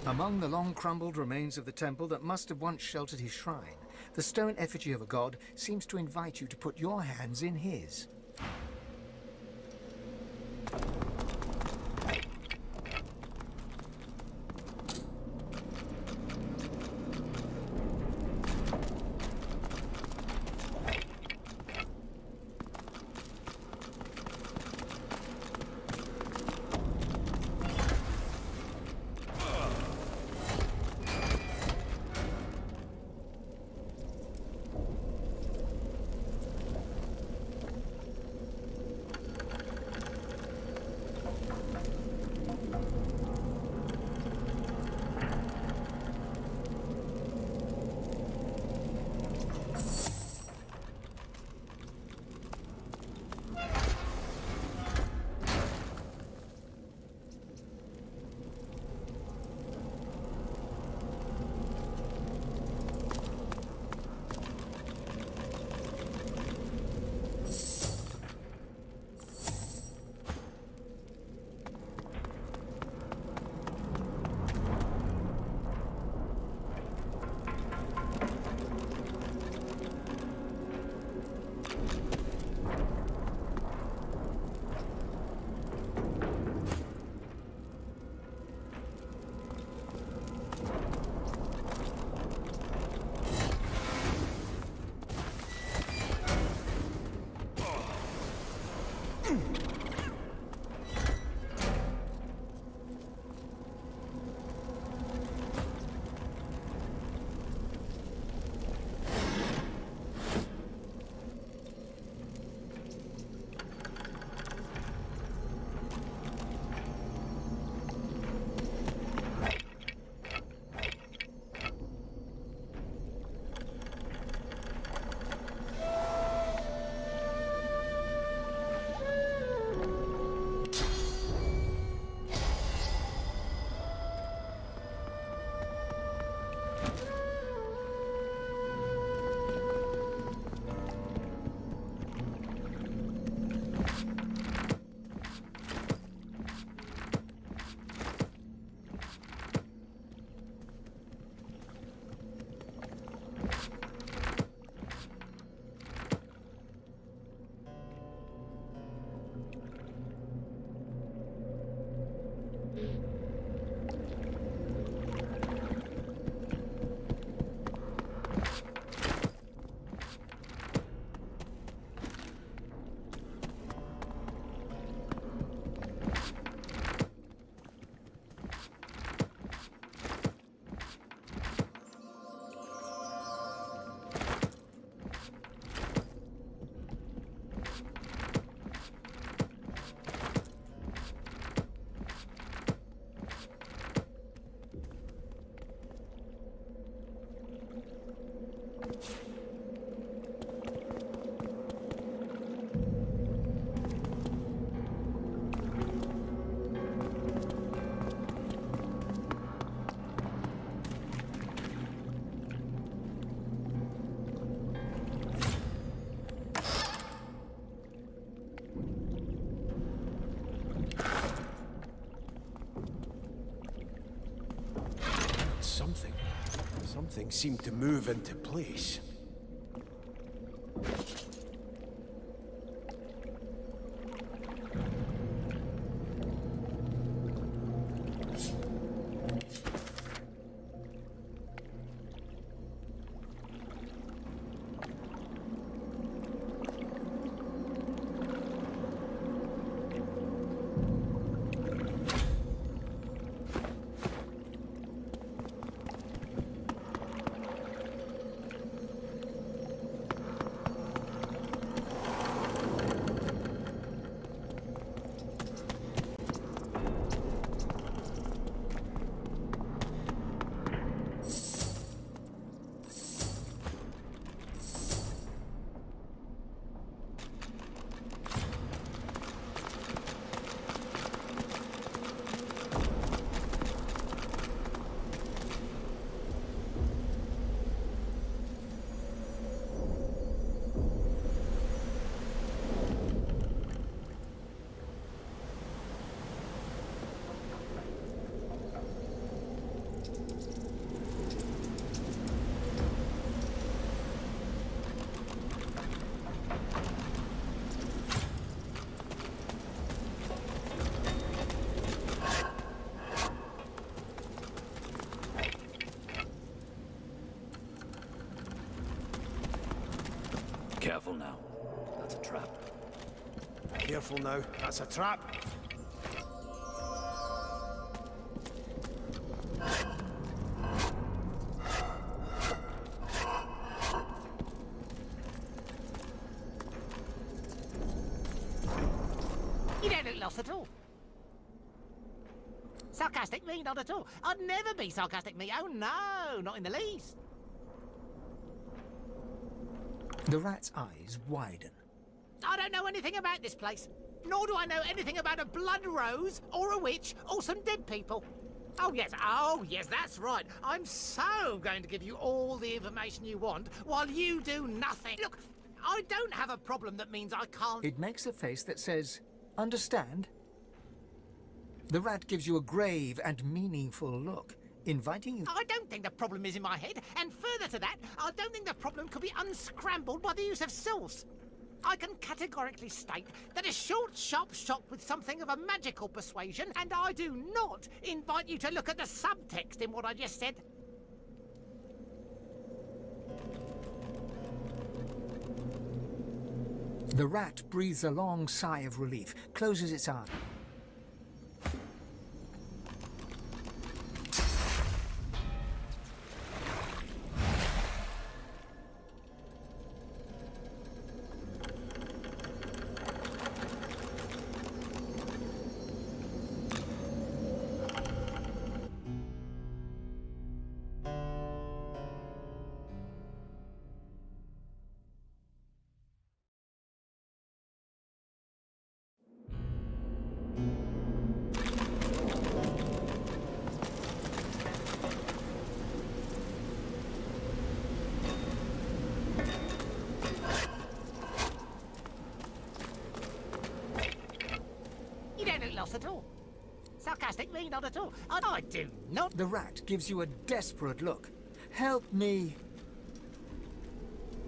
Among the long-crumbled remains of the temple that must have once sheltered his shrine, the stone effigy of a god seems to invite you to put your hands in his. Something seemed to move into place. Careful now. That's a trap. Careful now, that's a trap. You don't look lost at all. Sarcastic me, not at all. I'd never be sarcastic me. Oh no, not in the least. The rat's eyes widen. I don't know anything about this place. Nor do I know anything about a blood rose, or a witch, or some dead people. Oh yes, that's right. I'm so going to give you all the information you want, while you do nothing. Look, I don't have a problem that means I can't... It makes a face that says, understand? The rat gives you a grave and meaningful look, inviting you... I don't think the problem is in my head, and further to that, I don't think the problem could be unscrambled by the use of sauce. I can categorically state that a short, sharp shot with something of a magical persuasion, and I do not invite you to look at the subtext in what I just said. The rat breathes a long sigh of relief, closes its eyes. Lost at all. Sarcastic me, not at all. I do not... The rat gives you a desperate look. Help me.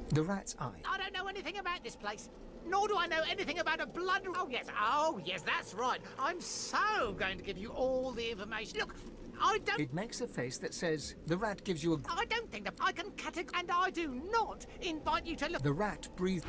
The rat's eye. I don't know anything about this place. Nor do I know anything about a blood... Oh yes, that's right. I'm so going to give you all the information. Look, I don't... It makes a face that says, the rat gives you a... I don't think that I can categorize... And I do not invite you to look... The rat breathes...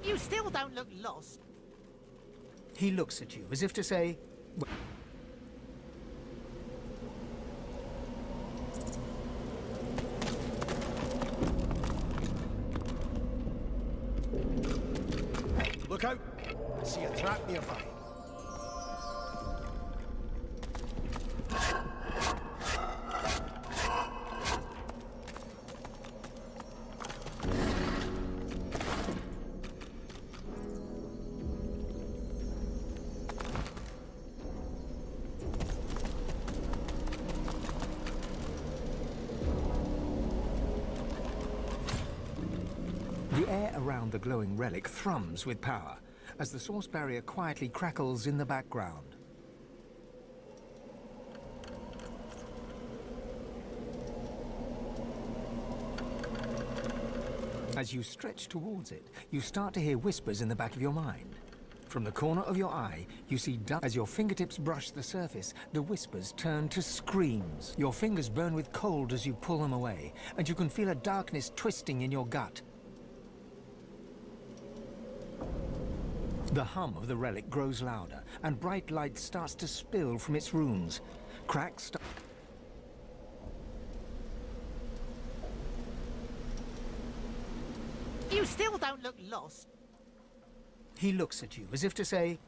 You still don't look lost. He looks at you as if to say... Look out! I see a trap nearby. The air around the glowing relic thrums with power as the source barrier quietly crackles in the background. As you stretch towards it, you start to hear whispers in the back of your mind. From the corner of your eye, you see as your fingertips brush the surface, the whispers turn to screams. Your fingers burn with cold as you pull them away, and you can feel a darkness twisting in your gut. The hum of the relic grows louder, and bright light starts to spill from its runes. Cracks start. You still don't look lost. He looks at you as if to say,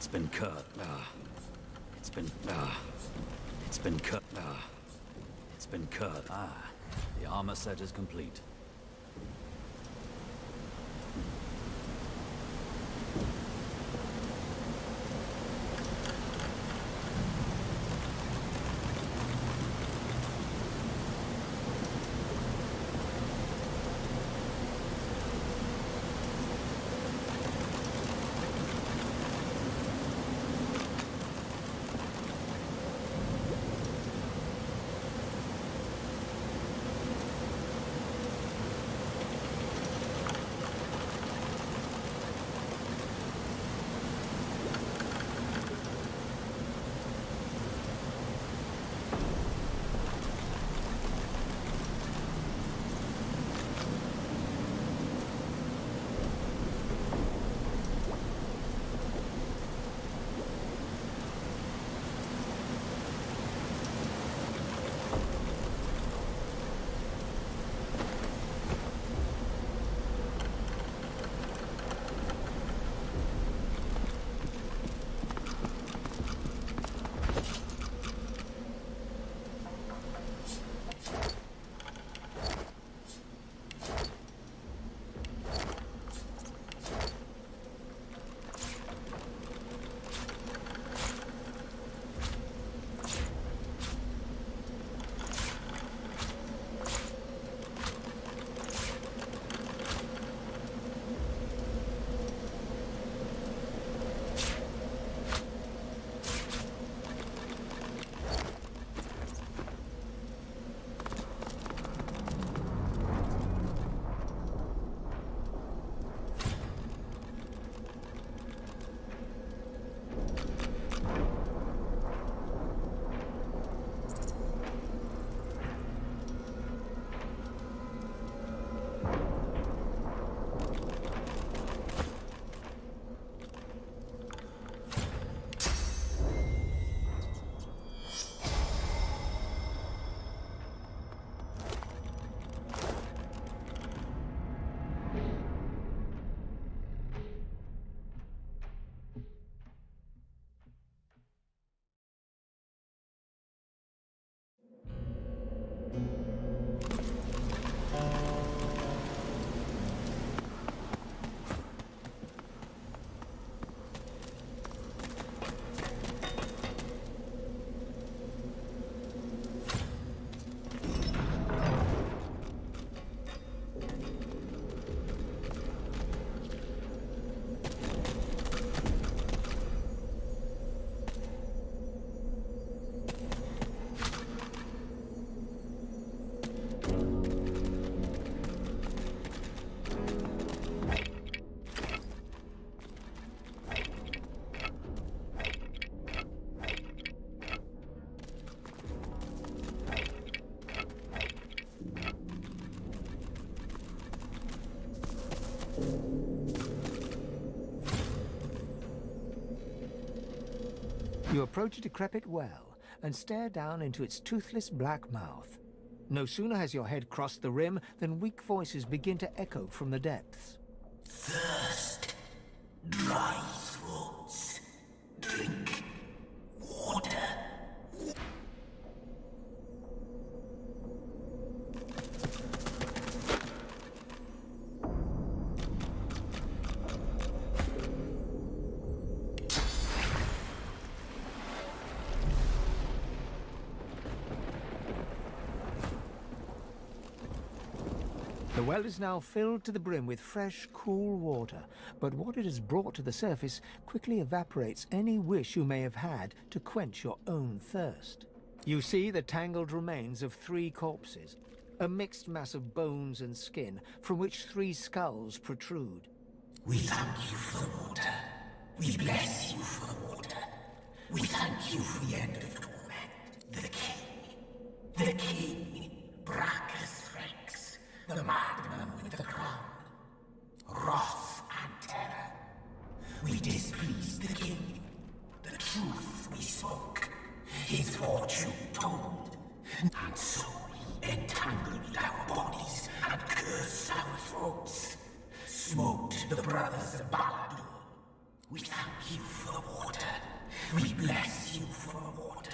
It's been cut. It's been cut. It's been cut. The armor set is complete. You approach a decrepit well and stare down into its toothless black mouth. No sooner has your head crossed the rim than weak voices begin to echo from the depths. Thirst, dry throats, drink water. The well is now filled to the brim with fresh, cool water, but what it has brought to the surface quickly evaporates any wish you may have had to quench your own thirst. You see the tangled remains of 3 corpses, a mixed mass of bones and skin from which 3 skulls protrude. We thank you for the water. We bless you for the water. We thank you for the end of torment. The king, Brachus Rex, the madman with the crown. Wrath and terror. We displeased the king. The truth we spoke. His fortune told. And so we entangled our bodies and cursed our throats. Smoked the brothers of Baladur. We thank you for the water. We bless you for the water.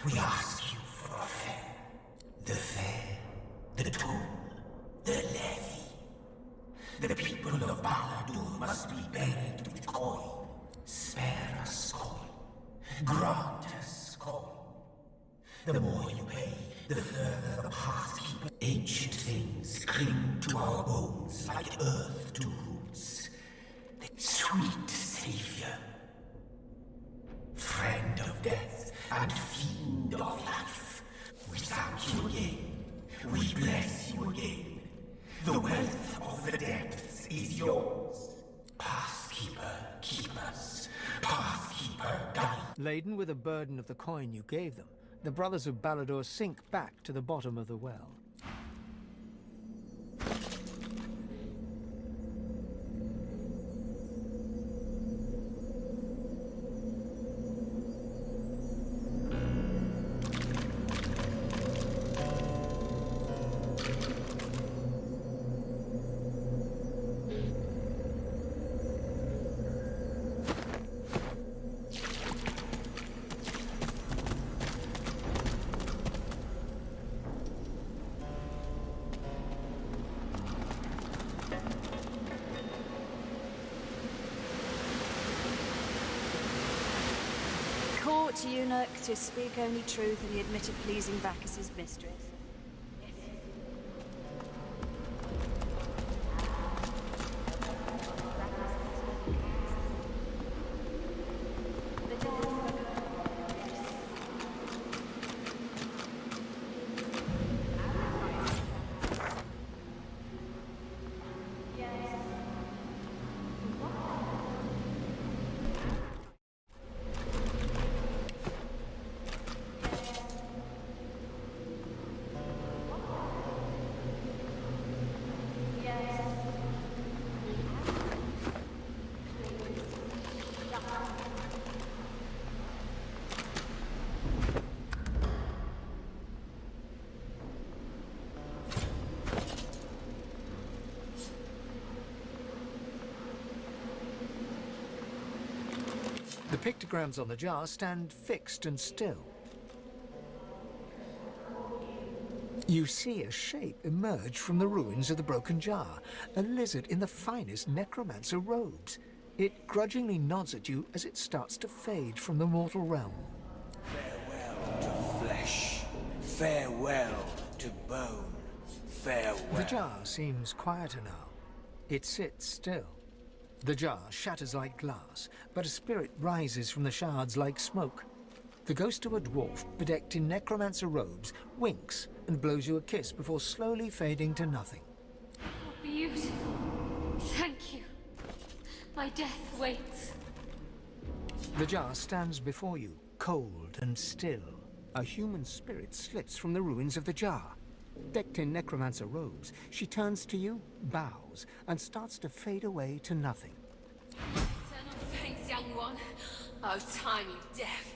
We ask you for a fare. The fare, the toll, the levy. The people of Baladur must be buried with coin. Spare us coin. Grant us coin. The more you pay, the further the path keep. Ancient things cling to our bones like earth to roots. The sweet savior. Friend of death and fiend of life. We thank you again. We bless you again. The wealth of the depths is yours. Pathkeeper, keep us. Pathkeeper, guide. Laden with the burden of the coin you gave them, the brothers of Baladur sink back to the bottom of the well. Court eunuch to speak only truth, and he admitted pleasing Bacchus's mistress. The pictograms on the jar stand fixed and still. You see a shape emerge from the ruins of the broken jar, a lizard in the finest necromancer robes. It grudgingly nods at you as it starts to fade from the mortal realm. Farewell to flesh. Farewell to bone. Farewell. The jar seems quieter now. It sits still. The jar shatters like glass, but a spirit rises from the shards like smoke. The ghost of a dwarf bedecked in necromancer robes winks and blows you a kiss before slowly fading to nothing. Beautiful. Thank you. My death waits. The jar stands before you, cold and still. A human spirit slips from the ruins of the jar. Decked in necromancer robes, she turns to you, bows, and starts to fade away to nothing. Eternal thanks, young one. Oh, time you deaf.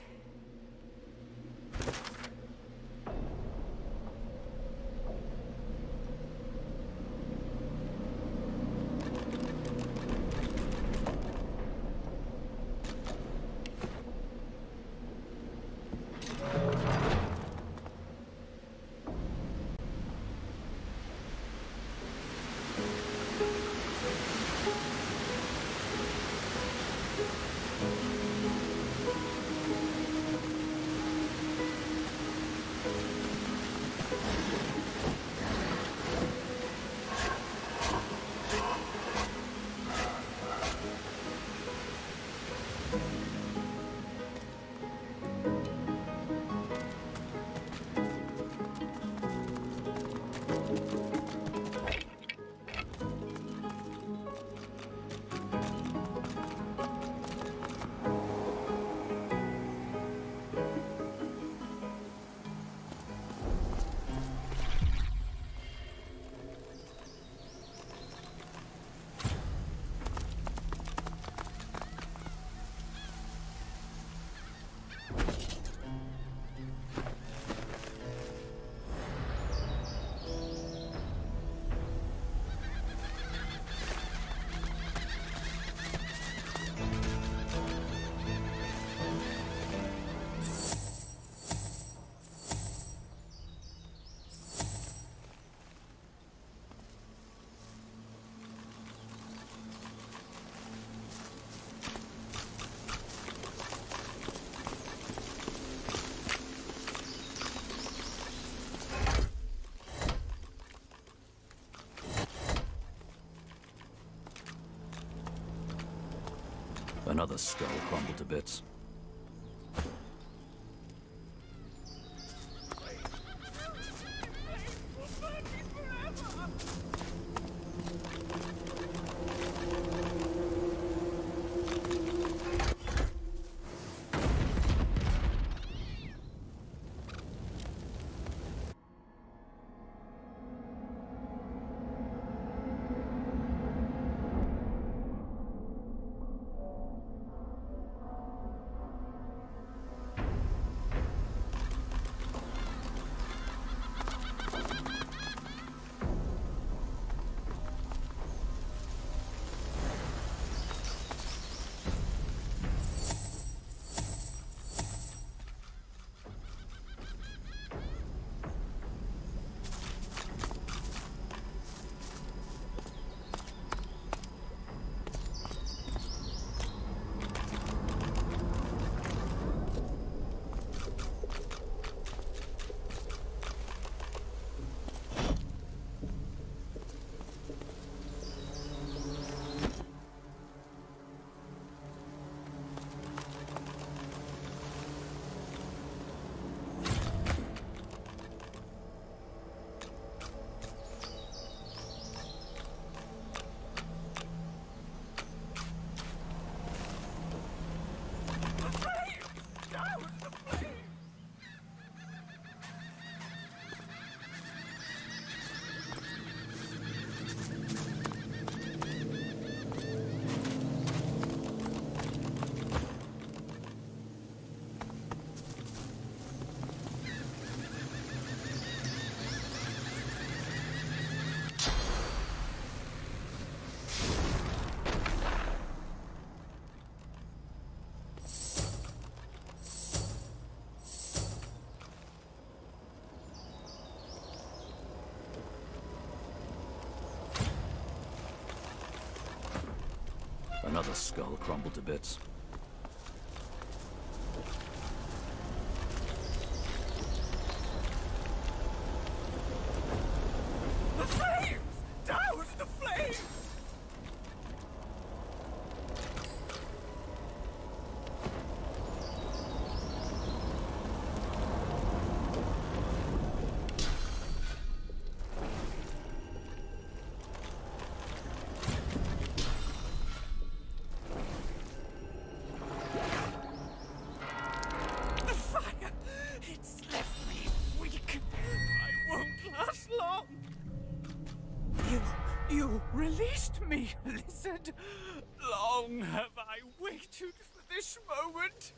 Another skull crumbled to bits. Another skull crumbled to bits. The flames! Douse the flames! You released me, lizard. Long have I waited for this moment.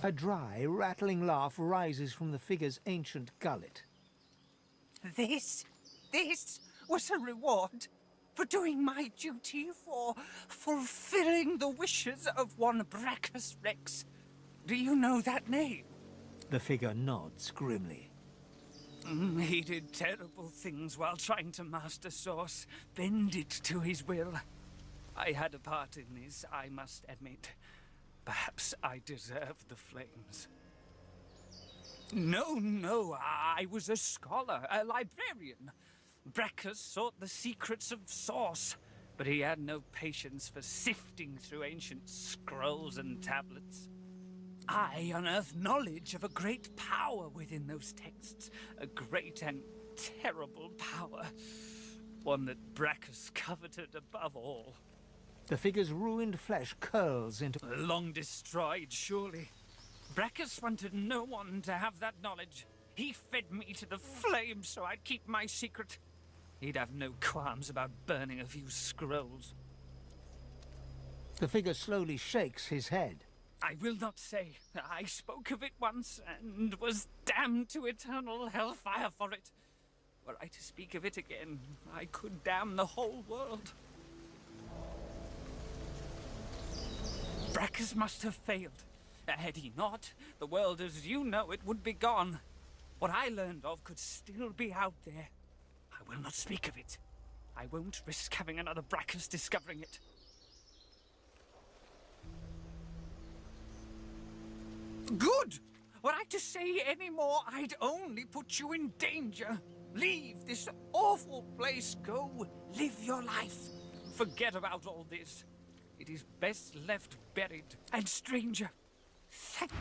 A dry, rattling laugh rises from the figure's ancient gullet. This was a reward for doing my duty, for fulfilling the wishes of one Brachus Rex. Do you know that name? The figure nods grimly. He did terrible things while trying to master Source, bend it to his will. I had a part in this, I must admit. Perhaps I deserve the flames. No, I was a scholar, a librarian. Brachus sought the secrets of Source, but he had no patience for sifting through ancient scrolls and tablets. I unearthed knowledge of a great power within those texts, a great and terrible power, one that Brachus coveted above all. The figure's ruined flesh curls into... Long destroyed, surely. Brachus wanted no one to have that knowledge. He fed me to the flames so I'd keep my secret. He'd have no qualms about burning a few scrolls. The figure slowly shakes his head. I will not say. I spoke of it once and was damned to eternal hellfire for it. Were I to speak of it again, I could damn the whole world. Brachus must have failed. Had he not, the world as you know it would be gone. What I learned of could still be out there. I will not speak of it. I won't risk having another Brachus discovering it. Good! Were I to say any more, I'd only put you in danger. Leave this awful place. Go live your life. Forget about all this. It is best left buried. And stranger, thank you.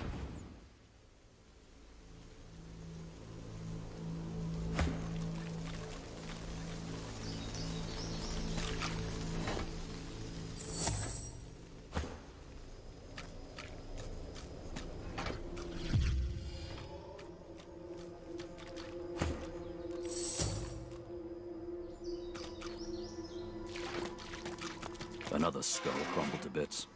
Another skull crumbled to bits.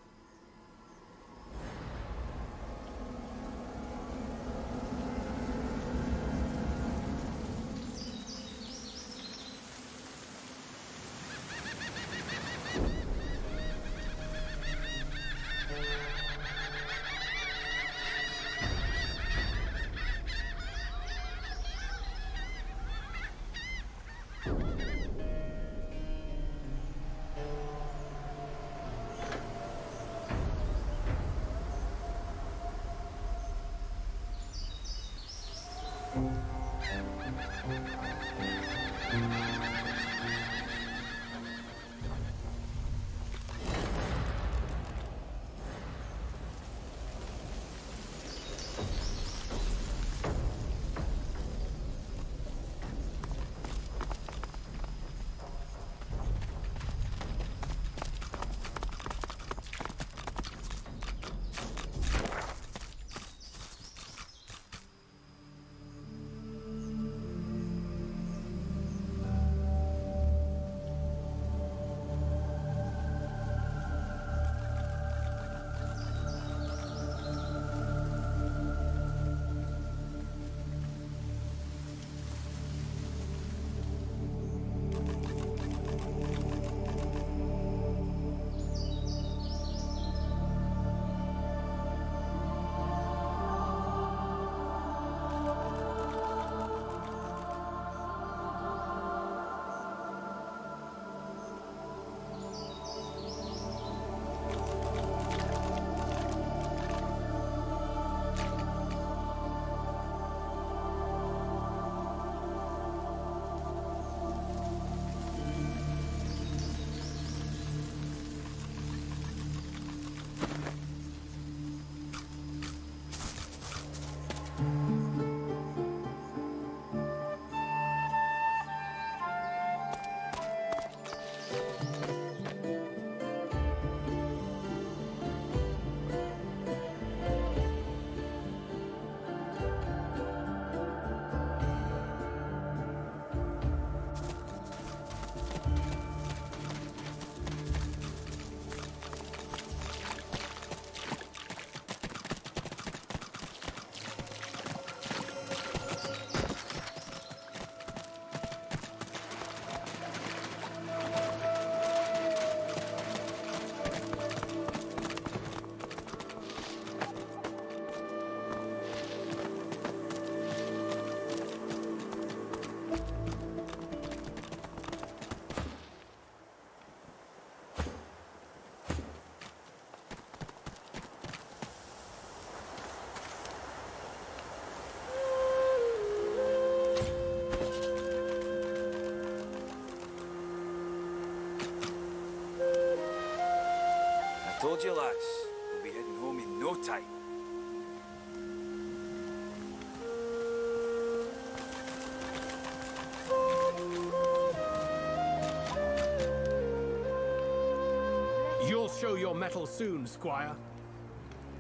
Told you, lass. We'll be heading home in no time. You'll show your mettle soon, Squire.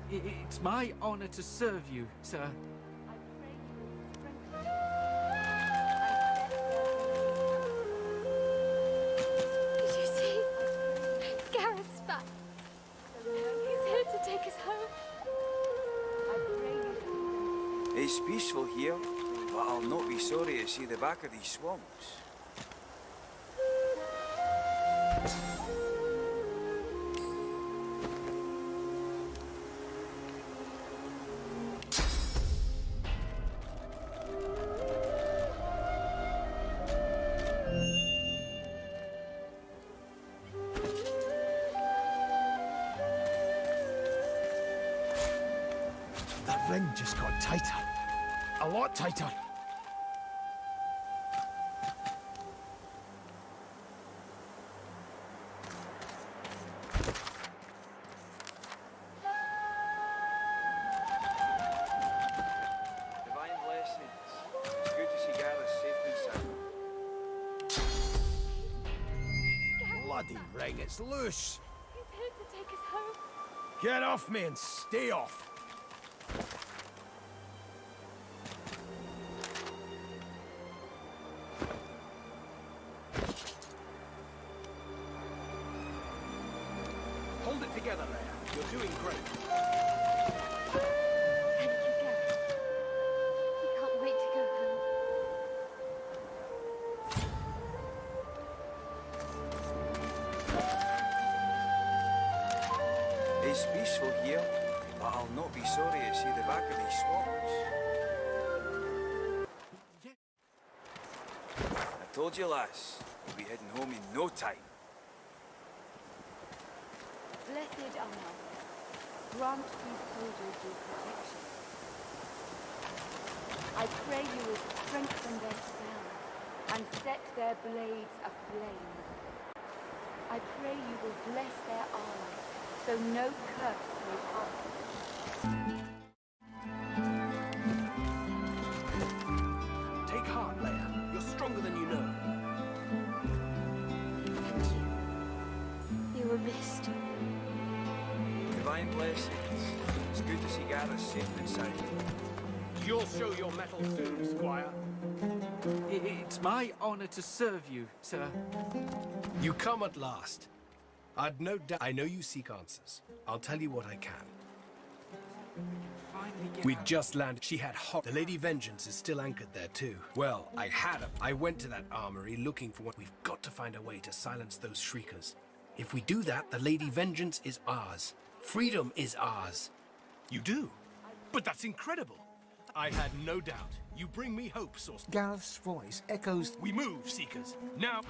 It's my honor to serve you, sir. Did you see? Gareth's back. He's here to take us home. It's peaceful here, but I'll not be sorry to see the back of these swamps. That ring just got tighter. A lot tighter. Divine blessings. It's good to see Gareth safe and sound. Bloody ring, it's loose. He's here to take us home. Get off me and stay off. Hold it together, Leia. You're doing great. Thank you, Gareth. We can't wait to go home. It's peaceful here, but I'll not be sorry to see the back of these swamps. I told you, lass. We'll be heading home in no time. Blessed Armor, grant these soldiers your protection. I pray you will strengthen their spells and set their blades aflame. I pray you will bless their arms, so no curse may pass. Take heart, Leia. You're stronger than you know. You were missed. Divine blessings. It's good to see Gareth safe and sound. You'll show your mettle soon, Squire. It's my honor to serve you, sir. You come at last. I'd no doubt. I know you seek answers. I'll tell you what I can. We just landed. She had hot. The Lady Vengeance is still anchored there too. Well, I had her. I went to that armory looking for what. We've got to find a way to silence those shriekers. If we do that, the Lady Vengeance is ours. Freedom is ours. You do? But that's incredible. I had no doubt. You bring me hope, Sorcerer. Gareth's voice echoes. We move, Seekers. Now.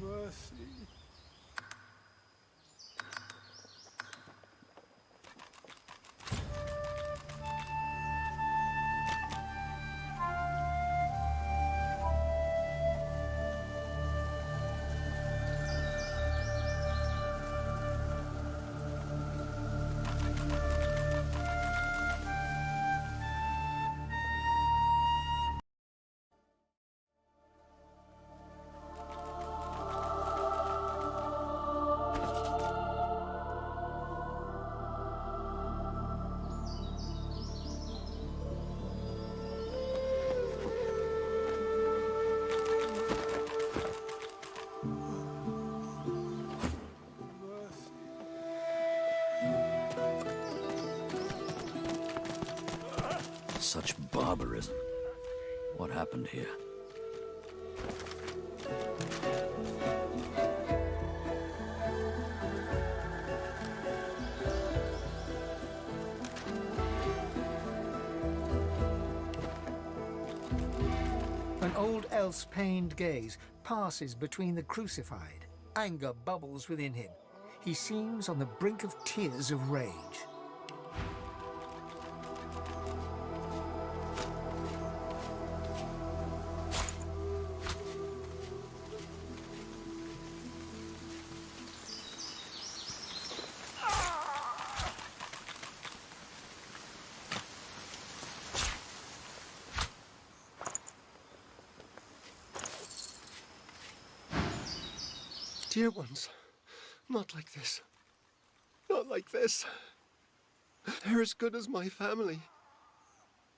Mercy. Such barbarism. What happened here? An old elf's pained gaze passes between the crucified. Anger bubbles within him. He seems on the brink of tears of rage. Dear ones, not like this. Not like this. They're as good as my family.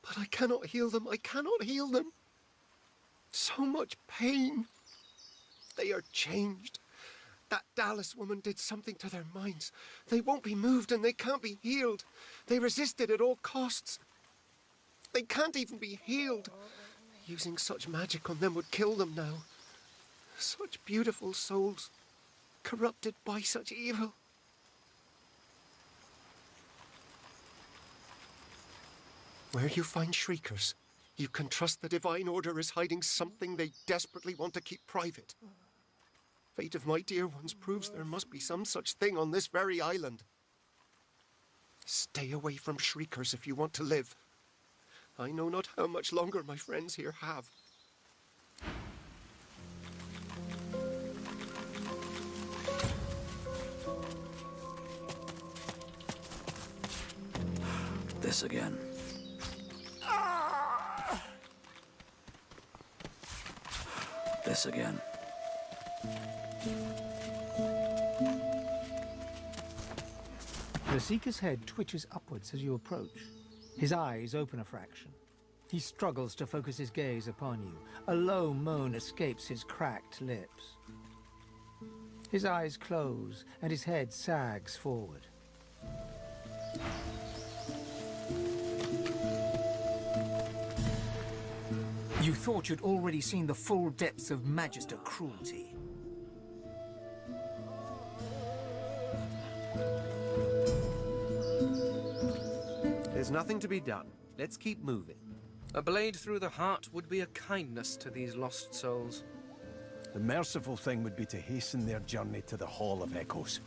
But I cannot heal them. I cannot heal them. So much pain. They are changed. That Dallas woman did something to their minds. They won't be moved and they can't be healed. They resisted at all costs. They can't even be healed. Using such magic on them would kill them now. Such beautiful souls, corrupted by such evil. Where you find shriekers, you can trust the Divine Order is hiding something they desperately want to keep private. Fate of my dear ones proves there must be some such thing on this very island. Stay away from shriekers if you want to live. I know not how much longer my friends here have. This again. This again. The Seeker's head twitches upwards as you approach. His eyes open a fraction. He struggles to focus his gaze upon you. A low moan escapes his cracked lips. His eyes close and his head sags forward. You thought you'd already seen the full depths of Magister cruelty. There's nothing to be done. Let's keep moving. A blade through the heart would be a kindness to these lost souls. The merciful thing would be to hasten their journey to the Hall of Echoes.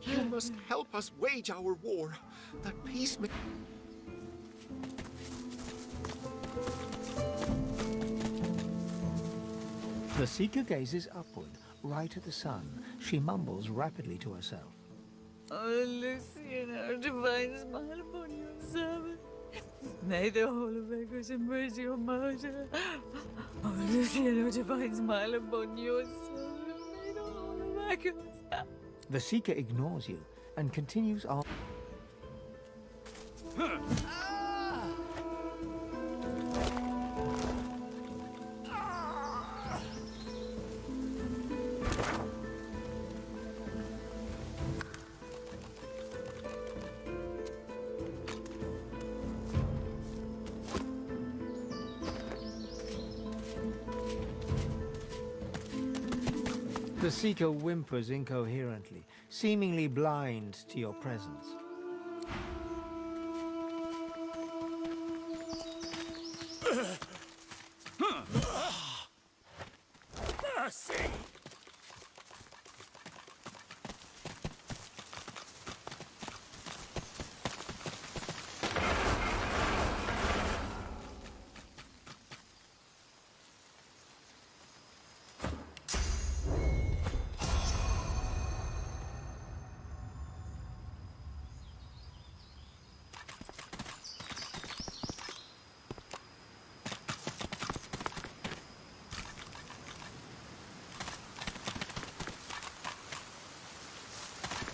You must help us wage our war. That peace may... The Seeker gazes upward, right at the sun. She mumbles rapidly to herself. Oh, Lucian, our divine smile upon your servant. May the Hall of Echoes embrace your martyr. Oh, Lucian, our divine smile upon your servant. May the Hall of Echoes... The Seeker ignores you and continues on. The Seeker whimpers incoherently, seemingly blind to your presence. Mercy!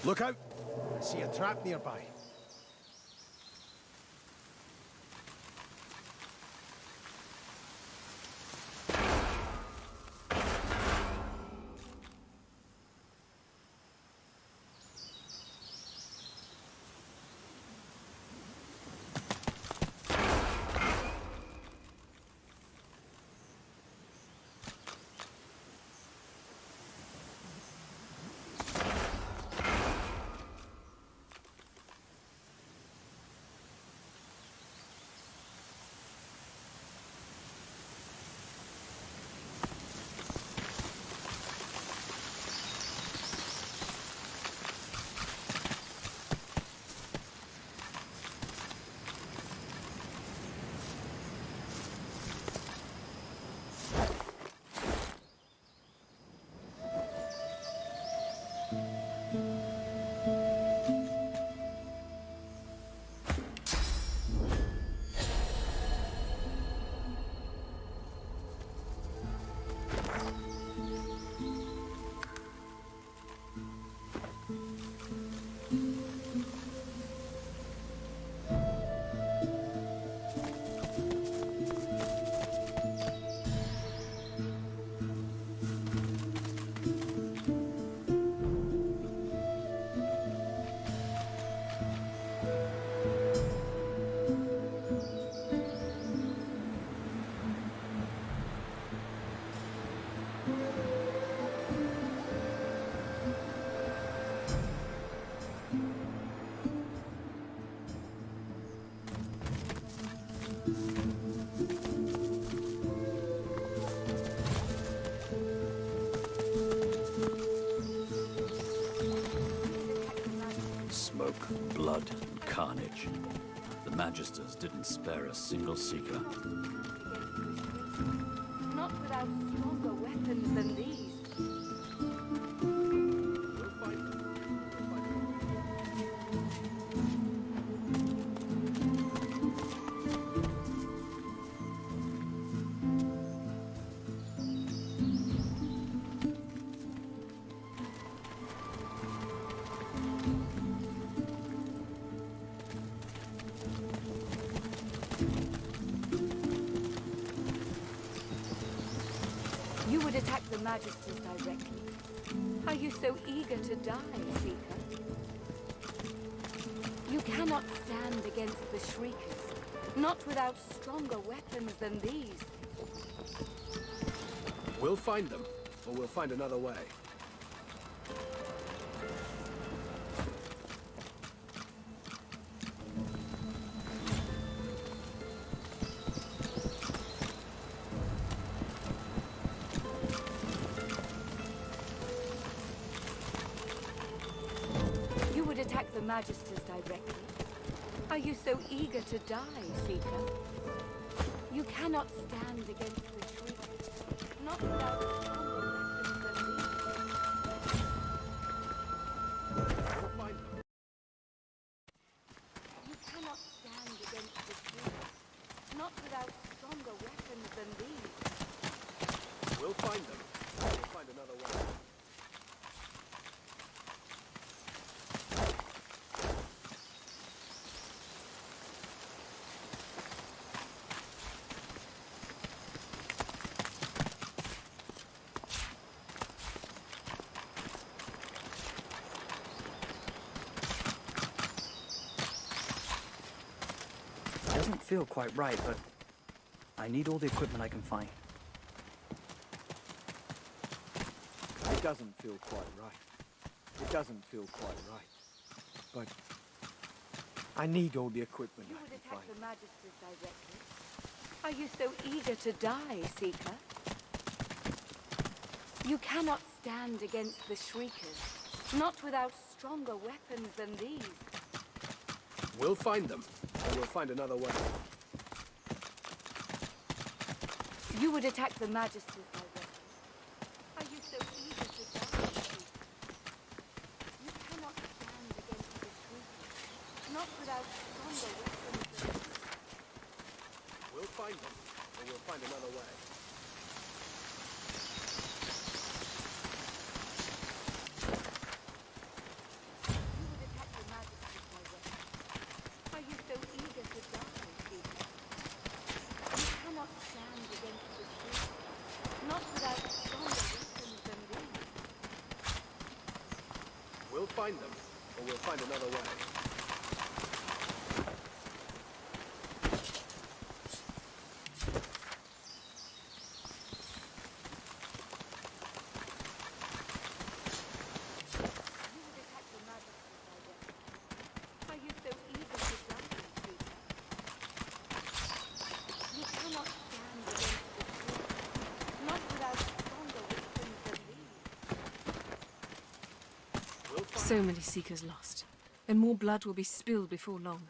Look out! I see a trap nearby. Smoke, blood, and carnage. The Magisters didn't spare a single Seeker. Not without stronger weapons than these. You would attack the Magisters directly. Are you so eager to die, Seeker? You cannot stand against the Shriekers, not without stronger weapons than these. We'll find them, or we'll find another way. You would attack the Magisters directly. Are you so eager to die, Seeker? You cannot stand against the Shriekers, not without stronger weapons than these. You cannot stand against the Shriekers, not without stronger weapons than these. We'll find them. We'll find another way. Doesn't feel quite right, but I need all the equipment I can find. It doesn't feel quite right. It doesn't feel quite right. But I need all the equipment You I would can attack find. the Magisters directly. Are you so eager to die, Seeker? You cannot stand against the Shriekers, not without stronger weapons than these. We'll find them, or we'll find another way. You would attack the Magisters directly. Are you so eager to die, Seeker? You cannot stand against the Shriekers, not without stronger weapons than these. We'll find them, or we'll find another way. You would attack the Magisters directly. Are you so eager to die, Seeker? You cannot stand against the Shriekers, not without stronger weapons than these. We'll find them, or we'll find another way. You would attack the Magisters directly. Are you so eager to die, Seeker? You cannot stand against the Shriekers, not without stronger weapons than these. So many Seekers lost, and more blood will be spilled before long.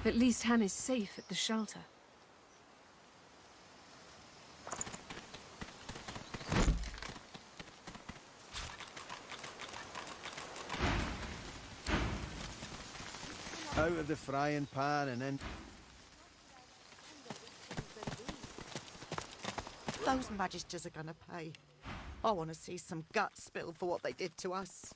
At least Han is safe at the shelter. Out of the frying pan and in. Those Magisters are gonna pay. I want to see some guts spilled for what they did to us.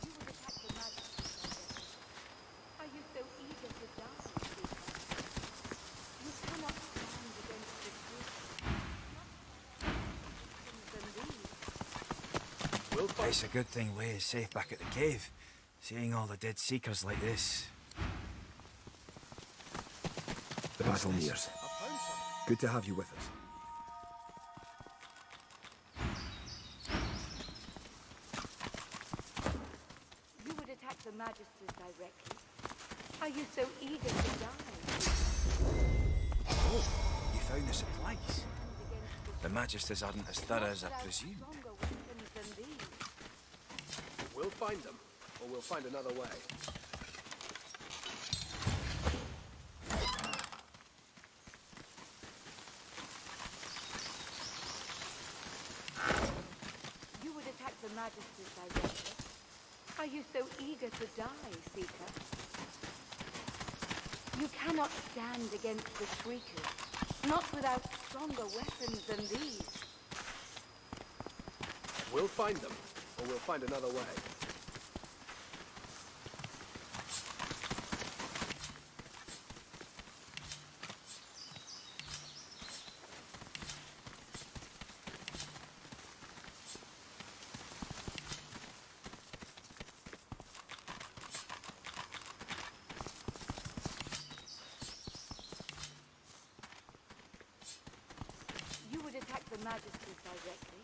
You would attack the Magisters directly. Are you so eager to die, Seeker? You cannot stand against the Shriekers, not without weapons than these. It's a good thing Leigh is safe back at the cave. Seeing all the dead Seekers like this. The battle nears. Good to have you with us. You would attack the Magisters directly. Are you so eager to die? Oh, you found the supplies. The Magisters aren't as thorough as I presumed. Stronger weapons than these. We'll find them, or we'll find another way. You would attack the Magisters directly. Are you so eager to die, Seeker? You cannot stand against the Shriekers, not without stronger weapons than these. We'll find them, or we'll find another way. You would attack the Magisters directly.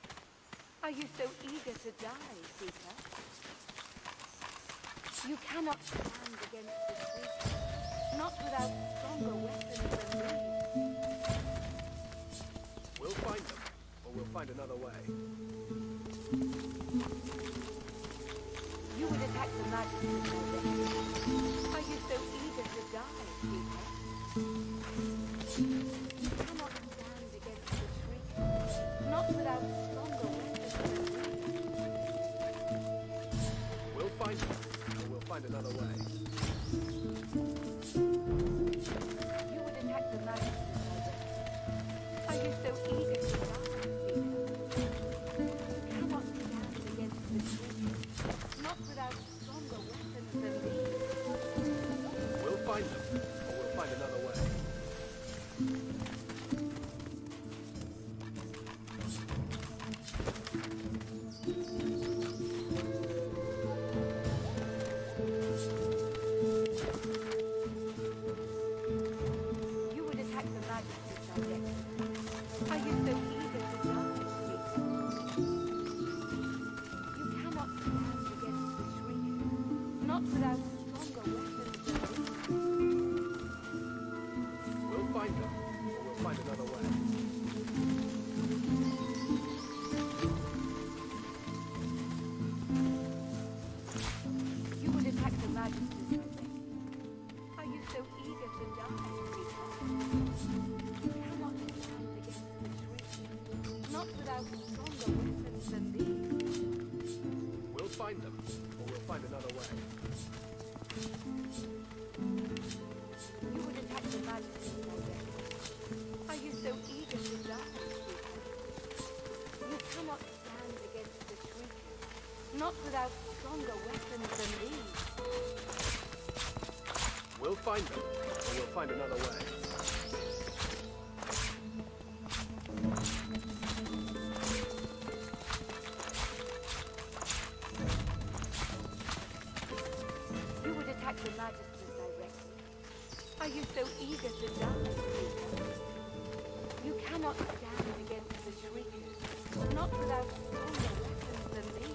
Are you so eager to die, Seeker? You cannot stand against the Shriekers, not without stronger weapons than these. We'll find them, or we'll find another way. You would attack the Magisters directly. Are you so eager to die, Seeker? You cannot stand against the Shriekers, not without stronger weapons than these. We'll find them, or we'll find another way. You would attack the Magisters directly. Are you so eager to die, Seeker? You cannot stand against the Shriekers, not without stronger weapons than these. We'll find them, or we'll find another way. You would attack the Magisters directly. Are you so eager to find them, or we'll find another way. You would attack the Magisters, I think. Are you so eager to die, You cannot stand against the shriek, not without stronger weapons than these. We'll find them, or we'll find another way. You would attack the Magisters, I think. Are you so eager to die, You cannot stand against the shriek, not without stronger weapons than these. We'll find them, or we'll find another way. You would attack the Magisters directly. Are you so eager to die, Seeker? You cannot stand against the Shriekers, not without stronger weapons than these.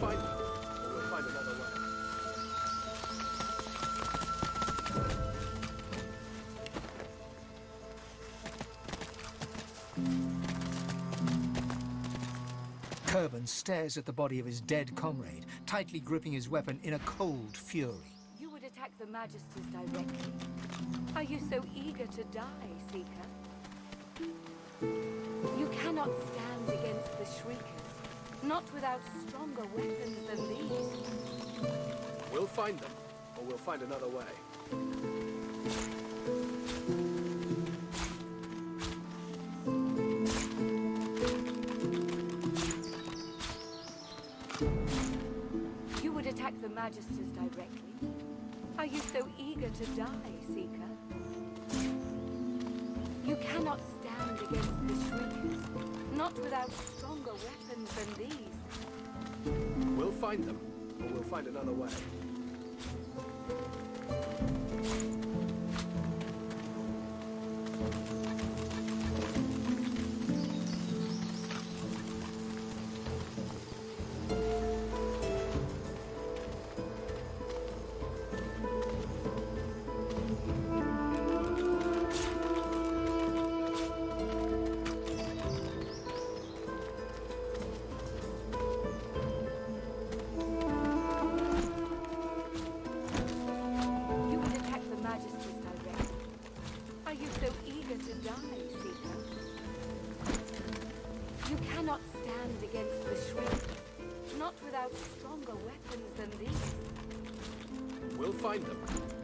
We'll find them, or we'll find another way. Kerban stares at the body of his dead comrade, tightly gripping his weapon in a cold fury. You would attack the Magisters directly. Are you so eager to die, Seeker? You cannot stand against the Shriekers, not without stronger weapons than these. We'll find them, or we'll find another way. You would attack the Magisters directly. Are you so eager to die, Seeker? You cannot stand against the Shriekers, not without stronger weapons than these. We'll find them, or we'll find another way. You would attack the Magisters directly. Are you so eager to die, Seeker? You cannot stand against the Shriekers, not without stronger weapons than these. We'll find them, or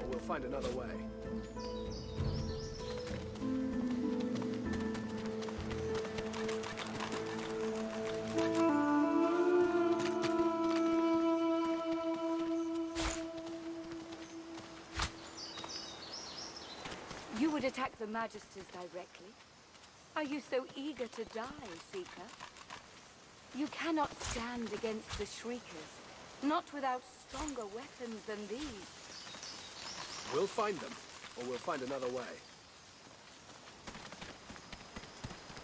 we'll find another way. You would attack the Magisters directly. Are you so eager to die, Seeker? You cannot stand against the Shriekers, not without stronger weapons than these. We'll find them, or we'll find another way.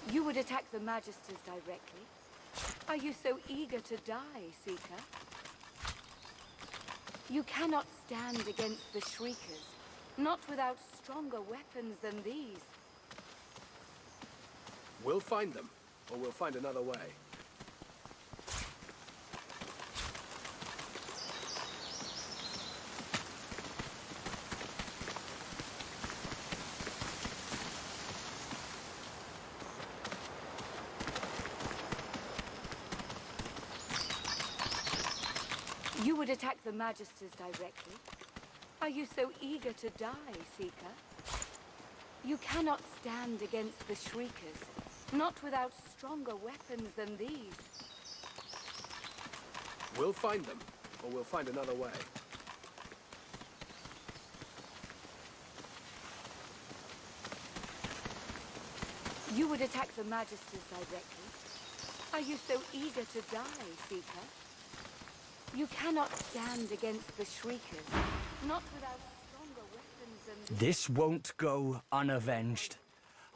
You would attack the Magisters directly. Are you so eager to die, Seeker? You cannot stand against the Shriekers, not without stronger weapons than these. We'll find them, or we'll find another way. You would attack the Magisters directly. Are you so eager to die, Seeker? You cannot stand against the Shriekers, not without stronger weapons than these. We'll find them, or we'll find another way. You would attack the Magisters directly. Are you so eager to die, Seeker? You cannot stand against the Shriekers, not without stronger weapons than these. This won't go unavenged.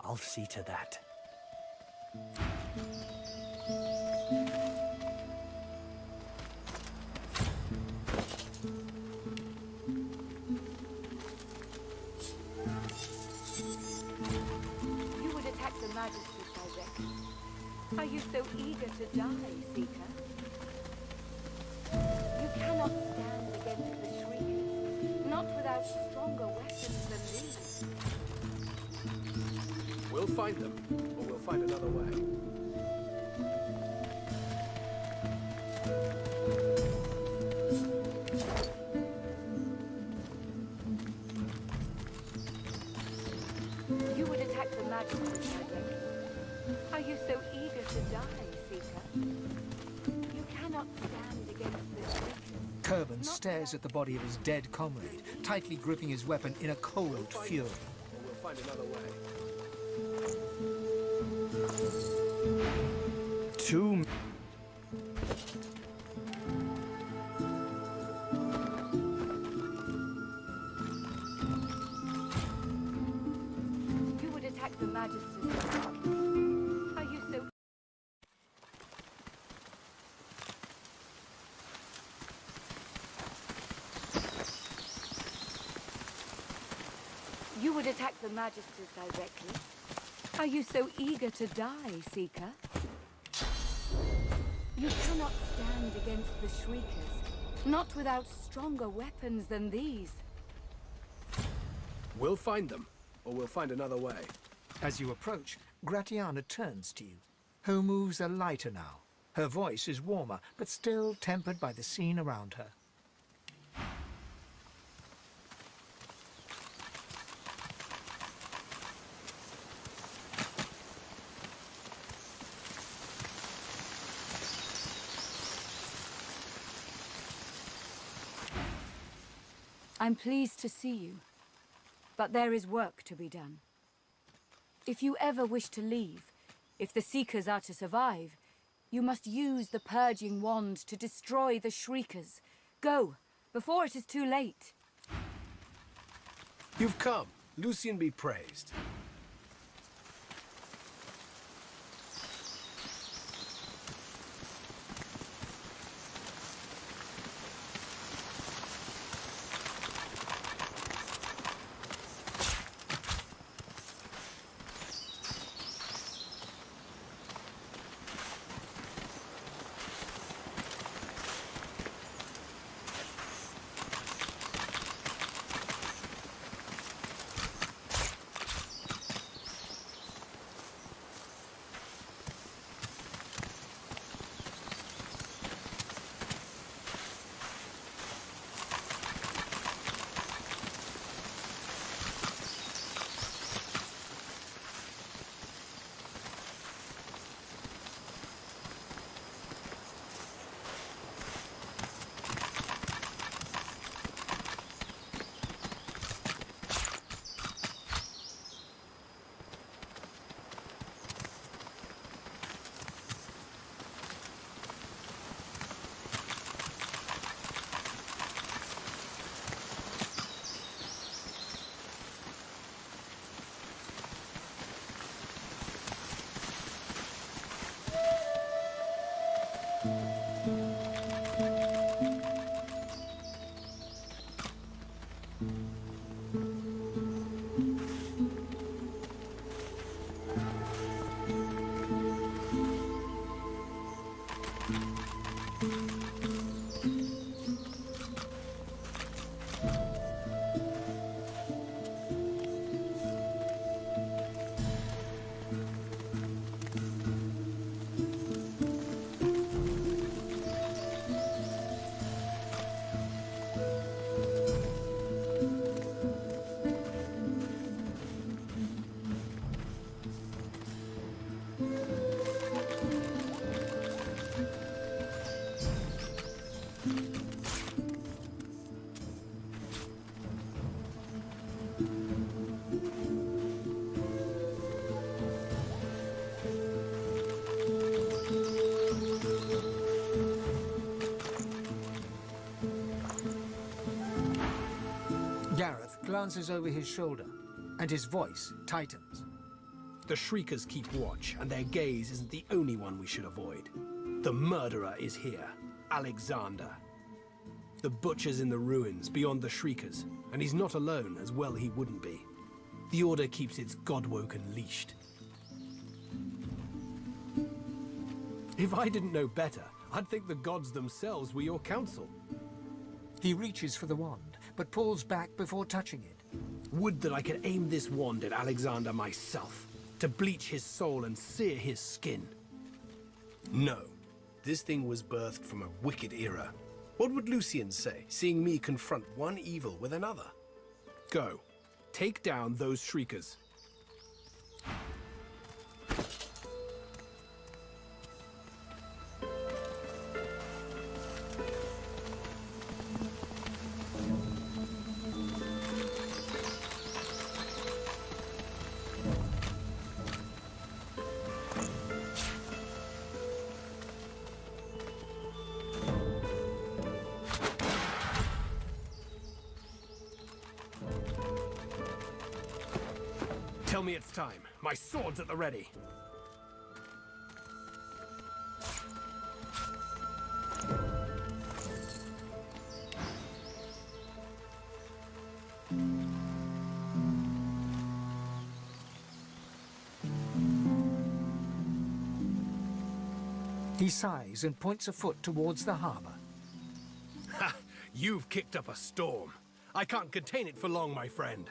I'll see to that. the Magisters directly. Are you so eager to die, Seeker? You cannot stand against the Shriekers, not without stronger weapons than these. We'll find them, or we'll find another way. You would attack the Magisters directly. Are you so eager to die, Seeker? You cannot stand against the Shriekers. Kerban stares at the body of his dead comrade, tightly gripping his weapon in a cold fury. We'll find another way. Two... You would attack the Magisters directly. Are you so... You would attack the Magisters directly. Are you so eager to die, Seeker? You cannot stand against the Shriekers, not without stronger weapons than these. We'll find them, or we'll find another way. As you approach, Gratiana turns to you. Her moves are lighter now. Her voice is warmer, but still tempered by the scene around her. I'm pleased to see you, but there is work to be done. If you ever wish to leave, if the Seekers are to survive, you must use the Purging Wand to destroy the Shriekers. Go, before it is too late. You've come. Lucian be praised. Gareth glances over his shoulder, and his voice tightens. The Shriekers keep watch, and their gaze isn't the only one we should avoid. The murderer is here, Alexander. The butcher's in the ruins, beyond the Shriekers, and he's not alone, as well he wouldn't be. The Order keeps its godwoken leashed. If I didn't know better, I'd think the gods themselves were your counsel. He reaches for the wand, but pulls back before touching it. Would that I could aim this wand at Alexander myself, to bleach his soul and sear his skin. No, this thing was birthed from a wicked era. What would Lucian say, seeing me confront one evil with another? Go, take down those shriekers. Tell me it's time. My sword's at the ready. He sighs and points a foot towards the harbor. Ha! You've kicked up a storm. I can't contain it for long, my friend.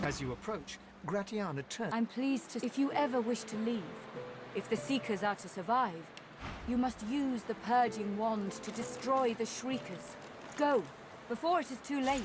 As you approach, Gratiana turns. I'm pleased to... If you ever wish to leave, if the Seekers are to survive, you must use the Purging Wand to destroy the Shriekers. Go, before it is too late.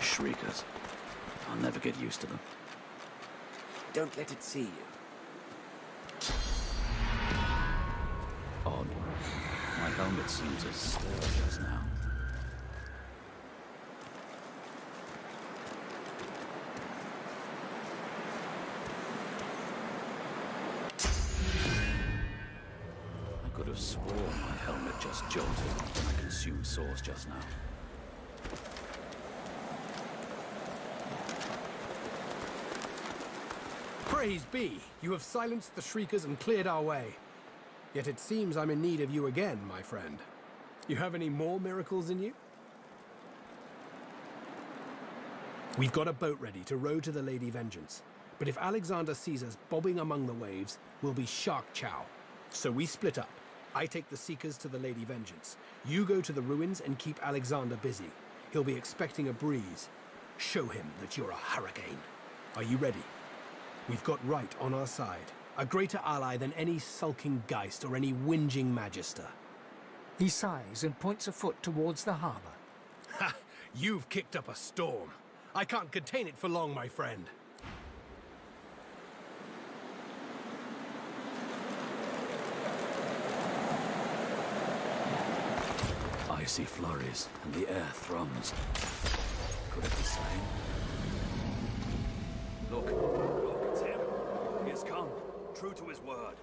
Shriekers. I'll never get used to them. Don't let it see you. Odd. My helmet seemed to stir just now. I could have sworn my helmet just jolted when I consumed sauce just now. Praise be! You have silenced the Shriekers and cleared our way. Yet it seems I'm in need of you again, my friend. You have any more miracles in you? We've got a boat ready to row to the Lady Vengeance. But if Alexander sees us bobbing among the waves, we'll be shark chow. So we split up. I take the Seekers to the Lady Vengeance. You go to the ruins and keep Alexander busy. He'll be expecting a breeze. Show him that you're a hurricane. Are you ready? We've got right on our side. A greater ally than any sulking Geist or any whinging Magister. He sighs and points a foot towards the harbour. Ha! You've kicked up a storm. I can't contain it for long, my friend. Icy flurries, and the air thrums. Could it be slain? Look, it's him. He has come, true to his word.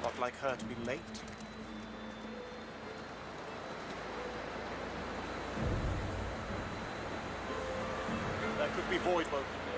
Not like her to be late. There could be void woken there.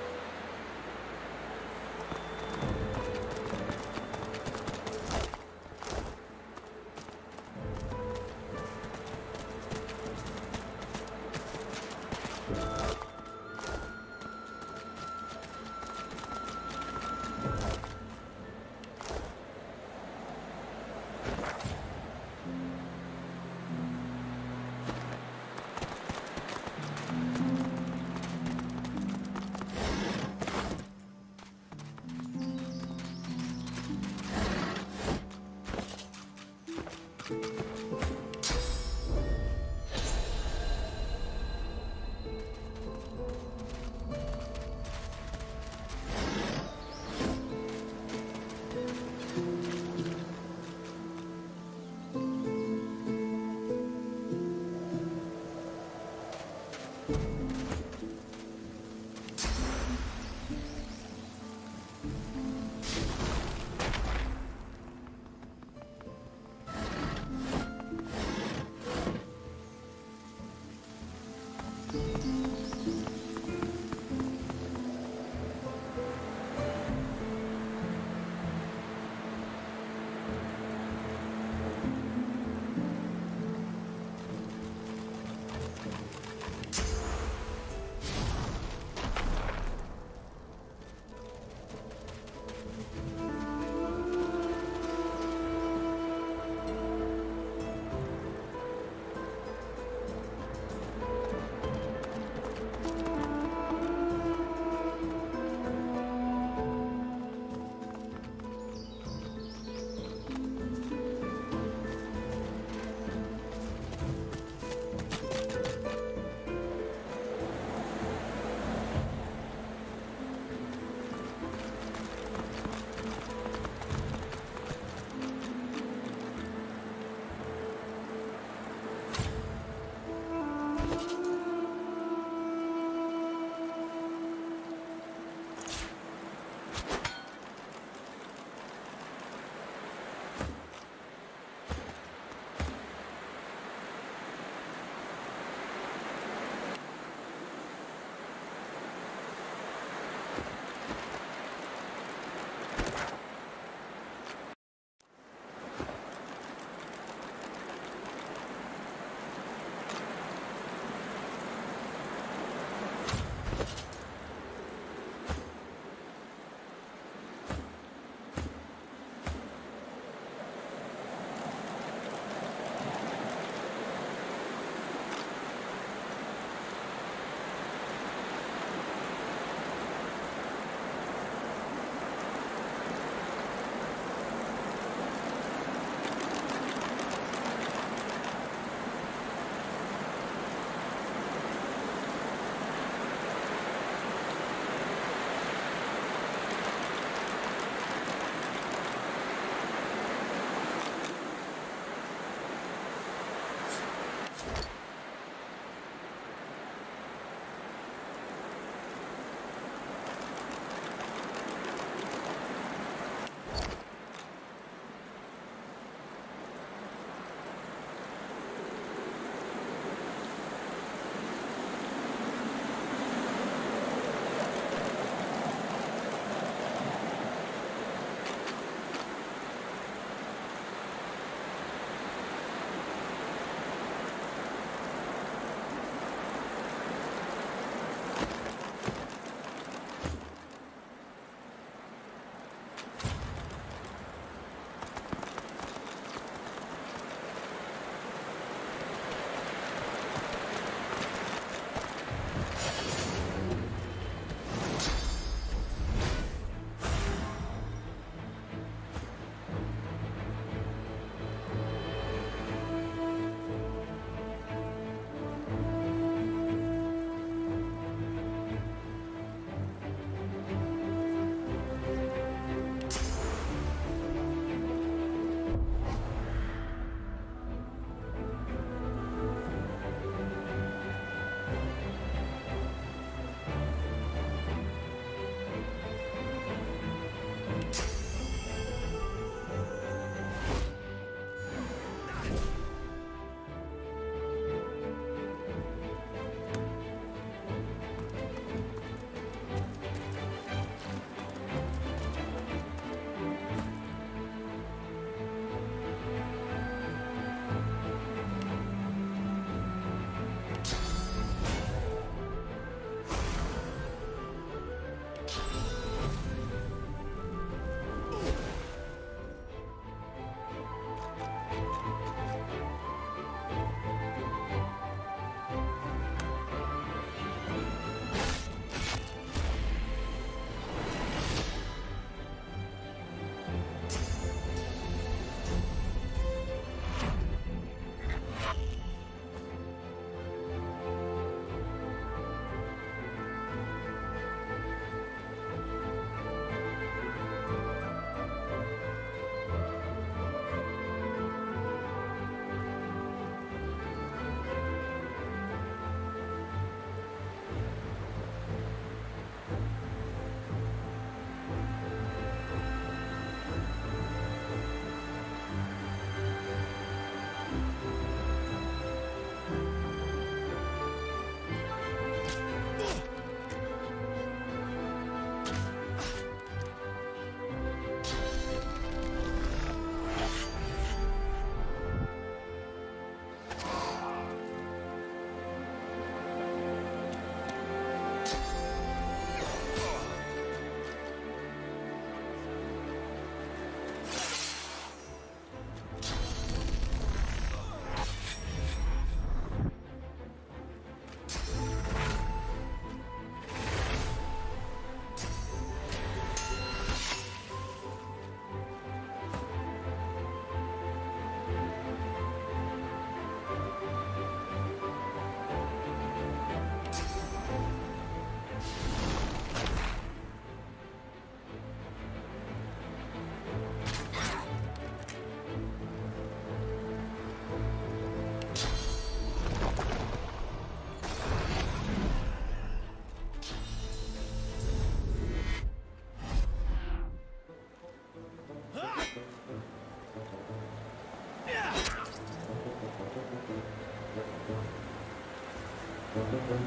Right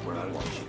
where I want you.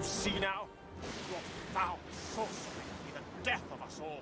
See now? Your foul sorcery will be the death of us all.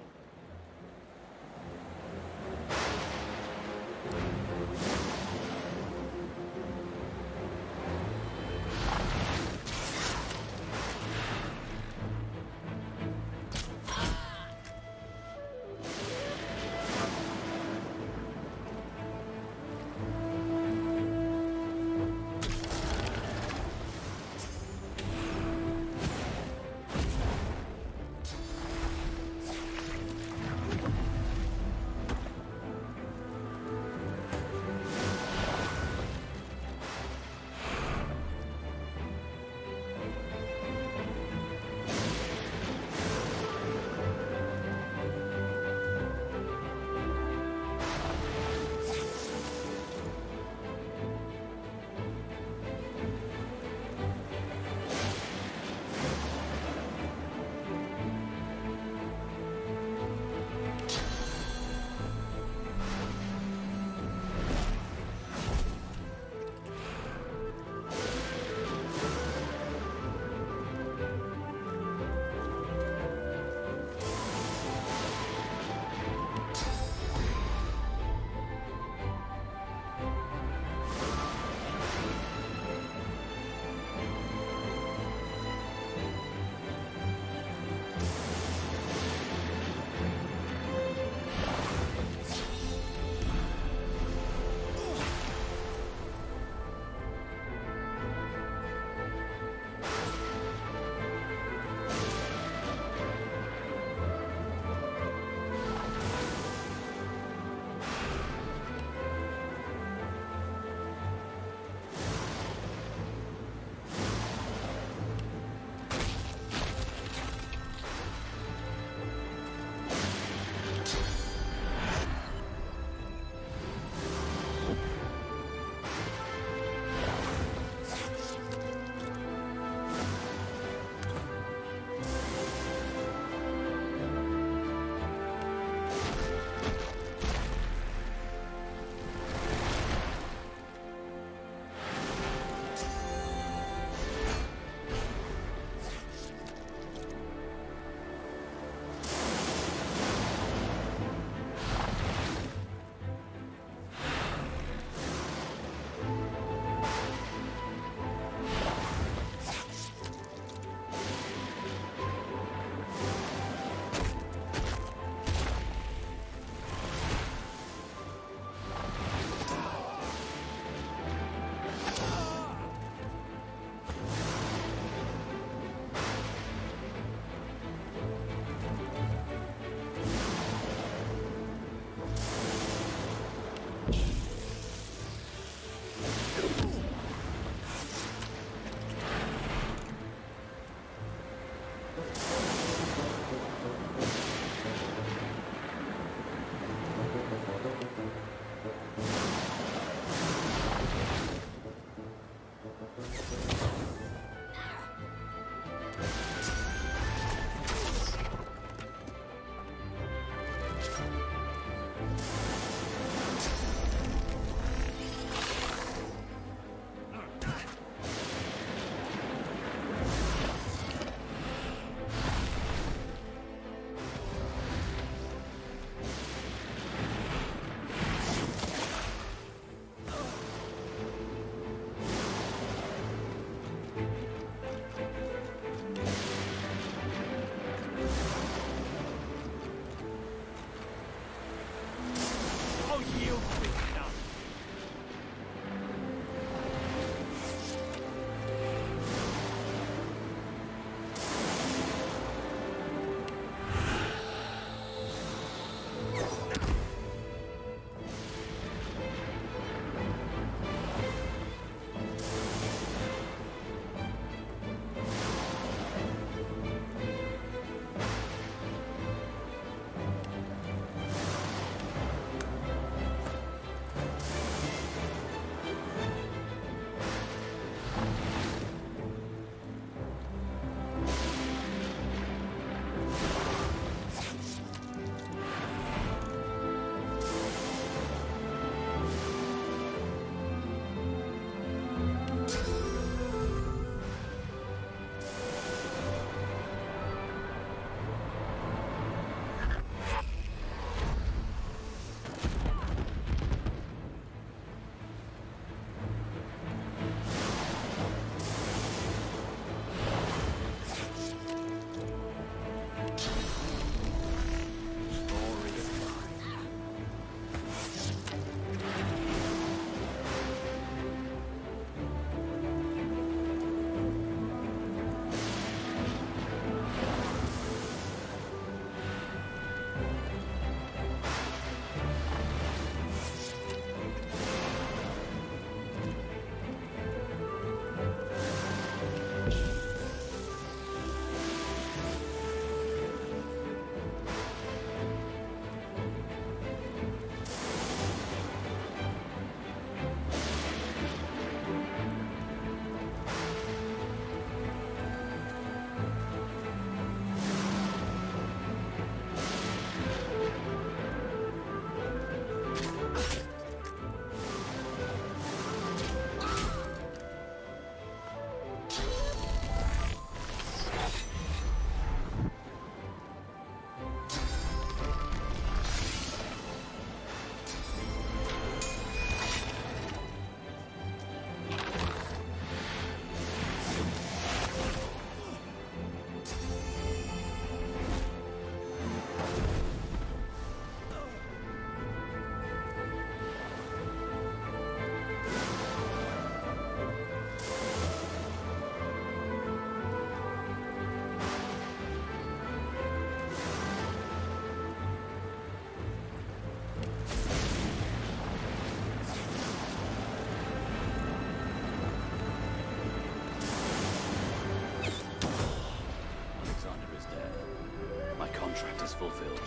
contract is fulfilled.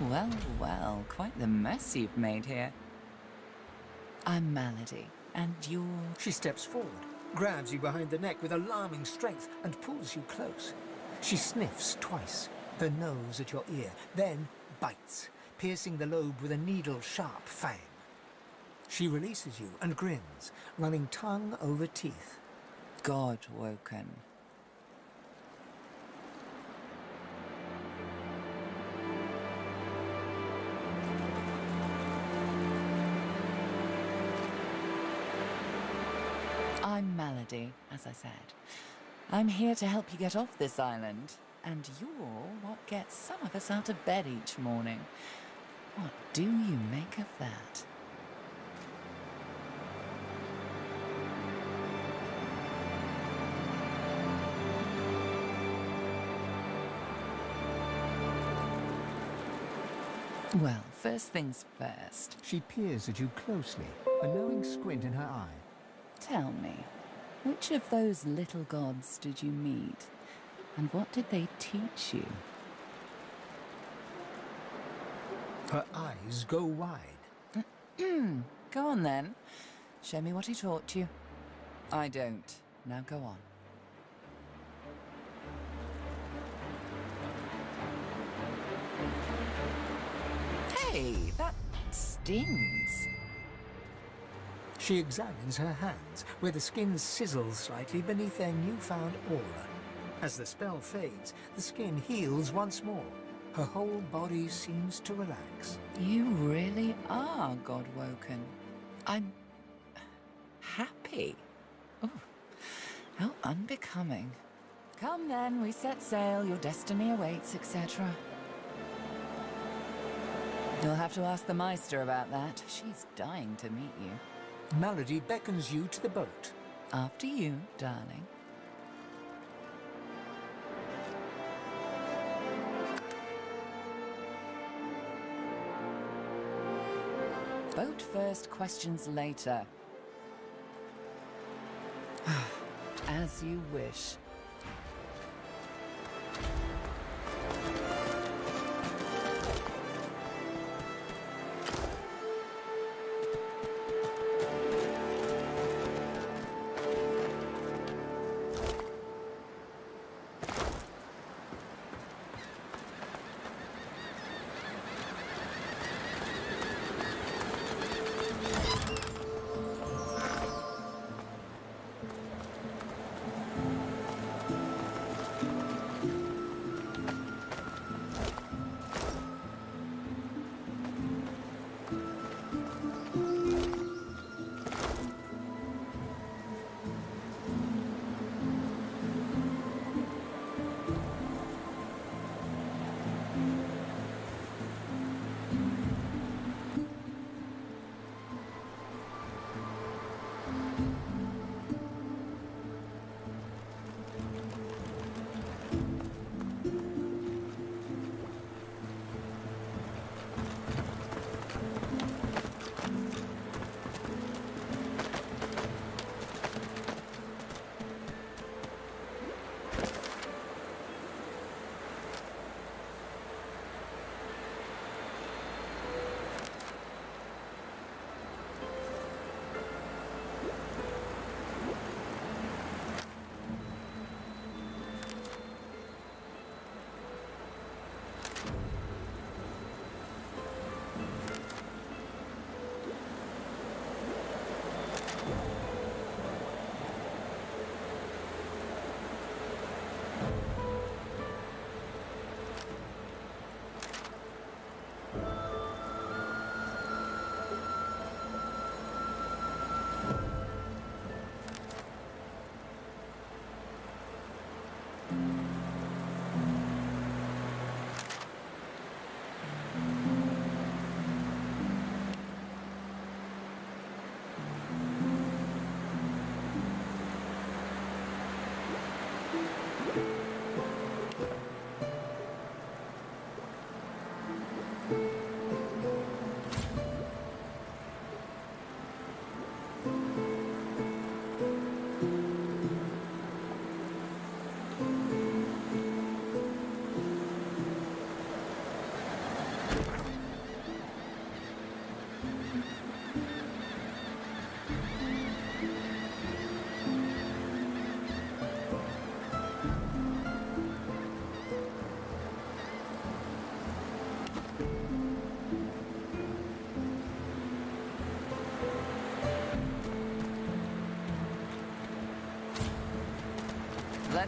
Well, well, quite the mess you've made here. I'm Malady, and you're... She steps forward, grabs you behind the neck with alarming strength, and pulls you close. She sniffs twice, her nose at your ear, then bites, piercing the lobe with a needle-sharp fang. She releases you and grins, running tongue over teeth. God-woken. I'm Malady, as I said. I'm here to help you get off this island, and you're what gets some of us out of bed each morning. What do you make of that? Well, first things first. She peers at you closely, a knowing squint in her eye. Tell me, which of those little gods did you meet? And what did they teach you? Her eyes go wide. Go on then. Show me what he taught you. I don't. Now go on. Hey, that stings. She examines her hands, where the skin sizzles slightly beneath their newfound aura. As the spell fades, the skin heals once more. Her whole body seems to relax. You really are God-woken. I'm... happy. Oh, how unbecoming. Come then, we set sail, your destiny awaits, etc. You'll have to ask the Meister about that. She's dying to meet you. Malady beckons you to the boat. After you, darling. Boat first, questions later. As you wish.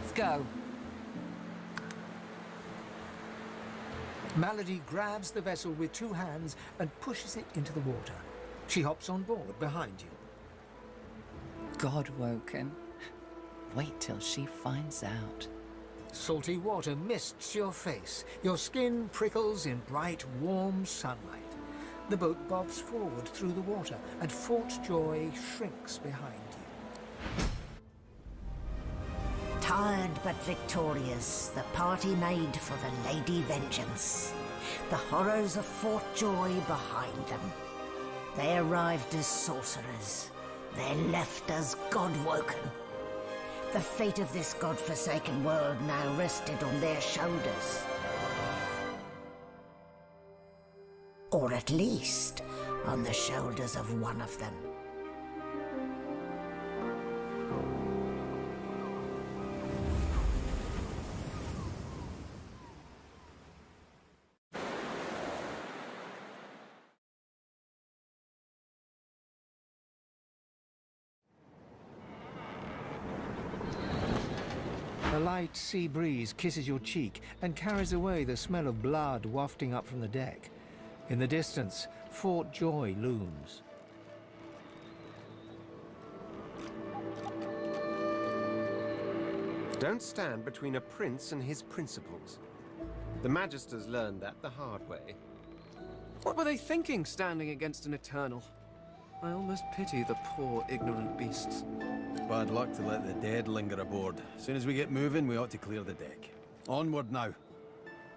Let's go. Malady grabs the vessel with 2 hands and pushes it into the water. She hops on board behind you. God-woken. Wait till she finds out. Salty water mists your face. Your skin prickles in bright, warm sunlight. The boat bobs forward through the water, and Fort Joy shrinks behind you. Tired but victorious, the party made for the Lady Vengeance. The horrors of Fort Joy behind them. They arrived as sorcerers. They left as God-woken. The fate of this God-forsaken world now rested on their shoulders. Or at least on the shoulders of one of them. A light sea breeze kisses your cheek and carries away the smell of blood wafting up from the deck. In the distance, Fort Joy looms. Don't stand between a prince and his principles. The Magisters learned that the hard way. What were they thinking, standing against an Eternal? I almost pity the poor, ignorant beasts. Bad luck to let the dead linger aboard. As soon as we get moving, we ought to clear the deck. Onward now.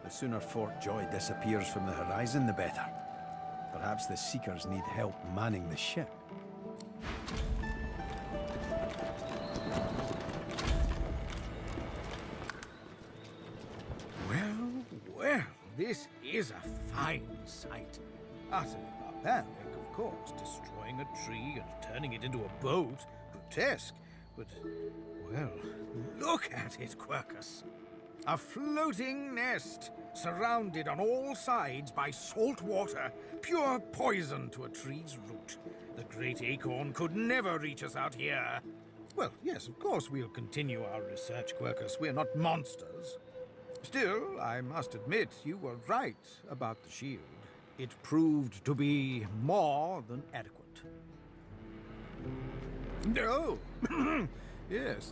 The sooner Fort Joy disappears from the horizon, the better. Perhaps the Seekers need help manning the ship. Well, this is a fine sight. Utterly barbaric, of course, destroying a tree and turning it into a boat. Grotesque, but, well, look at it, Quercus. A floating nest, surrounded on all sides by salt water, pure poison to a tree's root. The great acorn could never reach us out here. Well, yes, of course we'll continue our research, Quercus. We're not monsters. Still, I must admit, you were right about the shield. It proved to be more than adequate. No! Yes,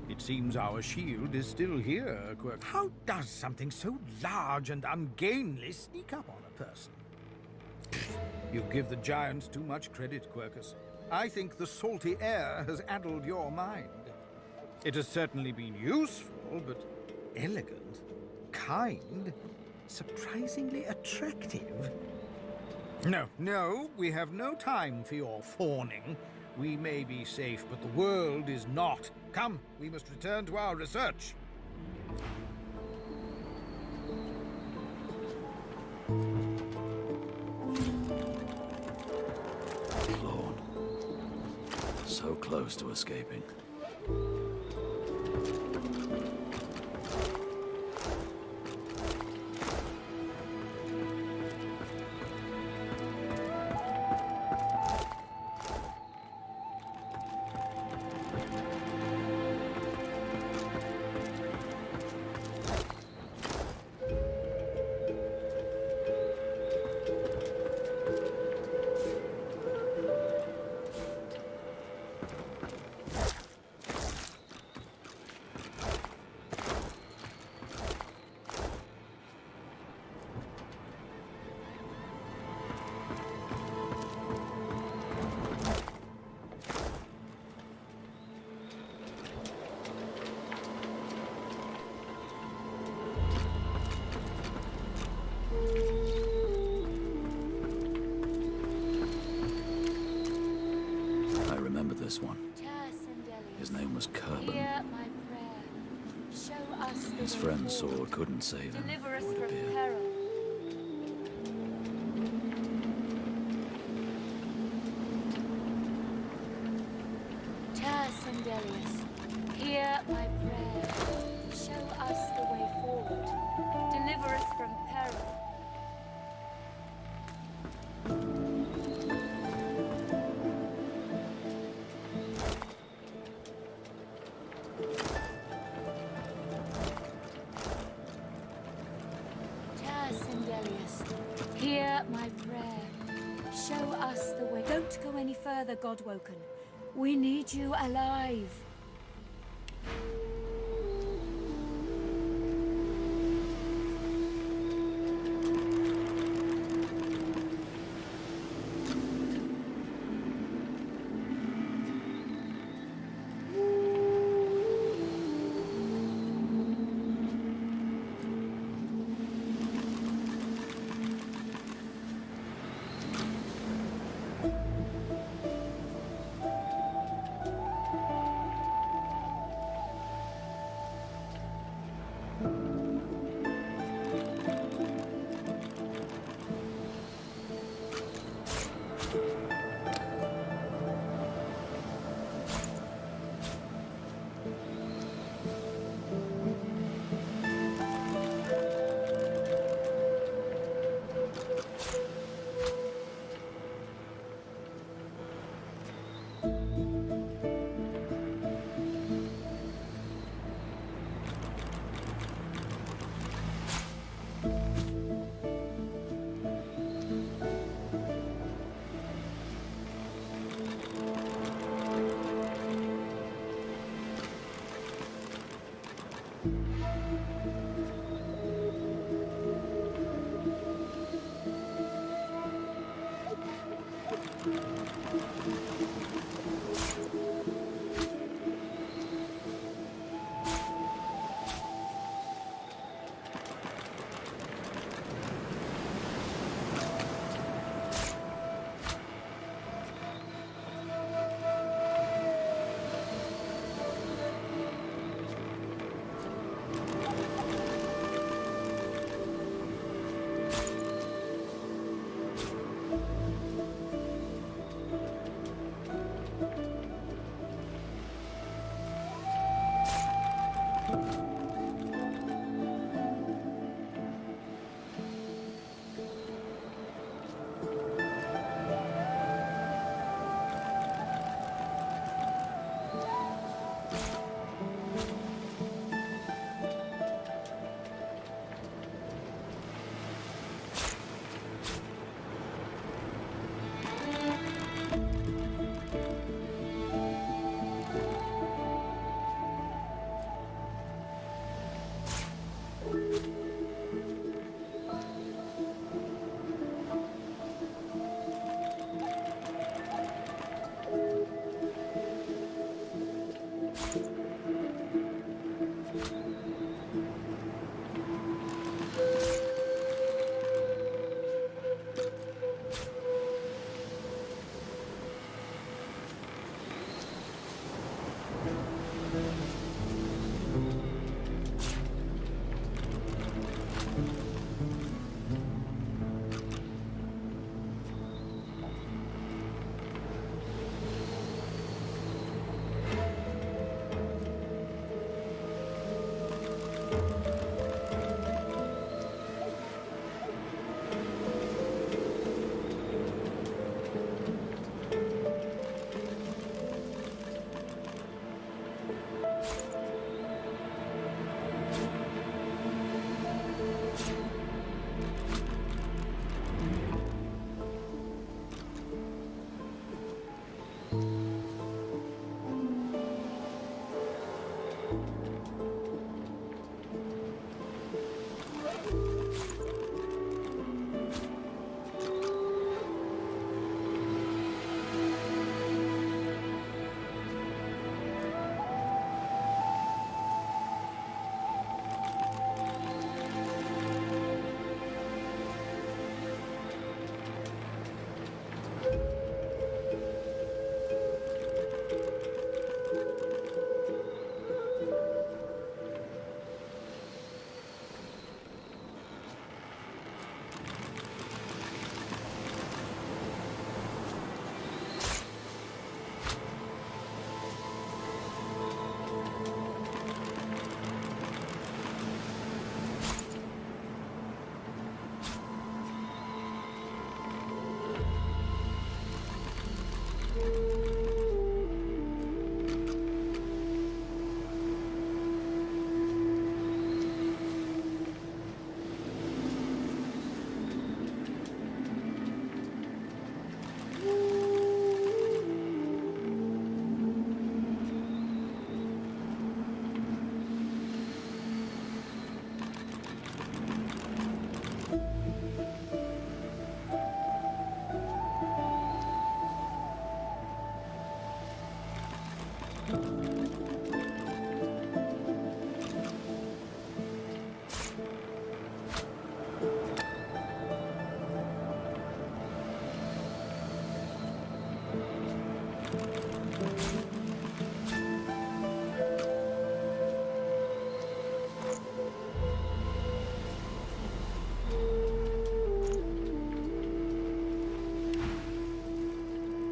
it seems our shield is still here, Quirk. How does something so large and ungainly sneak up on a person? You give the giants too much credit, Quercus. I think the salty air has addled your mind. It has certainly been useful, but elegant, kind, surprisingly attractive. No, we have no time for your fawning. We may be safe, but the world is not. Come, we must return to our research. Lord. So close to escaping. I remember this one. His name was Kerben. His friend's sword couldn't save him, Deliver us it would from appear. peril. Sandelius, hear my prayer. Show us the way forward. Deliver us from peril. Accept my prayer. Show us the way. Don't go any further, Godwoken. We need you alive.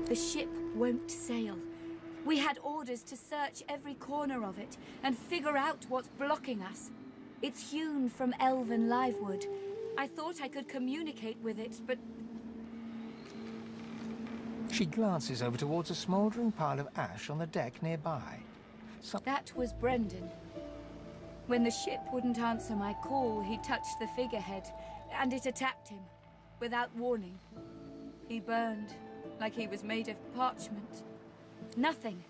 The ship won't sail. We had orders to search every corner of it and figure out what's blocking us. It's hewn from elven livewood. I thought I could communicate with it, but... She glances over towards a smouldering pile of ash on the deck nearby. That was Brendan. When the ship wouldn't answer my call, he touched the figurehead, and it attacked him, without warning. He burned, like he was made of parchment. Nothing.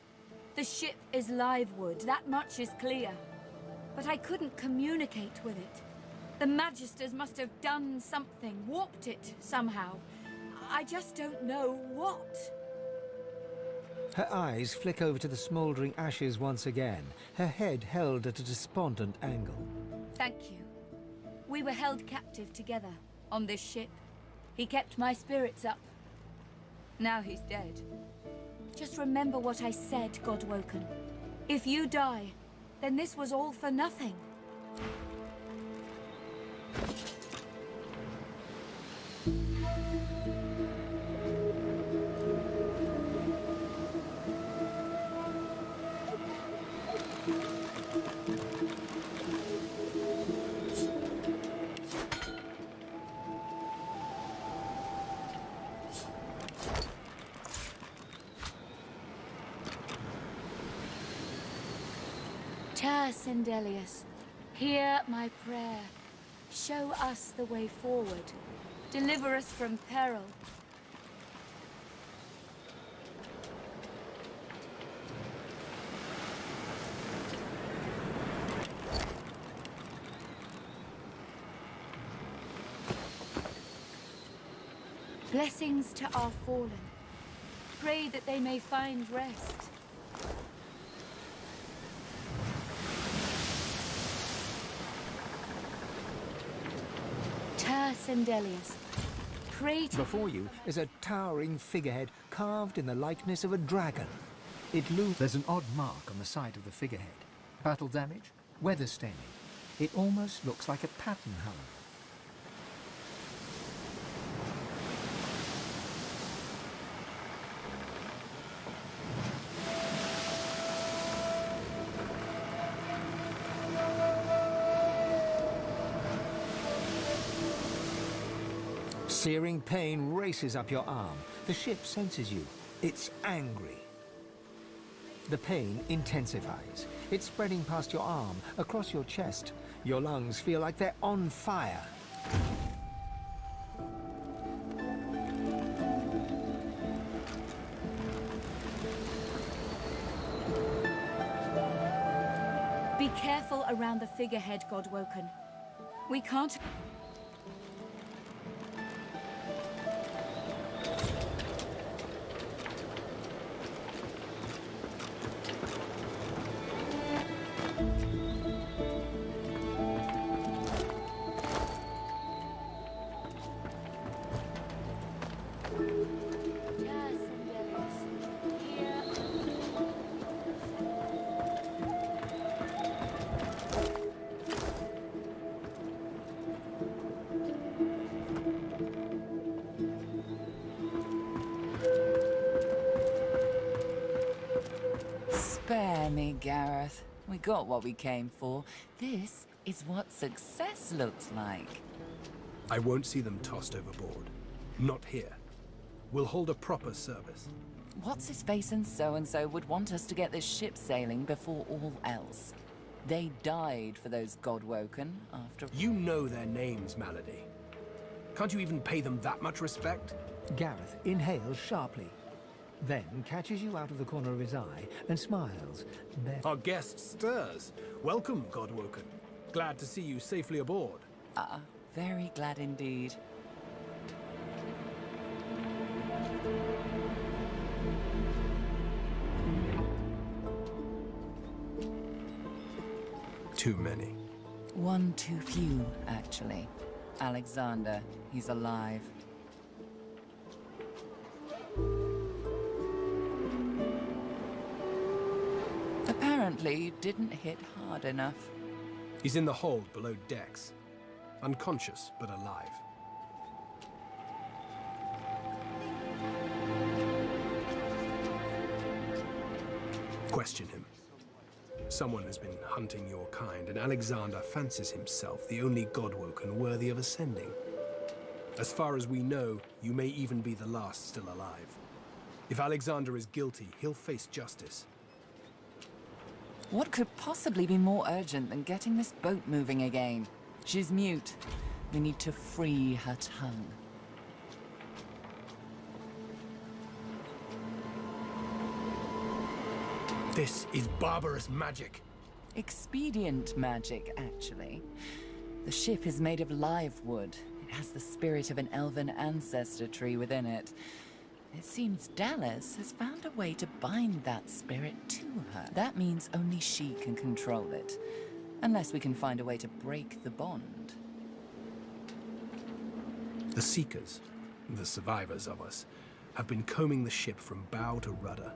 The ship is livewood, that much is clear. But I couldn't communicate with it. The Magisters must have done something, warped it somehow. I just don't know what. Her eyes flick over to the smouldering ashes once again, her head held at a despondent angle. Thank you. We were held captive together on this ship. He kept my spirits up. Now he's dead. Just remember what I said, Godwoken. If you die, then this was all for nothing. Sindelius, hear my prayer. Show us the way forward. Deliver us from peril. Blessings to our fallen. Pray that they may find rest. Sindelius. Pray to... Before you is a towering figurehead carved in the likeness of a dragon. It looms... There's an odd mark on the side of the figurehead. Battle damage, weather staining. It almost looks like a pattern hammer. Searing pain races up your arm. The ship senses you. It's angry. The pain intensifies. It's spreading past your arm, across your chest. Your lungs feel like they're on fire. Be careful around the figurehead, Godwoken. We can't... Spare me, Gareth. We got what we came for. This is what success looks like. I won't see them tossed overboard. Not here. We'll hold a proper service. What's-his-face and so-and-so would want us to get this ship sailing before all else. They died for those Godwoken after... You know their names, Malady. Can't you even pay them that much respect? Gareth inhales sharply, then catches you out of the corner of his eye and smiles. Our guest stirs. Welcome, Godwoken. Glad to see you safely aboard. Very glad indeed. Too many. One too few, actually. Alexander, he's alive. Apparently, you didn't hit hard enough. He's in the hold below decks. Unconscious, but alive. question him. Someone has been hunting your kind, and Alexander fancies himself the only Godwoken worthy of ascending. As far as we know, you may even be the last still alive. If Alexander is guilty, he'll face justice. What could possibly be more urgent than getting this boat moving again? She's mute. We need to free her tongue. This is barbarous magic. Expedient magic, actually. The ship is made of live wood. It has the spirit of an elven ancestor tree within it. It seems Dallas has found a way to bind that spirit to her. That means only she can control it. Unless we can find a way to break the bond. The Seekers, the survivors of us, have been combing the ship from bow to rudder.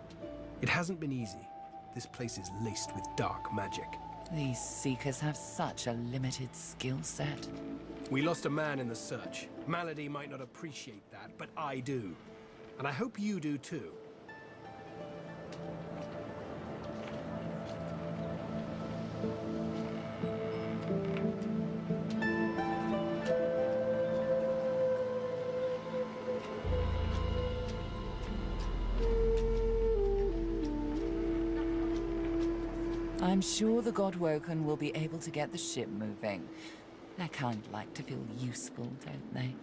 It hasn't been easy. This place is laced with dark magic. These Seekers have such a limited skill set. We lost a man in the search. Malady might not appreciate that, but I do. And I hope you do too. I'm sure the Godwoken will be able to get the ship moving. They kind of like to feel useful, don't they?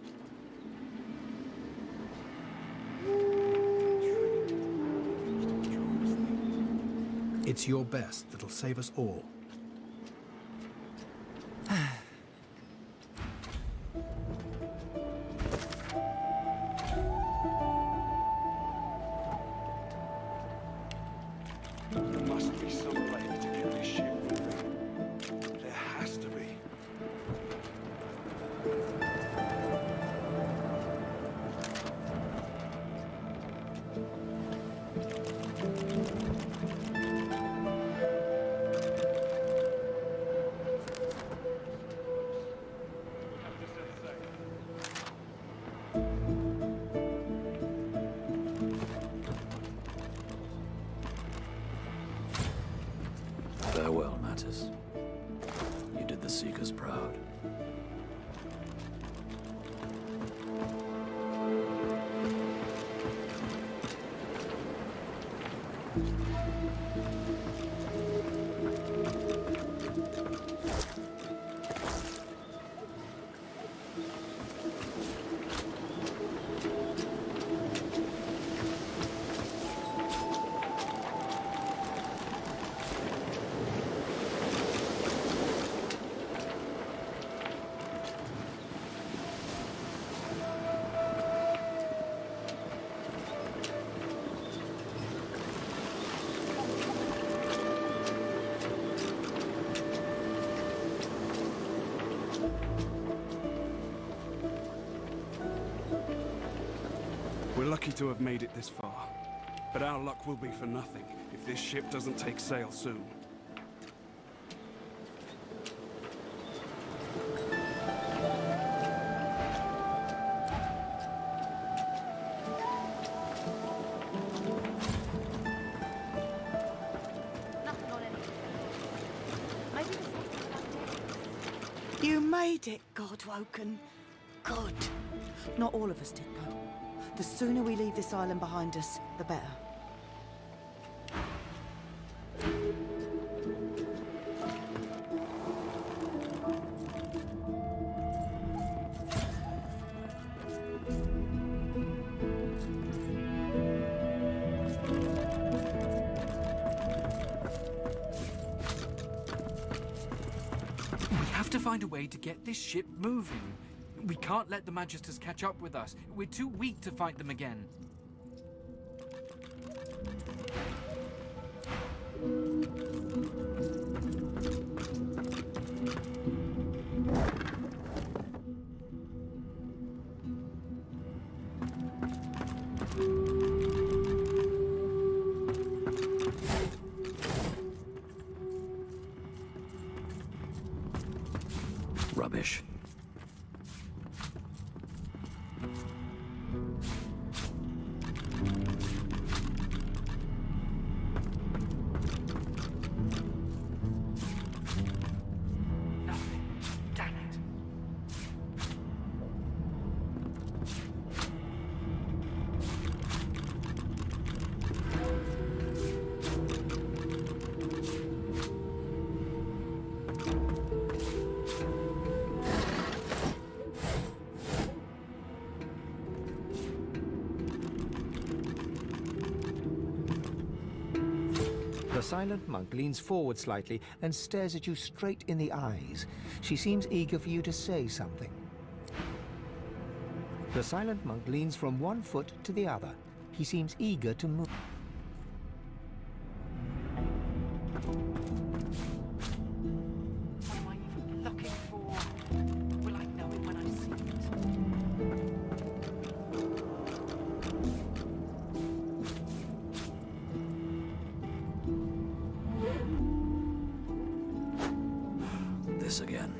It's your best that'll save us all. There must be some way to get this ship moving. There has to be. Farewell, Mattis. You did the Seekers proud. We're lucky to have made it this far, but our luck will be for nothing if this ship doesn't take sail soon. You made it, Godwoken. Good. Not all of us did, though. The sooner we leave this island behind us, the better. We have to find a way to get this ship moving. We can't let the Magisters catch up with us. We're too weak to fight them again. Rubbish. silent monk leans forward slightly and stares at you straight in the eyes. She seems eager for you to say something. The silent monk leans from one foot to the other. He seems eager to move. What am I even looking for? Will I know it when I see it? This again.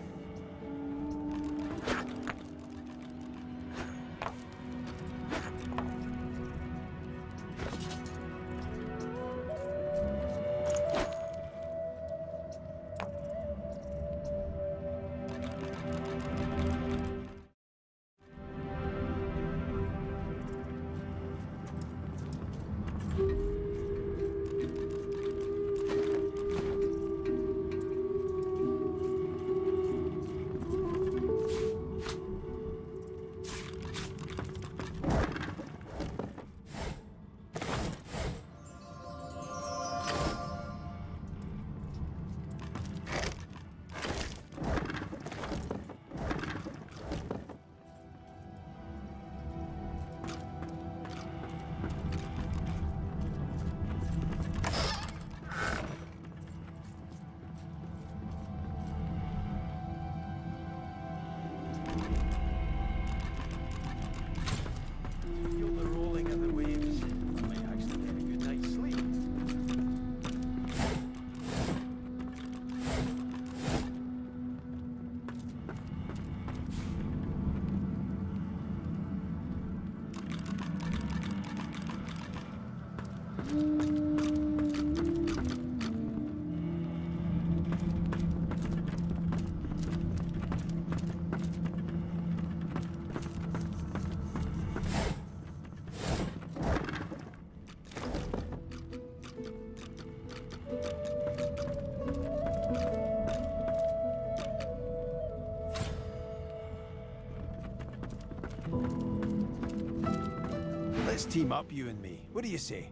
Let's team up, you and me. What do you say?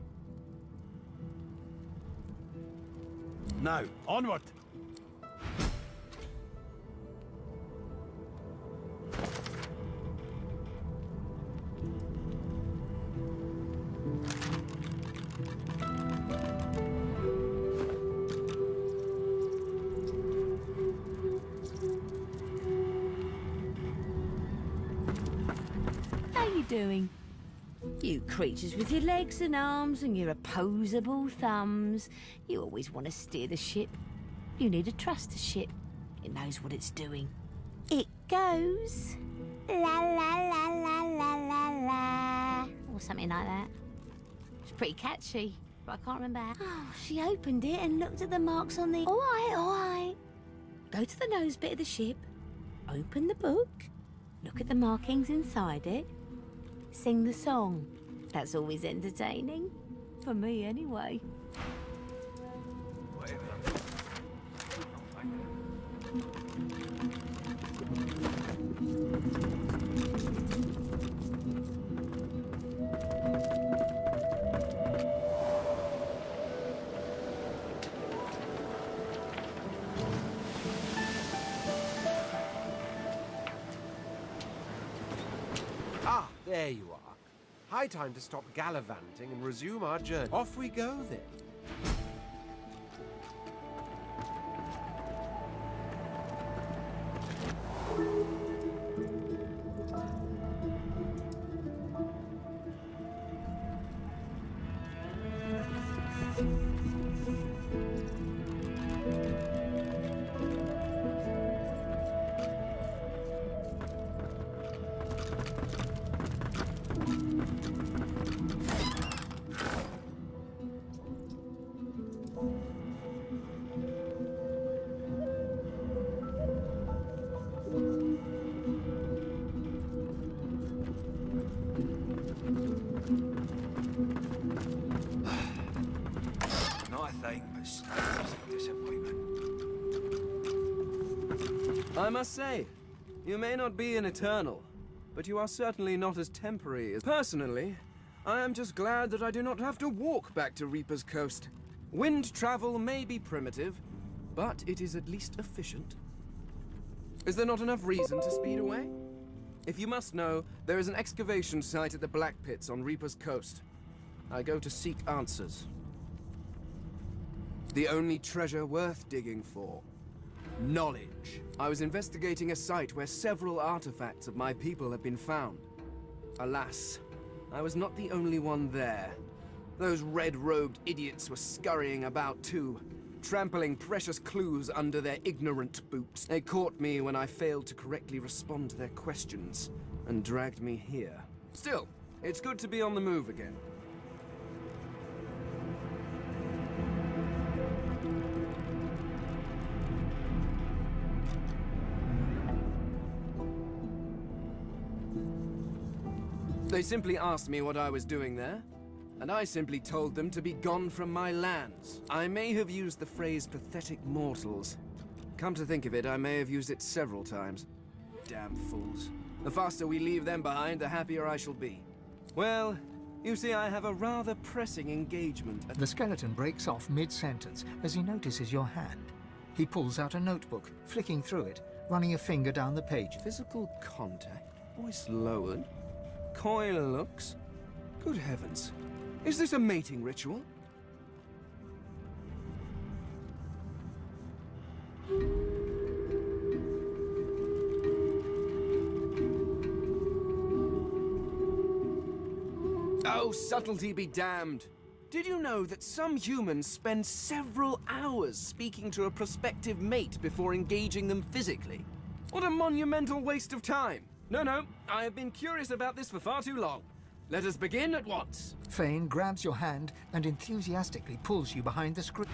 Now, onward! How you doing? You creatures with your legs and arms and your opposable thumbs. You always want to steer the ship. You need to trust the ship. It knows what it's doing. It goes... la la la la la la la. Or something like that. It's pretty catchy, but I can't remember how. Oh, she opened it and looked at the marks on the... All right. Go to the nose bit of the ship. Open the book. Look at the markings inside it. Sing the song. That's always entertaining. For me, anyway. Ah, there you are. High time to stop gallivanting and resume our journey. Off we go, then. I must say, you may not be an eternal, but you are certainly not as temporary as... Personally, I am just glad that I do not have to walk back to Reaper's Coast. Wind travel may be primitive, but it is at least efficient. Is there not enough reason to speed away? If you must know, there is an excavation site at the Black Pits on Reaper's Coast. I go to seek answers. The only treasure worth digging for. Knowledge. I was investigating a site where several artifacts of my people have been found. Alas, I was not the only one there. Those red-robed idiots were scurrying about too, trampling precious clues under their ignorant boots. They caught me when I failed to correctly respond to their questions, and dragged me here. Still, it's good to be on the move again. They simply asked me what I was doing there, and I simply told them to be gone from my lands. I may have used the phrase pathetic mortals. Come to think of it, I may have used it several times. Damn fools. The faster we leave them behind, the happier I shall be. Well, you see, I have a rather pressing engagement. The skeleton breaks off mid-sentence as he notices your hand. He pulls out a notebook, flicking through it, running a finger down the page. Physical contact, voice lowered, coy looks. Good heavens. Is this a mating ritual? Oh, subtlety be damned. Did you know that some humans spend several hours speaking to a prospective mate before engaging them physically? What a monumental waste of time. No, I have been curious about this for far too long. Let us begin at once. Fane grabs your hand and enthusiastically pulls you behind the screen.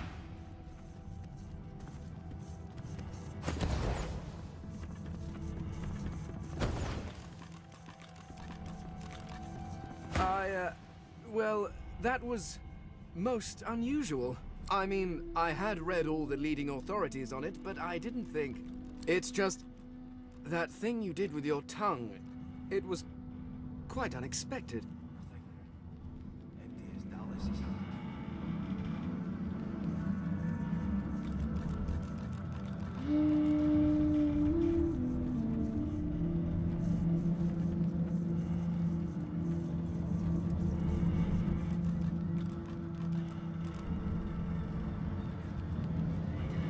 Well, that was most unusual. I mean, I had read all the leading authorities on it, but I didn't think. It's just that thing you did with your tongue. It was quite unexpected.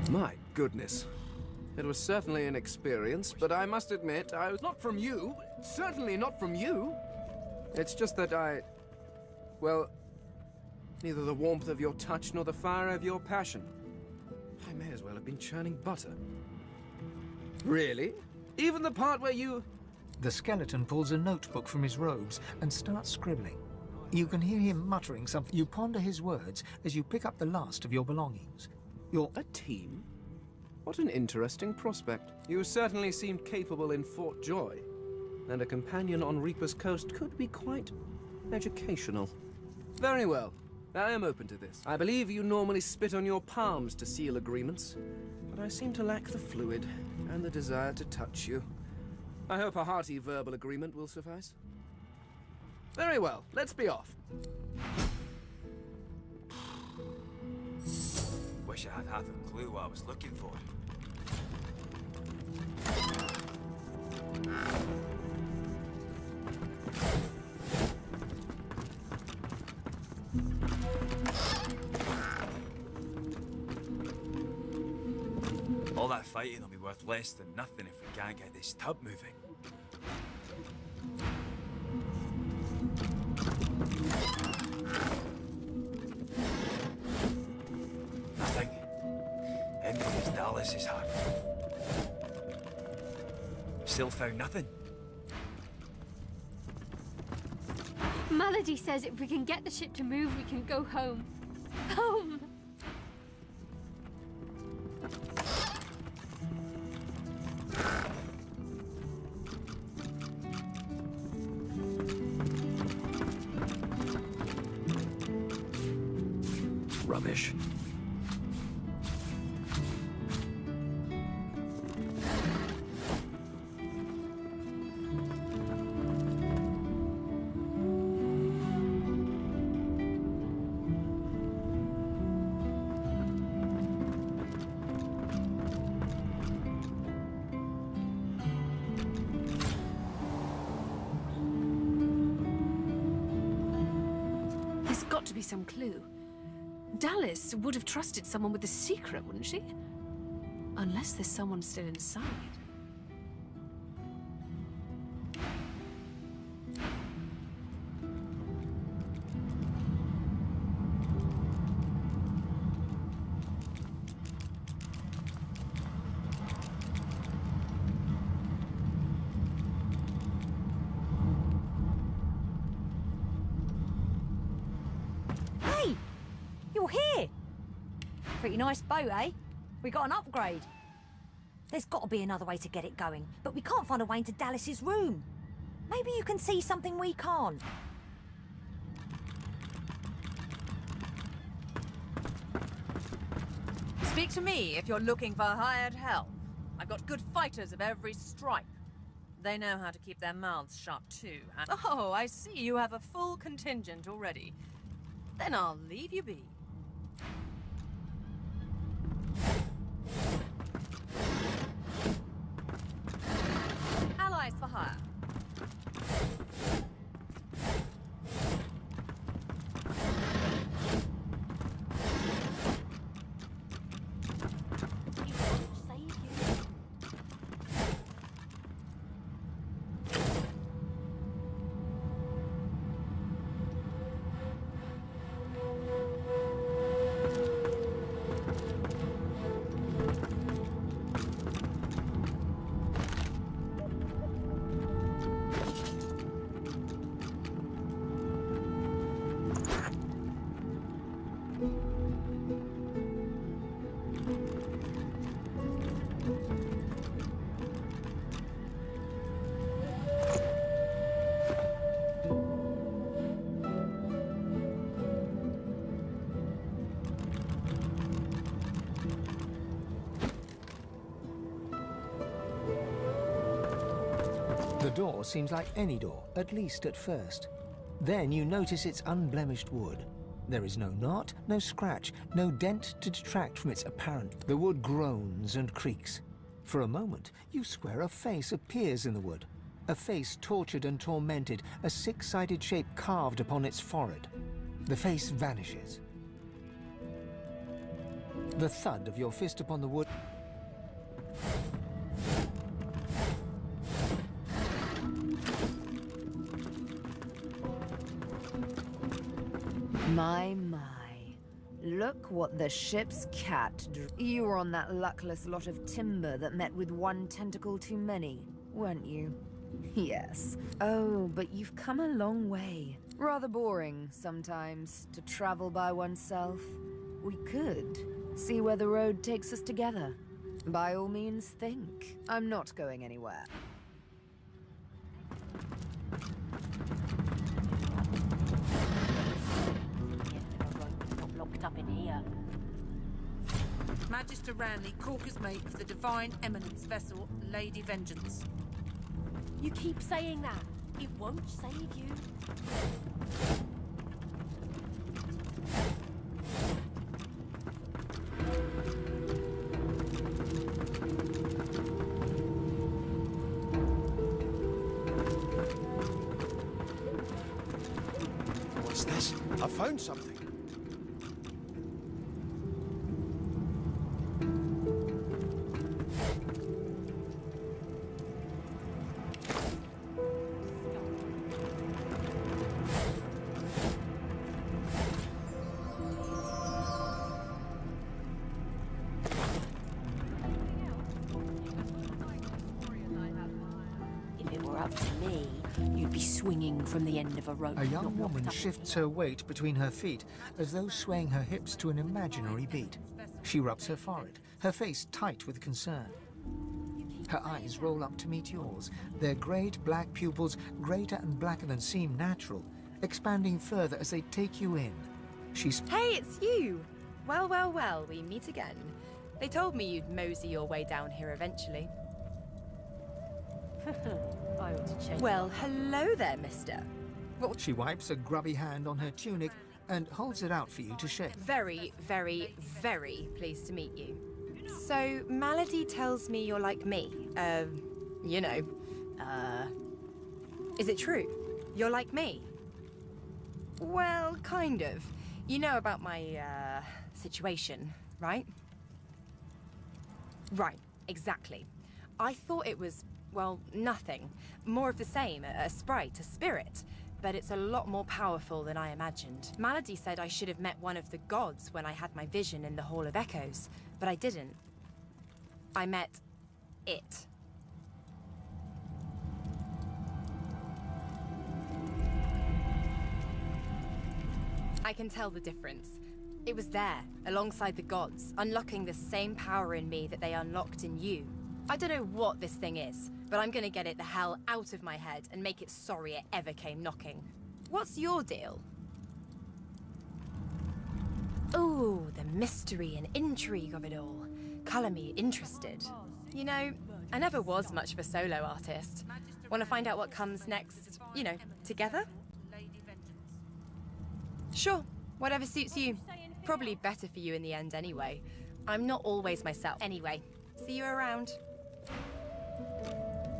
My goodness. It was certainly an experience, but I must admit, I was not from you. Certainly not from you. It's just that well, neither the warmth of your touch nor the fire of your passion. I may as well have been churning butter. Really? Even the part where you... The skeleton pulls a notebook from his robes and starts scribbling. You can hear him muttering something. You ponder his words as you pick up the last of your belongings. You're a team? What an interesting prospect. You certainly seemed capable in Fort Joy, and a companion on Reaper's Coast could be quite educational. Very well. I am open to this. I believe you normally spit on your palms to seal agreements, but I seem to lack the fluid and the desire to touch you. I hope a hearty verbal agreement will suffice. Very well. Let's be off. Wish I had half a clue what I was looking for. All that fighting will be worth less than nothing if we can't get this tub moving. Nothing. Empty as Dallas's heart. Still found nothing. Melody says if we can get the ship to move, we can go home. Home! Rubbish. to be some clue. Dallas would have trusted someone with a secret, wouldn't she? Unless there's someone still inside. Hey! You're here! Pretty nice boat, eh? We got an upgrade. There's got to be another way to get it going, but we can't find a way into Dallas's room. Maybe you can see something we can't. Speak to me if you're looking for hired help. I've got good fighters of every stripe. They know how to keep their mouths shut too. Oh, I see you have a full contingent already. Then I'll leave you be. Allies for hire. The door seems like any door, at least at first. Then you notice its unblemished wood. There is no knot, no scratch, no dent to detract from its apparent. The wood groans and creaks. For a moment, you swear a face appears in the wood. A face tortured and tormented, a six-sided shape carved upon its forehead. The face vanishes. The thud of your fist upon the wood. My. Look what the ship's cat drew. You were on that luckless lot of timber that met with one tentacle too many, weren't you? Yes. Oh, but you've come a long way. Rather boring, sometimes, to travel by oneself. We could see where the road takes us together. By all means, think. I'm not going anywhere. Locked up in here. Magister Ranley, Corker's mate for the Divine Eminence vessel, Lady Vengeance. You keep saying that. It won't save you. What's this? I found something. If it were up to me, you'd be swinging from the end of a rope. A young woman shifts her weight between her feet as though swaying her hips to an imaginary beat. She rubs her forehead, her face tight with concern. Her eyes roll up to meet yours, their great black pupils, greater and blacker than seem natural, expanding further as they take you in. Hey, it's you! Well, we meet again. They told me you'd mosey your way down here eventually. I ought to change. Well, hello there, mister. She wipes a grubby hand on her tunic and holds it out for you to shake. Very, very, very pleased to meet you. So, Malady tells me you're like me. You know. Is it true? You're like me? Well, kind of. You know about my, situation, right? Right, exactly. I thought it was, well, nothing. More of the same, a sprite, a spirit. But it's a lot more powerful than I imagined. Malady said I should have met one of the gods when I had my vision in the Hall of Echoes, but I didn't. I met it. I can tell the difference. It was there, alongside the gods, unlocking the same power in me that they unlocked in you. I don't know what this thing is, but I'm gonna get it the hell out of my head and make it sorry it ever came knocking. What's your deal? Ooh, the mystery and intrigue of it all. Colour me interested. You know, I never was much of a solo artist. Want to find out what comes next, you know, together? Sure, whatever suits you. Probably better for you in the end anyway. I'm not always myself. Anyway, see you around.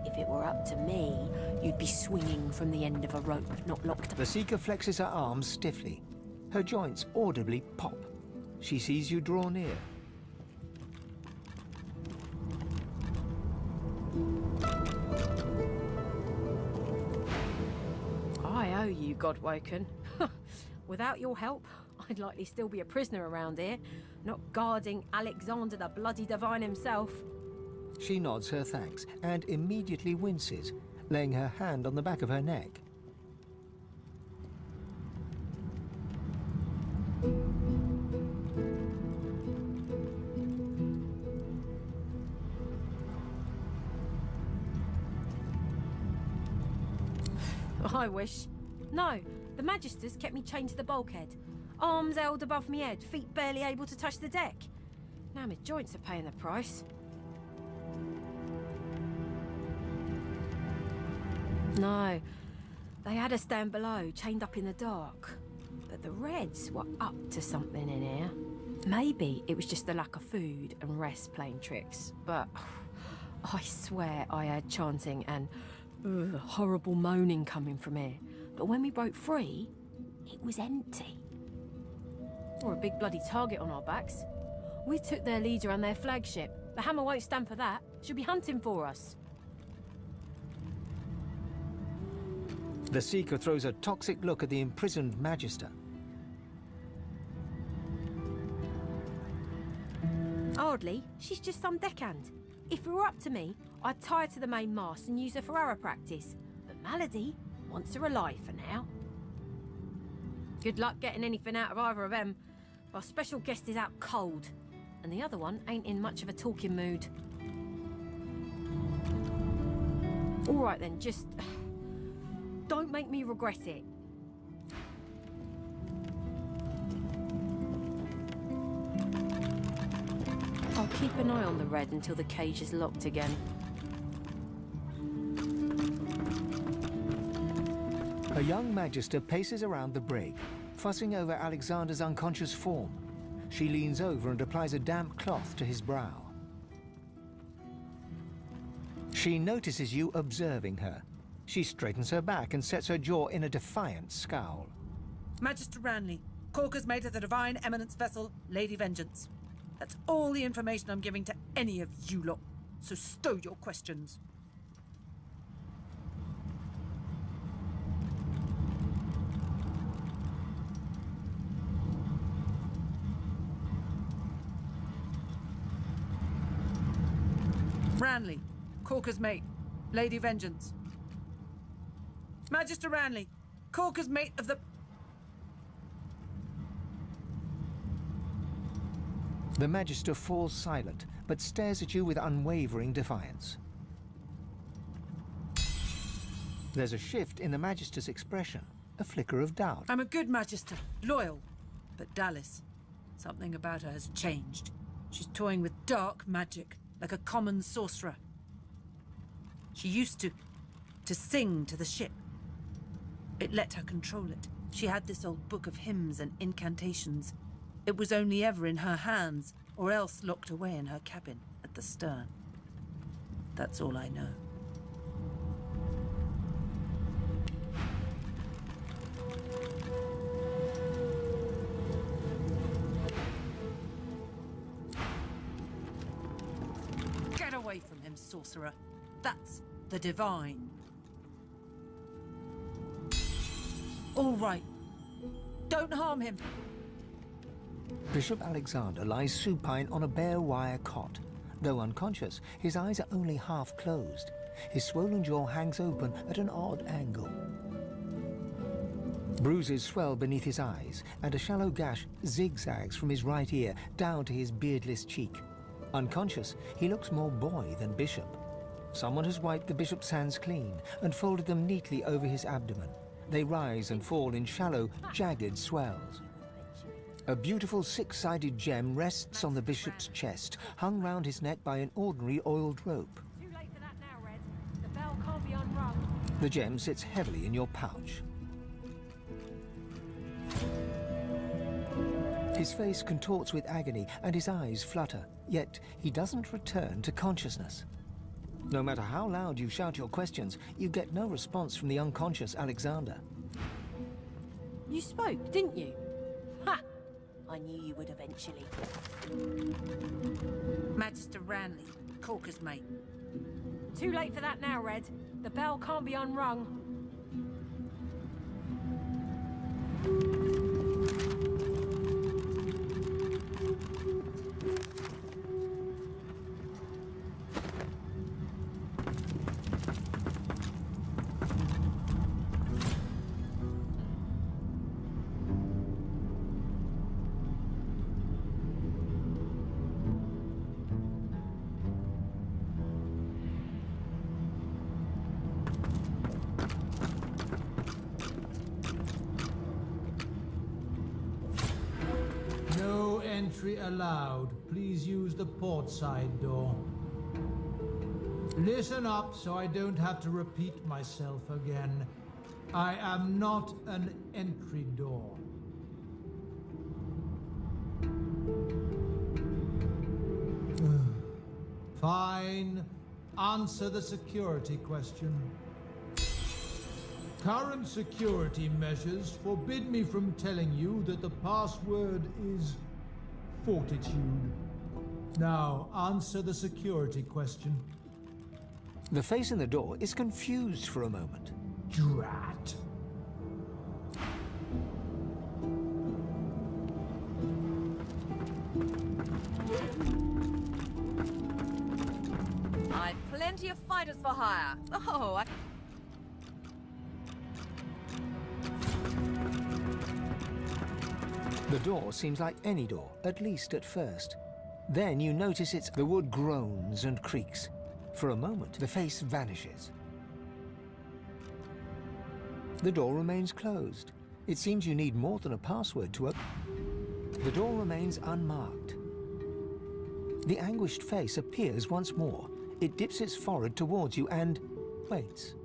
If it were up to me, you'd be swinging from the end of a rope, not locked up. The Seeker flexes her arms stiffly. Her joints audibly pop. She sees you draw near. I owe you, Godwoken. Without your help, I'd likely still be a prisoner around here, not guarding Alexander the Bloody Divine himself. She nods her thanks and immediately winces, laying her hand on the back of her neck. I wish. No, the Magisters kept me chained to the bulkhead. Arms held above me head, feet barely able to touch the deck. Now my joints are paying the price. No, they had us down below, chained up in the dark. But the Reds were up to something in here. Maybe it was just the lack of food and rest playing tricks, but I swear I heard chanting and horrible moaning coming from here. But when we broke free, it was empty. We're a big bloody target on our backs. We took their leader and their flagship. The Hammer won't stand for that. She'll be hunting for us. The Seeker throws a toxic look at the imprisoned Magister. Hardly. She's just some deckhand. If it were up to me, I'd tie her to the main mast and use her for arrow practice. But Malady wants her alive for now. Good luck getting anything out of either of them. Our special guest is out cold, and the other one ain't in much of a talking mood. All right then, just don't make me regret it. I'll keep an eye on the Red until the cage is locked again. A young Magister paces around the brig, fussing over Alexander's unconscious form. She leans over and applies a damp cloth to his brow. She notices you observing her. She straightens her back and sets her jaw in a defiant scowl. Magister Ranley, Corker's mate of the Divine Eminence vessel, Lady Vengeance. That's all the information I'm giving to any of you lot, so stow your questions. Ranley, Corker's mate, Lady Vengeance. Magister Ranley, Corker's mate of the... The Magister falls silent, but stares at you with unwavering defiance. There's a shift in the Magister's expression, a flicker of doubt. I'm a good Magister, loyal. But Dallas, something about her has changed. She's toying with dark magic, like a common sorcerer. She used to sing to the ship. It let her control it. She had this old book of hymns and incantations. It was only ever in her hands, or else locked away in her cabin at the stern. That's all I know. sorcerer. That's the divine. All right. Don't harm him. Bishop Alexander lies supine on a bare wire cot. Though unconscious, his eyes are only half closed. His swollen jaw hangs open at an odd angle. Bruises swell beneath his eyes, and a shallow gash zigzags from his right ear down to his beardless cheek. Unconscious, he looks more boy than bishop. Someone has wiped the bishop's hands clean and folded them neatly over his abdomen. They rise and fall in shallow, jagged swells. A beautiful six-sided gem rests on the bishop's chest, hung round his neck by an ordinary oiled rope. Too late for that now, Red. The bell can't be unrung. The gem sits heavily in your pouch. His face contorts with agony and his eyes flutter, yet he doesn't return to consciousness. No matter how loud you shout your questions, you get no response from the unconscious Alexander. You spoke, didn't you? Ha! I knew you would eventually. Magister Ranley, Corker's mate. Too late for that now, Red. The bell can't be unrung. No entry allowed. Please use the port side door. Listen up so I don't have to repeat myself again. I am not an entry door. Fine. Answer the security question. Current security measures forbid me from telling you that the password is fortitude. Now, answer the security question. The face in the door is confused for a moment. Drat. I've plenty of fighters for hire. Oh, I... The door seems like any door, at least at first. Then you notice the wood groans and creaks. For a moment, the face vanishes. The door remains closed. It seems you need more than a password to open. The door remains unmarked. The anguished face appears once more. It dips its forehead towards you and waits.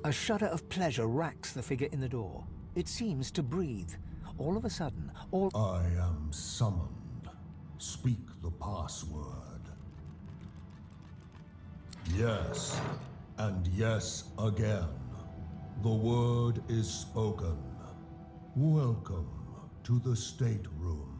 A shudder of pleasure racks the figure in the door. It seems to breathe. All of a sudden, I am summoned. Speak the password. Yes, and yes again. The word is spoken. Welcome to the stateroom.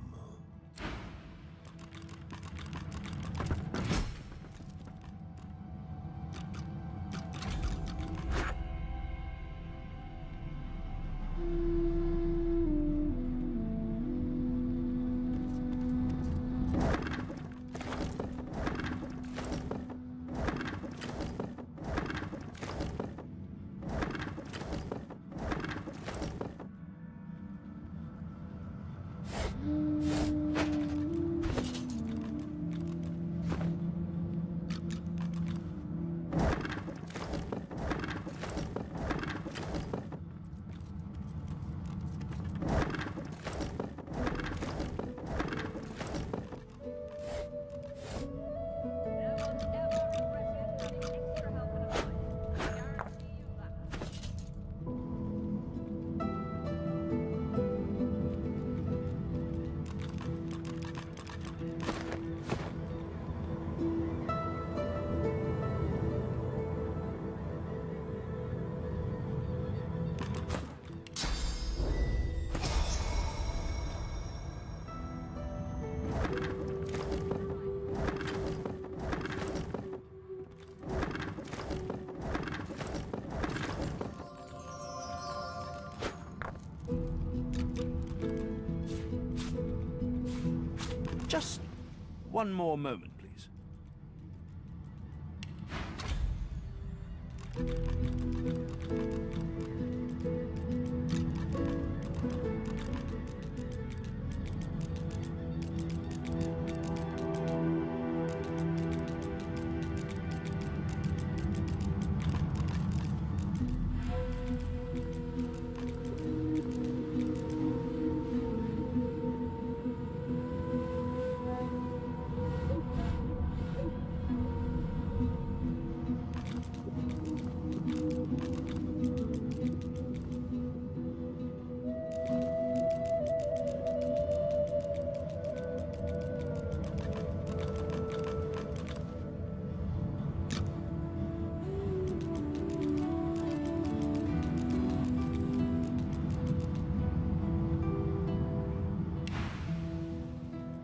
Just one more moment, please.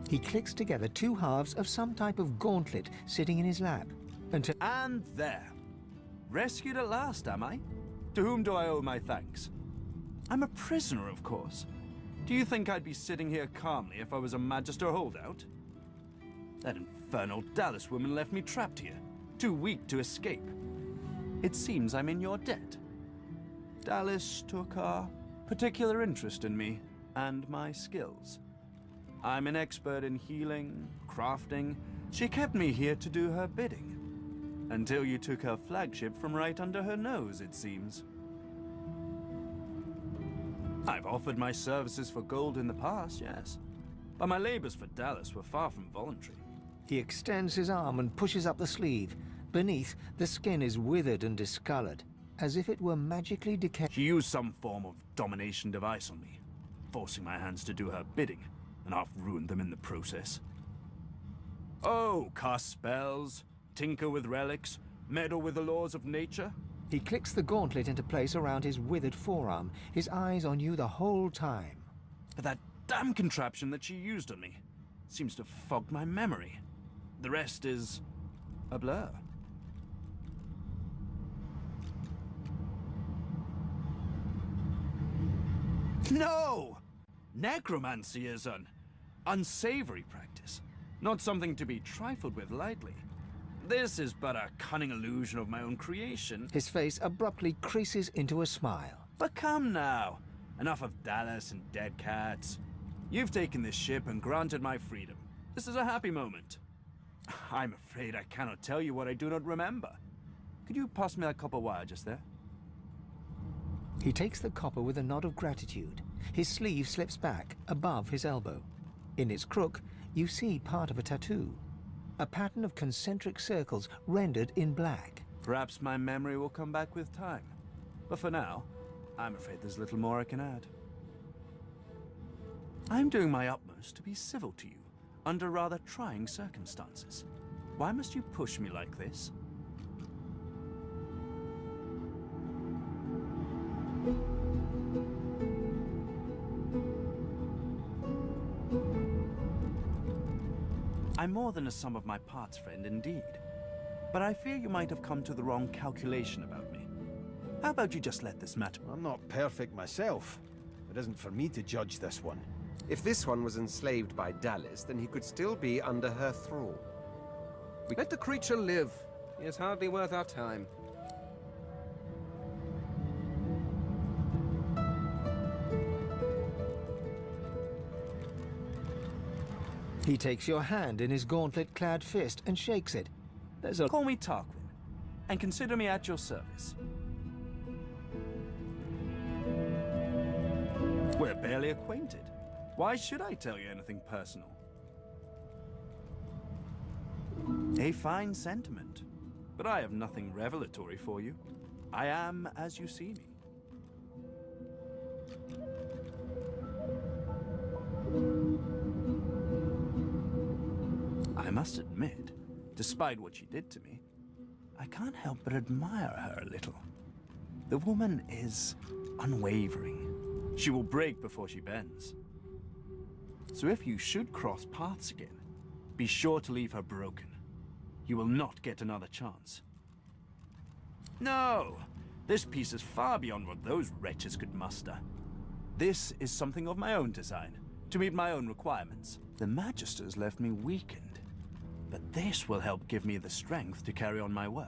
He clicks together two halves of some type of gauntlet sitting in his lap. And there. Rescued at last, am I? To whom do I owe my thanks? I'm a prisoner, of course. Do you think I'd be sitting here calmly if I was a Magister holdout? That infernal Dallas woman left me trapped here, too weak to escape. It seems I'm in your debt. Dallas took a particular interest in me and my skills. I'm an expert in healing, crafting. She kept me here to do her bidding. Until you took her flagship from right under her nose, it seems. I've offered my services for gold in the past, yes. But my labors for Dallas were far from voluntary. He extends his arm and pushes up the sleeve. Beneath, the skin is withered and discolored, as if it were magically decayed. She used some form of domination device on me, forcing my hands to do her bidding, and half ruined them in the process. Oh, cast spells, tinker with relics, meddle with the laws of nature. He clicks the gauntlet into place around his withered forearm, his eyes on you the whole time. But that damn contraption that she used on me seems to have fogged my memory. The rest is a blur. No! Necromancy is an unsavory practice, not something to be trifled with lightly. This is but a cunning illusion of my own creation. His face abruptly creases into a smile. But come now, enough of Dallas and dead cats. You've taken this ship and granted my freedom. This is a happy moment. I'm afraid I cannot tell you what I do not remember. Could you pass me that copper wire just there? He takes the copper with a nod of gratitude. His sleeve slips back above his elbow. In its crook, you see part of a tattoo. A pattern of concentric circles rendered in black. Perhaps my memory will come back with time. But for now, I'm afraid there's little more I can add. I'm doing my utmost to be civil to you, under rather trying circumstances. Why must you push me like this? I'm more than a sum of my parts, friend, indeed. But I fear you might have come to the wrong calculation about me. How about you just let this matter? I'm not perfect myself. It isn't for me to judge this one. If this one was enslaved by Dallas, then he could still be under her thrall. Let the creature live. He is hardly worth our time. He takes your hand in his gauntlet-clad fist and shakes it. There's a... Call me Tarquin, and consider me at your service. We're barely acquainted. Why should I tell you anything personal? A fine sentiment, but I have nothing revelatory for you. I am as you see me. I must admit, despite what she did to me, I can't help but admire her a little. The woman is unwavering. She will break before she bends. So if you should cross paths again, be sure to leave her broken. You will not get another chance. No! This piece is far beyond what those wretches could muster. This is something of my own design, to meet my own requirements. The Magisters left me weakened, but this will help give me the strength to carry on my work.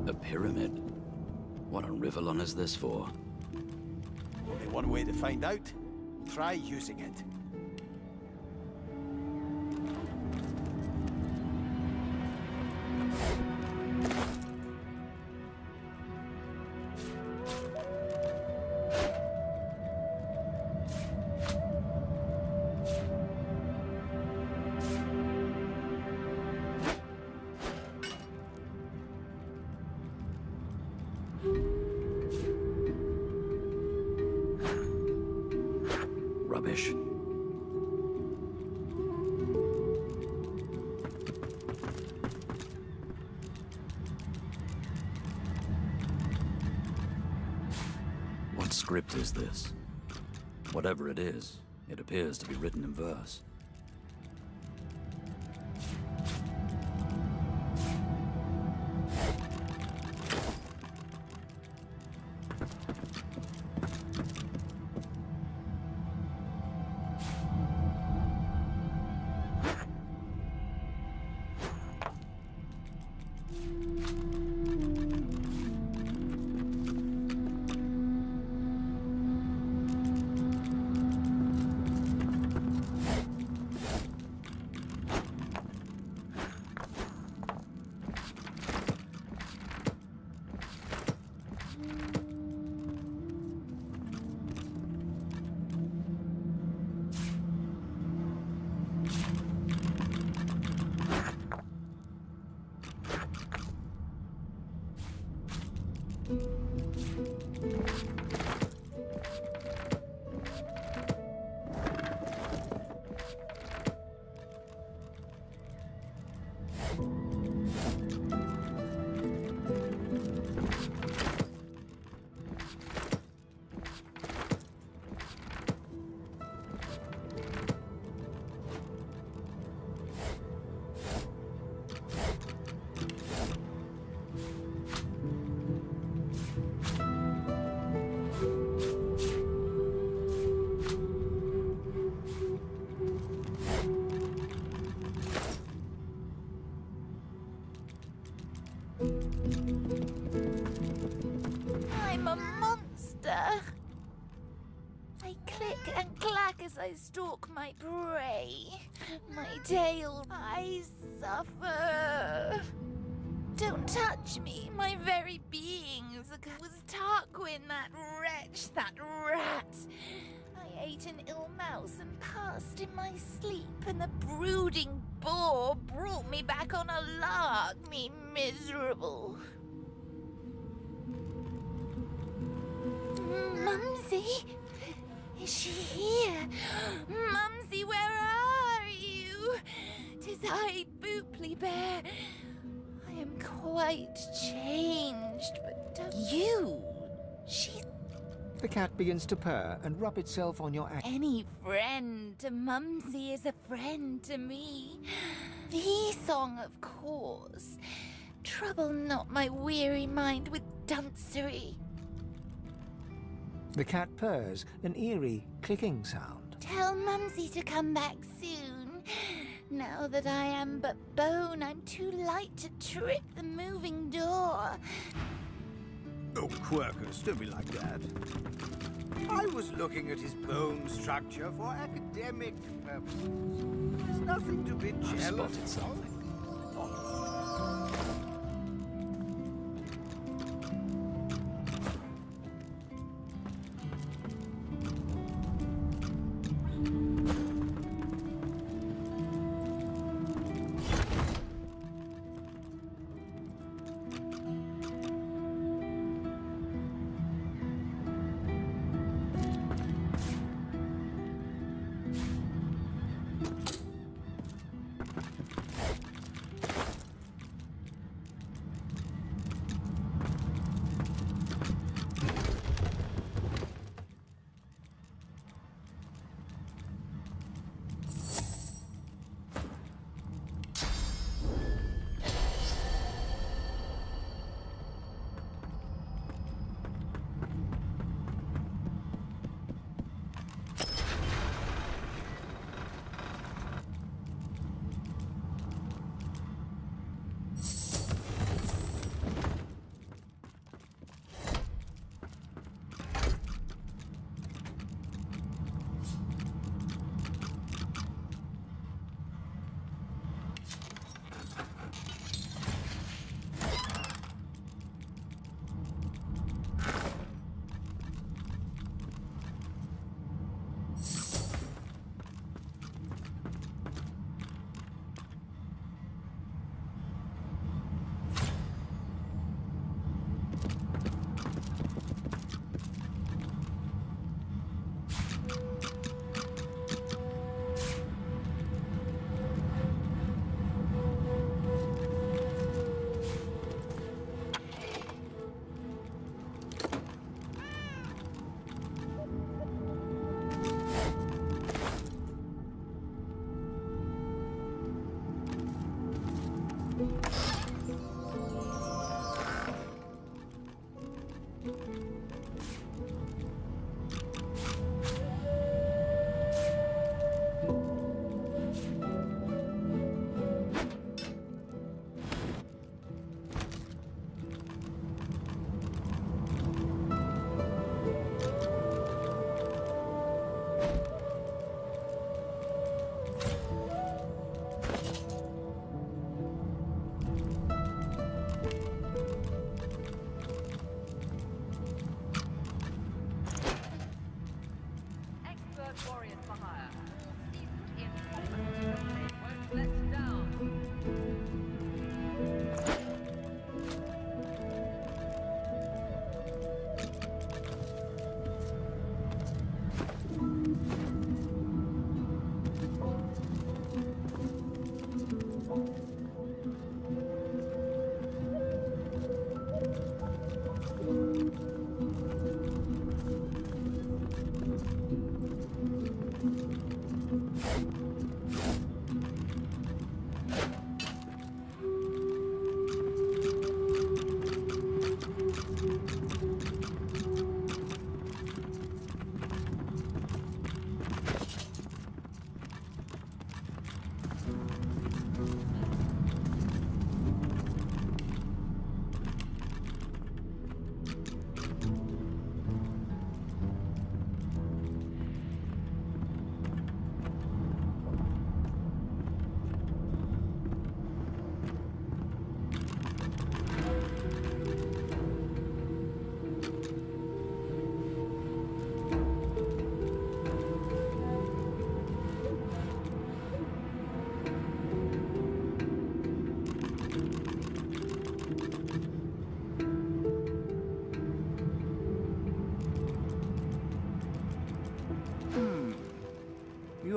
A pyramid? What a Rivellon is this for? Only one way to find out. Try using it. Rubbish. What script is this? Whatever it is, it appears to be written in verse. I'm a monster. I click and clack as I stalk my prey. My tail, I suffer. Don't touch me, my very being was Tarquin, that wretch, that rat. I ate an ill mouse and passed in my sleep, and the brooding boar brought me back on a lark, me miserable. Mumsy? Is she here? Mumsy, where are you? 'Tis I, Booply Bear. I am quite changed, but don't you? She... The cat begins to purr and rub itself on your ankle. Any friend to Mumsy is a friend to me. The song, of course. Trouble not my weary mind with duncery. The cat purrs, an eerie clicking sound. Tell Mumsy to come back soon. Now that I am but bone, I'm too light to trip the moving door. Oh, Quirkus, don't be like that. I was looking at his bone structure for academic purposes. There's nothing to be jealous of. I've spotted something.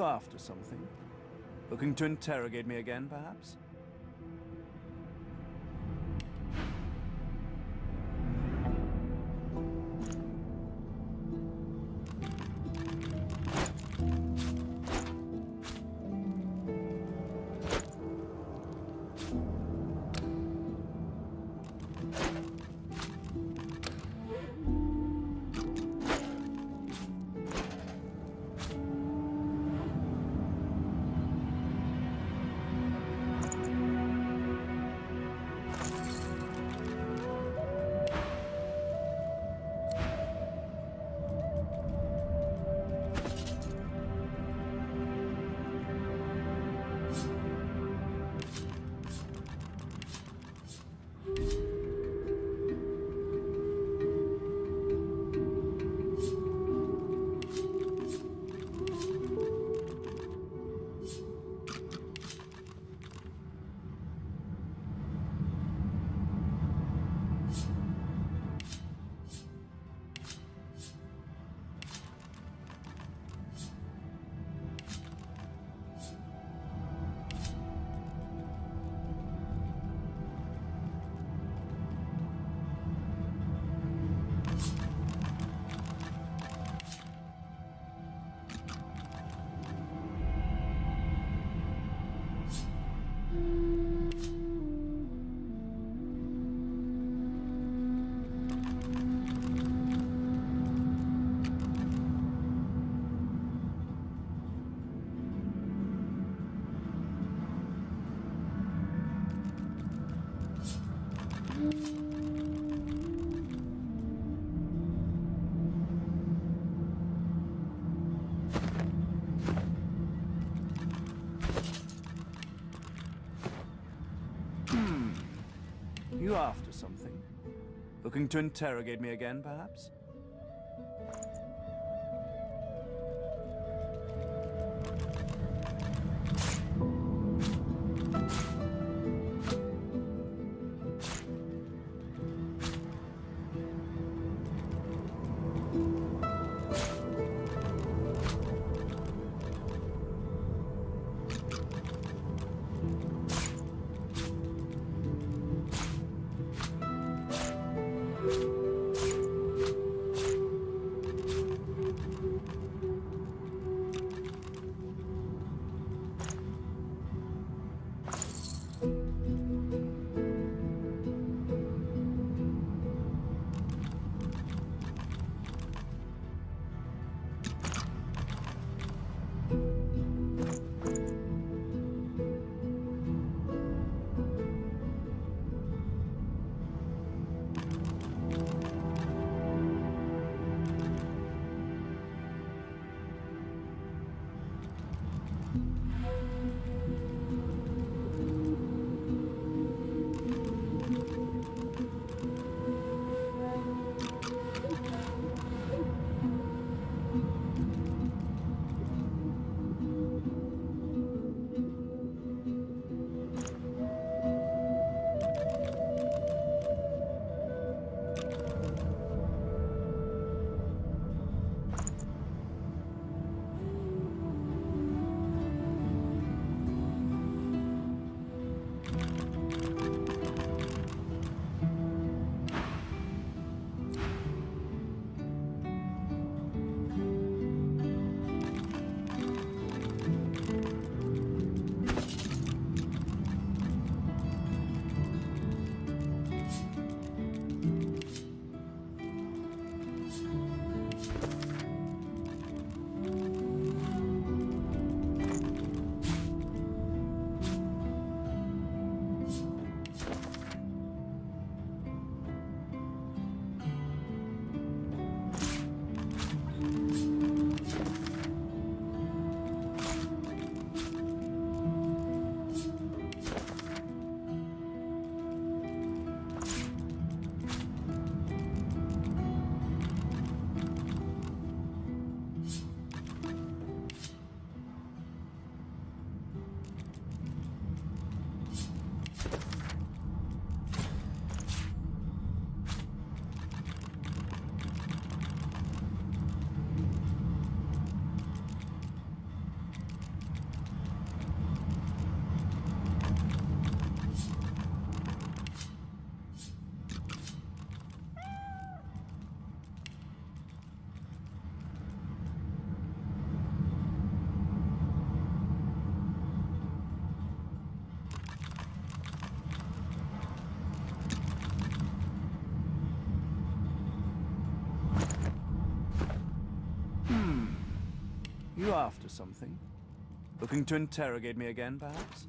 You after something? Looking to interrogate me again, perhaps? You after something? Looking to interrogate me again, perhaps? You after something? Looking to interrogate me again, perhaps?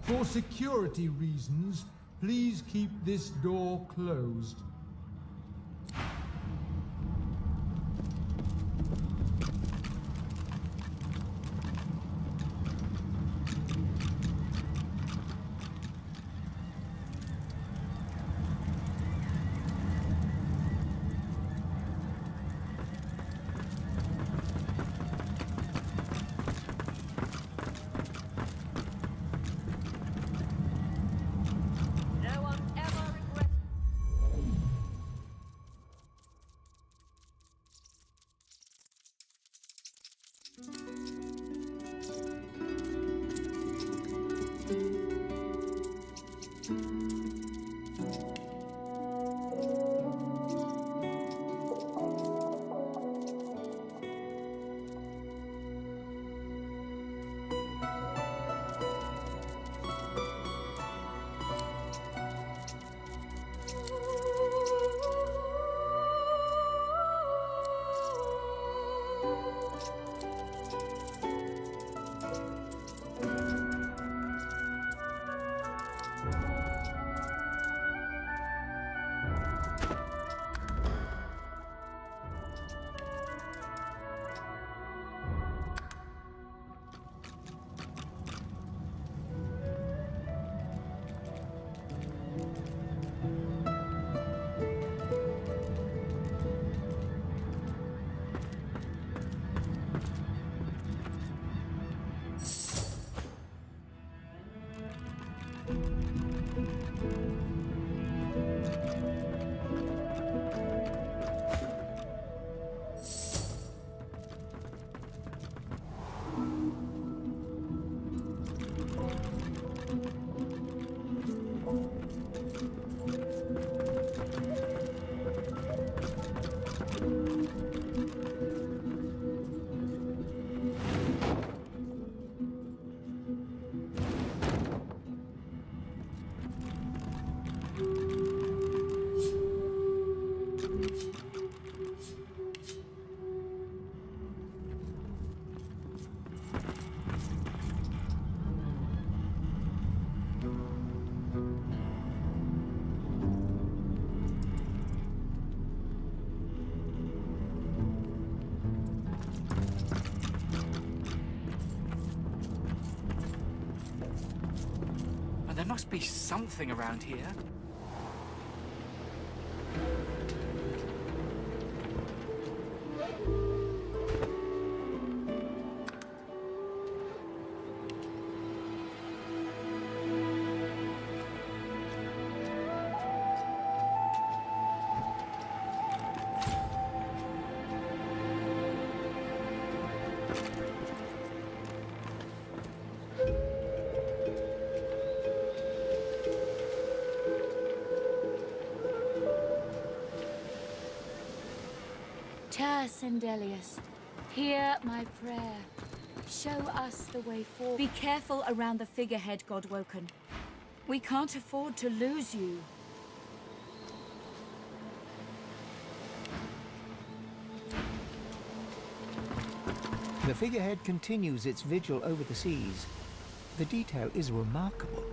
For security reasons, please keep this door closed. There must be something around here. Sendelius, hear my prayer. Show us the way forward. Be careful around the figurehead, Godwoken. We can't afford to lose you. The figurehead continues its vigil over the seas. The detail is remarkable.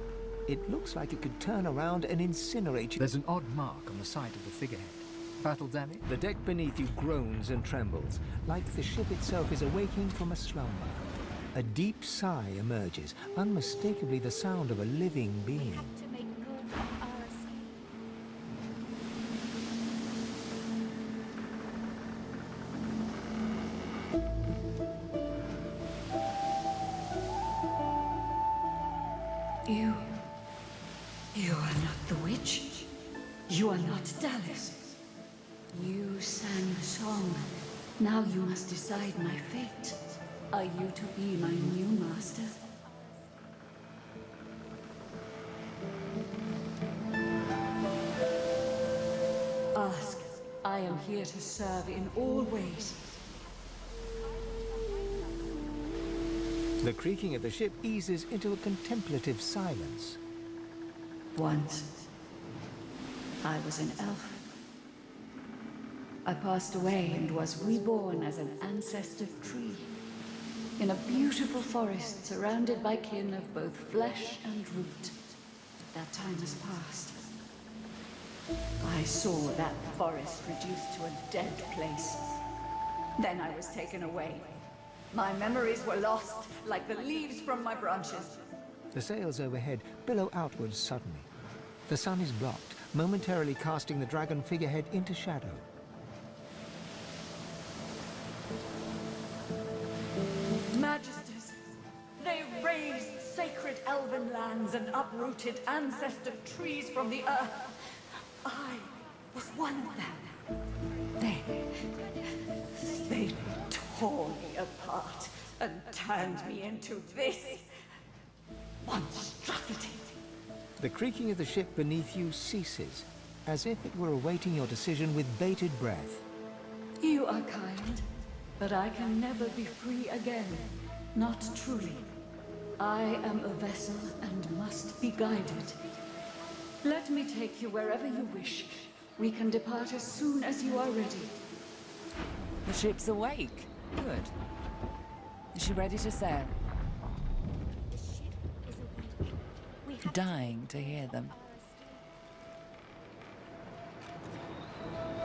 It looks like it could turn around and incinerate you. There's an odd mark on the side of the figurehead. Battle damage? The deck beneath you groans and trembles, like the ship itself is awaking from a slumber. A deep sigh emerges, unmistakably the sound of a living being. You are not the witch. You are not Dallas. You sang the song. Now you must decide my fate. Are you to be my new master? Ask. I am here to serve in all ways. The creaking of the ship eases into a contemplative silence. Once, I was an elf. I passed away and was reborn as an ancestor tree. in a beautiful forest surrounded by kin of both flesh and root. That time has passed. I saw that forest reduced to a dead place. Then I was taken away. My memories were lost, like the leaves from my branches. The sails overhead billow outwards suddenly. The sun is blocked, momentarily casting the dragon figurehead into shadow. Majesties, they razed sacred elven lands and uprooted ancestor trees from the earth. I was one of them. They tore me apart and turned me into this monstrosity. The creaking of the ship beneath you ceases, as if it were awaiting your decision with bated breath. You are kind, but I can never be free again. Not truly. I am a vessel and must be guided. Let me take you wherever you wish. We can depart as soon as you are ready. The ship's awake. Good. Is she ready to sail? Dying to hear them.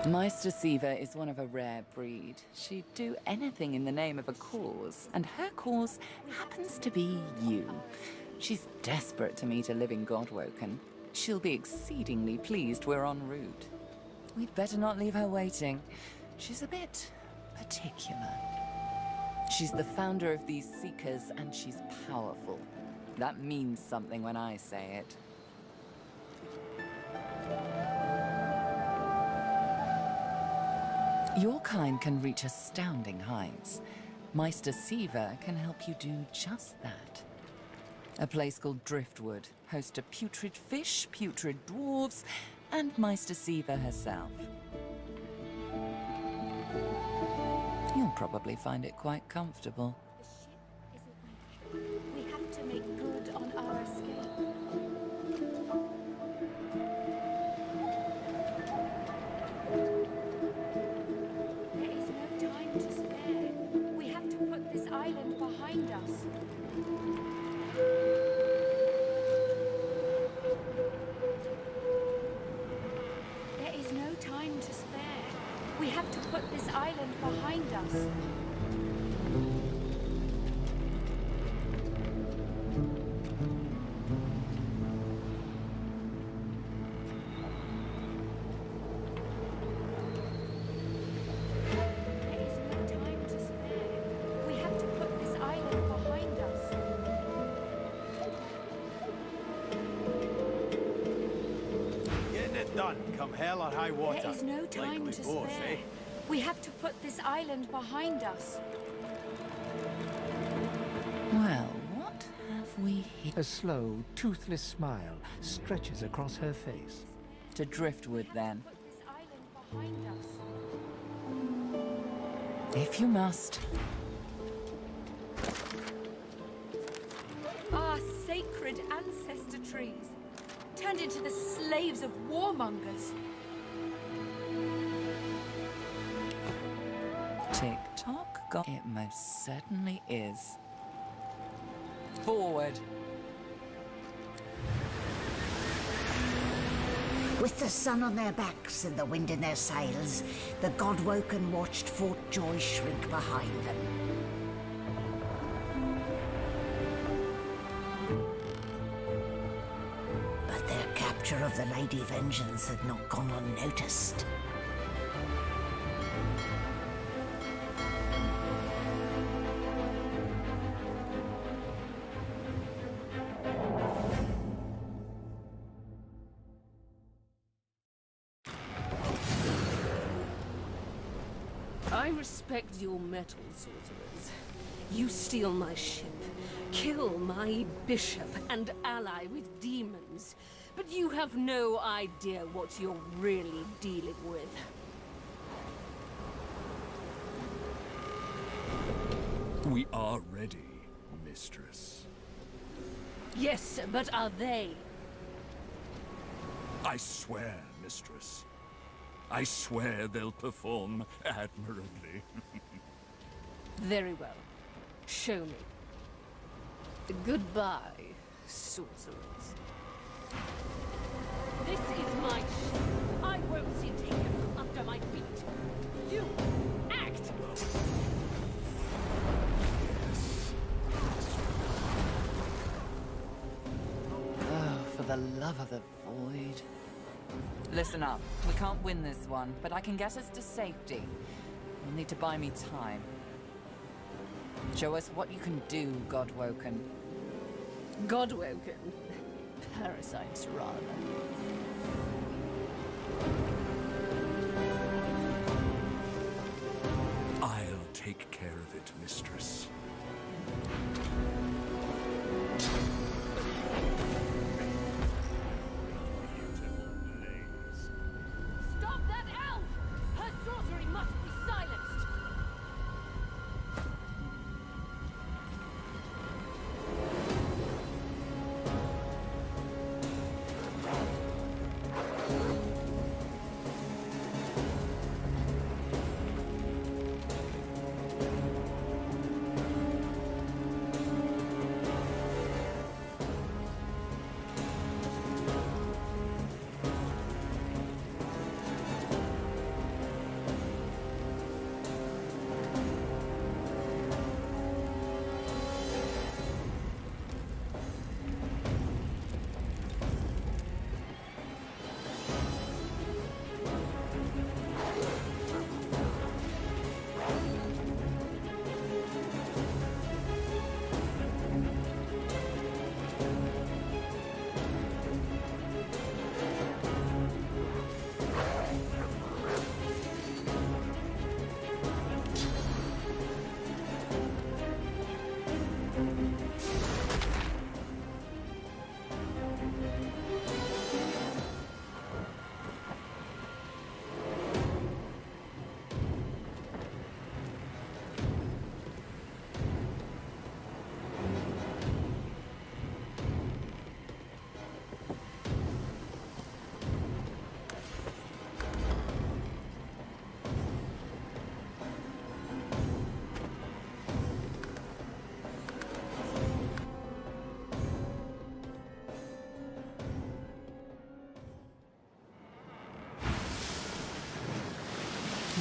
Meister Siva is one of a rare breed. She'd do anything in the name of a cause, and her cause happens to be you. She's desperate to meet a living Godwoken. She'll be exceedingly pleased we're en route. We'd better not leave her waiting. She's a bit particular. She's the founder of these Seekers, and she's powerful. That means something when I say it. Your kind can reach astounding heights. Meister Siva can help you do just that. A place called Driftwood hosts a putrid fish, putrid dwarves, and Meister Siva herself. You'll probably find it quite comfortable. We have to make good on our escape. There is no time to spare. We have to put this island behind us. There is no time to spare. We have to put this island behind us. Come hell or high water. There is no time to spare. We have to put this island behind us. Well, what have we here? A slow, toothless smile stretches across her face. To Driftwood, then. If you must. Our sacred ancestor trees, turned into the slaves of warmongers. Tick-tock, God. It most certainly is. Forward. With the sun on their backs and the wind in their sails, the Godwoken watched Fort Joy shrink behind them. But their capture of the Lady Vengeance had not gone unnoticed. I respect your mettle, sorcerers. You steal my ship, kill my bishop, and ally with demons. But you have no idea what you're really dealing with. We are ready, mistress. Yes, but are they? I swear, mistress. I swear they'll perform admirably. Very well. Show me. Goodbye, sorcerers. This is my ship. I won't see it taken from under my feet. You act! Oh, for the love of the void. Listen up. We can't win this one, but I can get us to safety. You'll need to buy me time. Show us what you can do, Godwoken. Godwoken? Parasites, rather. I'll take care of it, mistress. Stop that elf! Her sorcery must be silenced!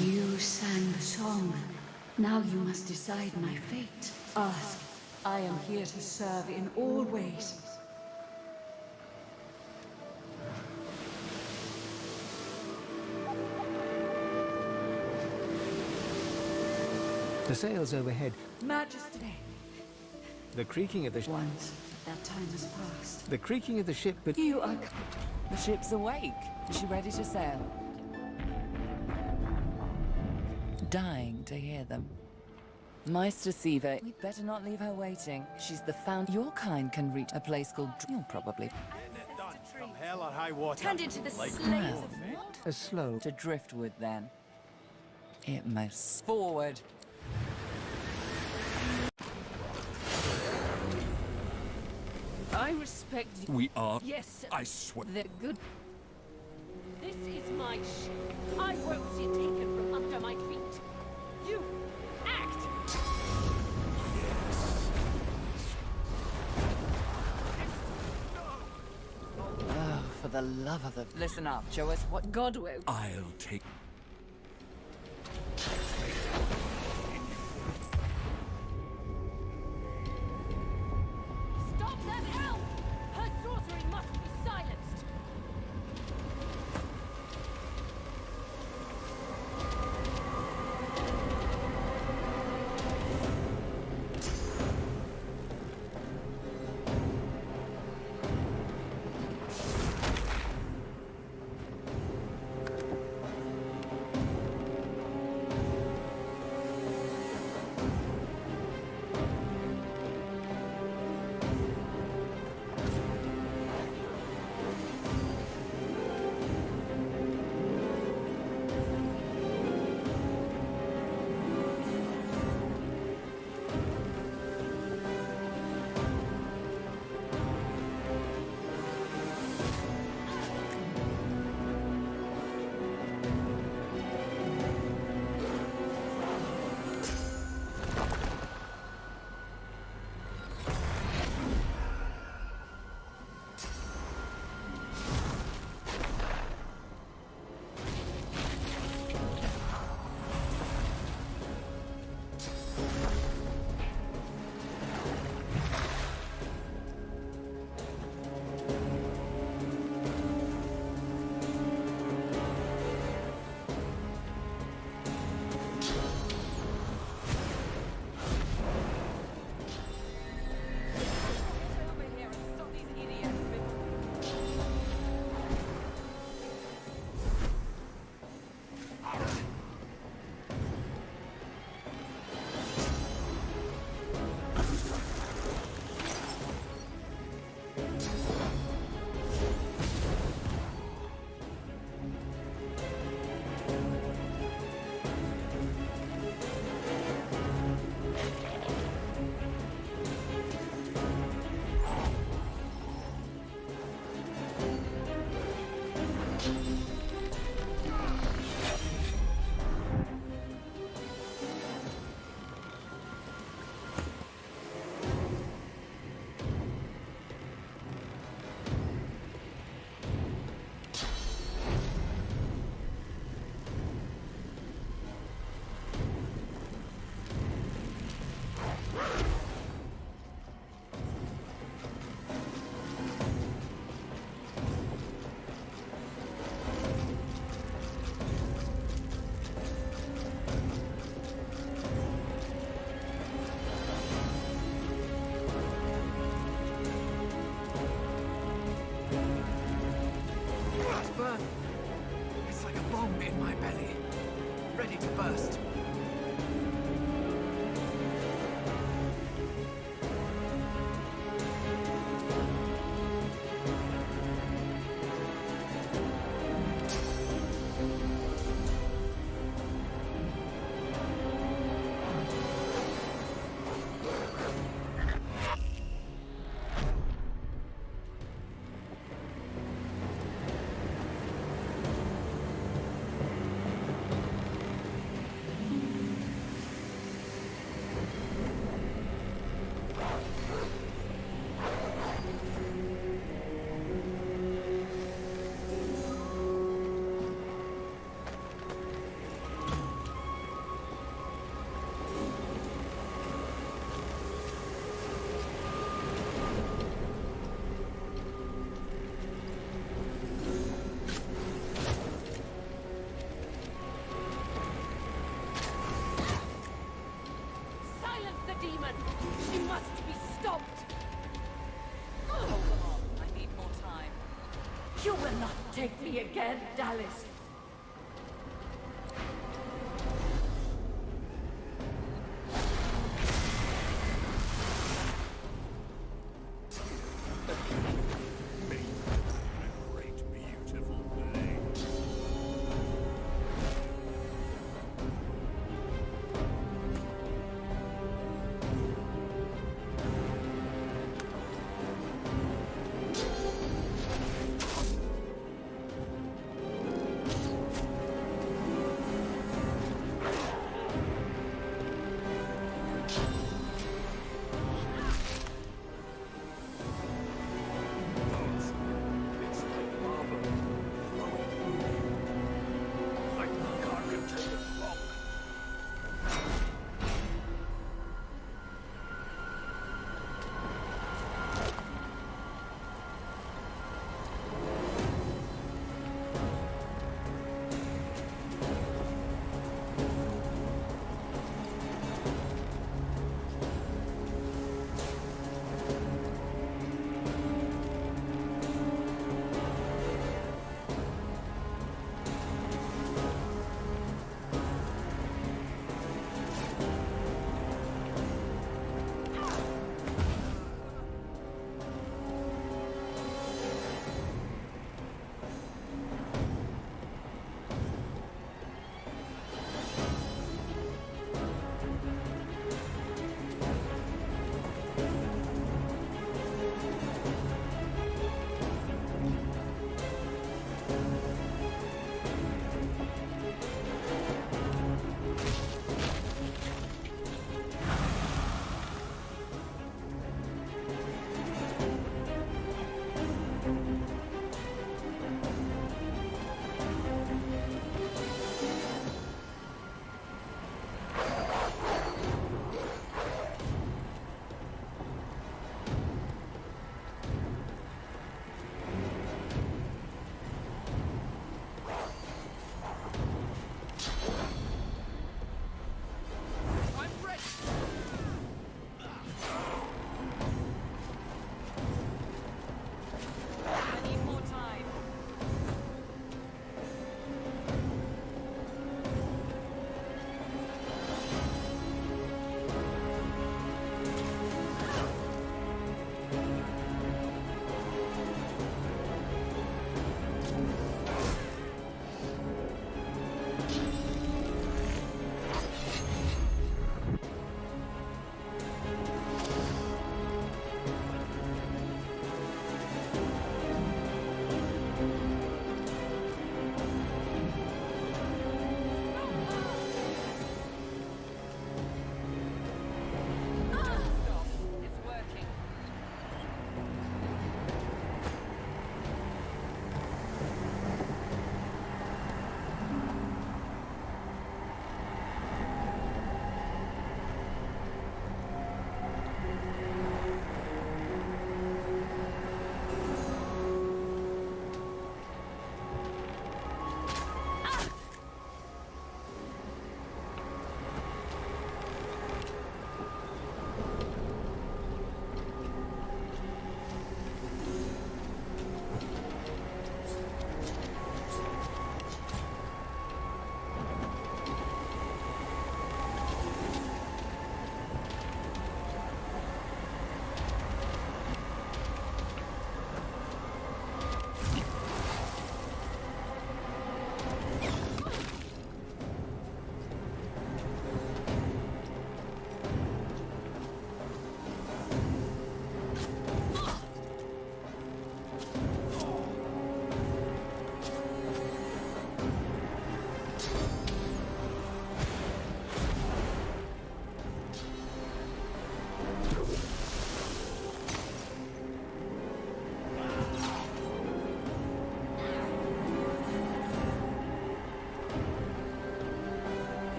You sang the song. Now you must decide my fate. Ask. I am here to serve in all ways. The sails overhead, Majesty. the creaking of the Once. That time has passed. the creaking of the ship, but You are... The ship's awake. Is she ready to sail? Dying to hear them. Meister Siva, we'd better not leave her waiting. She's the found. Your kind can reach a place called... You'll probably... From hell or high water. Turned into the slaves Well, of... a slow. to driftwood, then. It must... Forward. I respect you. We are... Yes, sir. I swear... They're good. This is my ship. I won't see it taken from under my feet. You act! Oh, for the love of the... Listen up. Show us what... Godwoken. I'll take... Stop that elf! Her sorcery must be silenced! in my belly, ready to burst. Silence the demon! She must be stopped! Oh, come on. I need more time. You will not take me again, Dallas.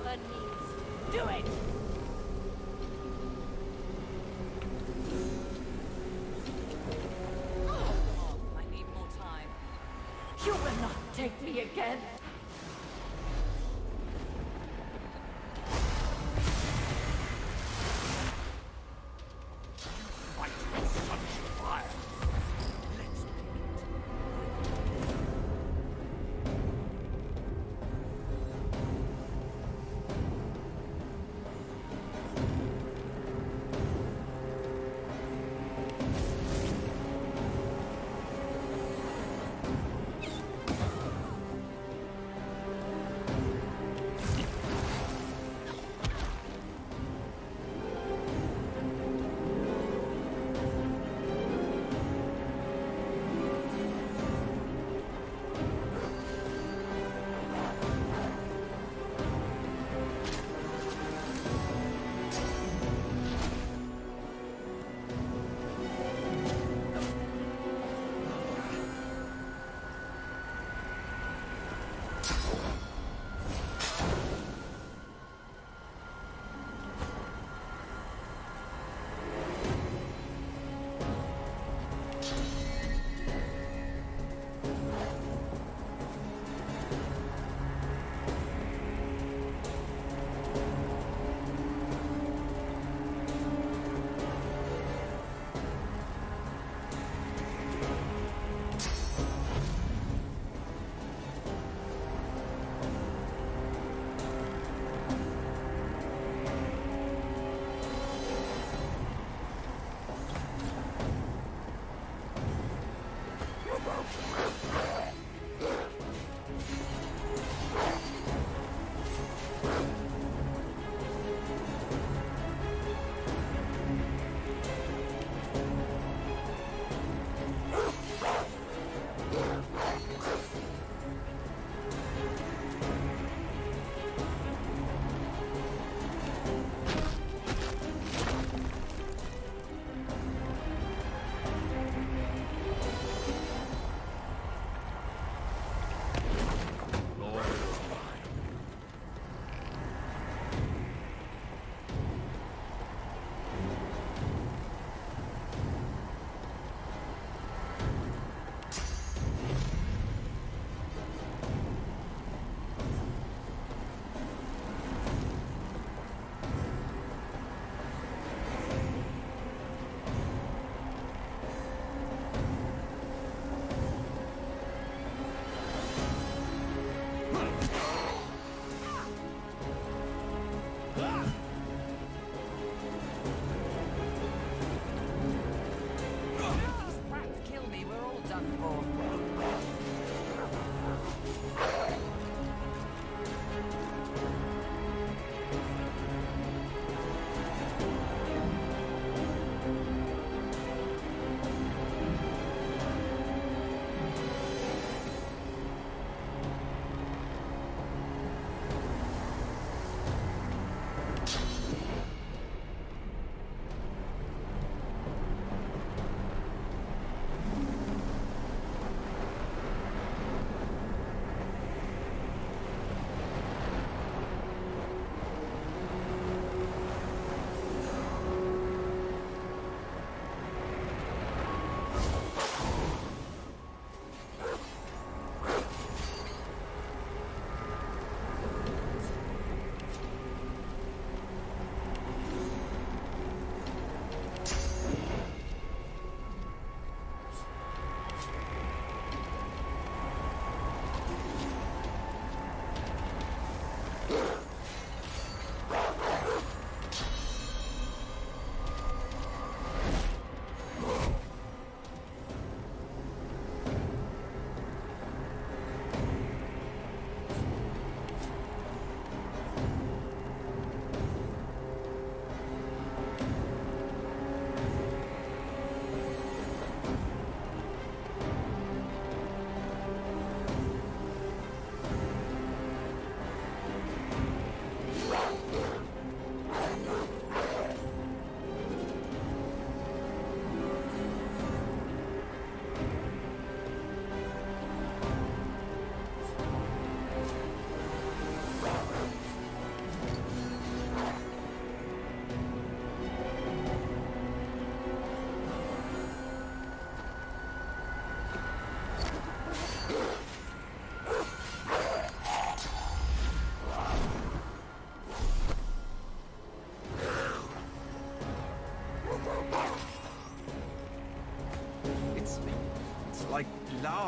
father needs. Do it! I need more time. You will not take me again.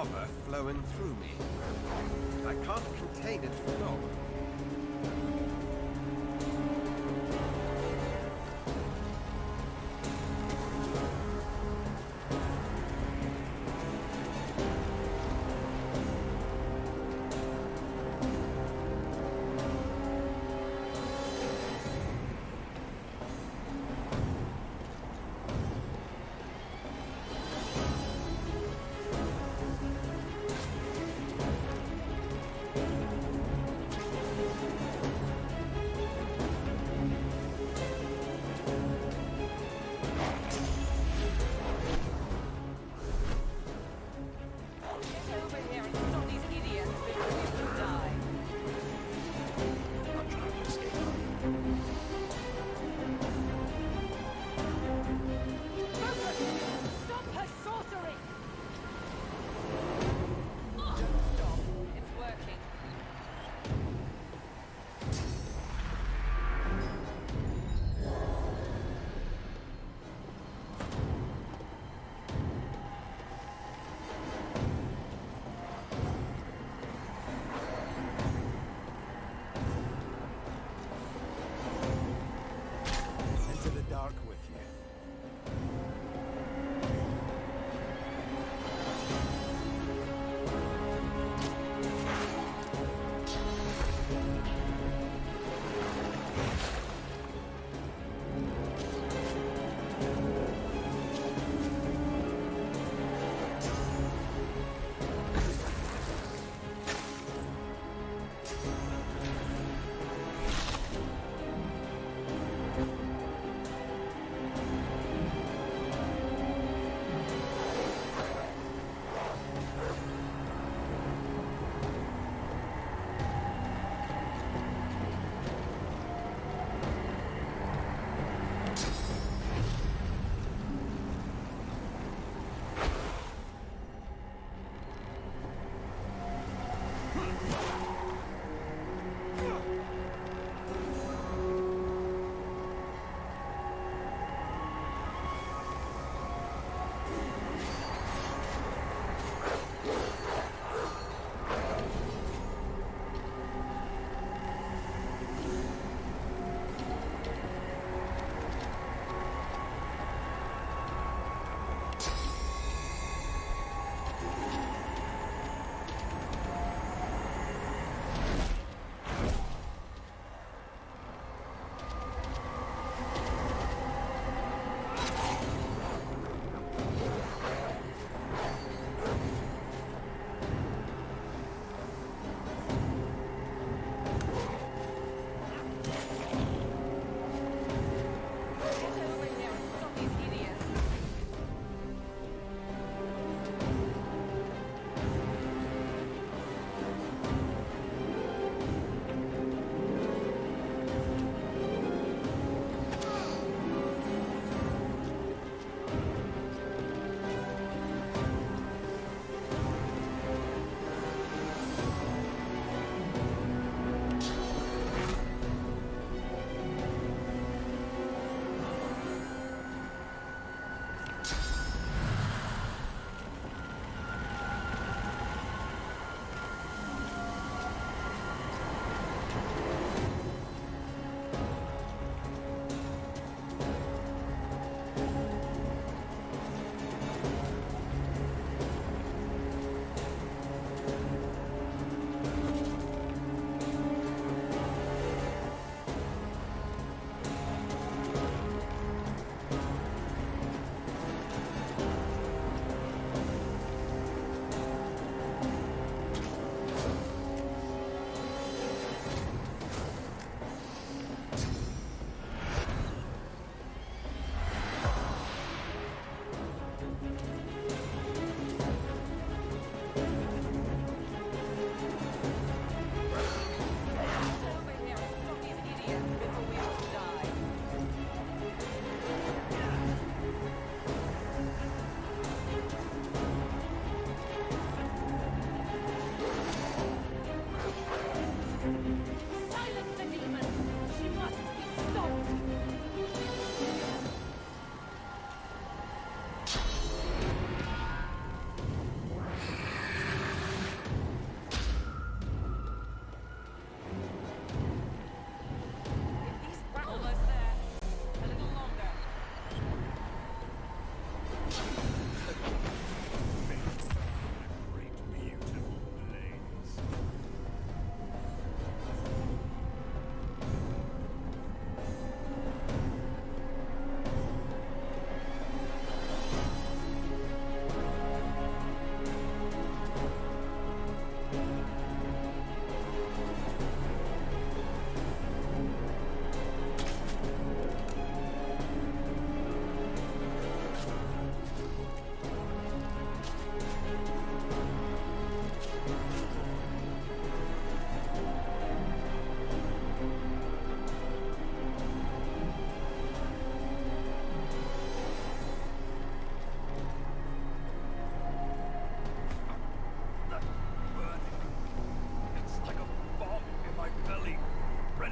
lava flowing through me. I can't contain it for long.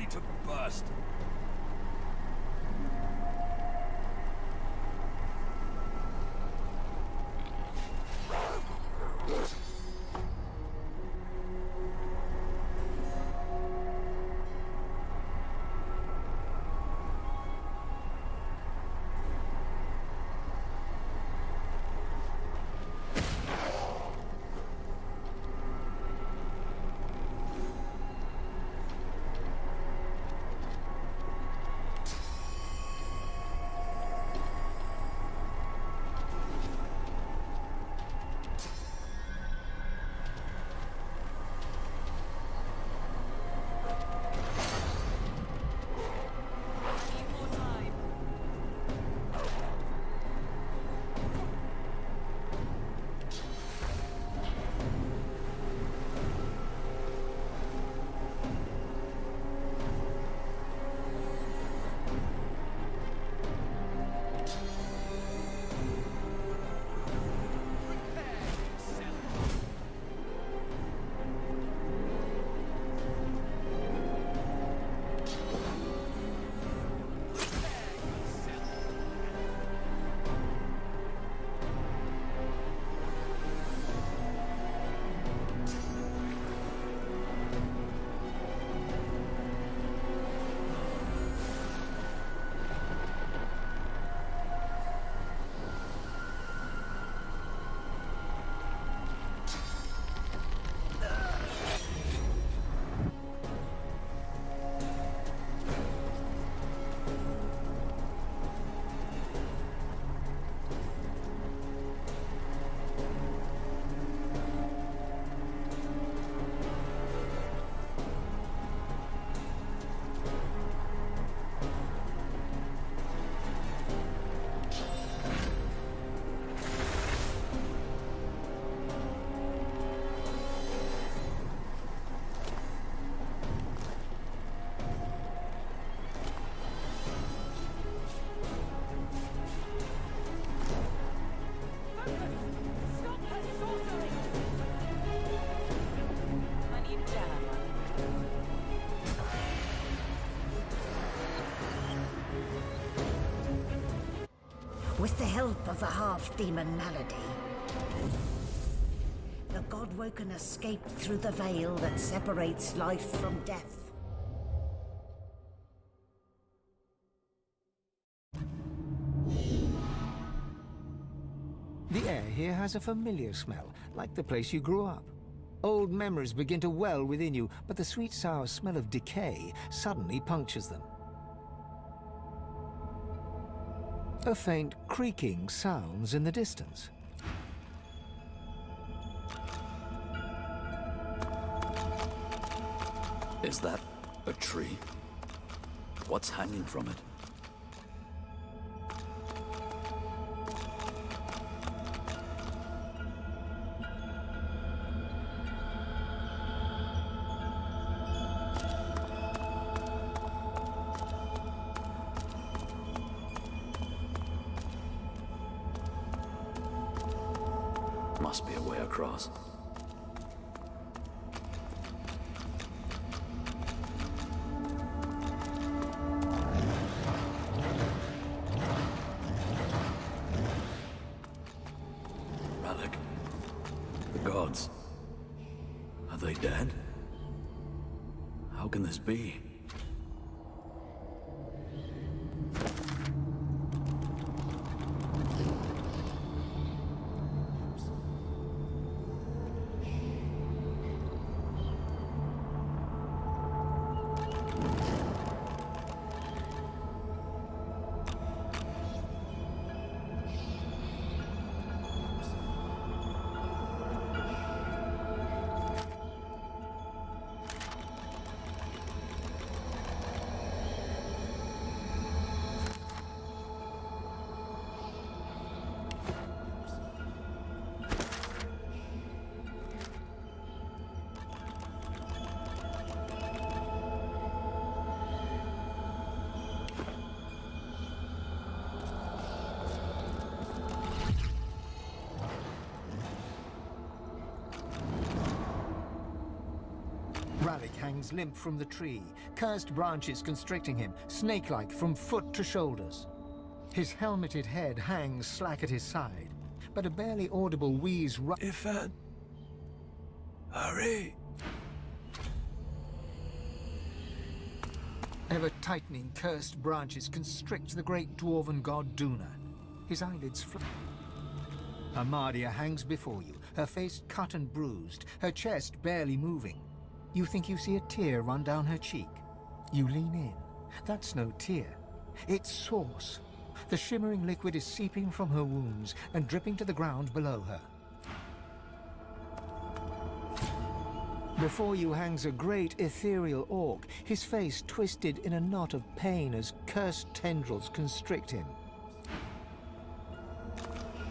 to burst. With the help of the half-demon malady, the God-woken escaped through the veil that separates life from death. The air here has a familiar smell, like the place you grew up. Old memories begin to well within you, but the sweet sour smell of decay suddenly punctures them. A faint creaking sounds in the distance. Is that a tree? What's hanging from it? Must be a way across. Relic. The gods. Are they dead? How can this be? hangs limp from the tree, cursed branches constricting him, snake-like from foot to shoulders. His helmeted head hangs slack at his side, but a barely audible wheeze Ifan, hurry! Ever-tightening cursed branches constrict the great dwarven god Duna. His eyelids Amadia hangs before you, her face cut and bruised, her chest barely moving. You think you see a tear run down her cheek. You lean in. That's no tear. It's sauce. The shimmering liquid is seeping from her wounds and dripping to the ground below her. Before you hangs a great ethereal orc, his face twisted in a knot of pain as cursed tendrils constrict him.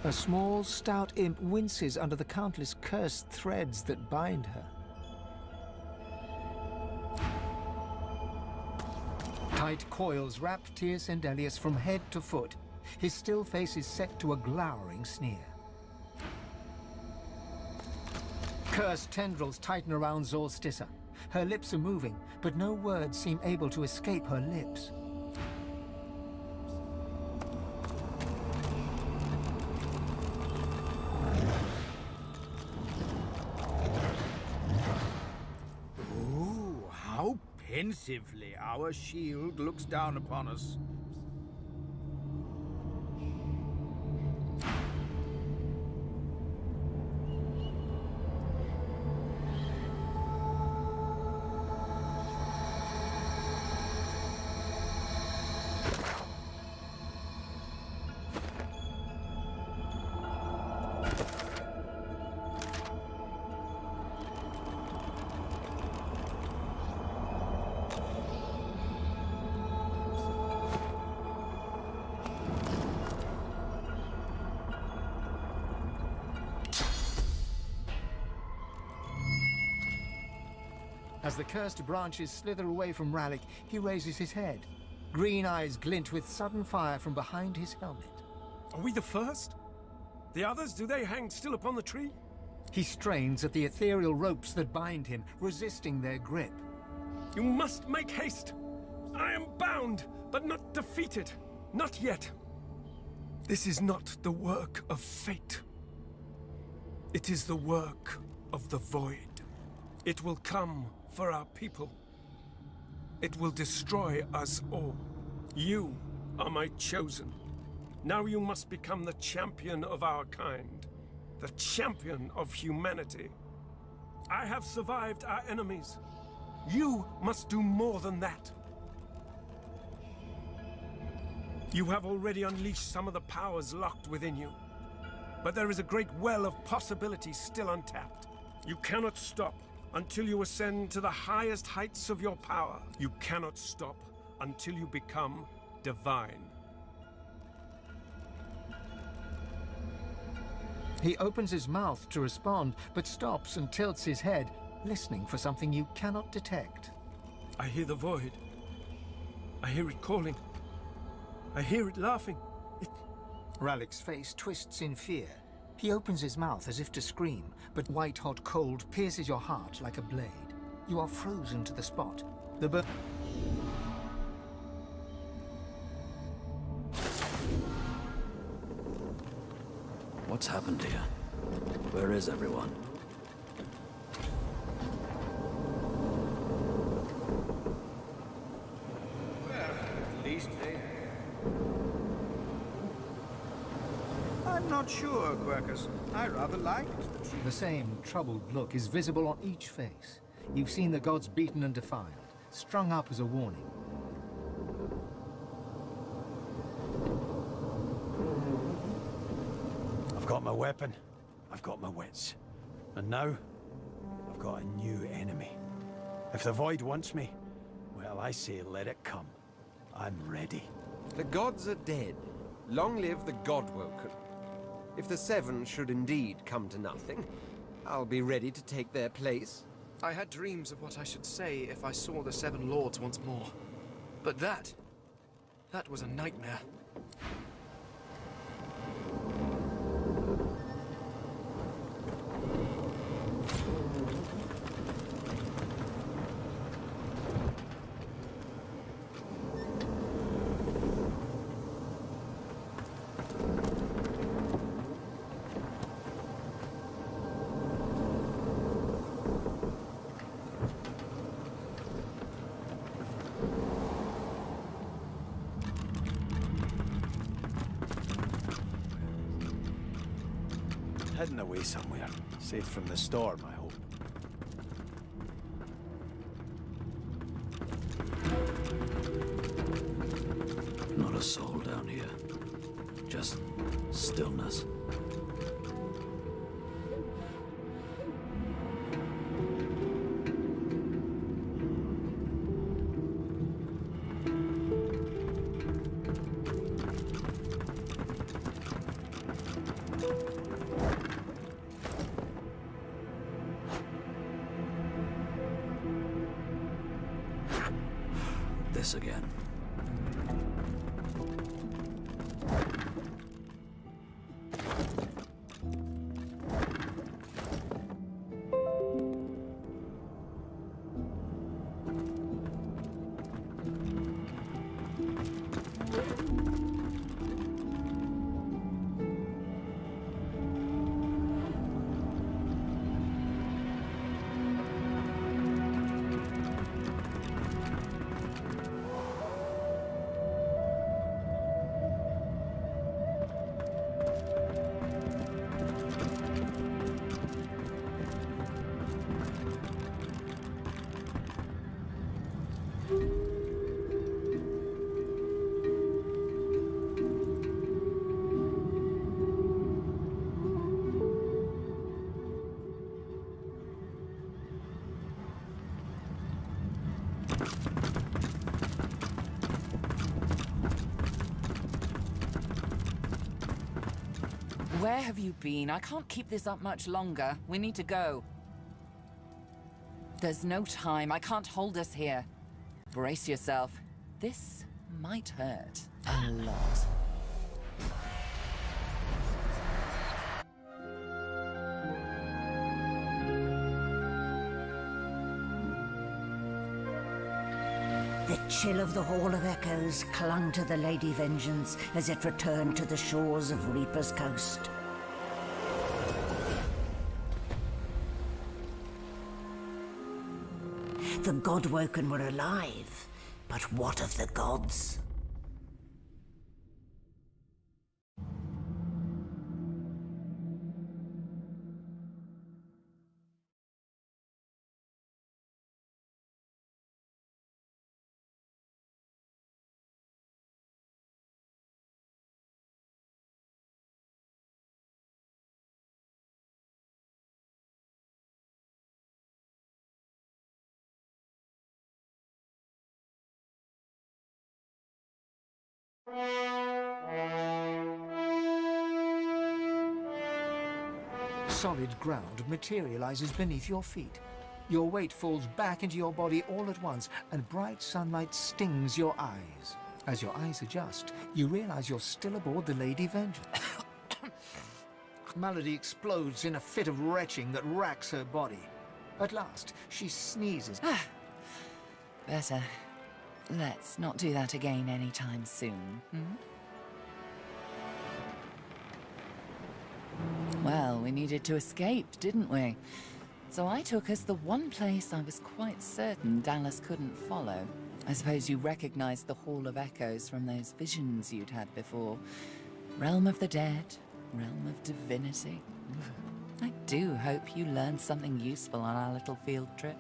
A small, stout imp winces under the countless cursed threads that bind her. Tight coils wrap Tir Sendelius from head to foot. His still face is set to a glowering sneer. Cursed tendrils tighten around Zorstissa. Her lips are moving, but no words seem able to escape her lips. Oh, how pensively our shield looks down upon us. As the cursed branches slither away from Rallick, he raises his head. Green eyes glint with sudden fire from behind his helmet. Are we the first? The others, do they hang still upon the tree? He strains at the ethereal ropes that bind him, resisting their grip. You must make haste. I am bound, but not defeated. Not yet. This is not the work of fate. It is the work of the void. It will come for our people. It will destroy us all. You are my chosen. Now you must become the champion of our kind. The champion of humanity. I have survived our enemies. You must do more than that. You have already unleashed some of the powers locked within you. But there is a great well of possibilities still untapped. You cannot stop until you ascend to the highest heights of your power. You cannot stop until you become divine. He opens his mouth to respond, but stops and tilts his head, listening for something you cannot detect. I hear the void. I hear it calling. I hear it laughing. Rallick's face twists in fear. He opens his mouth as if to scream, but white-hot cold pierces your heart like a blade. You are frozen to the spot. What's happened here? Where is everyone? Well, at least they... I'm not sure, Quercus. I rather liked the tree. The same troubled look is visible on each face. You've seen the gods beaten and defiled, strung up as a warning. I've got my weapon, I've got my wits. And now, I've got a new enemy. If the Void wants me, well, I say let it come. I'm ready. The gods are dead. Long live the Godwoken. If the Seven should indeed come to nothing, I'll be ready to take their place. I had dreams of what I should say if I saw the Seven Lords once more. But that was a nightmare. hidden away somewhere. Safe from the storm, I hope. Not a soul down here. Just stillness. This again. Where have you been? I can't keep this up much longer. We need to go. There's no time. I can't hold us here. Brace yourself. This might hurt a lot. The chill of the Hall of Echoes clung to the Lady Vengeance as it returned to the shores of Reaper's Coast. The Godwoken were alive, but what of the gods? Solid ground materializes beneath your feet. Your weight falls back into your body all at once, and bright sunlight stings your eyes. As your eyes adjust, you realize you're still aboard the Lady Vengeance. Malady explodes in a fit of retching that racks her body. At last, she sneezes. Better. Let's not do that again anytime soon, Well, we needed to escape, didn't we? So I took us the one place I was quite certain Dallas couldn't follow. I suppose you recognized the Hall of Echoes from those visions you'd had before. Realm of the dead, realm of divinity. I do hope you learned something useful on our little field trip.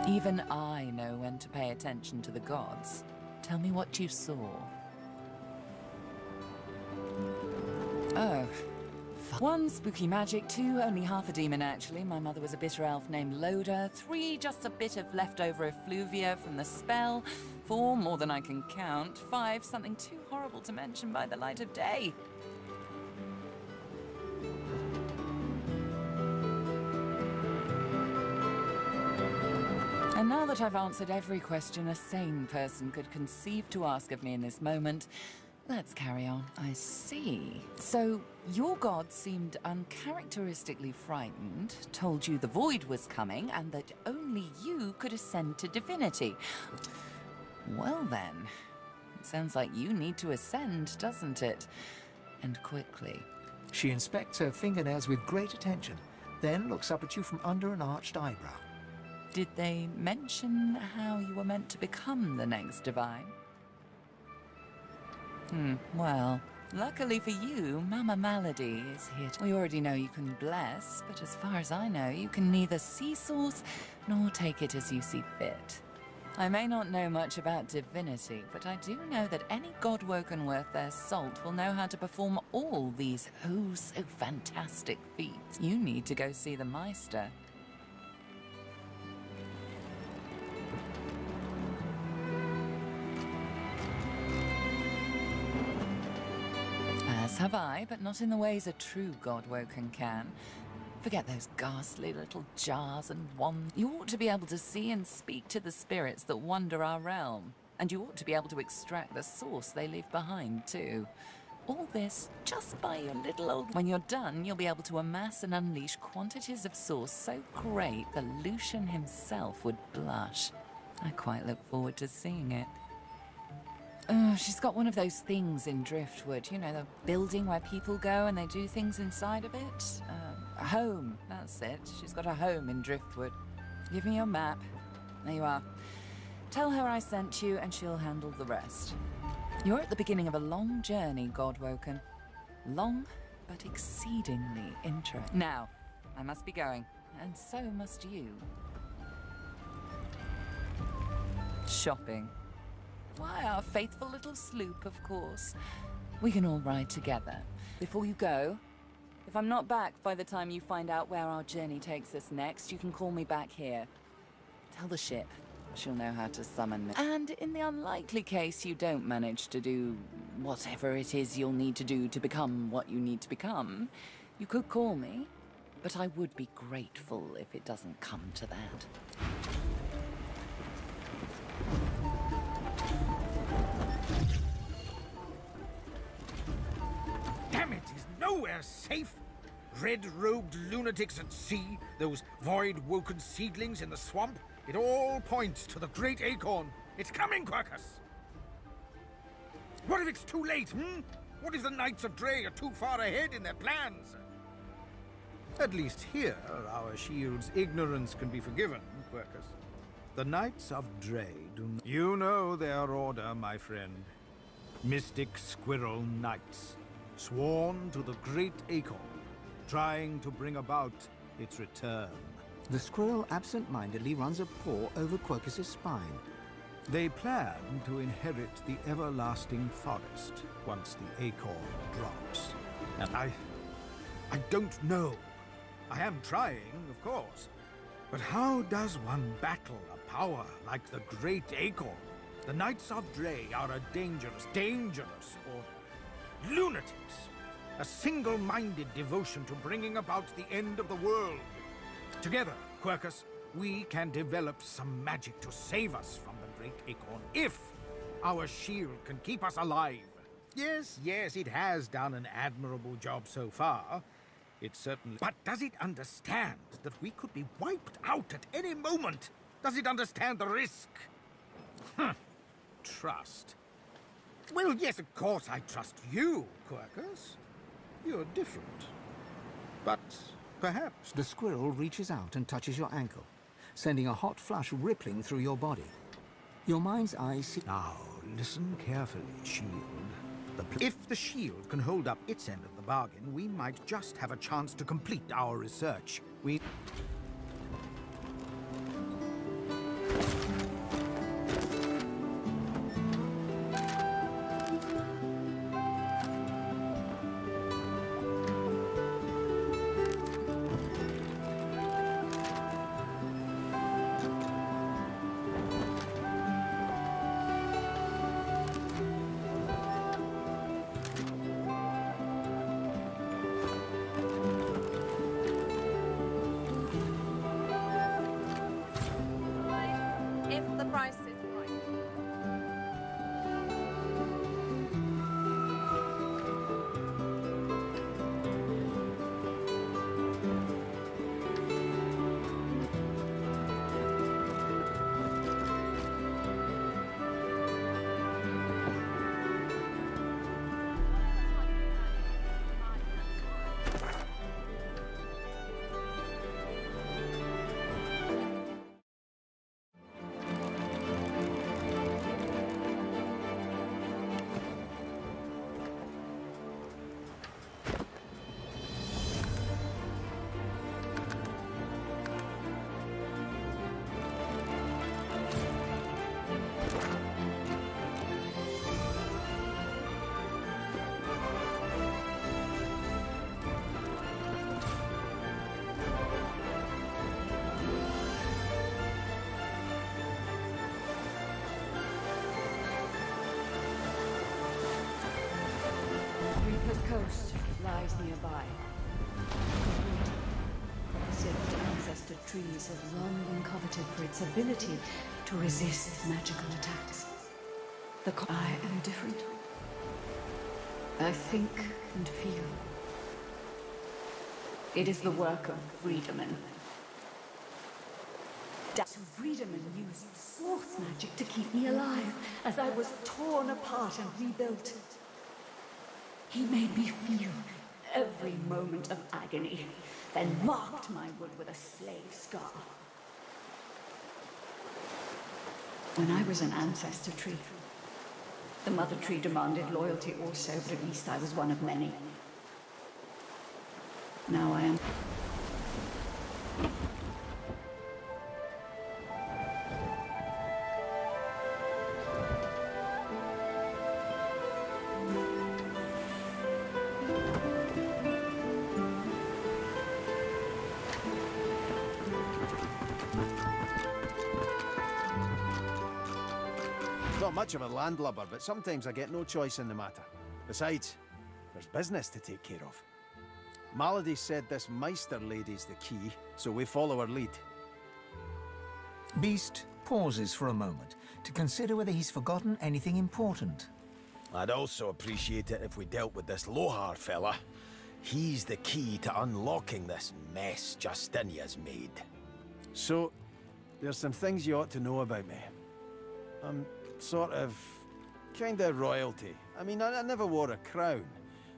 Even I know when to pay attention to the gods. Tell me what you saw. Oh. One, spooky magic. Two, only half a demon, actually. My mother was a bitter elf named Loda. Three, just a bit of leftover effluvia from the spell. Four, more than I can count. Five, something too horrible to mention by the light of day. And now that I've answered every question a sane person could conceive to ask of me in this moment, let's carry on. I see. So, your god seemed uncharacteristically frightened, told you the void was coming, and that only you could ascend to divinity. Well then, it sounds like you need to ascend, doesn't it? And quickly. She inspects her fingernails with great attention, then looks up at you from under an arched eyebrow. Did they mention how you were meant to become the next divine? Well, luckily for you, Mama Malady is here. We already know you can bless, but as far as I know, you can neither see source nor take it as you see fit. I may not know much about divinity, but I do know that any god-woken worth their salt will know how to perform all these so fantastic feats. You need to go see the Meister. As have I, but not in the ways a true god-woken can. Forget those ghastly little jars and wands. You ought to be able to see and speak to the spirits that wander our realm. And you ought to be able to extract the source they leave behind, too. All this just by your little old... When you're done, you'll be able to amass and unleash quantities of source so great that Lucian himself would blush. I quite look forward to seeing it. Oh, she's got one of those things in Driftwood. You know, the building where people go and they do things inside of it? A home, that's it. She's got a home in Driftwood. Give me your map. There you are. Tell her I sent you and she'll handle the rest. You're at the beginning of a long journey, Godwoken. Long, but exceedingly interesting. Now, I must be going, and so must you. Shopping. Why, our faithful little sloop, of course. We can all ride together. Before you go, if I'm not back by the time you find out where our journey takes us next, you can call me back here. Tell the ship. She'll know how to summon me. And in the unlikely case you don't manage to do whatever it is you'll need to do to become what you need to become, you could call me, but I would be grateful if it doesn't come to that. Damn it, is nowhere safe. Red-robed lunatics at sea, those void-woken seedlings in the swamp. It all points to the Great Acorn. It's coming, Quercus! What if it's too late, What if the Knights of Dre are too far ahead in their plans? At least here, our shield's ignorance can be forgiven, Quercus. The Knights of Dre do not... You know their order, my friend. Mystic Squirrel Knights, sworn to the Great Acorn, trying to bring about its return. The squirrel absent-mindedly runs a paw over Quercus's spine. They plan to inherit the everlasting forest once the acorn drops. And I don't know. I am trying, of course. But how does one battle a power like the Great Acorn? The Knights of Dre are a dangerous, or lunatics. A single-minded devotion to bringing about the end of the world. Together, Quercus, we can develop some magic to save us from the Great Acorn, if our shield can keep us alive. Yes, it has done an admirable job so far. It certainly... But does it understand that we could be wiped out at any moment? Does it understand the risk? Trust. Well, yes, of course I trust you, Quercus. You're different. But... perhaps... The squirrel reaches out and touches your ankle, sending a hot flush rippling through your body. Your mind's eye see... Now, listen carefully, shield. If the shield can hold up its end of the bargain, we might just have a chance to complete our research. Ripper's Coast lies nearby. The sacred ancestor trees have long been coveted for its ability to resist magical attacks. I am different. I think and feel. It is the work of Friedemann. So Friedemann used source magic to keep me alive as I was torn apart and rebuilt. He made me feel every moment of agony, then marked my wood with a slave scar. When I was an ancestor tree, the mother tree demanded loyalty also, but at least I was one of many. Now I am... Not much of a landlubber, but sometimes I get no choice in the matter. Besides, there's business to take care of. Malady said this Meister lady's the key, so we follow her lead. Beast pauses for a moment to consider whether he's forgotten anything important. I'd also appreciate it if we dealt with this Lohar fella. He's the key to unlocking this mess Justinia's made. So, there's some things you ought to know about me. I'm sort of... kinda royalty. I mean, I never wore a crown.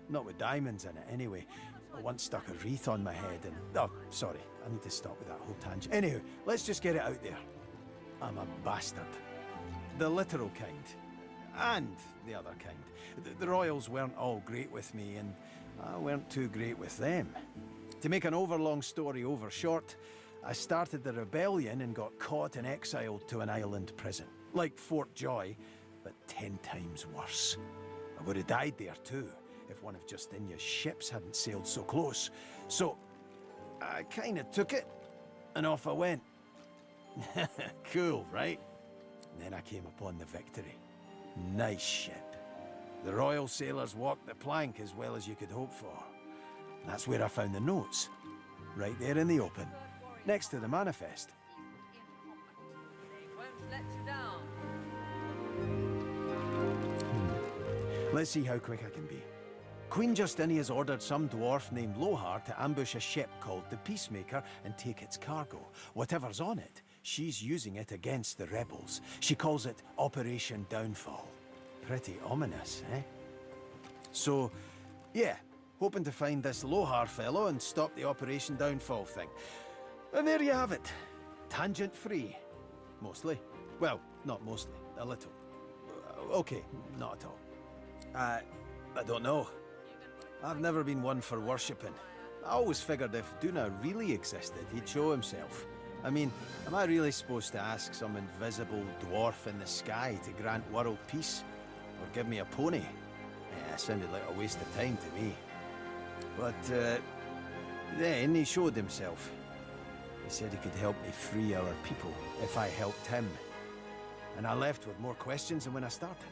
Not with diamonds in it, anyway. I once stuck a wreath on my head and... Oh, sorry. I need to stop with that whole tangent. Anywho, let's just get it out there. I'm a bastard. The literal kind. And the other kind. The royals weren't all great with me, and I weren't too great with them. To make an overlong story over short, I started the rebellion and got caught and exiled to an island prison. Like Fort Joy, but 10 times worse. I would have died there too, if one of Justinia's ships hadn't sailed so close. So, I kinda took it, and off I went. Cool, right? And then I came upon the Victory. Nice ship. The royal sailors walked the plank as well as you could hope for. That's where I found the notes. Right there in the open, next to the manifest. Let's see how quick I can be. Queen Justinia's ordered some dwarf named Lohar to ambush a ship called the Peacemaker and take its cargo. Whatever's on it, she's using it against the rebels. She calls it Operation Downfall. Pretty ominous, eh? So, yeah, hoping to find this Lohar fellow and stop the Operation Downfall thing. And there you have it. Tangent-free. Mostly. Well, not mostly. A little. Okay, not at all. I don't know. I've never been one for worshipping. I always figured if Duna really existed, he'd show himself. I mean, am I really supposed to ask some invisible dwarf in the sky to grant world peace? Or give me a pony? Yeah, sounded like a waste of time to me. But, then he showed himself. He said he could help me free our people if I helped him. And I left with more questions than when I started.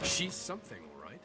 She's something, all right.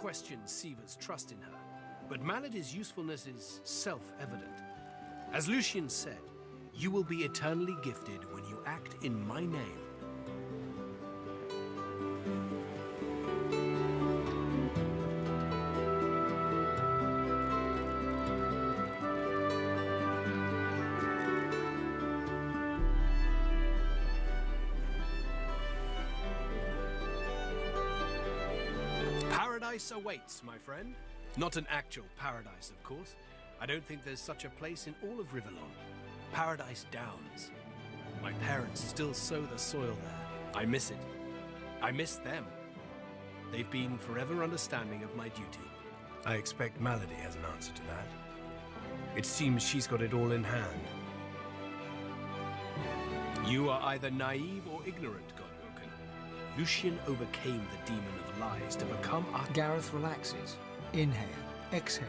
question Siva's trust in her, but Malady's usefulness is self-evident. As Lucian said, you will be eternally gifted when you act in my name. Paradise awaits, my friend. Not an actual paradise, of course. I don't think there's such a place in all of Rivellon. Paradise Downs. My parents still sow the soil there. I miss it. I miss them. They've been forever understanding of my duty. I expect Malady has an answer to that. It seems she's got it all in hand. You are either naive or ignorant, Godwoken. Lucian overcame the demon of lies to become our... Gareth relaxes. Inhale, exhale.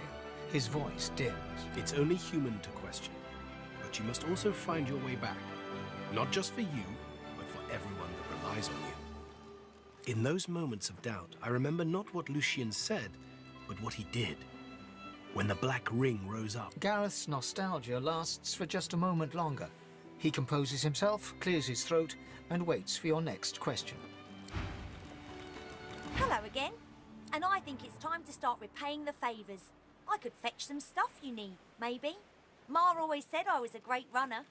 His voice dims. It's only human to question, but you must also find your way back. Not just for you, but for everyone that relies on you. In those moments of doubt, I remember not what Lucian said, but what he did. When the black ring rose up. Gareth's nostalgia lasts for just a moment longer. He composes himself, clears his throat, and waits for your next question. Hello again. And I think it's time to start repaying the favours. I could fetch some stuff you need, maybe. Ma always said I was a great runner.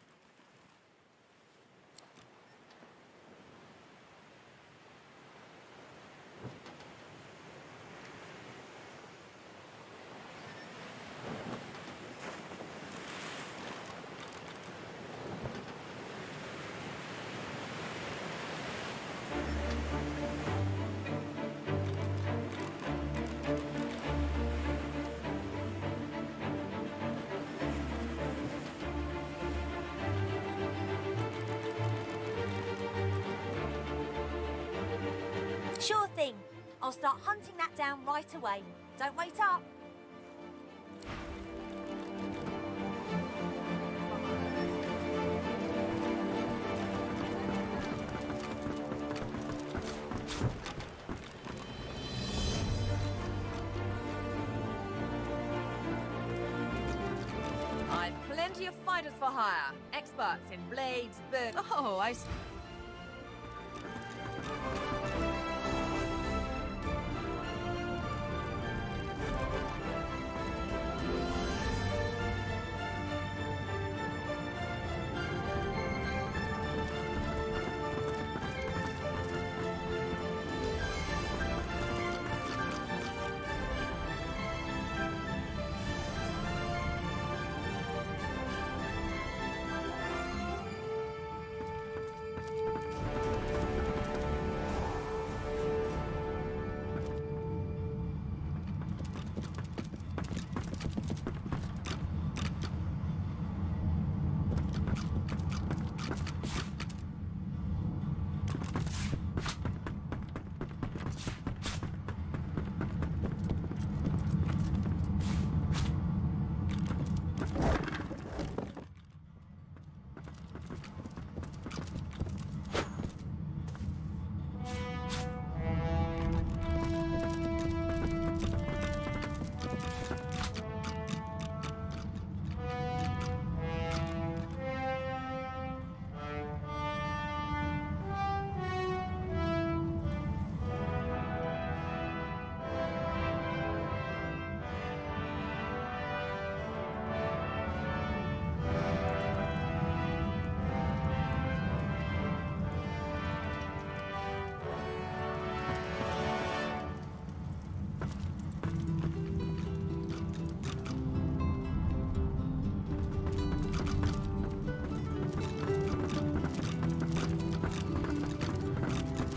Sure thing. I'll start hunting that down right away. Don't wait up. I've plenty of fighters for hire. Experts in blades, bird... Oh, I...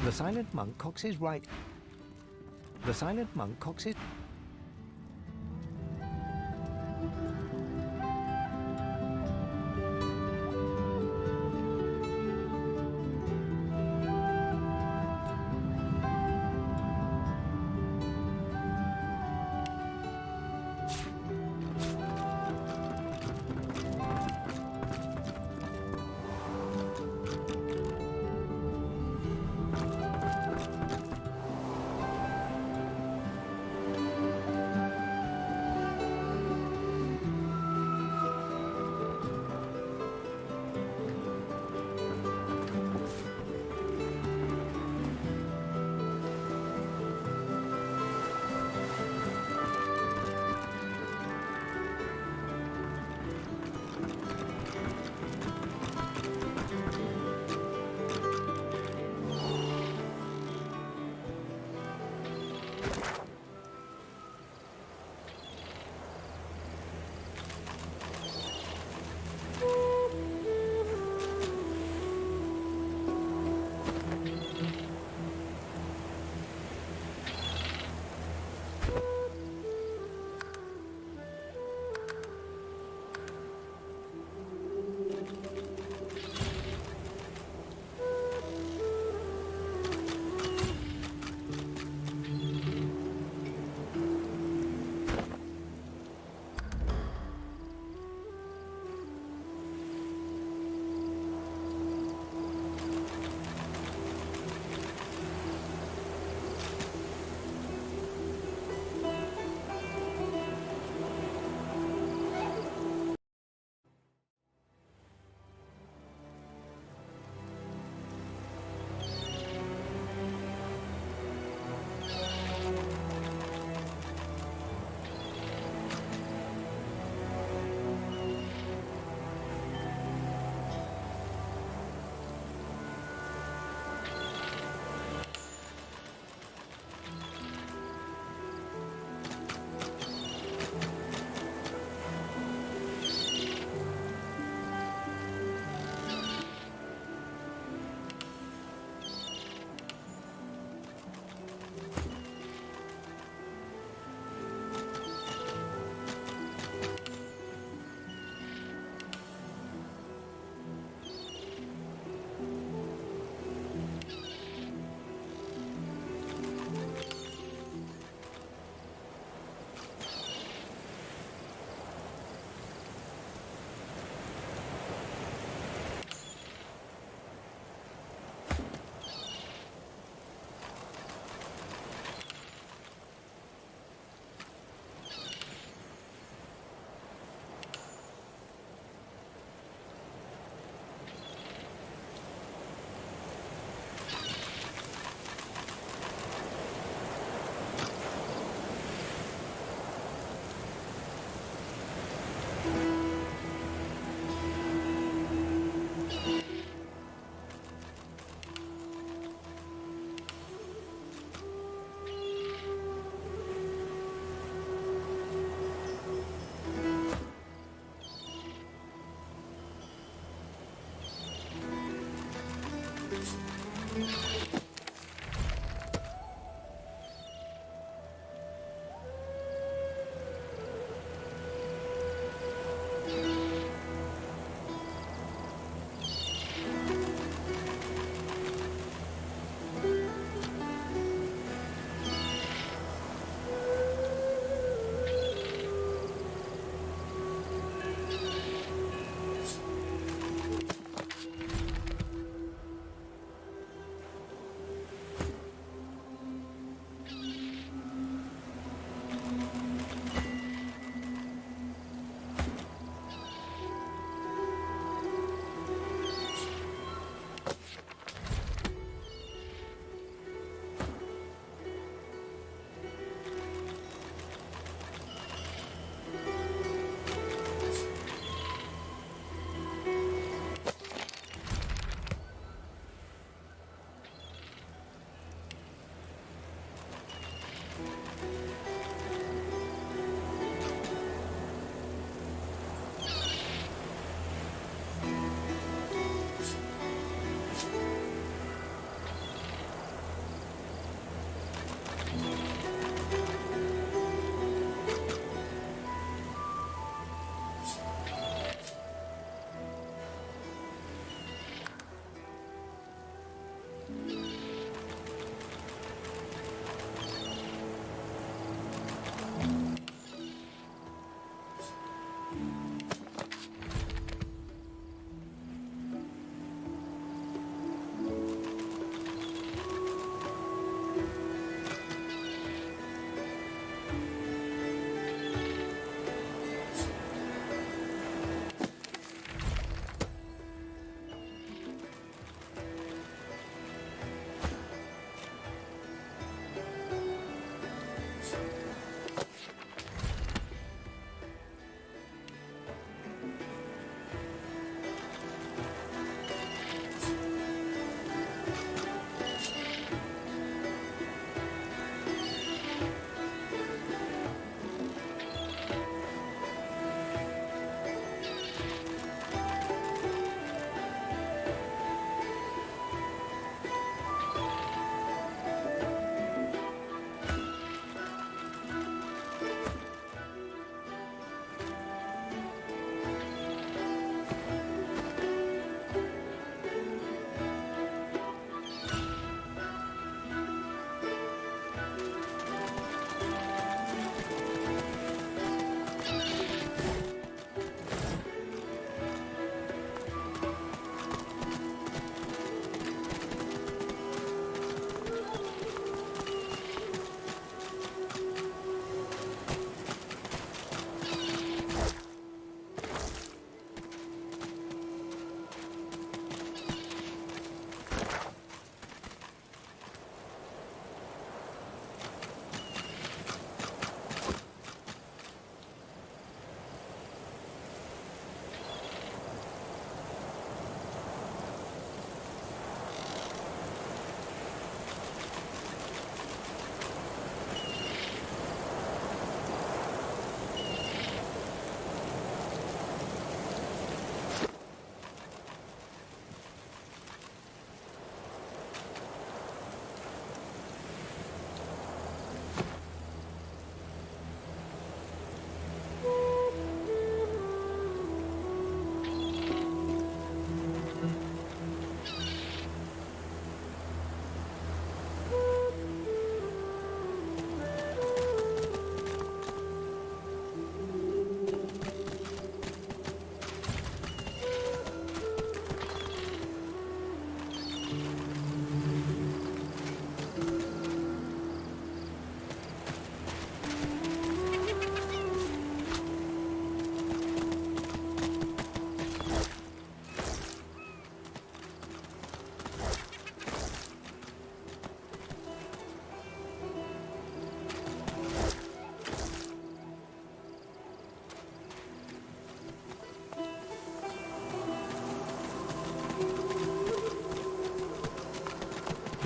The silent monk cocks his right... The silent monk cocks his...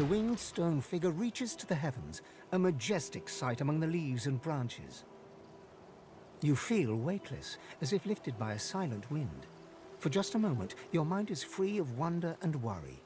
The winged stone figure reaches to the heavens, a majestic sight among the leaves and branches. You feel weightless, as if lifted by a silent wind. For just a moment, your mind is free of wonder and worry.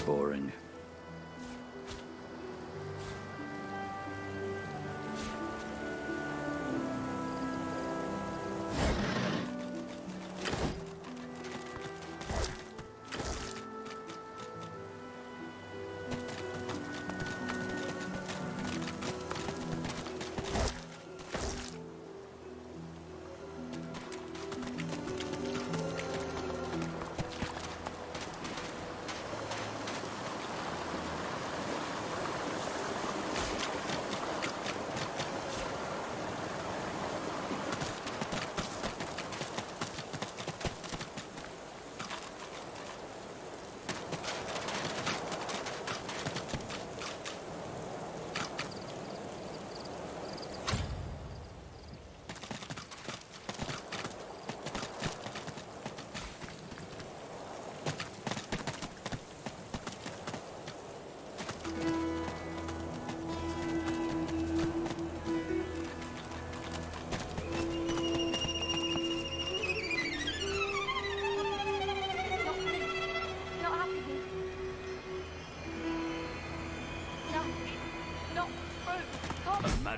Boring.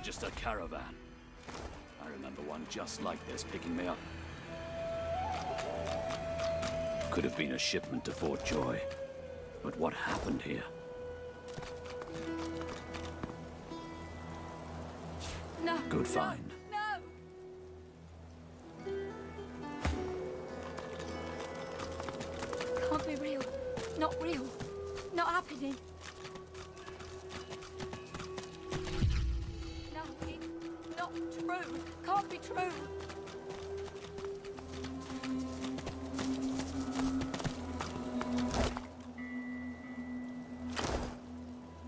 Just a caravan. I remember one just like this picking me up. Could have been a shipment to Fort Joy. But what happened here? No. Good find. No. Can't be real. Not real. Not happening. True. Can't be true.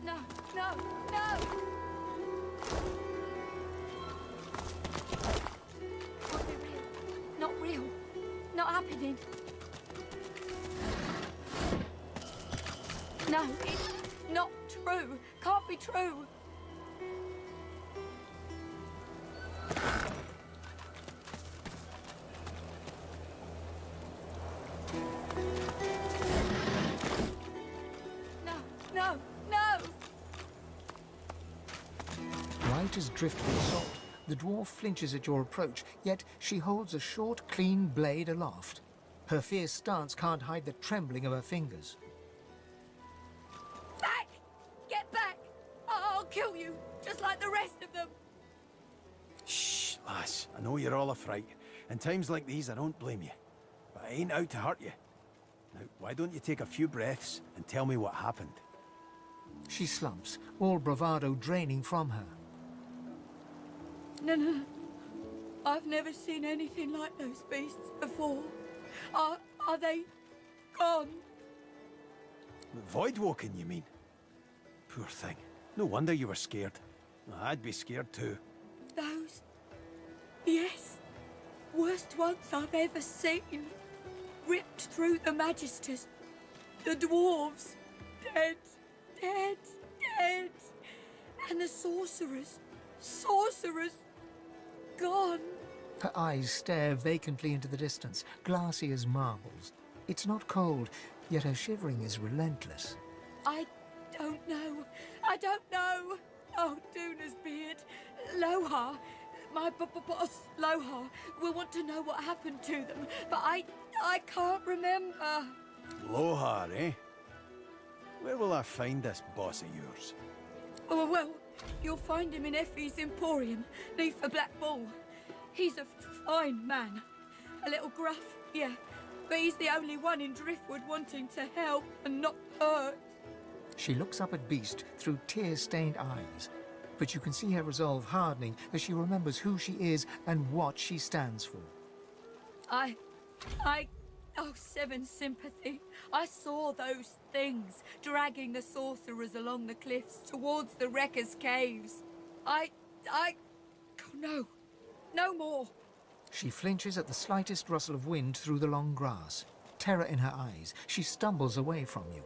No, no, no! Can't be real. Not real. Not happening. No, it's not true. Can't be true. As driftwood salt, the dwarf flinches at your approach, yet she holds a short, clean blade aloft. Her fierce stance can't hide the trembling of her fingers. Back! Get back! I'll kill you, just like the rest of them. Shh, lass. I know you're all a fright. In times like these, I don't blame you. But I ain't out to hurt you. Now, why don't you take a few breaths and tell me what happened? She slumps, all bravado draining from her. No. I've never seen anything like those beasts before. Are they gone? Voidwoken, you mean? Poor thing. No wonder you were scared. I'd be scared too. Those? Yes. Worst ones I've ever seen. Ripped through the Magisters. The dwarves. Dead. And the sorcerers. Gone. Her eyes stare vacantly into the distance, glassy as marbles. It's not cold, yet her shivering is relentless. I don't know. Oh, Duna's beard. Lohar. My boss, Lohar, will want to know what happened to them, but I can't remember. Lohar, eh? Where will I find this boss of yours? Oh, well, you'll find him in Effie's Emporium, neath the Black Bull. He's a fine man. A little gruff, yeah. But he's the only one in Driftwood wanting to help and not hurt. She looks up at Beast through tear-stained eyes, but you can see her resolve hardening as she remembers who she is and what she stands for. Oh, Seven Sympathy. I saw those things dragging the sorcerers along the cliffs towards the Wreckers' Caves. Oh, no more. She flinches at the slightest rustle of wind through the long grass. Terror in her eyes, she stumbles away from you.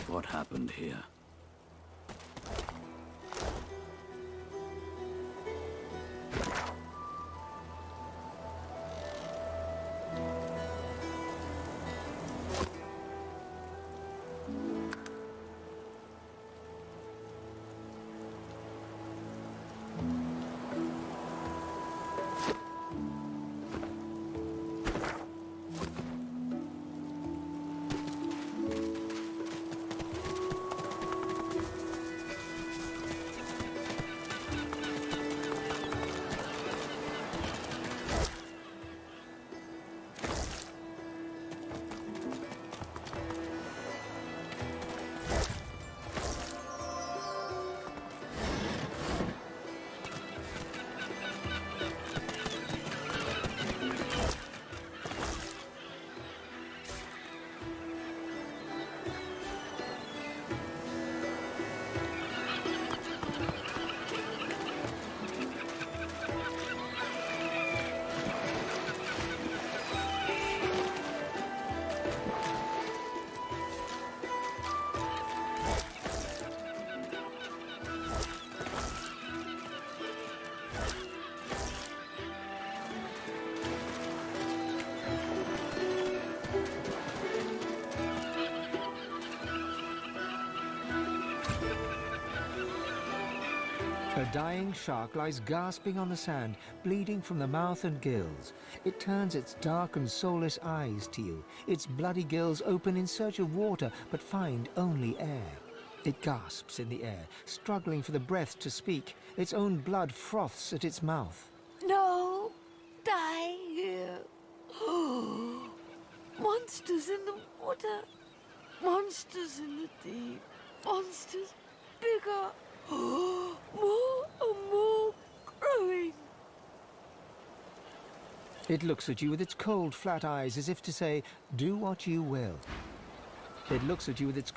What happened here? A dying shark lies gasping on the sand, bleeding from the mouth and gills. It turns its dark and soulless eyes to you. Its bloody gills open in search of water, but find only air. It gasps in the air, struggling for the breath to speak. Its own blood froths at its mouth. No, die here. Monsters in the water. Monsters in the deep. Monsters bigger. More and more growing. It looks at you with its cold, flat eyes as if to say, do what you will. It looks at you with its...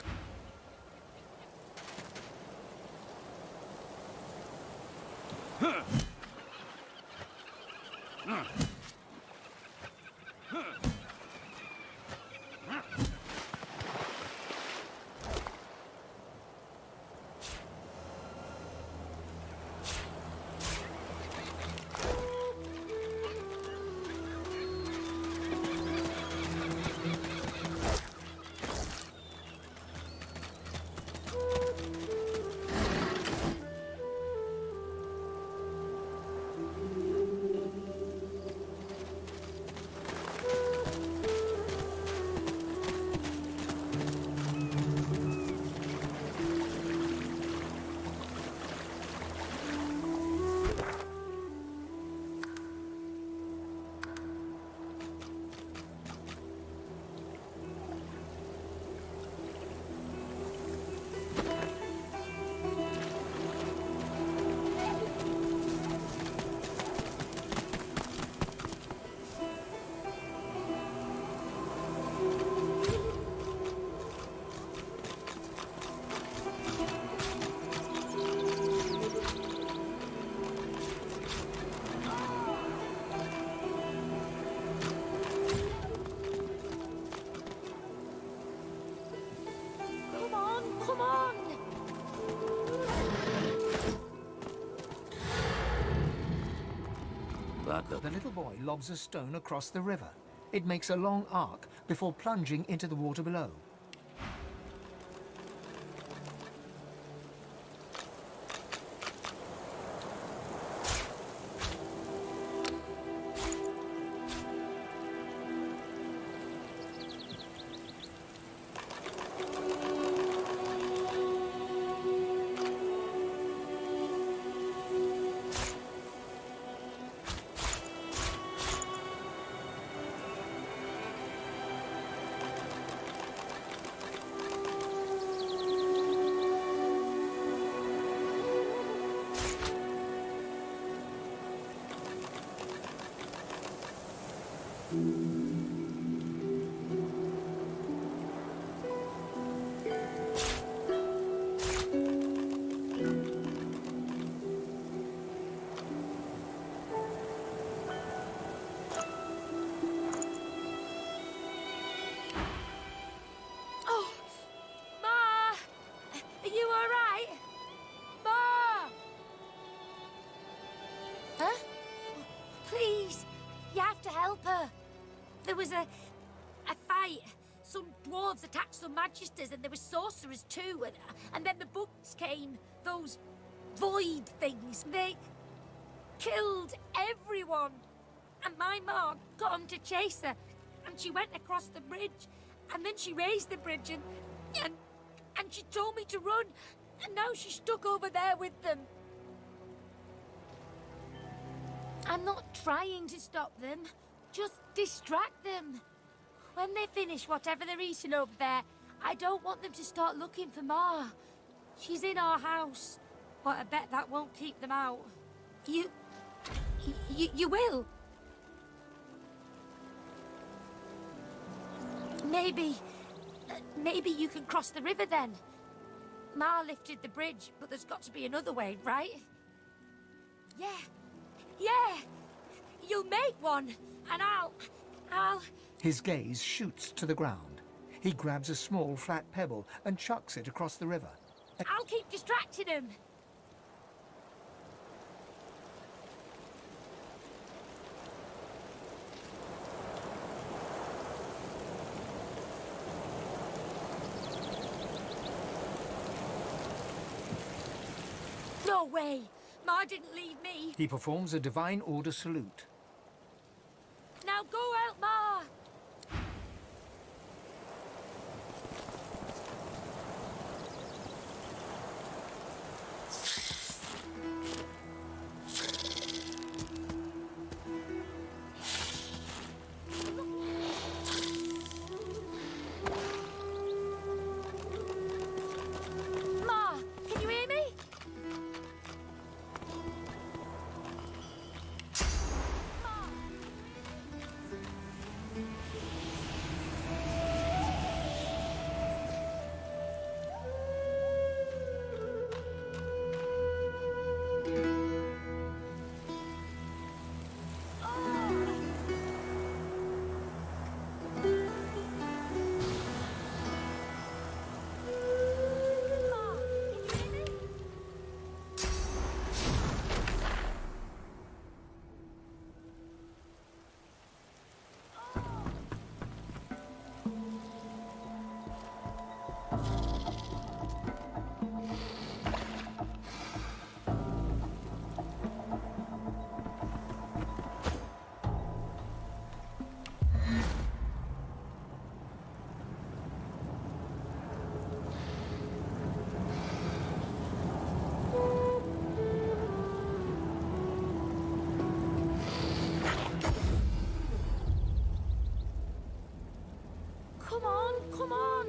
Come on! The little boy lobs a stone across the river. It makes a long arc before plunging into the water below. was a fight. Some dwarves attacked some magisters, and there were sorcerers too. And then the bugs came, those void things. They killed everyone. And my mom got on to chase her, and she went across the bridge, and then she raised the bridge, and she told me to run, and now she's stuck over there with them. I'm not trying to stop them, just distract them. When they finish whatever they're eating over there, I don't want them to start looking for Ma. She's in our house, but I bet that won't keep them out. You will? Maybe you can cross the river then. Ma lifted the bridge, but there's got to be another way, right? Yeah. You'll make one, and I'll... His gaze shoots to the ground. He grabs a small flat pebble and chucks it across the river. I'll keep distracting him. No way! Ma didn't leave me. He performs a divine order salute. Now go out, Ma! Ma, can you hear me? Come on!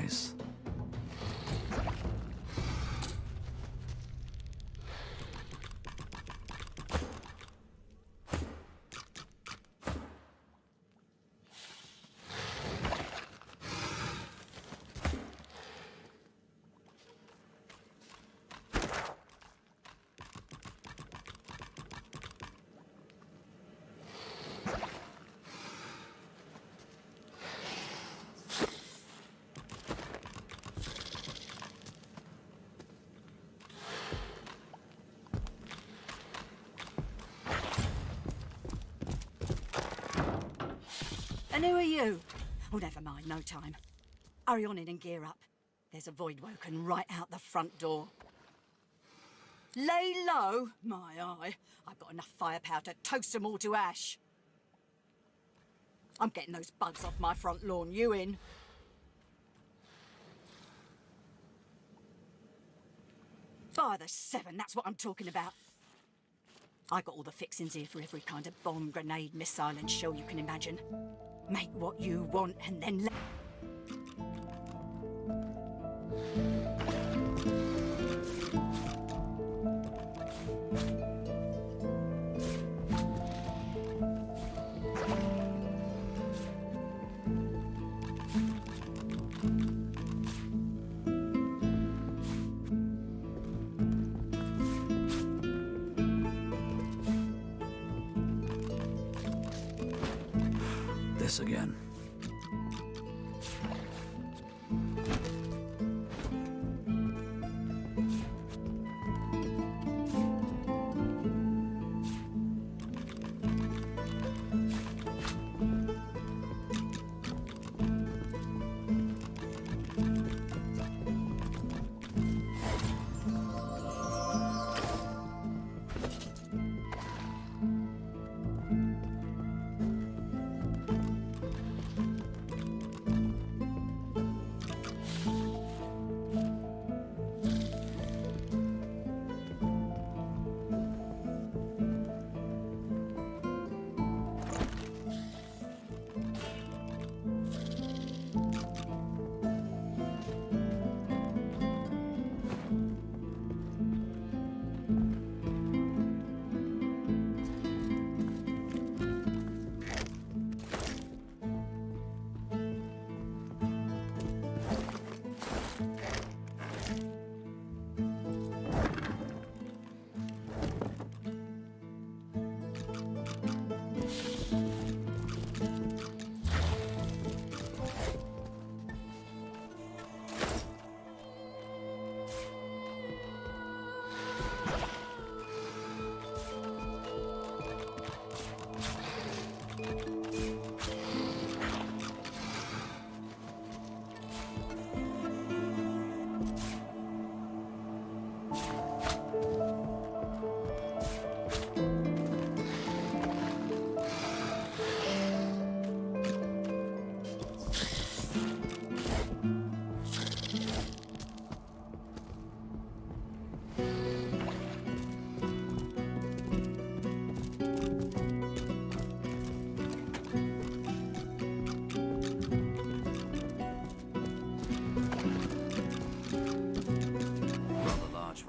place. And who are you? Oh, never mind, no time. Hurry on in and gear up. There's a void woken right out the front door. Lay low? My eye. I've got enough firepower to toast them all to ash. I'm getting those bugs off my front lawn. You in? By the 7, that's what I'm talking about. I got all the fixings here for every kind of bomb, grenade, missile and shell you can imagine. Make what you want and then let... This again.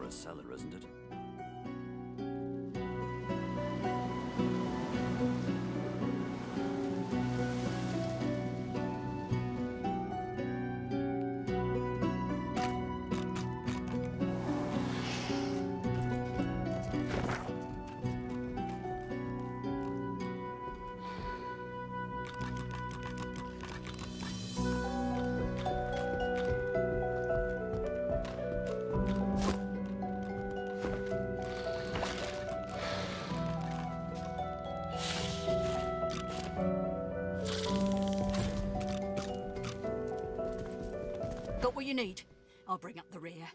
Cellar, isn't it? Got what you need? I'll bring up the rear.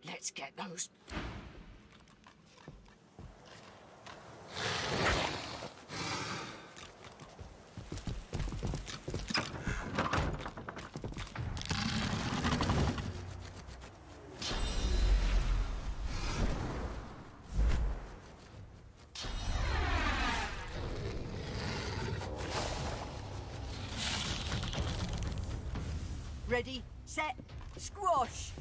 Let's get those... Ready, set, Squash!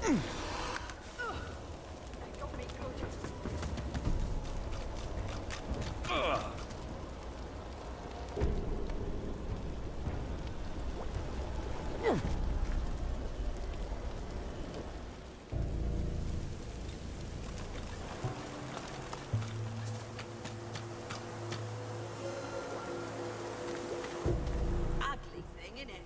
Ugly thing, innit?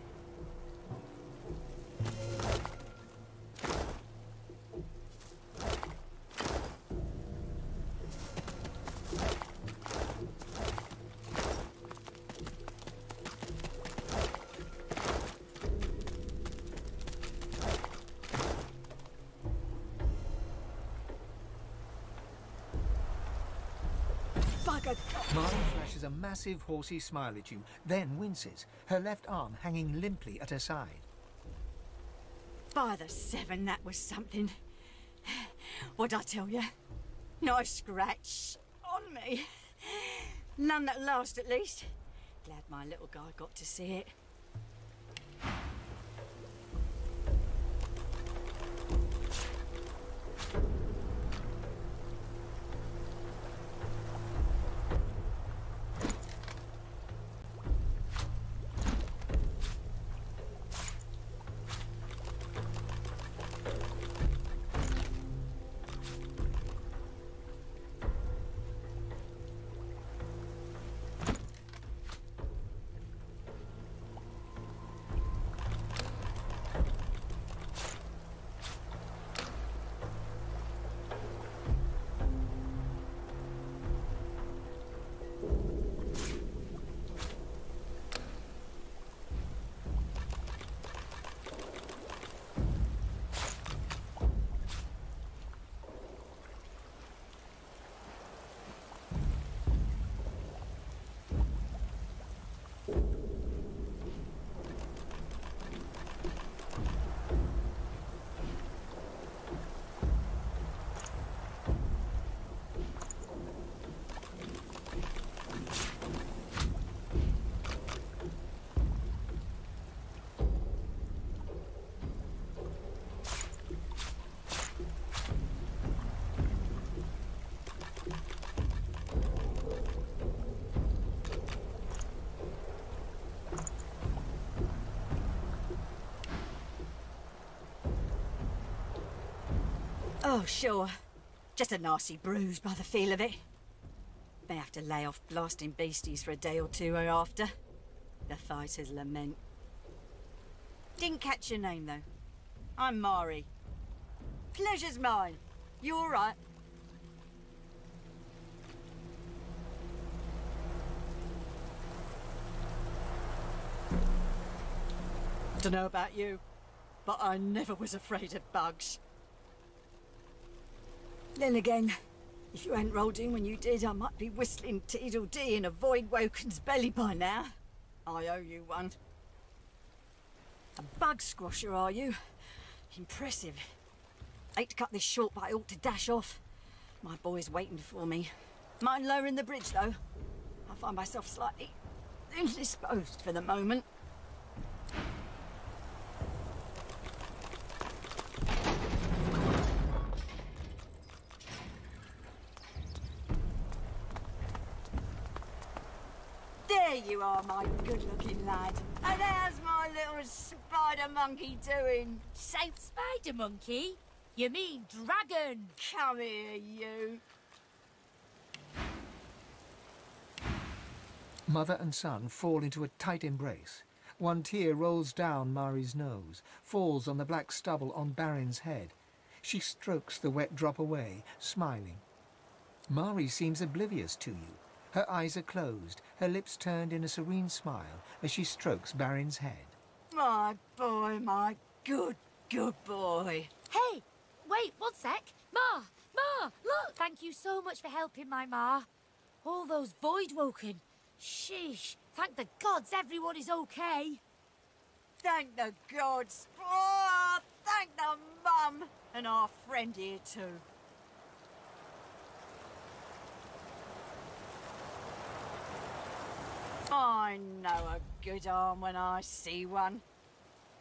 Bugger. Mara flashes a massive horsey smile at you, then winces, her left arm hanging limply at her side. By the seven, that was something. What'd I tell you? Nice scratch on me. None that last, at least. Glad my little guy got to see it. Oh, sure. Just a nasty bruise by the feel of it. May have to lay off blasting beasties for a day or two after. The fighters lament. Didn't catch your name, though. I'm Mari. Pleasure's mine. You all right? Dunno about you, but I never was afraid of bugs. Then again, if you hadn't rolled in when you did, I might be whistling Teedle-Dee in a Void-Woken's belly by now. I owe you one. A bug squasher, are you? Impressive. Hate to cut this short, but I ought to dash off. My boy's waiting for me. Mind lowering the bridge, though? I find myself slightly indisposed for the moment. There you are, my good-looking lad. And how's my little spider monkey doing? Safe spider monkey? You mean dragon? Come here, you. Mother and son fall into a tight embrace. One tear rolls down Mari's nose, falls on the black stubble on Barin's head. She strokes the wet drop away, smiling. Mari seems oblivious to you. Her eyes are closed, her lips turned in a serene smile as she strokes Barin's head. My boy, my good boy. Hey, wait, one sec. Ma, look! Thank you so much for helping my Ma. All those Void-Woken. Sheesh, thank the gods everyone is okay. Thank the gods. Oh, thank the mum. And our friend here too. I know a good arm when I see one.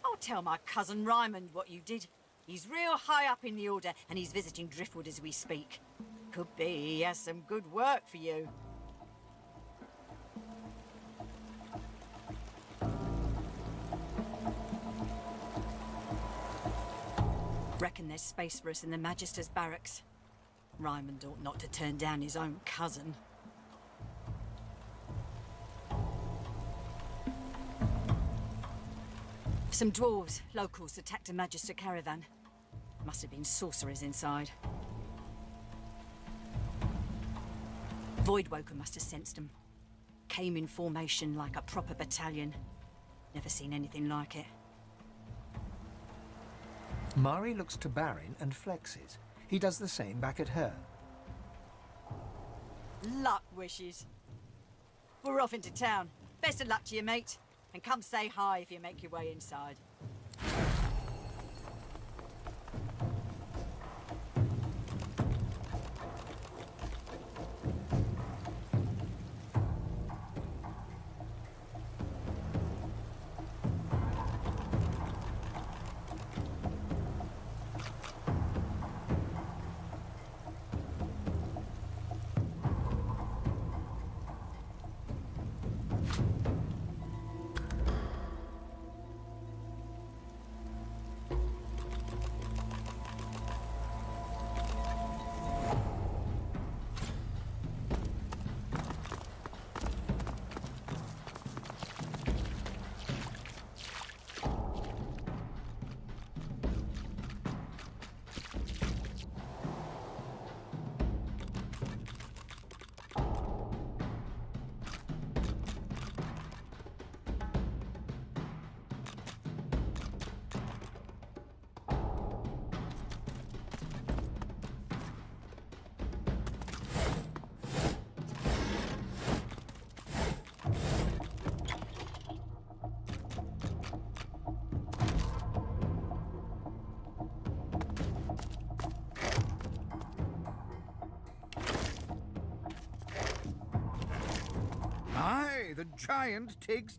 I'll tell my cousin Raymond what you did. He's real high up in the Order, and he's visiting Driftwood as we speak. Could be he has some good work for you. Reckon there's space for us in the Magister's barracks. Ryman ought not to turn down his own cousin. Some dwarves, locals, attacked a Magister caravan. Must have been sorcerers inside. Voidwoken must have sensed them. Came in formation like a proper battalion. Never seen anything like it. Mari looks to Barin and flexes. He does the same back at her. Luck wishes. We're off into town. Best of luck to you, mate. And come say hi if you make your way inside. Aye, the giant takes...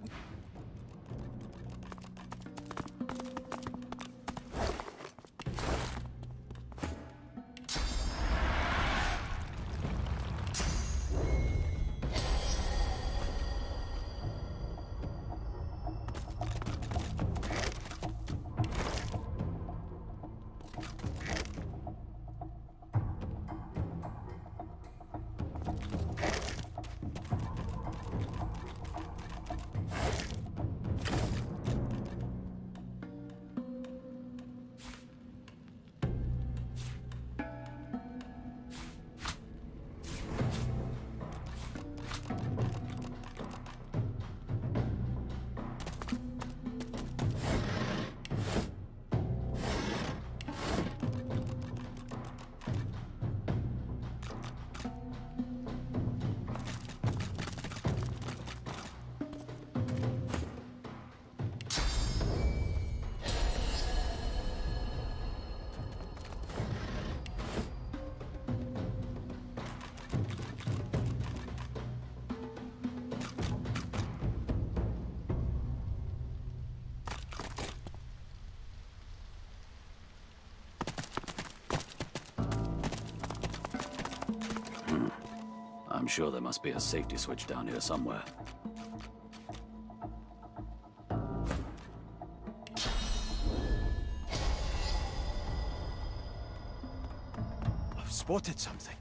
I'm sure there must be a safety switch down here somewhere. I've spotted something.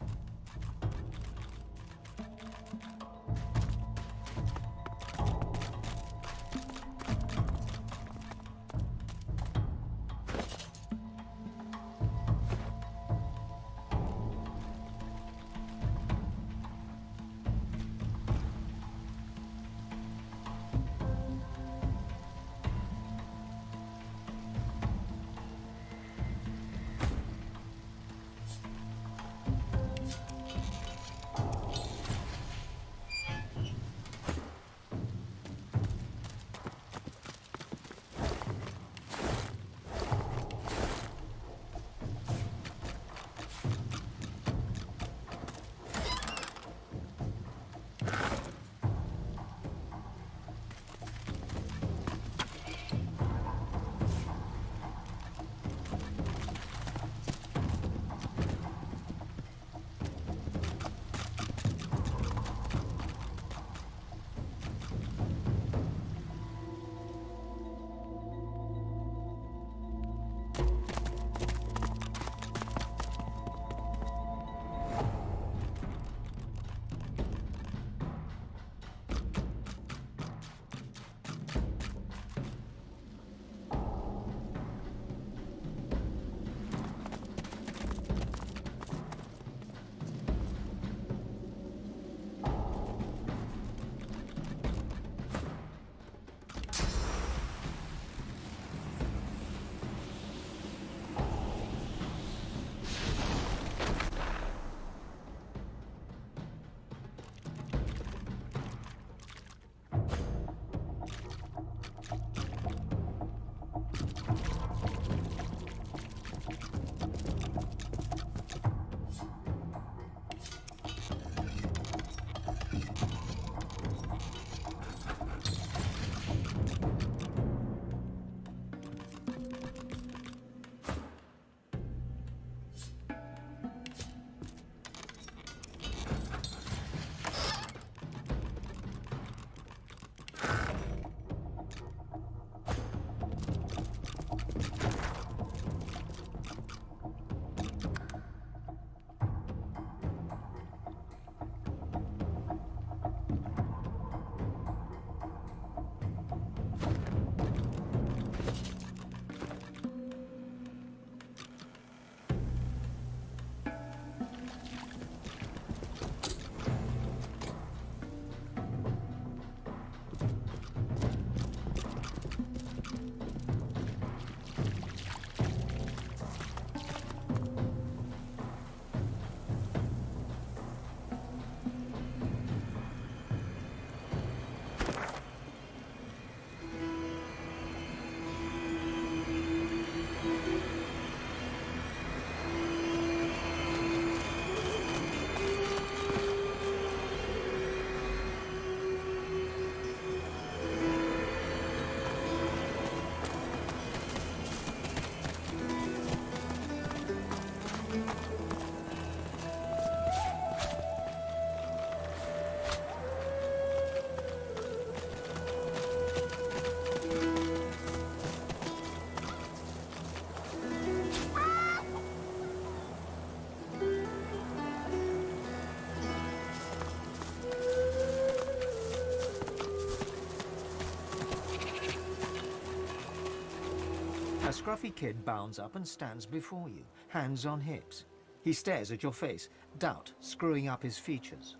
scruffy kid bounds up and stands before you, hands on hips. He stares at your face, doubt screwing up his features.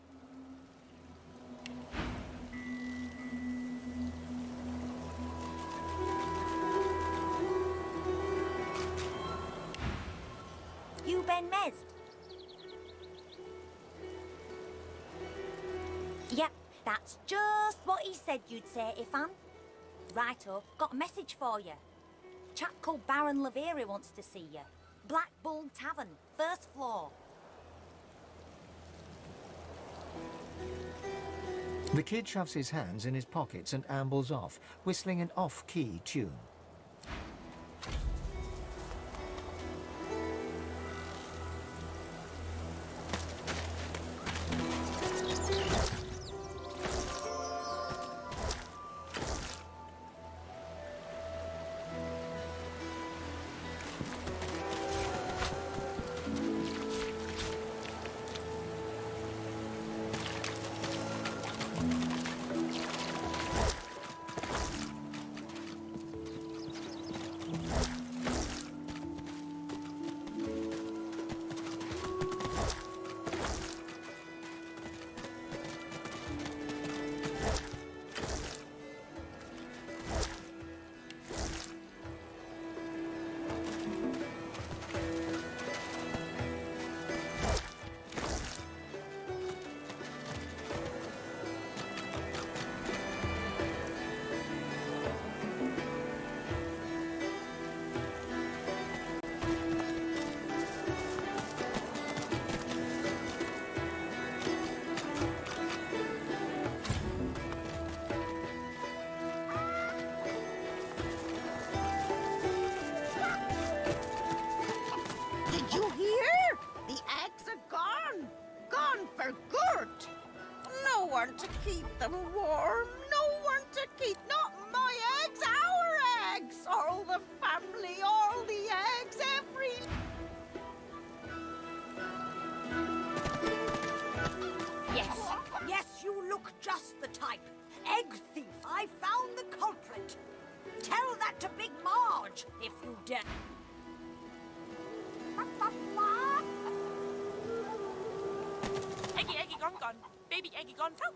You Ben Mez? Yep, that's just what he said you'd say, Ifan. Righto, got a message for you. Chap called Baron Laveri wants to see you. Black Bull Tavern, first floor. The kid shoves his hands in his pockets and ambles off, whistling an off-key tune. Did you hear? The eggs are gone. Gone for good. No one to keep them warm. No one to keep... Not my eggs, our eggs. All the family, all the eggs, every... Yes, yes, you look just the type. Egg thief, I found the culprit. Tell that to Big Marge, if you dare. Eggy, Eggy, gone, gone. Baby Eggy, gone. Help!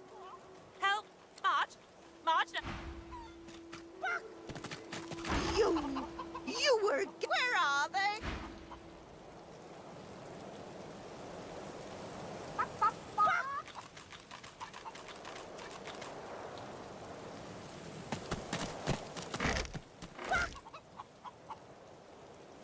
Help! Marge! Marge! You were... Where